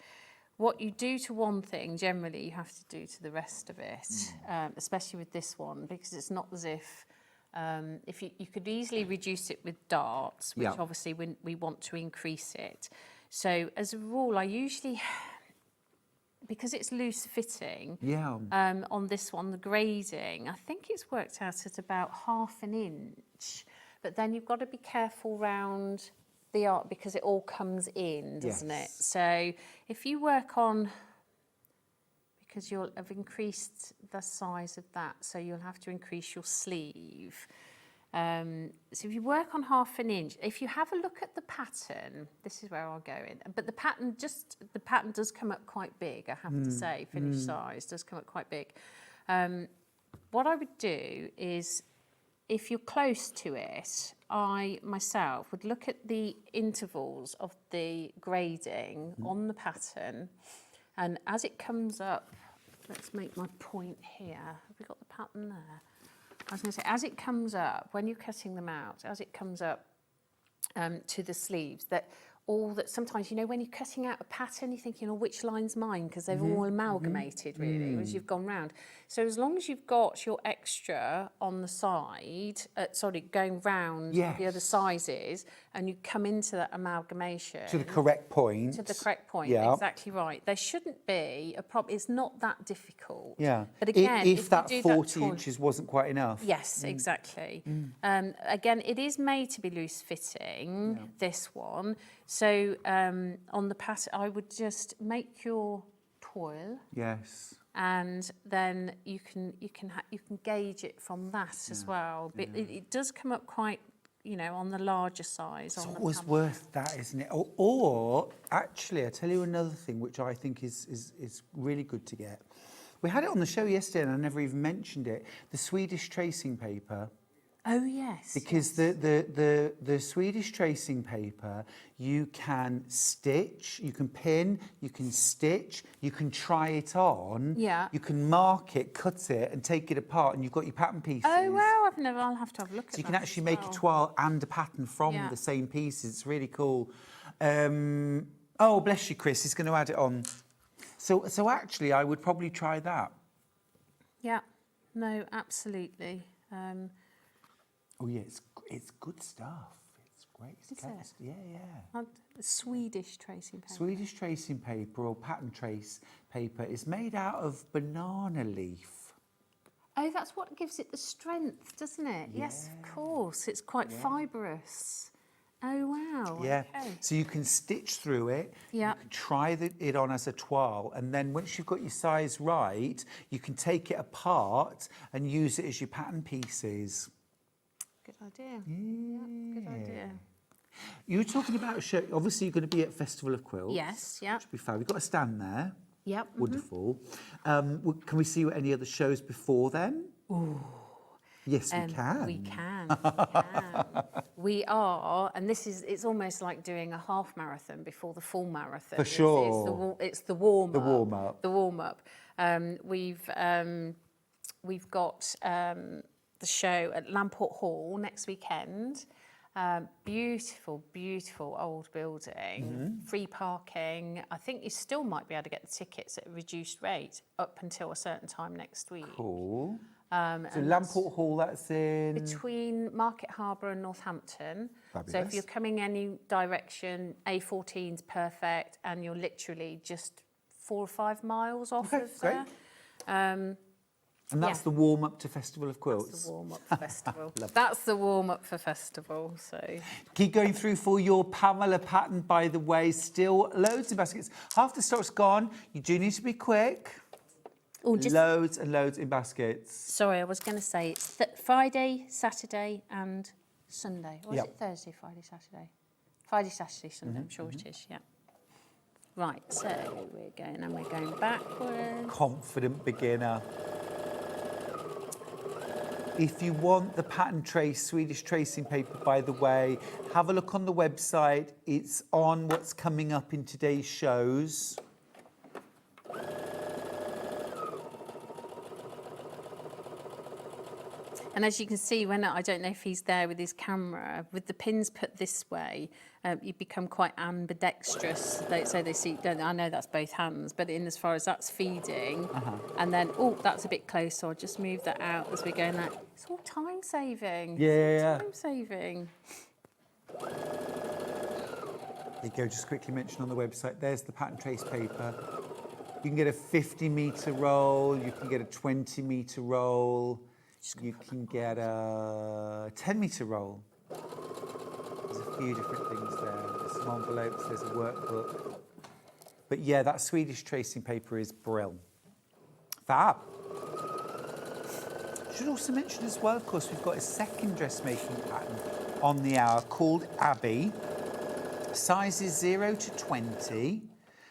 What you do to one thing, generally, you have to do to the rest of it, especially with this one, because it's not as if you could easily reduce it with darts, which obviously we want to increase it. So as a rule, I usually, because it's loose fitting, on this one, the grading, I think it's worked out at about 1/2 inch, but then you've got to be careful round the art because it all comes in, doesn't it? So if you work on, because you'll have increased the size of that, so you'll have to increase your sleeve. So if you work on 1/2 inch, if you have a look at the pattern, this is where I'll go in. But the pattern does come up quite big, I have to say. Finished size does come up quite big. What I would do is, if you're close to it, I myself would look at the intervals of the grading on the pattern, and as it comes up, let's make my point here. Have we got the pattern there? I was going to say, as it comes up, when you're cutting them out, as it comes up to the sleeves, sometimes, you know, when you're cutting out a pattern, you're thinking, oh, which line's mine? Because they've all amalgamated, really, as you've gone round. So as long as you've got your extra on the side, going round the other sizes, and you come into that amalgamation. To the correct point. To the correct point, exactly right. There shouldn't be a problem. It's not that difficult. Yeah. But again, if that 40 inches wasn't quite enough. Yes, exactly. Again, it is made to be loose fitting, this one. So on the pattern, I would just make your toil. Yes. And then you can gauge it from that as well. But it does come up quite, you know, on the larger size. It's always worth that, isn't it? Or actually, I tell you another thing which I think is really good to get. We had it on the show yesterday, and I never even mentioned it. The Swedish tracing paper. Oh yes. Because the Swedish tracing paper, you can stitch, you can pin, you can stitch, you can try it on. Yeah. You can mark it, cut it, and take it apart, and you've got your pattern pieces. Oh wow! I'll have to have a look at that. So you can actually make a toile and a pattern from the same pieces. It's really cool. Oh, bless you, Chris. He's going to add it on. So actually, I would probably try that. Yeah. No, absolutely. Oh yeah, it's good stuff. It's great. It's yeah. Swedish tracing paper. Swedish tracing paper or pattern trace paper is made out of banana leaf. Oh, that's what gives it the strength, doesn't it? Yeah. Yes, of course. It's quite fibrous. Oh wow. Yeah. Okay. So you can stitch through it. Yeah. You can try it on as a toile, and then once you've got your size right, you can take it apart and use it as your pattern pieces. Good idea. Yeah, good idea. You were talking about a show. Obviously, you're going to be at Festival of Quilts. Yes, yeah. Should be fab. We've got a stand there. Yep. Wonderful. Can we see any other shows before then? Ooh. Yes, we can. We can. We are, and it's almost like doing a half marathon before the full marathon. For sure. It's the warm up. The warm up. The warm up. We've got the show at Lamport Hall next weekend. Beautiful, beautiful old building, free parking. I think you still might be able to get the tickets at a reduced rate up until a certain time next week. Cool. So and that's Lamport Hall, that's in... between Market Harbour and Northampton. So if Fabulous. you're coming any direction, A14's perfect, and you're literally just 4 or 5 miles off of great. there. And that's the warm-up to Festival of Quilts. That's the warm-up for festival. That's the warm-up for festival. So Keep going through for your Pamela pattern, by the way. Still loads of baskets. Half the stock's gone. You do need to be quick. Loads and loads in baskets. Sorry, I was going to say it's Friday, Saturday, and Sunday. Or is it Thursday, Friday, Saturday? Friday, Saturday, Sunday. I'm sure it is. Yeah. Right. So we're going backwards. Confident beginner. If you want the pattern trace, Swedish tracing paper, by the way, have a look on the website. It's on what's coming up in today's shows. And as you can see, when I don't know if he's there with his camera, with the pins put this way, you become quite ambidextrous. So they see, I know that's both hands, but in as far as that's feeding, and then, that's a bit close, so I'll just move that out as we're going like, it's all time saving. Yeah. Time saving. There you go, just quickly mention on the website, there's the pattern trace paper. You can get a 50-metre roll, you can get a 20-metre roll, you can get a 10-metre roll. There's a few different things there. There's some envelopes, there's a workbook. But yeah, that Swedish tracing paper is brill. Fab. Should also mention as well, of course, we've got a second dressmaking pattern on the hour called Abbey. Sizes 0 to 20.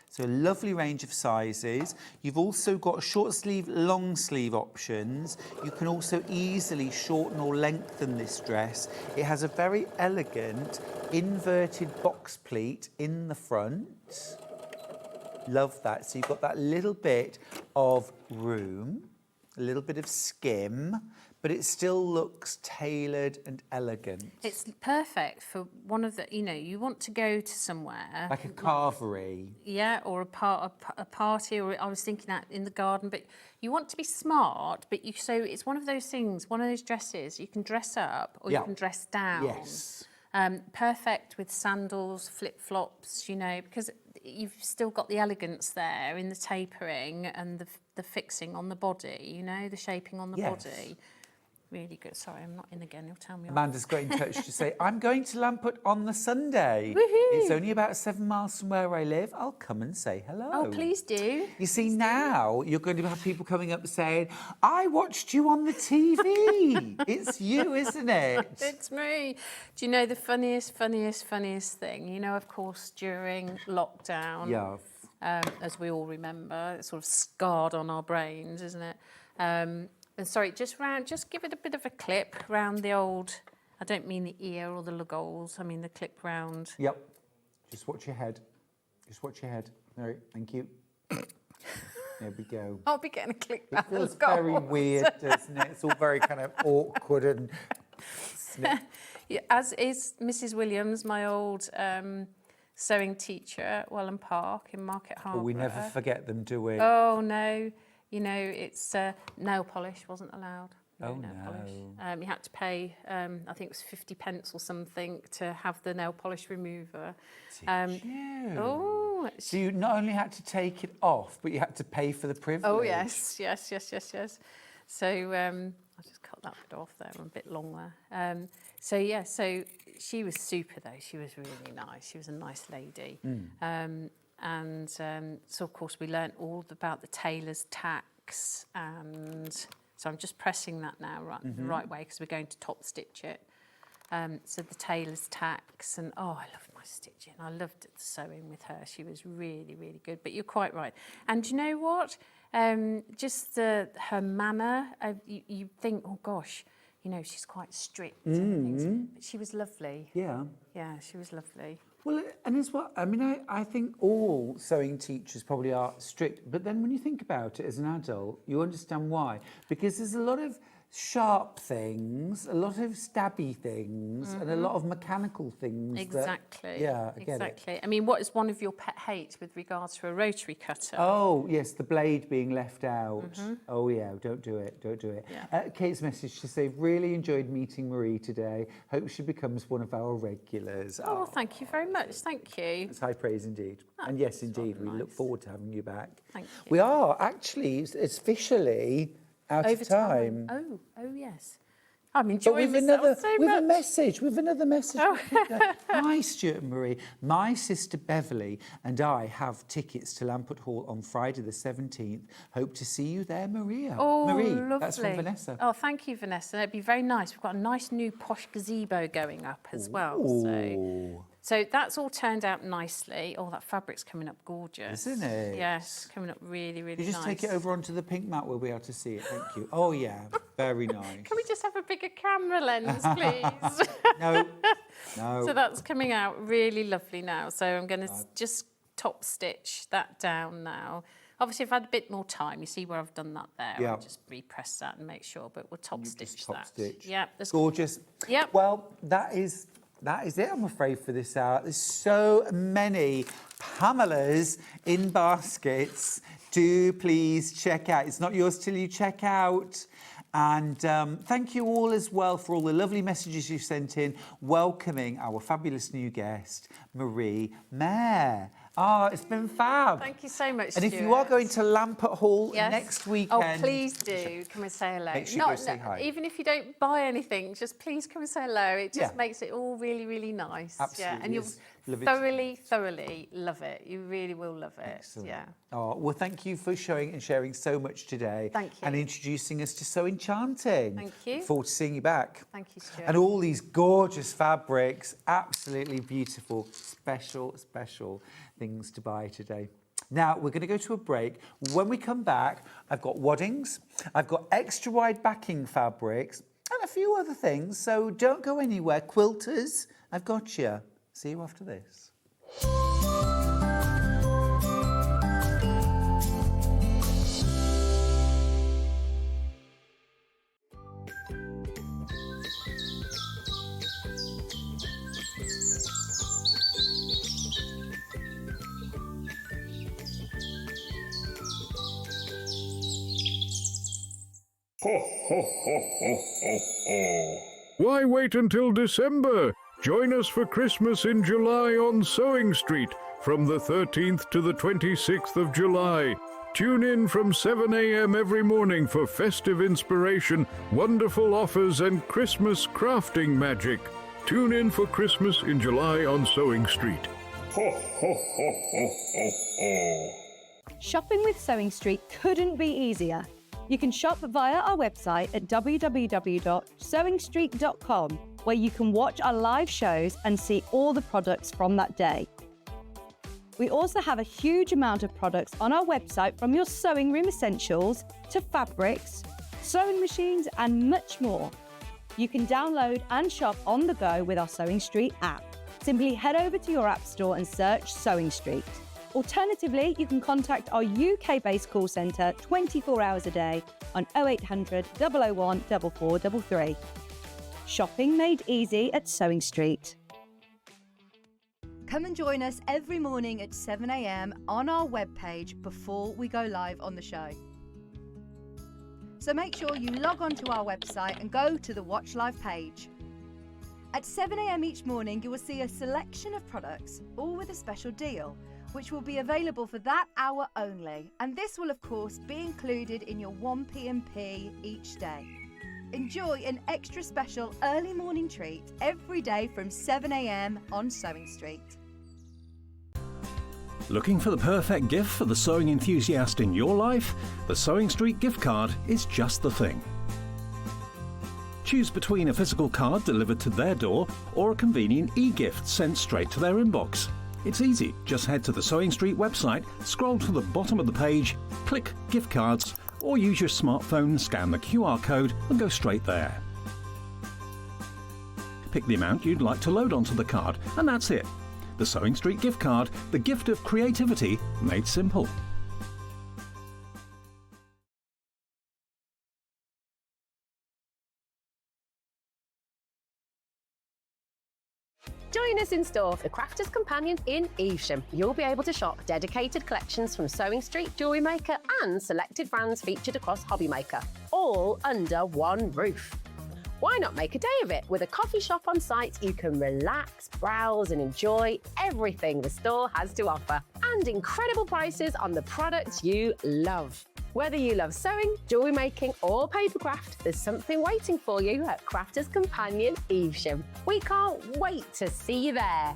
So a lovely range of sizes. You've also got short sleeve, long sleeve options. You can also easily shorten or lengthen this dress. It has a very elegant inverted box pleat in the front. Love that. So you've got that little bit of room, a little bit of skim, but it still looks tailored and elegant. It's perfect for one of the, you want to go to somewhere. Like a carvery. Yeah, or a party, or I was thinking that in the garden, but you want to be smart, but so it's one of those things, one of those dresses, you can dress up or you can dress down. Yes. Perfect with sandals, flip-flops, because you've still got the elegance there in the tapering and the fixing on the body, the shaping on the body. Really good. Sorry, I'm not in again. You'll tell me. Amanda's got in touch to say, I'm going to Lamport on the Sunday. Woohoo! It's only about 7 miles from where I live. I'll come and say hello. Oh, please do. You see, now you're going to have people coming up saying, I watched you on the TV. It's you, isn't it? It's me. Do you know the funniest thing? Of course, during lockdown, as we all remember, it's sort of scarred on our brains, isn't it? And sorry, just give it a bit of a clip round the old, I don't mean the ear or the lugols, I mean the clip round. Yep. Just watch your head. Just watch your head. All right, thank you. There we go. I'll be getting a clip round It feels the lugols. very weird, doesn't it? It's all very kind of awkward and... Yeah, as is Mrs. Williams, my old sewing teacher at Welland Park in Market Harbour. But we never forget them, do we? Oh, no. It's nail polish wasn't allowed. No. You had to pay, I think it was 50 pence or something to have the nail polish remover. So you not only had to take it off, but you had to pay for the privilege. Oh, yes. So I'll just cut that bit off there, I'm a bit long there. So she was super though, she was really nice. She was a nice lady. So of course we learnt all about the tailor's tacks, and so I'm just pressing that now the right way because we're going to top stitch it. So the tailor's tacks, and I loved my stitching. I loved the sewing with her. She was really, really good. But you're quite right. And do you know what? Just her manner. You think, oh gosh, she's quite strict and things. But she was lovely. Yeah. Yeah, she was lovely. Well, and as well, I think all sewing teachers probably are strict, but then when you think about it as an adult, you understand why. Because there's a lot of sharp things, a lot of stabby things, and a lot of mechanical things. Exactly. I get exactly. it. I mean, what is one of your pet hates with regards to a rotary cutter? Oh, yes, the blade being left out. Oh, yeah, don't do it, don't do it. Yeah. Kate's message to say, really enjoyed meeting Marie today. Hope she becomes one of our regulars. Oh, well, thank you very much. Thank you. It's high praise indeed. And yes, indeed, we look forward to having you back. Thank you. We are actually, it's officially out Over of time. Oh, yes. I'm But enjoying we've myself so we've much. a message. We've another message. Oh. Hi, Stuart and Marie. My sister Beverly and I have tickets to Lamport Hall on Friday the 17th. Hope to see you there, Maria. Oh, Marie, lovely. that's from Vanessa. Oh, thank you, Vanessa. It'd be very nice. We've got a nice new posh gazebo going up as well. So that's all turned out nicely. Oh, that fabric's coming up gorgeous. Isn't it? Yes, coming up really, really You just nice. take it over onto the pink mat, we'll be able to see it. Thank you. Oh, yeah. Very nice. Can we just have a bigger camera lens, please? No. So that's coming out really lovely now. So I'm going to just top stitch that down now. Obviously, I've had a bit more time. You see where I've done that there. Yeah. I'll just repress that and make sure, but we'll top stitch that. Stitch. Yeah. Gorgeous. Yep. Well, that is it, I'm afraid, for this hour. There's so many Pamelas in baskets. Do please check out. It's not yours till you check out. And thank you all as well for all the lovely messages you've sent in welcoming our fabulous new guest, Marie Mayer. Oh, it's been fab. Thank you so much, And if you Stuart. are going to Lamport Hall next weekend... Oh, please do. Come and say hello. Make sure you go say hi. Even if you don't buy anything, just please come and say hello. It just Yeah. makes it all really, really nice. Absolutely Yeah, and you'll is. Love it. thoroughly love it. You really will love it. Excellent. Yeah. Oh, well, thank you for showing and sharing so much today. Thank you. And introducing us to Sew Enchanting. Thank you. Look forward to seeing you back. Thank you, Stuart. And all these gorgeous fabrics, absolutely beautiful, special things to buy today. Now, we're going to go to a break. When we come back, I've got waddings, I've got extra wide backing fabrics, and a few other things. So don't go anywhere. Quilters, I've got you. See you after this. Why wait until December? Join us for Christmas in July on Sewing Street from the 13th to the 26th of July. Tune in from 7 a.m. every morning for festive inspiration, wonderful offers, and Christmas crafting magic. Tune in for Christmas in July on Sewing Street. Shopping with Sewing Street couldn't be easier. You can shop via our website at www.sewingstreet.com, where you can watch our live shows and see all the products from that day. We also have a huge amount of products on our website, from your sewing room essentials to fabrics, sewing machines, and much more. You can download and shop on the go with our Sewing Street app. Simply head over to your app store and search Sewing Street. Alternatively, you can contact our UK-based call centre 24 hours a day on 0800 001 4433. Shopping made easy at Sewing Street. Come and join us every morning at 7 a.m. on our webpage before we go live on the show. So make sure you log on to our website and go to the Watch Live page. At 7 a.m. each morning, you will see a selection of products, all with a special deal, which will be available for that hour only. And this will, of course, be included in your 1p&p each day. Enjoy an extra special early morning treat every day from 7 a.m. on Sewing Street. Looking for the perfect gift for the sewing enthusiast in your life? The Sewing Street gift card is just the thing. Choose between a physical card delivered to their door or a convenient e-gift sent straight to their inbox. It's easy. Just head to the Sewing Street website, scroll to the bottom of the page, click Gift Cards, or use your smartphone, scan the QR code and go straight there. Pick the amount you'd like to load onto the card, and that's it. The Sewing Street gift card, the gift of creativity made simple. Join us in store for the Crafter's Companion in Evesham. You'll be able to shop dedicated collections from SewingStreet, Jewellery Maker and selected brands featured across Hobby Maker, all under one roof. Why not make a day of it? With a coffee shop on site, you can relax, browse and enjoy everything the store has to offer, and incredible prices on the products you love. Whether you love sewing, jewellery making or papercraft, there's something waiting for you at Crafter's Companion Evesham. We can't wait to see you there.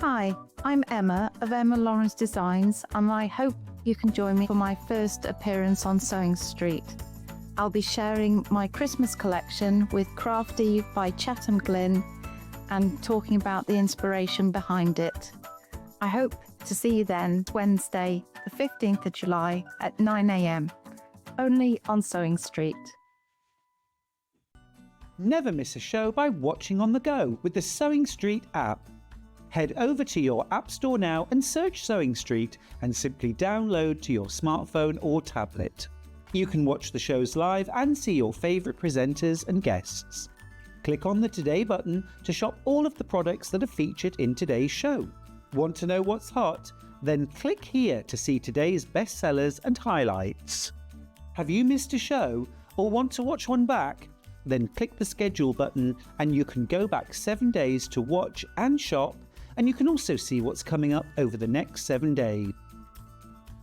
Hi, I'm Emma of Emma Lawrence Designs, and I hope you can join me for my first appearance on SewingStreet. I'll be sharing my Christmas collection with Crafty by Chatham Glynn and talking about the inspiration behind it. I hope to see you then, Wednesday, the 15th of July at 9 a.m, only on SewingStreet. Never miss a show by watching on the go with the SewingStreet app. Head over to your App Store now and search SewingStreet and simply download to your smartphone or tablet. You can watch the shows live and see your favourite presenters and guests. Click on the Today button to shop all of the products that are featured in today's show. Want to know what's hot? Then click here to see today's bestsellers and highlights. Have you missed a show or want to watch one back? Then click the schedule button and you can go back 7 days to watch and shop, and you can also see what's coming up over the next 7 days.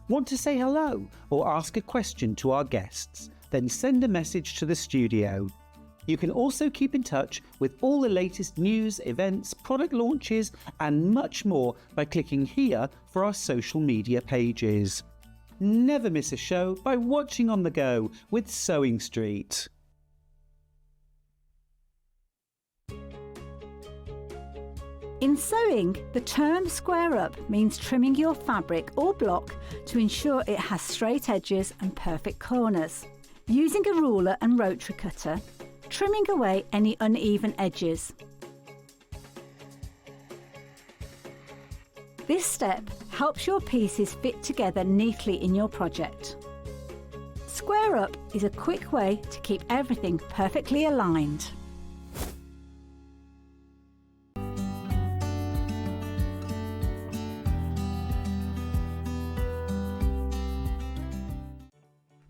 Want to say hello or ask a question to our guests? Then send a message to the studio. You can also keep in touch with all the latest news, events, product launches and much more by clicking here for our social media pages. Never miss a show by watching on the go with SewingStreet. In sewing, the term square up means trimming your fabric or block to ensure it has straight edges and perfect corners. Using a ruler and rotary cutter, trimming away any uneven edges. This step helps your pieces fit together neatly in your project. Square up is a quick way to keep everything perfectly aligned.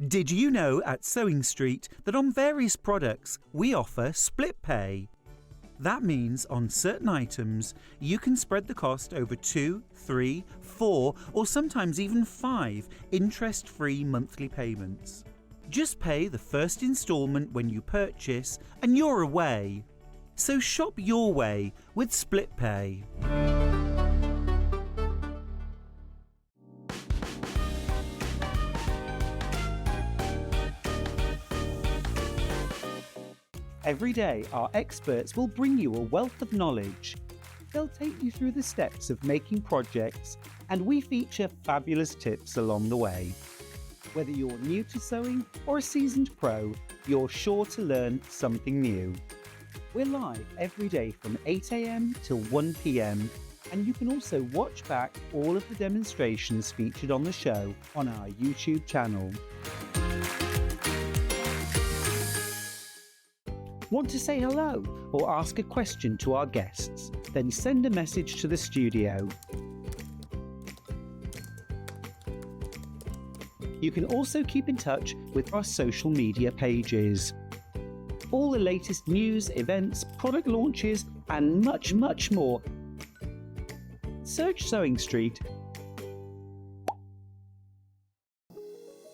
Did you know at SewingStreet that on various products we offer split pay? That means on certain items you can spread the cost over 2, 3, 4 or sometimes even 5 interest-free monthly payments. Just pay the first instalment when you purchase and you're away. So shop your way with split pay. Every day, our experts will bring you a wealth of knowledge. They'll take you through the steps of making projects, and we feature fabulous tips along the way. Whether you're new to sewing or a seasoned pro, you're sure to learn something new. We're live every day from 8 a.m. till 1 p.m, and you can also watch back all of the demonstrations featured on the show on our YouTube channel. Want to say hello or ask a question to our guests? Then send a message to the studio. You can also keep in touch with our social media pages. All the latest news, events, product launches and much more. Search SewingStreet.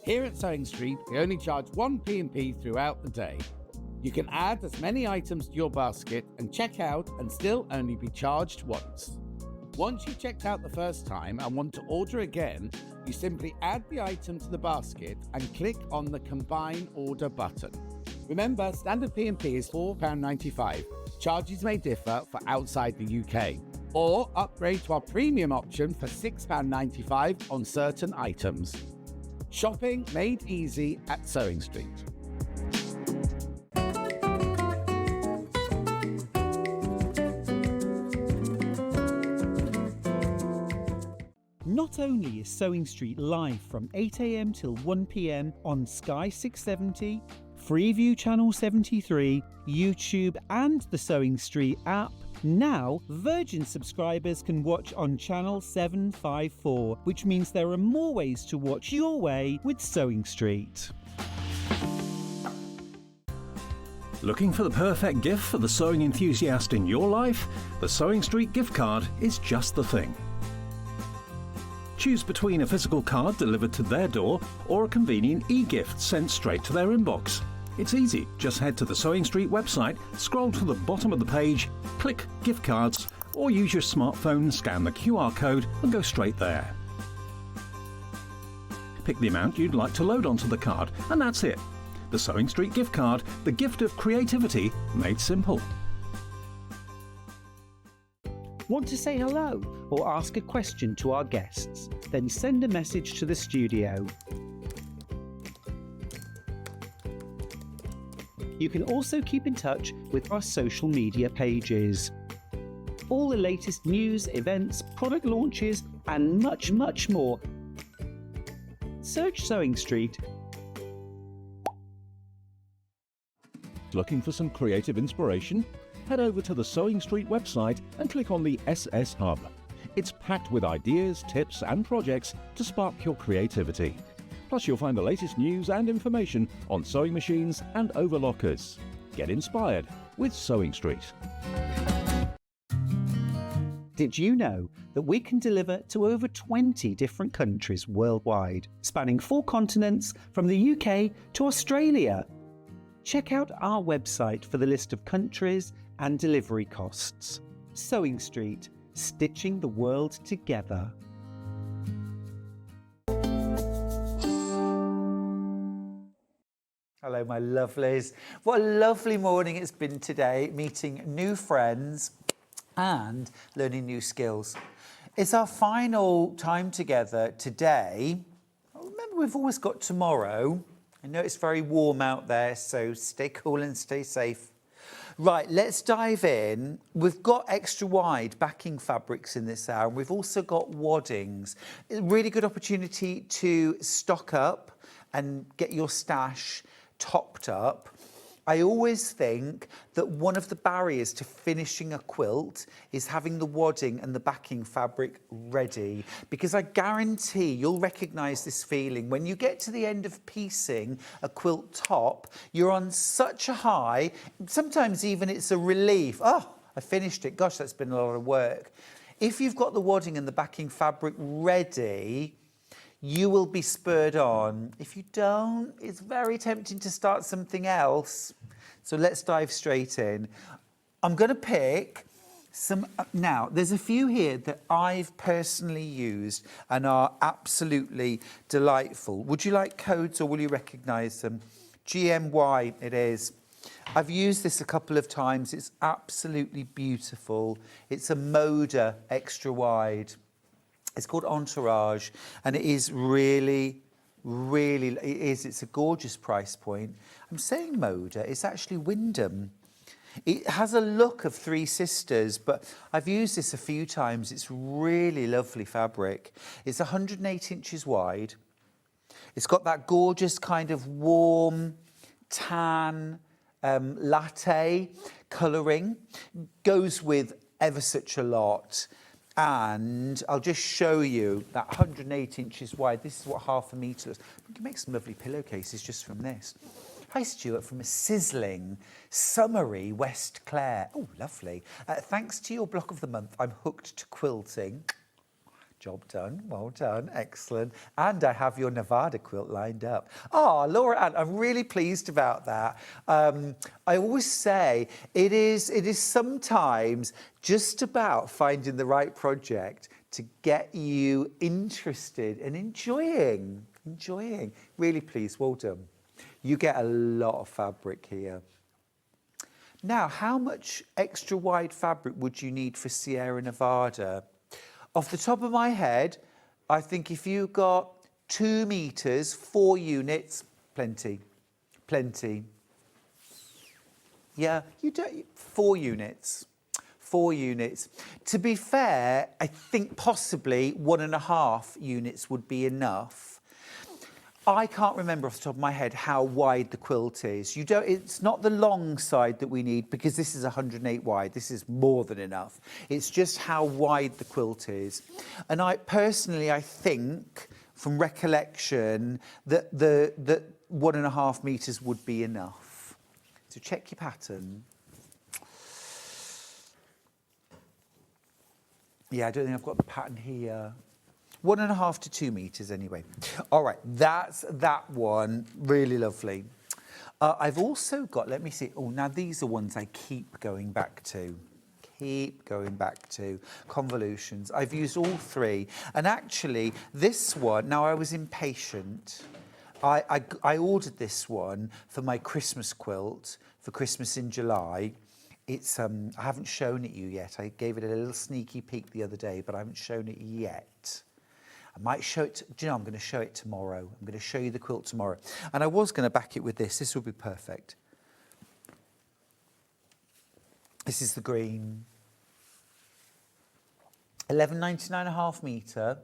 Here at SewingStreet, we only charge 1 P&P throughout the day. You can add as many items to your basket and check out and still only be charged once. Once you've checked out the first time and want to order again, you simply add the item to the basket and click on the Combine Order button. Remember, standard P&P is £4.95. Charges may differ for outside the UK. Or upgrade to our premium option for £6.95 on certain items. Shopping made easy at SewingStreet. Not only is Sewing Street live from 8 a.m. till 1 p.m. on Sky 670, Freeview Channel 73, YouTube and the Sewing Street app, now Virgin subscribers can watch on Channel 754, which means there are more ways to watch your way with Sewing Street. Looking for the perfect gift for the sewing enthusiast in your life? The Sewing Street gift card is just the thing. Choose between a physical card delivered to their door or a convenient e-gift sent straight to their inbox. It's easy, just head to the Sewing Street website, scroll to the bottom of the page, click gift cards, or use your smartphone, scan the QR code and go straight there. Pick the amount you'd like to load onto the card and that's it. The Sewing Street gift card, the gift of creativity made simple. Want to say hello or ask a question to our guests? Then send a message to the studio. You can also keep in touch with our social media pages. All the latest news, events, product launches, and much, much more. Search Sewing Street. Looking for some creative inspiration? Head over to the Sewing Street website and click on the SS Hub. It's packed with ideas, tips and projects to spark your creativity. Plus you'll find the latest news and information on sewing machines and overlockers. Get inspired with Sewing Street. Did you know that we can deliver to over 20 different countries worldwide, spanning 4 continents from the UK to Australia? Check out our website for the list of countries and delivery costs. Sewing Street, stitching the world together. Hello, my lovelies. What a lovely morning it's been today, meeting new friends and learning new skills. It's our final time together today. Remember, we've always got tomorrow. I know it's very warm out there, so stay cool and stay safe. Right, let's dive in. We've got extra wide backing fabrics in this hour, and we've also got waddings. A really good opportunity to stock up and get your stash topped up. I always think that one of the barriers to finishing a quilt is having the wadding and the backing fabric ready, because I guarantee you'll recognise this feeling. When you get to the end of piecing a quilt top, you're on such a high, sometimes even it's a relief. Oh, I finished it. Gosh, that's been a lot of work. If you've got the wadding and the backing fabric ready, you will be spurred on. If you don't, it's very tempting to start something else. So let's dive straight in. I'm going to pick some. Now, there's a few here that I've personally used and are absolutely delightful. Would you like codes or will you recognise them? GMY it is. I've used this a couple of times. It's absolutely beautiful. It's a Moda extra wide. It's called Entourage, and it is really, it's a gorgeous price point. I'm saying Moda, it's actually Wyndham. It has a look of Three Sisters, but I've used this a few times. It's really lovely fabric. It's 108 inches wide. It's got that gorgeous kind of warm tan latte colouring. Goes with ever such a lot. And I'll just show you that 108 inches wide. This is what half a metre is. We can make some lovely pillowcases just from this. Hi, Stuart, from a sizzling, summery West Clare. Oh, lovely. Thanks to your block of the month, I'm hooked to quilting. Job done, well done, excellent. And I have your Nevada quilt lined up. Oh, Laura Ann, I'm really pleased about that. I always say it is sometimes just about finding the right project to get you interested and enjoying. Really pleased, well done. You get a lot of fabric here. Now, how much extra wide fabric would you need for Sierra Nevada? Off the top of my head, I think if you got 2 meters, 4 units, plenty. Yeah, you don't, 4 units. 4 units. To be fair, I think possibly 1.5 units would be enough. I can't remember off the top of my head how wide the quilt is. It's not the long side that we need because this is 108 wide. This is more than enough. It's just how wide the quilt is. And I think, from recollection, that that 1.5 meters would be enough. So check your pattern. Yeah, I don't think I've got the pattern here. 1.5 to 2 meters anyway. All right, that's that one. Really lovely. I've also got, let me see. Oh, now these are ones I keep going back to. Convolutions. I've used all 3. And actually, this one, now I was impatient. I ordered this one for my Christmas quilt for Christmas in July. It's I haven't shown it you yet. I gave it a little sneaky peek the other day, but I haven't shown it yet. I might show it, do you know, I'm going to show it tomorrow. I'm going to show you the quilt tomorrow. And I was going to back it with this. This would be perfect. This is the green. 11.99.5 metre.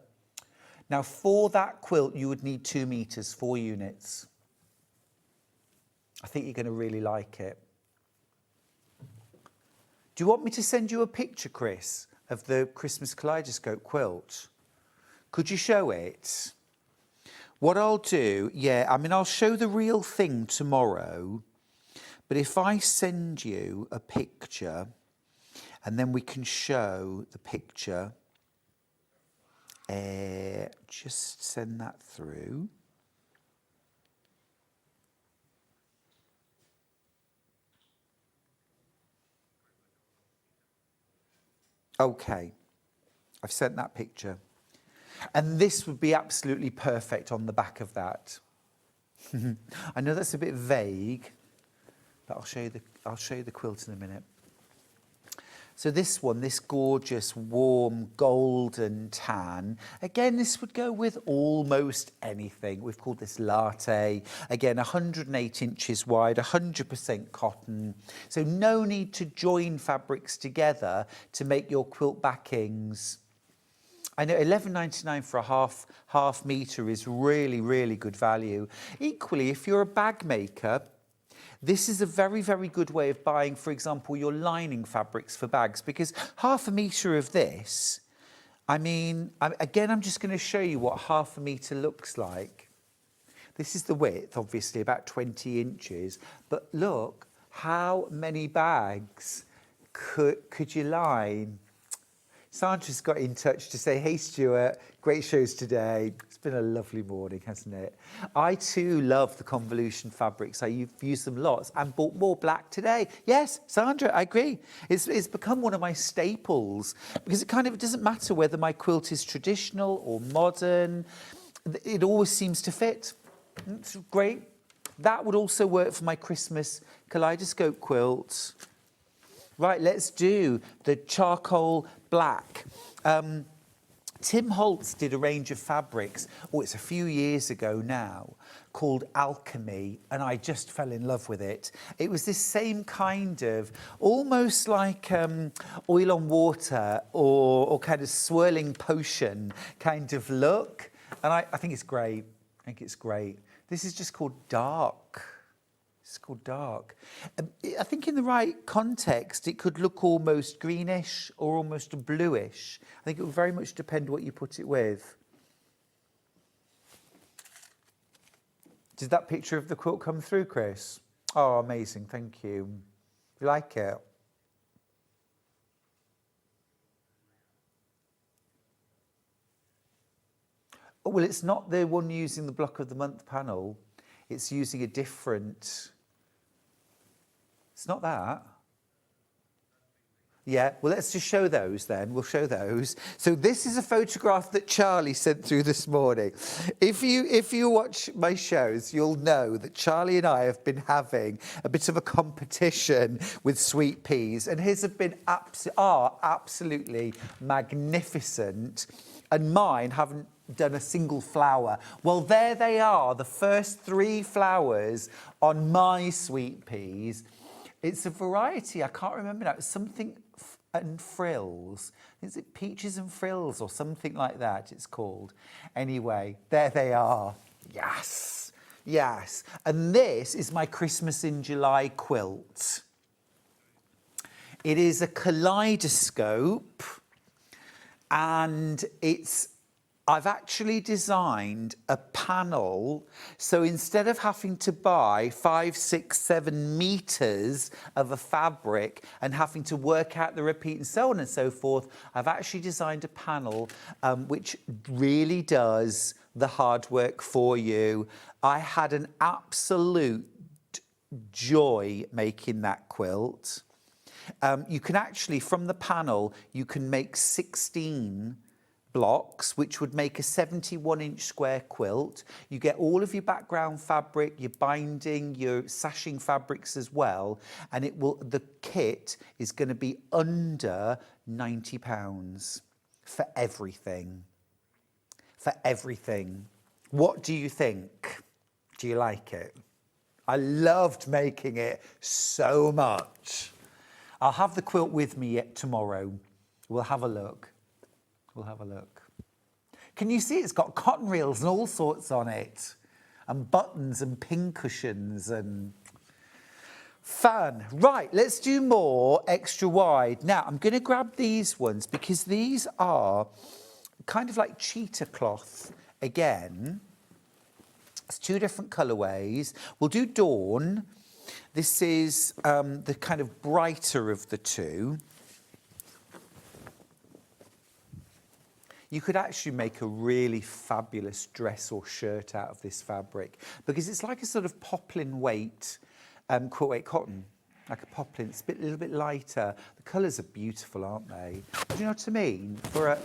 Now, for that quilt, you would need 2 meters, 4 units. I think you're going to really like it. Do you want me to send you a picture, Chris, of the Christmas kaleidoscope quilt? Could you show it? What I'll do, I'll show the real thing tomorrow, but if I send you a picture and then we can show the picture, just send that through. Okay, I've sent that picture. And this would be absolutely perfect on the back of that. I know that's a bit vague, but I'll show you the quilt in a minute. So this one, this gorgeous warm golden tan, again, this would go with almost anything. We've called this latte. Again, 108 inches wide, 100% cotton. So no need to join fabrics together to make your quilt backings. I know 11.99 for a half metre is really, really good value. Equally, if you're a bag maker, this is a very, very good way of buying, for example, your lining fabrics for bags, because 1/2 metre of this, again, I'm just going to show you what 1/2 metre looks like. This is the width, obviously, about 20 inches. But look, how many bags could you line? Sandra's got in touch to say, hey, Stuart, great shows today. It's been a lovely morning, hasn't it? I, too, love the convolution fabrics. I've used them lots and bought more black today. Yes, Sandra, I agree. It's become one of my staples because it doesn't matter whether my quilt is traditional or modern. It always seems to fit. It's great. That would also work for my Christmas kaleidoscope quilt. Right, let's do the charcoal black. Tim Holtz did a range of fabrics, it's a few years ago now, called Alchemy, and I just fell in love with it. It was this same kind of, almost like oil on water or kind of swirling potion kind of look, and I think it's great. This is just called Dark. It's called Dark. I think in the right context, it could look almost greenish or almost bluish. I think it would very much depend what you put it with. Did that picture of the quilt come through, Chris? Oh, amazing. Thank you. You like it? Oh, well, it's not the one using the block of the month panel. It's using a different... It's not that. Yeah, well, let's just show those then. We'll show those. So this is a photograph that Charlie sent through this morning. If you watch my shows, you'll know that Charlie and I have been having a bit of a competition with sweet peas, and his have been absolutely magnificent, and mine haven't done a single flower. Well, there they are, the first 3 flowers on my sweet peas. It's a variety, I can't remember now, it's something and Frills. Is it Peaches and Frills or something like that it's called? Anyway, there they are. Yes, yes. And this is my Christmas in July quilt. It is a kaleidoscope, and I've actually designed a panel, so instead of having to buy 5, 6, 7 meters of a fabric and having to work out the repeat and so on and so forth, I've actually designed a panel which really does the hard work for you. I had an absolute joy making that quilt. You can actually, from the panel, you can make 16 blocks, which would make a 71-inch square quilt. You get all of your background fabric, your binding, your sashing fabrics as well, and the kit is going to be under £90 for everything. For everything. What do you think? Do you like it? I loved making it so much. I'll have the quilt with me yet tomorrow. We'll have a look. We'll have a look. Can you see it's got cotton reels and all sorts on it? And buttons and pin cushions and fun. Right, let's do more extra wide. Now, I'm going to grab these ones because these are kind of like cheetah cloth again. It's 2 different colourways. We'll do Dawn. This is the kind of brighter of the 2. You could actually make a really fabulous dress or shirt out of this fabric because it's like a sort of poplin weight, quilt weight cotton, like a poplin. It's a little bit lighter. The colours are beautiful, aren't they? Do you know what I mean?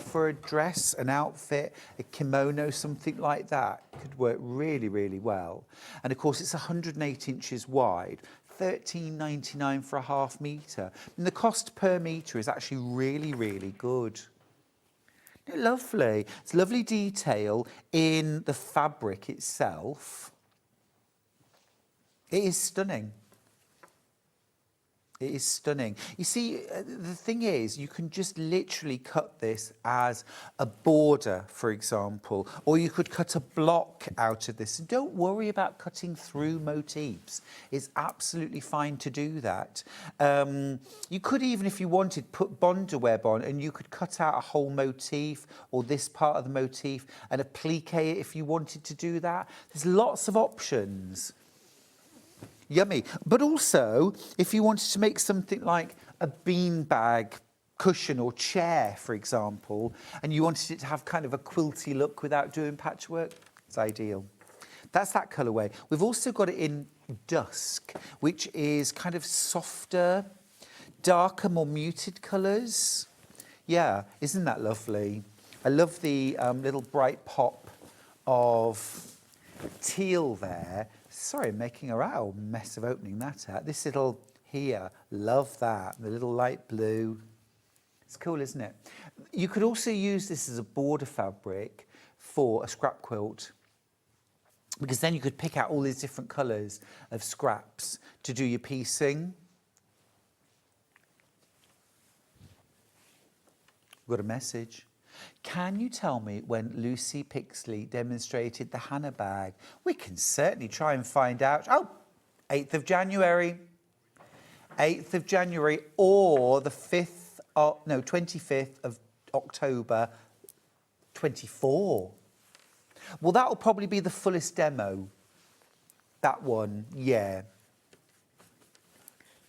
For a dress, an outfit, a kimono, something like that could work really, really well. And of course, it's 108 inches wide. £13.99 for a half metre. And the cost per metre is actually really, really good. Isn't it lovely? It's lovely detail in the fabric itself. It is stunning. It is stunning. You see, the thing is, you can just literally cut this as a border, for example, or you could cut a block out of this. Don't worry about cutting through motifs. It's absolutely fine to do that. You could even, if you wanted, put Bonder web on and you could cut out a whole motif or this part of the motif and applique it if you wanted to do that. There's lots of options. Yummy. But also, if you wanted to make something like a beanbag cushion or chair, for example, and you wanted it to have kind of a quilty look without doing patchwork, it's ideal. That's that colourway. We've also got it in dusk, which is kind of softer, darker, more muted colours. Yeah, isn't that lovely? I love the little bright pop of teal there. Sorry, I'm making a real mess of opening that out. This little here, love that. The little light blue. It's cool, isn't it? You could also use this as a border fabric for a scrap quilt, because then you could pick out all these different colours of scraps to do your piecing. Got a message. Can you tell me when Lucy Pixley demonstrated the Hannah bag? We can certainly try and find out. Oh, 8th of January. 8th of January or the 25th of October 24. Well, that will probably be the fullest demo. That one, yeah.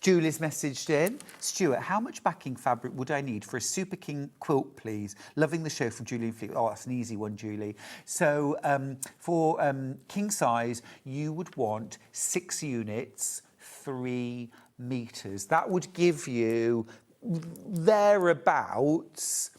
Julie's messaged in. Stuart, how much backing fabric would I need for a Super King quilt, please? Loving the show from Julie and Fleet. Oh, that's an easy one, Julie. So for king size, you would want 6 units, 3 meters. That would give you thereabouts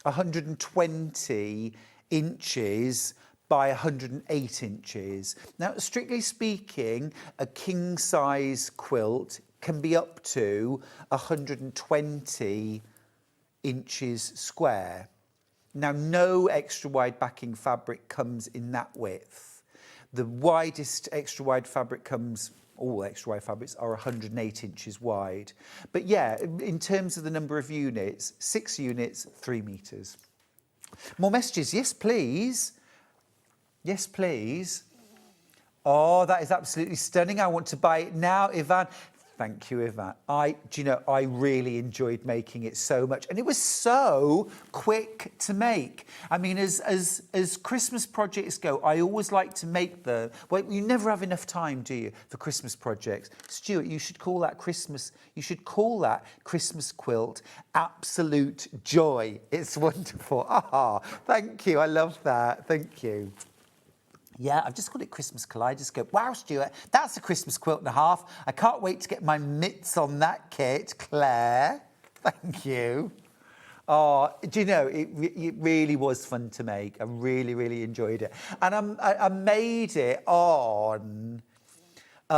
120 inches by 108 inches. Now, strictly speaking, a king size quilt can be up to 120 inches square. Now, no extra wide backing fabric comes in that width. The widest extra wide fabric comes all extra wide fabrics are 108 inches wide. But yeah, in terms of the number of units, 6 units, 3 metres. More messages. Yes, please. Yes, please. Oh, that is absolutely stunning. I want to buy it now, Ivan. Thank you, Ivan. Do you know, I really enjoyed making it so much. And it was so quick to make. I mean, as Christmas projects go, I always like to make them. Well, you never have enough time, do you, for Christmas projects? Stuart, you should call that Christmas. You should call that Christmas quilt absolute joy. It's wonderful. Ah, thank you. I love that. Thank you. Yeah, I've just called it Christmas Kaleidoscope. Wow, Stuart, that's a Christmas quilt and a half. I can't wait to get my mitts on that kit. Claire, thank you. Oh, do you know, it really was fun to make. I really, really enjoyed it. And I made it on 2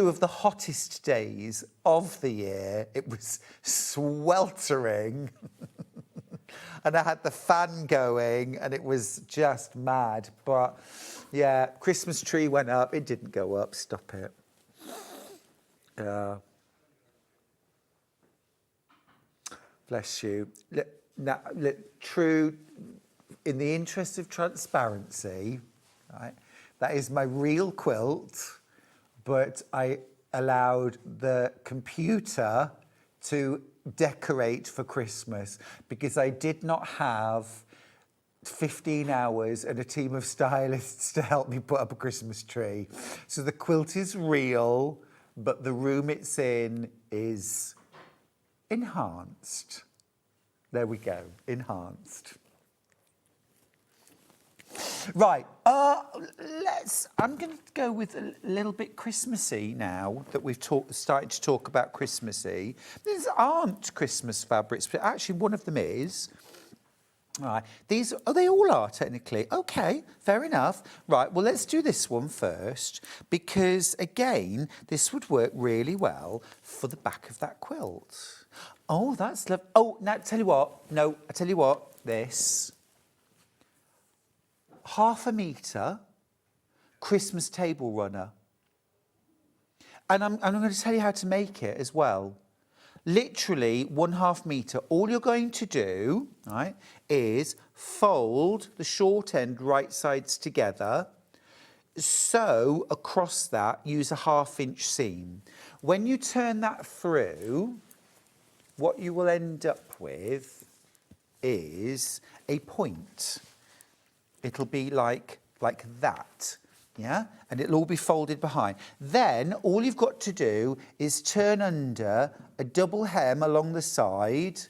of the hottest days of the year. It was sweltering. And I had the fan going and it was just mad. But yeah, Christmas tree went up. It didn't go up. Stop it. Bless you. True, in the interest of transparency, right, that is my real quilt, but I allowed the computer to decorate for Christmas because I did not have 15 hours and a team of stylists to help me put up a Christmas tree. So the quilt is real, but the room it's in is enhanced. There we go, enhanced. Right, I'm going to go with a little bit Christmassy now that we've started to talk about Christmassy. These aren't Christmas fabrics, but actually one of them is. Right, they all are technically. Okay, fair enough. Right, well, let's do this one first because, again, this would work really well for the back of that quilt. Oh, that's lovely. Oh, now, I tell you what, this. 1/2 metre Christmas table runner. And I'm going to tell you how to make it as well. Literally 1/2 metre. All you're going to do, right, is fold the short end right sides together. Sew across that, use a 1/2 inch seam. When you turn that through, what you will end up with is a point. It'll be like that, yeah? And it'll all be folded behind. Then all you've got to do is turn under a double hem along the side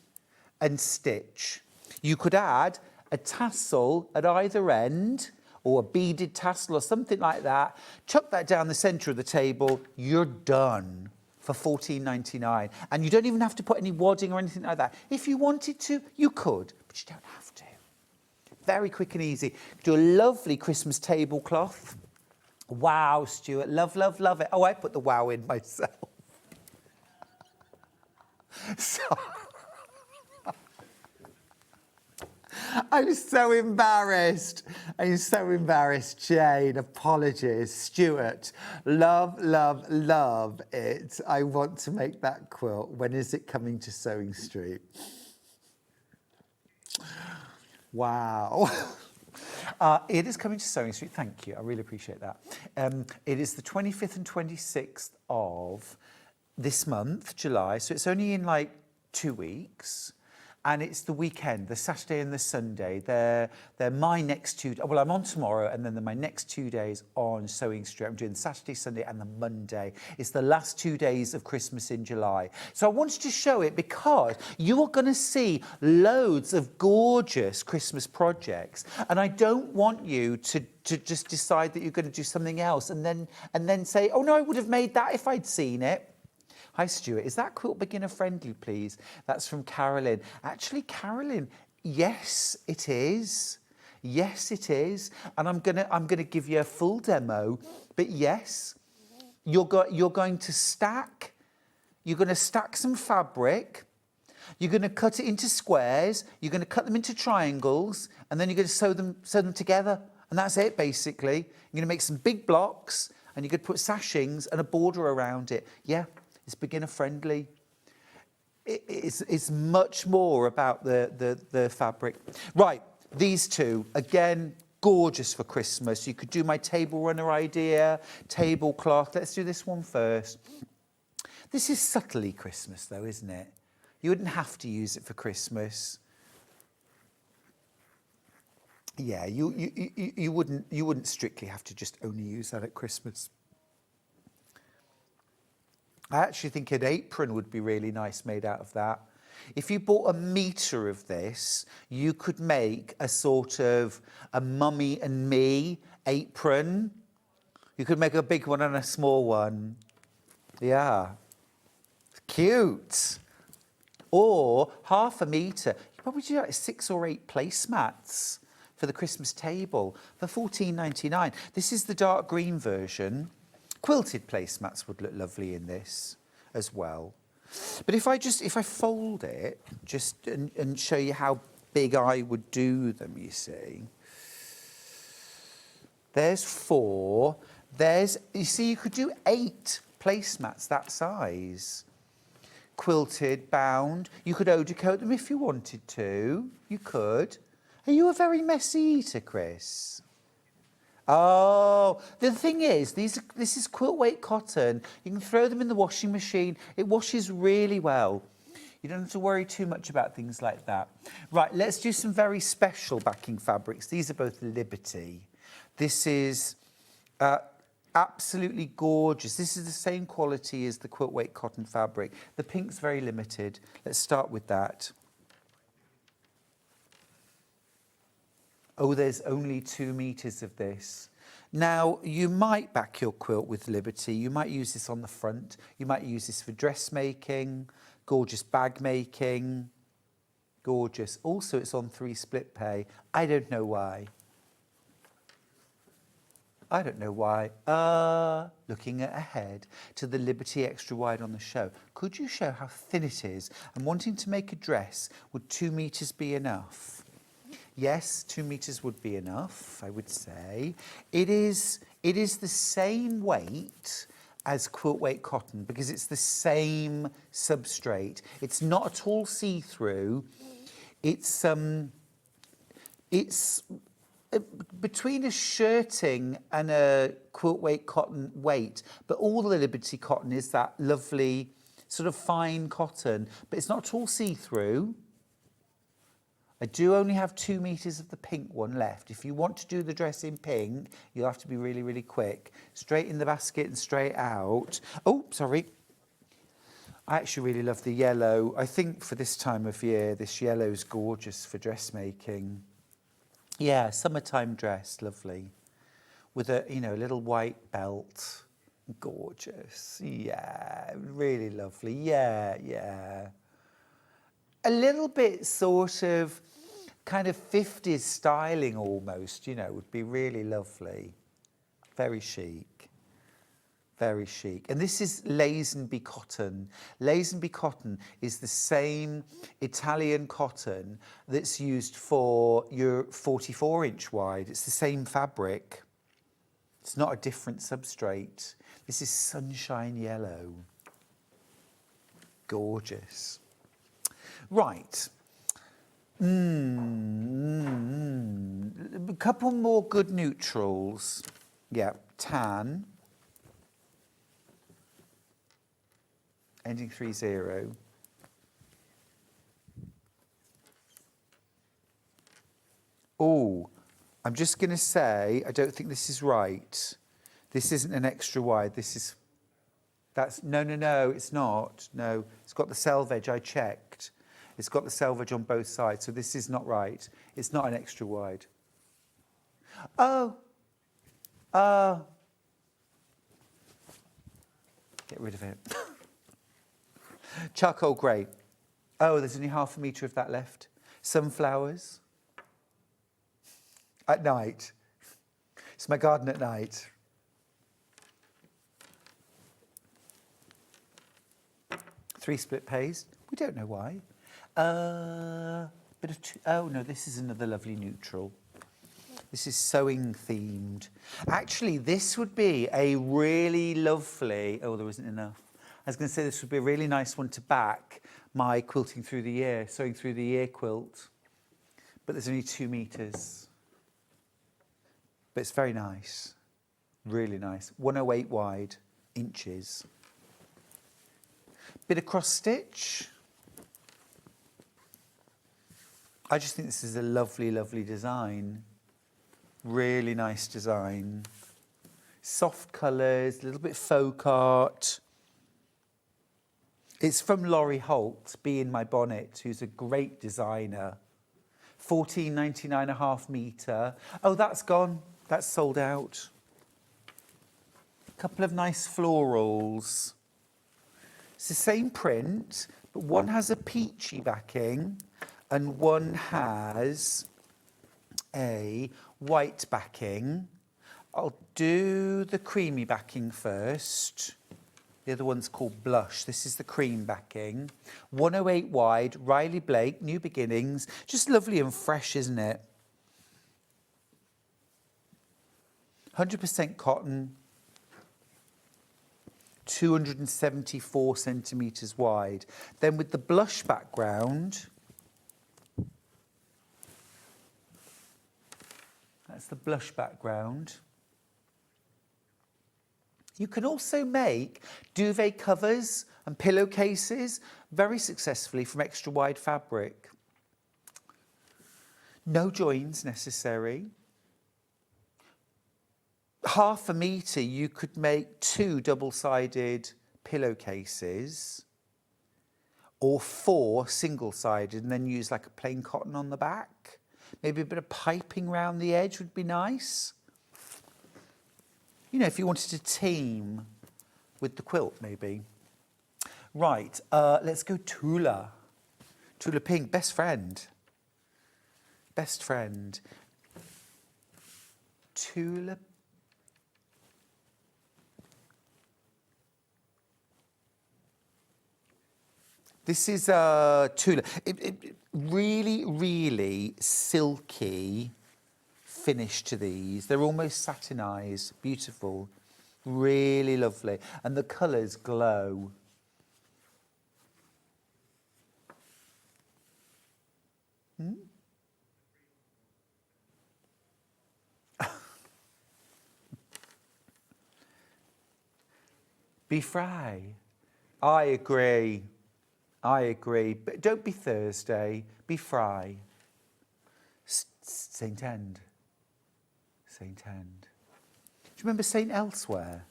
and stitch. You could add a tassel at either end or a beaded tassel or something like that. Chuck that down the centre of the table. You're done for $14.99. And you don't even have to put any wadding or anything like that. If you wanted to, you could, but you don't have to. Very quick and easy. Do a lovely Christmas tablecloth. Wow, Stuart. Love, love, love it. Oh, I put the wow in myself. So, I'm so embarrassed. I'm so embarrassed, Jane. Apologies. Stuart, love, love, love it. I want to make that quilt. When is it coming to SewingStreet? Wow. It is coming to SewingStreet. Thank you. I really appreciate that. It is the 25th and 26th of this month, July. So it's only in like 2 weeks. And it's the weekend, the Saturday and the Sunday. They're my next 2 days. Well, I'm on tomorrow, and then they're my next 2 days on SewingStreet. I'm doing the Saturday, Sunday, and the Monday. It's the last 2 days of Christmas in July. So I wanted to show it because you are going to see loads of gorgeous Christmas projects. And I don't want you to just decide that you're going to do something else and then say, oh, no, I would have made that if I'd seen it. Hi, Stuart. Is that quilt beginner friendly, please? That's from Carolyn. Actually, Carolyn, yes, it is. Yes, it is. And I'm gonna give you a full demo. But yes, you're going to stack. You're going to stack some fabric. You're going to cut it into squares. You're going to cut them into triangles, and then you're going to sew them together. And that's it, basically. You're going to make some big blocks. and you could put sashings and a border around it. Yeah, it's beginner friendly. It's much more about the fabric. Right, these two, again, gorgeous for Christmas. You could do my table runner idea, tablecloth. Let's do this one first. This is subtly Christmas though, isn't it? You wouldn't have to use it for Christmas. Yeah, you wouldn't strictly have to just only use that at Christmas. I actually think an apron would be really nice made out of that. If you bought a metre of this, you could make a sort of a mummy and me apron. You could make a big one and a small one. Yeah. Cute. Or half a metre. You probably do like 6 or 8 placemats for the Christmas table for $14.99. This is the dark green version. Quilted placemats would look lovely in this as well. But if I fold it just and show you how big I would do them, you see. There's 4. You see, you could do 8 placemats that size. Quilted, bound. You could eau de coat them if you wanted to. You could. Are you a very messy eater, Chris? Oh, the thing is, this is quilt weight cotton. You can throw them in the washing machine. It washes really well. You don't have to worry too much about things like that. Right, let's do some very special backing fabrics. These are both Liberty. This is absolutely gorgeous. This is the same quality as the quilt weight cotton fabric. The pink's very limited. Let's start with that. Oh, there's only 2 meters of this. Now, you might back your quilt with Liberty. You might use this on the front. You might use this for dressmaking, gorgeous bag making. Gorgeous. Also, it's on 3 split pay. I don't know why. I don't know why. Looking ahead to the Liberty Extra Wide on the show. Could you show how thin it is? I'm wanting to make a dress. Would 2 meters be enough? Yes, 2 meters would be enough, I would say. It is the same weight as quilt weight cotton because it's the same substrate. It's not at all see-through. It's between a shirting and a quilt weight cotton weight, but all the Liberty cotton is that lovely sort of fine cotton, but it's not at all see-through. I do only have 2 meters of the pink one left. If you want to do the dress in pink, you'll have to be really, really quick. Straight in the basket and straight out. Oh, sorry. I actually really love the yellow. I think for this time of year, this yellow's gorgeous for dressmaking. Yeah, summertime dress, lovely. With a, you know, little white belt. Gorgeous. Yeah, really lovely. Yeah, yeah. A little bit sort of kind of 50s styling almost, you know, would be really lovely. Very chic. Very chic. And this is Lazenby cotton. Lazenby cotton is the same Italian cotton that's used for your 44-inch wide. It's the same fabric. It's not a different substrate. This is sunshine yellow. Gorgeous. Right. A couple more good neutrals. Yeah, tan. Ending 30. Oh, I'm just going to say, I don't think this is right. This isn't an extra wide. This is, no, it's not. No, it's got the selvage. I checked. It's got the selvage on both sides, so this is not right. It's not an extra wide. Oh. Get rid of it. Charcoal grey. Oh, there's only half a metre of that left. Sunflowers. At night. It's my garden at night. Three split pays. We don't know why. Bit of oh no, this is another lovely neutral. This is sewing themed. Actually, this would be a really lovely, oh, there isn't enough. I was going to say this would be a really nice one to back my quilting through the year, sewing through the year quilt. But there's only 2 meters. But it's very nice, really nice. 108 wide inches. Bit of cross stitch. I just think this is a lovely, lovely design. Really nice design. Soft colours, a little bit folk art. It's from Laurie Holt, Bee in My Bonnet, who's a great designer. $14.99 a half metre. Oh, that's gone. That's sold out. A couple of nice florals. It's the same print, but one has a peachy backing and one has a white backing. I'll do the creamy backing first. The other one's called Blush. This is the cream backing. 108 wide, Riley Blake, New Beginnings. Just lovely and fresh, isn't it? 100% cotton. 274 centimetres wide. Then with the blush background, that's the blush background. You can also make duvet covers and pillowcases very successfully from extra wide fabric. No joins necessary. Half a metre, you could make 2 double-sided pillowcases or 4 single-sided and then use like a plain cotton on the back. Maybe a bit of piping around the edge would be nice. You know, if you wanted to team with the quilt, maybe. Right, let's go Tula. Tula Pink, best friend. Best friend. Tula. This is Tula. Really, really silky finish to these. They're almost satinised, beautiful, really lovely. And the colours glow. Be Fry. I agree. I agree. But don't be Thursday. Be Fry. St. End. St. End. Do you remember St. Elsewhere?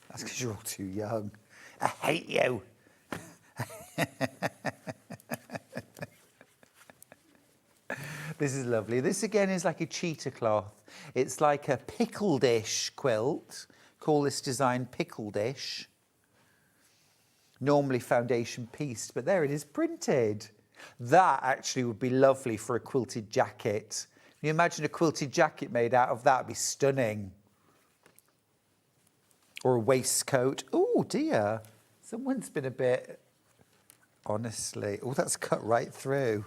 That's because you're all too young. I hate you. This is lovely. This again is like a cheetah cloth. It's like a pickle dish quilt. Call this design pickle dish. Normally foundation pieced, but there it is printed. That actually would be lovely for a quilted jacket. Can you imagine a quilted jacket made out of that? It'd be stunning. Or a waistcoat. Oh dear, someone's been a bit, honestly. Oh, that's cut right through.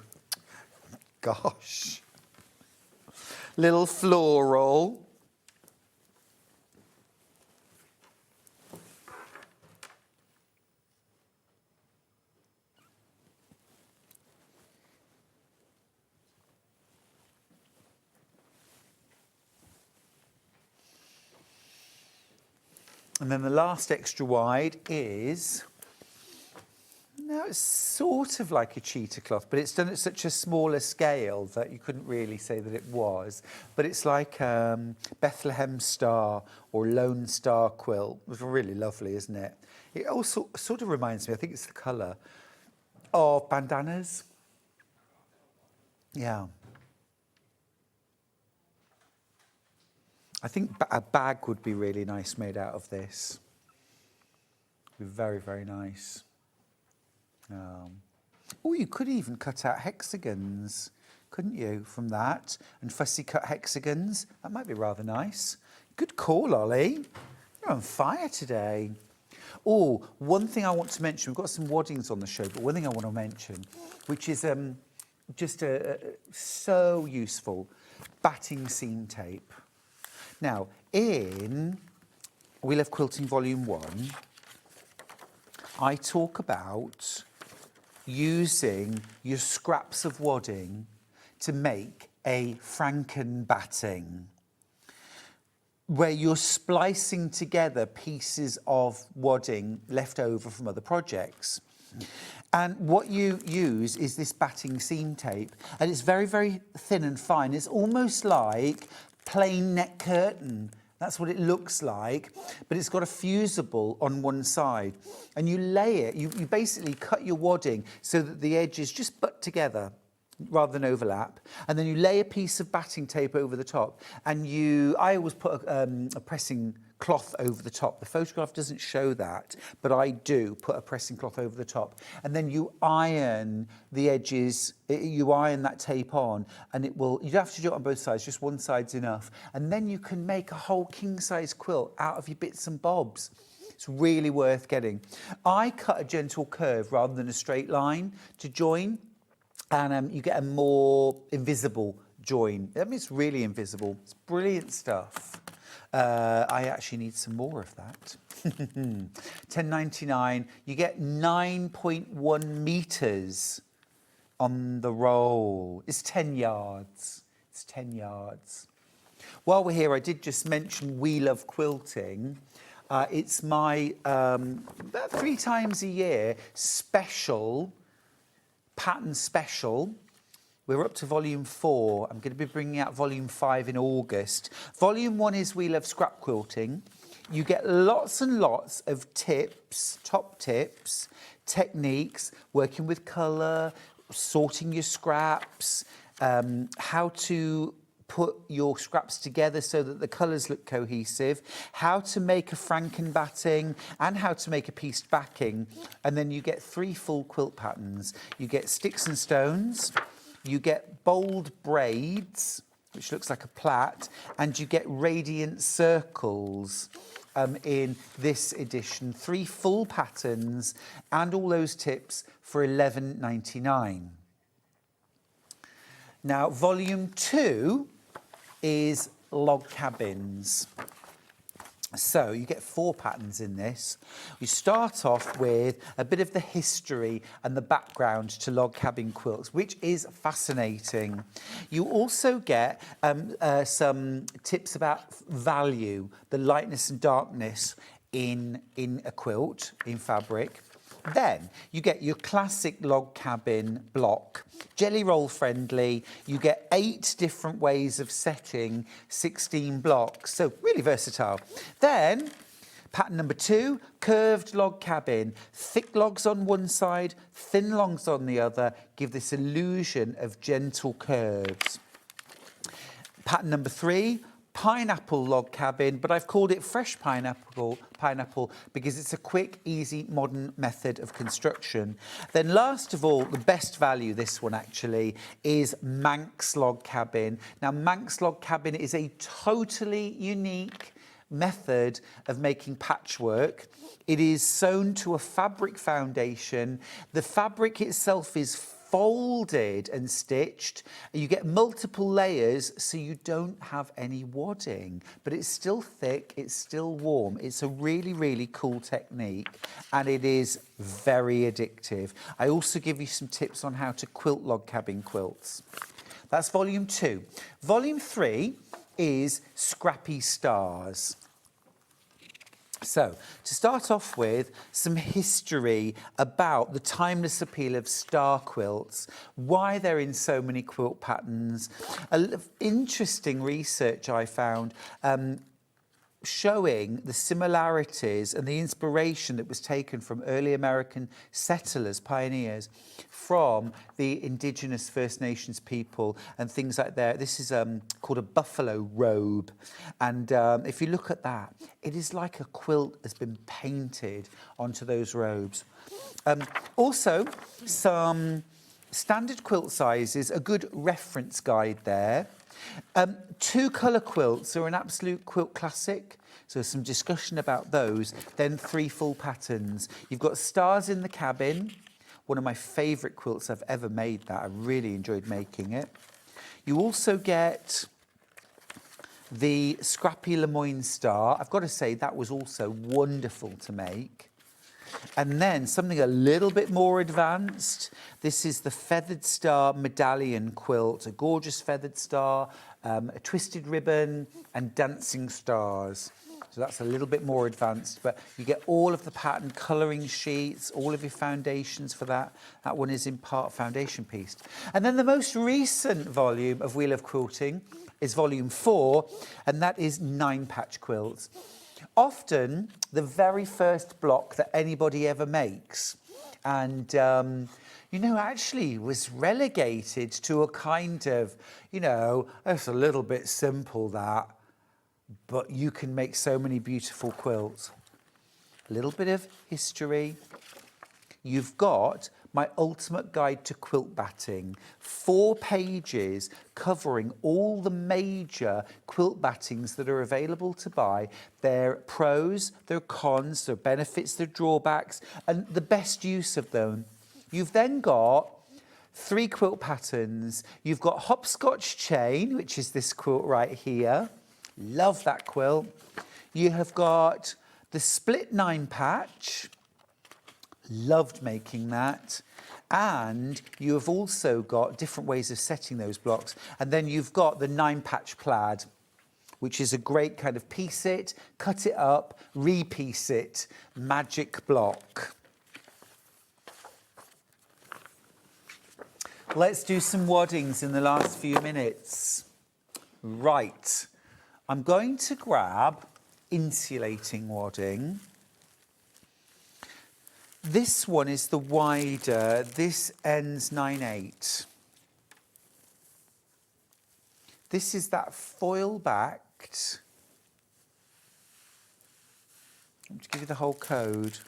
Gosh. Little floral. And then the last extra wide is, no, it's sort of like a cheetah cloth, but it's done at such a smaller scale that you couldn't really say that it was. But it's like Bethlehem Star or Lone Star quilt. It was really lovely, isn't it? It also sort of reminds me, I think it's the colour, of bandanas. Yeah. I think a bag would be really nice made out of this. Be very, very nice. Oh, you could even cut out hexagons, couldn't you, from that? And fussy cut hexagons. That might be rather nice. Good call, Ollie. You're on fire today. Oh, one thing I want to mention, we've got some Waddings on the show, but one thing I want to mention, which is just so useful, batting seam tape. Now, in We Love Quilting Volume 1, I talk about using your scraps of wadding to make a Franken batting, where you're splicing together pieces of wadding left over from other projects. And what you use is this batting seam tape, and it's very, very thin and fine. It's almost like plain net curtain. That's what it looks like, but it's got a fusible on one side. And you lay it, you basically cut your wadding so that the edges just butt together rather than overlap. And then you lay a piece of batting tape over the top. And I always put a pressing cloth over the top. The photograph doesn't show that, but I do put a pressing cloth over the top. And then you iron the edges, you iron that tape on, and you don't have to do it on both sides, just one side's enough. And then you can make a whole king-size quilt out of your bits and bobs. It's really worth getting. I cut a gentle curve rather than a straight line to join, and you get a more invisible join. I mean, it's really invisible. It's brilliant stuff. I actually need some more of that. $10.99. You get 9.1 meters on the roll. It's 10 yards. It's 10 yards. While we're here, I did just mention We Love Quilting. It's my about 3 times a year special, pattern special. We're up to volume 4. I'm going to be bringing out volume 5 in August. Volume 1 is We Love Scrap Quilting. You get lots and lots of tips, top tips, techniques, working with colour, sorting your scraps, how to put your scraps together so that the colours look cohesive, how to make a Franken batting, and how to make a pieced backing. And then you get 3 full quilt patterns. You get sticks and stones, you get bold braids, which looks like a plait, and you get radiant circles in this edition. 3 full patterns and all those tips for $11.99. Now, volume 2 is log cabins. So you get 4 patterns in this. We start off with a bit of the history and the background to log cabin quilts, which is fascinating. You also get some tips about value, the lightness and darkness in a quilt, in fabric. Then you get your classic log cabin block, jelly roll friendly. You get 8 different ways of setting 16 blocks, so really versatile. Then pattern number 2, curved log cabin. Thick logs on one side, thin logs on the other, give this illusion of gentle curves. Pattern number 3, pineapple log cabin, but I've called it fresh pineapple because it's a quick, easy, modern method of construction. Then last of all, the best value, this one actually, is Manx log cabin. Now, Manx log cabin is a totally unique method of making patchwork. It is sewn to a fabric foundation. The fabric itself is folded and stitched. You get multiple layers, so you don't have any wadding, but it's still thick, it's still warm. It's a really, really cool technique, and it is very addictive. I also give you some tips on how to quilt log cabin quilts. That's volume 2. Volume 3 is Scrappy Stars. So, to start off with, some history about the timeless appeal of star quilts, why they're in so many quilt patterns. Interesting research I found showing the similarities and the inspiration that was taken from early American settlers, pioneers, from the indigenous First Nations people and things like that. This is called a buffalo robe. And if you look at that, it is like a quilt has been painted onto those robes. Also, some standard quilt sizes, a good reference guide there. 2 colour quilts are an absolute quilt classic, so some discussion about those. Then 3 full patterns. You've got stars in the cabin, one of my favourite quilts I've ever made that. I really enjoyed making it. You also get the Scrappy Lemoyne Star. I've got to say that was also wonderful to make. And then something a little bit more advanced. This is the Feathered Star Medallion quilt, a gorgeous feathered star, a twisted ribbon and dancing stars. So that's a little bit more advanced, but you get all of the pattern colouring sheets, all of your foundations for that. That one is in part foundation piece. And then the most recent volume of Wheel of Quilting is volume 4, and that is 9-patch quilts. Often the very first block that anybody ever makes, and you know, actually was relegated to a kind of, you know, it's a little bit simple that, but you can make so many beautiful quilts. A little bit of history. You've got my ultimate guide to quilt batting, 4 pages covering all the major quilt battings that are available to buy, their pros, their cons, their benefits, their drawbacks, and the best use of them. You've then got 3 quilt patterns. You've got Hopscotch Chain, which is this quilt right here. Love that quilt. You have got the Split 9-patch. Loved making that. And you have also got different ways of setting those blocks. And then you've got the 9-patch plaid, which is a great kind of piece it, cut it up, repiece it, magic block. Let's do some waddings in the last few minutes. Right. I'm going to grab insulating wadding. This one is the wider. This ends 9/8. This is that foil backed. Let me give you the whole code.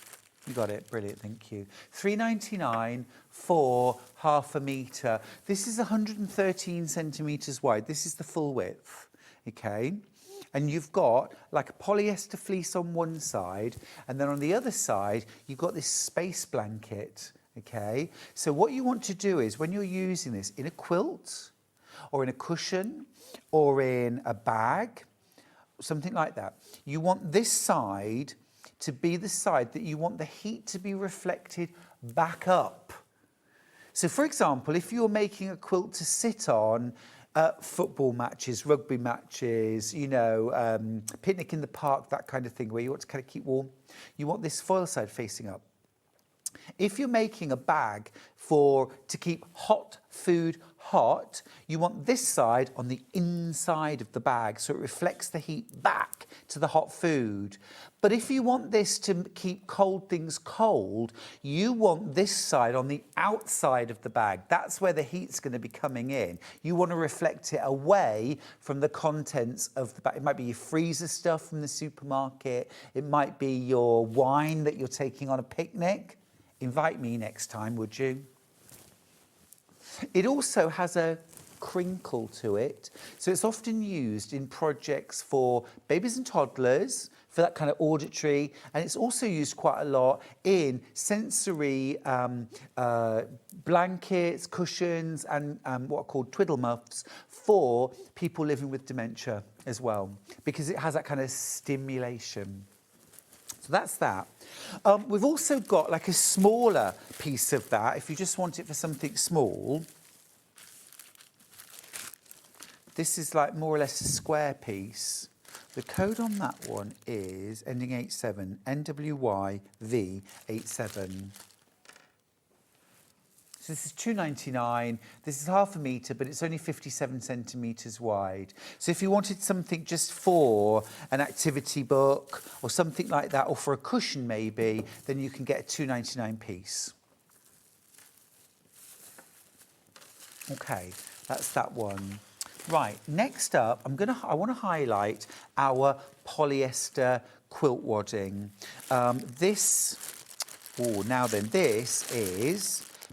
You got it, brilliant, thank you. £3.99 for ½ metre. This is 113 centimetres wide. This is the full width, okay? And you've got like a polyester fleece on one side, and then on the other side, you've got this space blanket, okay? So what you want to do is when you're using this in a quilt or in a cushion or in a bag, something like that, you want this side to be the side that you want the heat to be reflected back up. So for example, if you're making a quilt to sit on football matches, rugby matches, you know, picnic in the park, that kind of thing, where you want to kind of keep warm, you want this foil side facing up. If you're making a bag to keep hot food hot, you want this side on the inside of the bag so it reflects the heat back to the hot food. But if you want this to keep cold things cold, you want this side on the outside of the bag. That's where the heat's going to be coming in. You want to reflect it away from the contents of the bag. It might be your freezer stuff from the supermarket. It might be your wine that you're taking on a picnic. Invite me next time, would you? It also has a crinkle to it. So it's often used in projects for babies and toddlers, for that kind of auditory, and it's also used quite a lot in sensory blankets, cushions, and what are called twiddle muffs for people living with dementia as well, because it has that kind of stimulation. So that's that. We've also got like a smaller piece of that, if you just want it for something small. This is like more or less a square piece. The code on that one is ending 87, NWYV87. So this is £2.99. This is ½ metre, but it's only 57 centimetres wide. So if you wanted something just for an activity book or something like that, or for a cushion maybe, then you can get a £2.99 piece. Okay, that's that one. Right, next up, I want to highlight our polyester quilt wadding. This is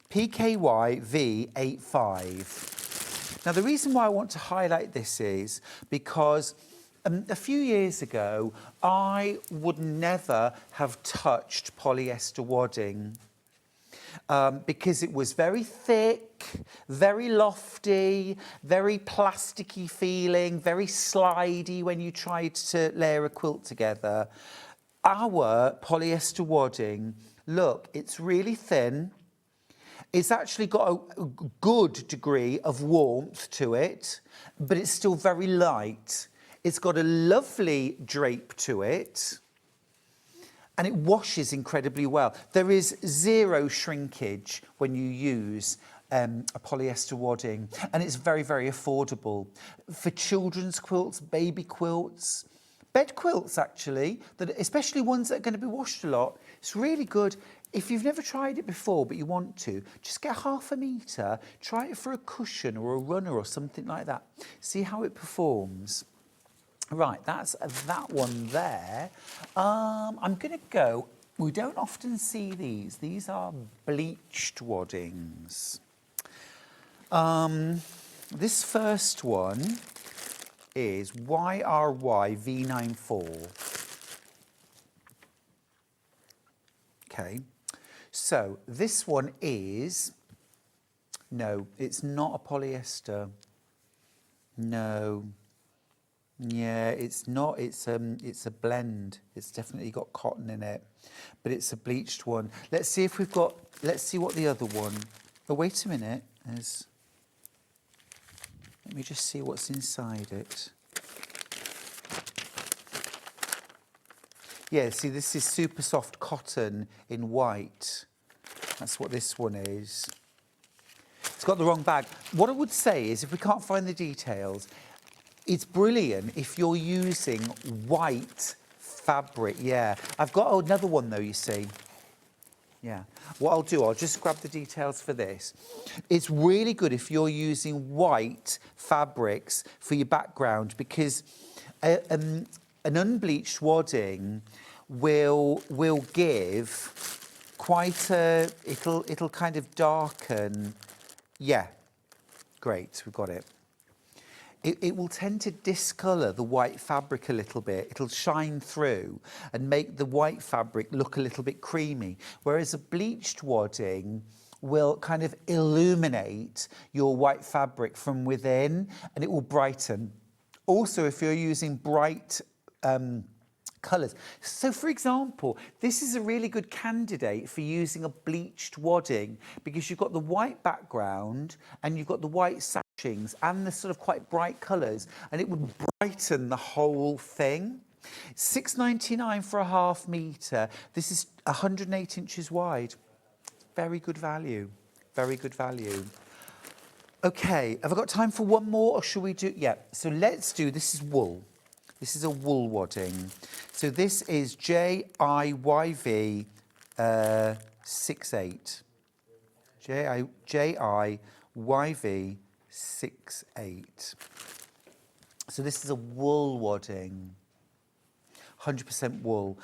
PKY V85. Now, the reason why I want to highlight this is because a few years ago, I would never have touched polyester wadding. because it was very thick, very lofty, very plasticky feeling, very slidey when you tried to layer a quilt together. Our polyester wadding, look, it's really thin. It's actually got a good degree of warmth to it, but it's still very light. It's got a lovely drape to it, and it washes incredibly well. There is zero shrinkage when you use a polyester wadding, and it's very, very affordable. For children's quilts, baby quilts, bed quilts actually, that especially ones that are going to be washed a lot, it's really good. If you've never tried it before but you want to, just get ½ metre, try it for a cushion or a runner or something like that. See how it performs. Right, that's that one there. I'm going to go, we don't often see these. These are bleached waddings. This first one is YRY V94. Okay, so this one is, no, it's not a polyester. No. Yeah, it's not. It's a blend. It's definitely got cotton in it, but it's a bleached one. Let's see if we've got. Let's see what the other one. Oh, wait a minute. Let me just see what's inside it. Yeah, see, this is super soft cotton in white. That's what this one is. It's got the wrong bag. What I would say is, if we can't find the details, it's brilliant if you're using white fabric. Yeah, I've got another one though, you see. Yeah, what I'll do, I'll just grab the details for this. It's really good if you're using white fabrics for your background, because an unbleached wadding will give quite a, it'll kind of darken. Yeah, great, we've got it. It will tend to discolour the white fabric a little bit. It'll shine through and make the white fabric look a little bit creamy, whereas a bleached wadding will kind of illuminate your white fabric from within, and it will brighten. Also, if you're using bright colours. So, for example, this is a really good candidate for using a bleached wadding, because you've got the white background and you've got the white sashings and the sort of quite bright colours, and it would brighten the whole thing. £6.99 for ½ metre. This is 108 inches wide. Very good value. Very good value. Okay, have I got time for one more, or should we do? Yeah, so let's do, this is wool. This is a wool wadding. So this is JIYV 68. JIYV 68. So this is a wool wadding, 100% wool.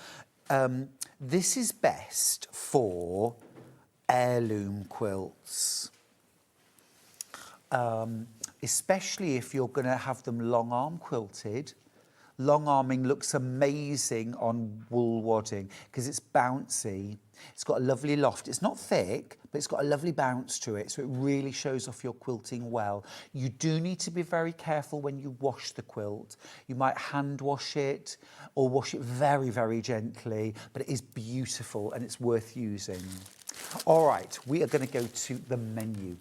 This is best for heirloom quilts, especially if you're going to have them long arm quilted. Long arming looks amazing on wool wadding because it's bouncy. It's got a lovely loft. It's not thick, but it's got a lovely bounce to it, so it really shows off your quilting well. You do need to be very careful when you wash the quilt. You might hand wash it or wash it very, very gently, but it is beautiful and it's worth using. All right, we are going to go to the menu.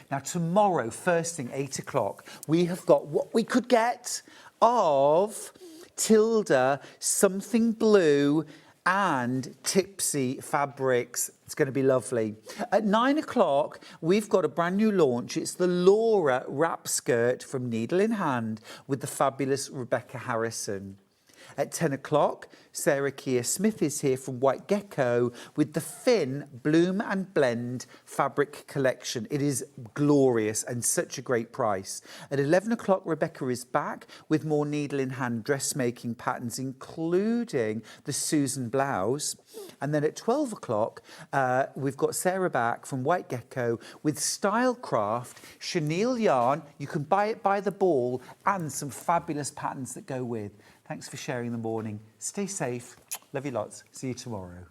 Now, tomorrow, first thing, 8 o'clock, we have got what we could get of Tilda Something Blue and Tipsy fabrics. It's going to be lovely. At 9 o'clock, we've got a brand new launch. It's the Laura wrap skirt from Needle in Hand with the fabulous Rebecca Harrison. At 10 o'clock, Sarah Keir Smith is here from White Gecko with the Finn Bloom and Blend fabric collection. It is glorious and such a great price. At 11 o'clock, Rebecca is back with more needle in hand dressmaking patterns, including the Susan blouse. And then at 12 o'clock, we've got Sarah back from White Gecko with Stylecraft, chenille yarn. You can buy it by the ball, and some fabulous patterns that go with. Thanks for sharing the morning. Stay safe. Love you lots. See you tomorrow.